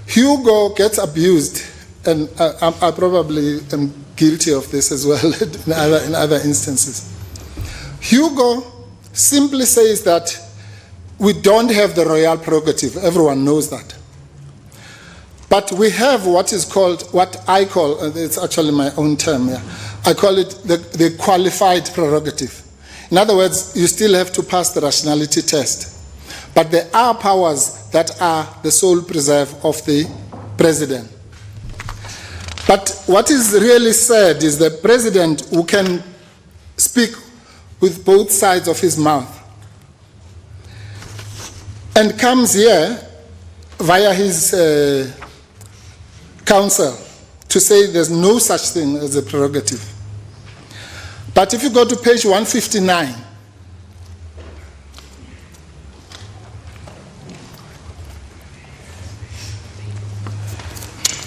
Hugo gets abused and I probably am guilty of this as well in other instances. Hugo simply says that we don't have the royal prerogative. Everyone knows that. But we have what is called, what I call, it's actually my own term here, I call it the qualified prerogative. In other words, you still have to pass the rationality test. But there are powers that are the sole preserve of the president. But what is really said is the president who can speak with both sides of his mouth and comes here via his counsel to say there's no such thing as a prerogative. But if you go to page 159,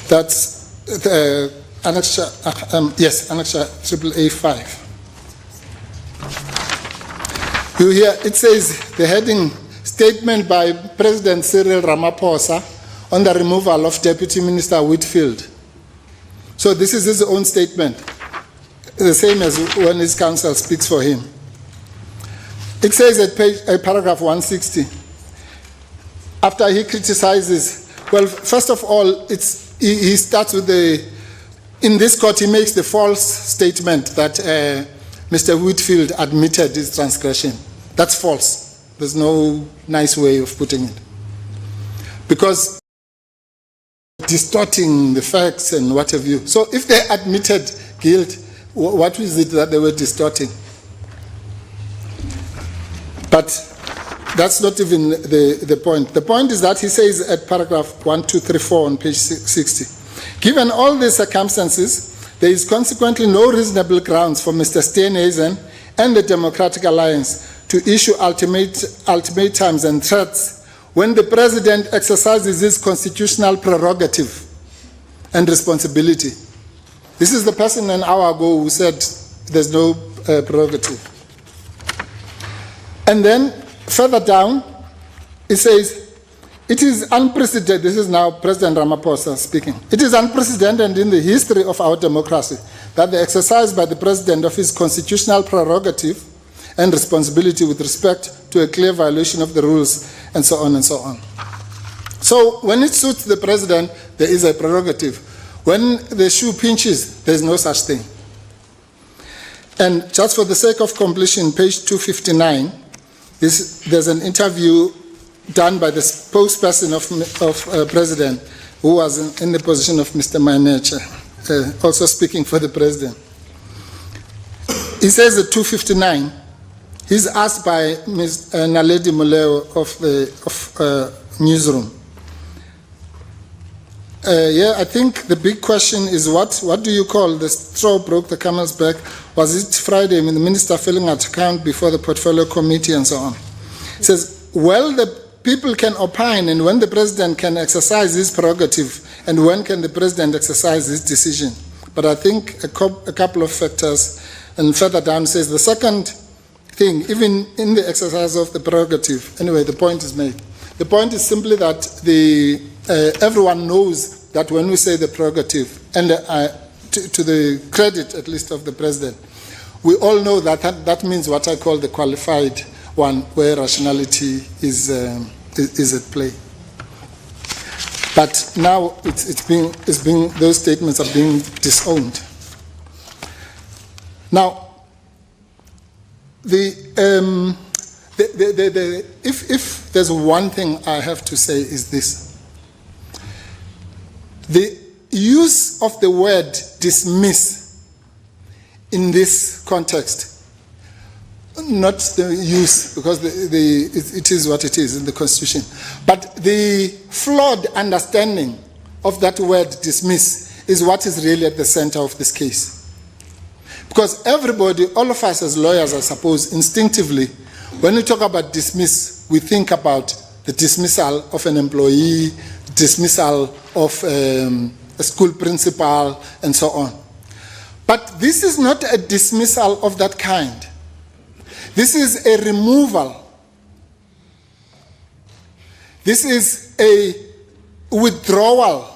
that's the annexure, annexure AAA5. You hear, it says, the heading, statement by President Cyril Ramaphosa on the removal of Deputy Minister Whitfield. So this is his own statement, the same as when his counsel speaks for him. It says at paragraph 160, after he criticizes, well, first of all, he starts with in this court he makes the false statement that Mr. Whitfield admitted his transgression. That's false. There's no nice way of putting it. Because distorting the facts and what have you. So if they admitted guilt, what is it that they were distorting? But that's not even the point. The point is that he says at paragraph 1234 on page 60, given all these circumstances, there is consequently no reasonable grounds for Mr. Steenhuisen and the Democratic Alliance to issue ultimatums and threats when the president exercises his constitutional prerogative and responsibility. This is the person an hour ago who said there's no prerogative. And then further down, it says, it is unprecedented, this is now President Ramaphosa speaking, it is unprecedented in the history of our democracy that the exercise by the president of his constitutional prerogative and responsibility with respect to a clear violation of the rules and so on and so on. So when it suits the president, there is a prerogative. When the shoe pinches, there's no such thing. And just for the sake of completion, page 259, there's an interview done by the spokesperson of President, who was in the position of Mr. Maineche, also speaking for the president. He says at 259, he's asked by Ms. Naledi Moleo of Newsroom. I think the big question is what do you call the straw broke the camel's back? Was it Friday when the minister filling out account before the portfolio committee and so on? It says, well, the people can opine and when the president can exercise his prerogative and when can the president exercise his decision. But I think a couple of factors, and further down says the second thing, even in the exercise of the prerogative, anyway, the point is made. The point is simply that everyone knows that when we say the prerogative, and to the credit at least of the president, we all know that means what I call the qualified one, where rationality is at play. But now those statements are being disowned. Now, if there's one thing I have to say is this. The use of the word dismiss in this context, not the use, because it is what it is in the Constitution, but the flawed understanding of that word dismiss is what is really at the center of this case. Because everybody, all of us as lawyers, I suppose, instinctively, when we talk about dismiss, we think about the dismissal of an employee, dismissal of a school principal, and so on. But this is not a dismissal of that kind. This is a removal. This is a withdrawal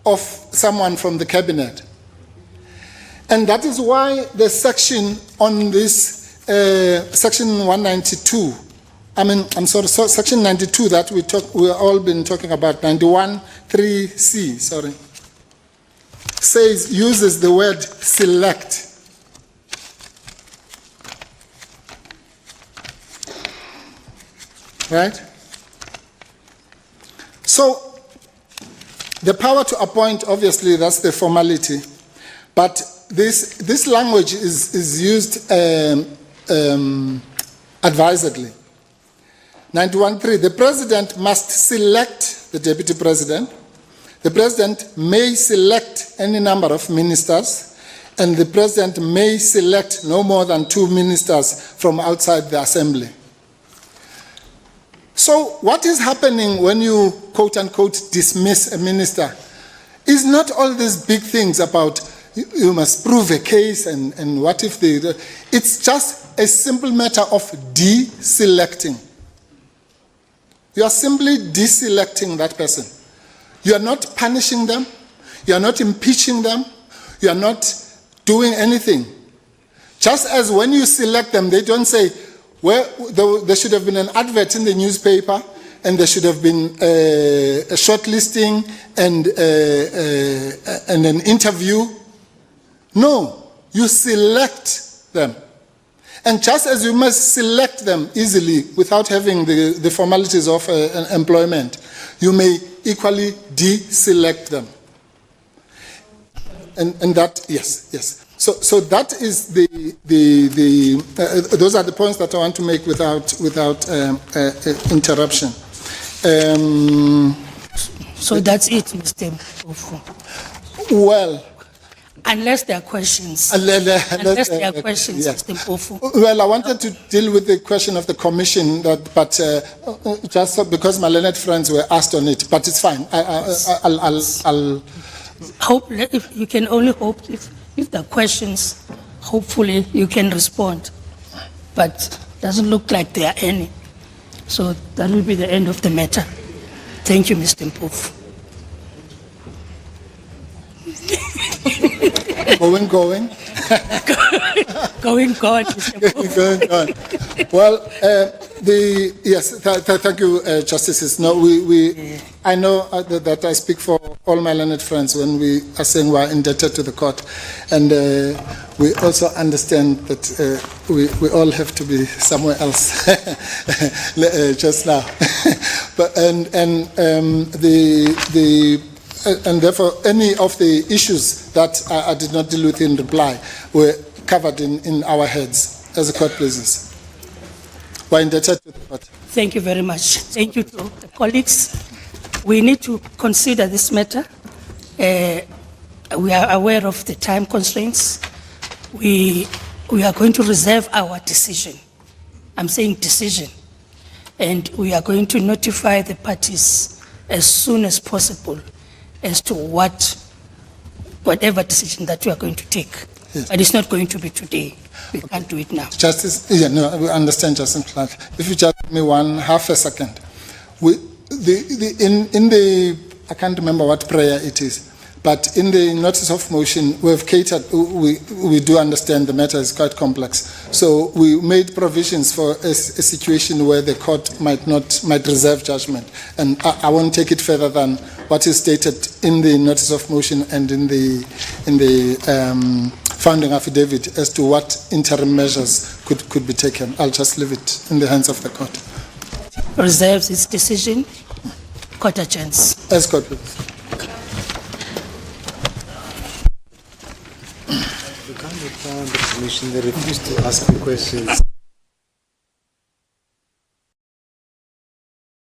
of someone from the cabinet. And that is why the section on this, section 192, section 92 that we all been talking about, 91(3)(c), sorry, uses the word select. Right? So, the power to appoint, obviously, that's the formality. But this language is used advisedly. 91(3), the president must select the deputy president. The president may select any number of ministers, and the president may select no more than 2 ministers from outside the assembly. So what is happening when you, quote unquote, dismiss a minister is not all these big things about you must prove a case and what if they... It's just a simple matter of deselecting. You are simply deselecting that person. You are not punishing them. You are not impeaching them. You are not doing anything. Just as when you select them, they don't say, well, there should have been an advert in the newspaper, and there should have been a shortlisting and an interview. No, you select them. And just as you must select them easily without having the formalities of employment, you may equally deselect them. And that, yes. So that is those are the points that I want to make without interruption. So that's it, Mr. Mpofu. Well, unless there are questions. Yes. Mr. Mpofu. Well, I wanted to deal with the question of the commission, but just because my learned friends were asked on it, but it's fine. I'll hope. If you can only hope if there are questions, hopefully you can respond. But doesn't look like there are any. So that will be the end of the matter. Thank you, Mr. Mpofu. Going. Going, Mr. Mpofu. Going. Well, thank you, Justices. No, I know that I speak for all my learned friends when we are saying we are indebted to the court, and we also understand that we all have to be somewhere else just now. But and therefore, any of the issues that I did not deal with in reply were covered in our heads as the court pleases. We're indebted to the court. Thank you very much. Thank you to the colleagues. We need to consider this matter. We are aware of the time constraints. We are going to reserve our decision. I'm saying decision. And we are going to notify the parties as soon as possible as to whatever decision that we are going to take. Yes. But it's not going to be today. We can't do it now. Justice, we understand, Justice Clark. If you just give me half a second. I can't remember what prayer it is, but in the notice of motion, we've catered, we do understand the matter is quite complex. So we made provisions for a situation where the court might reserve judgment. And I won't take it further than what is stated in the notice of motion and in the founding affidavit as to what interim measures could be taken. I'll just leave it in the hands of the court. Reserves its decision. Court adjourns. As court please. You can't return the commission, they refuse to ask you questions.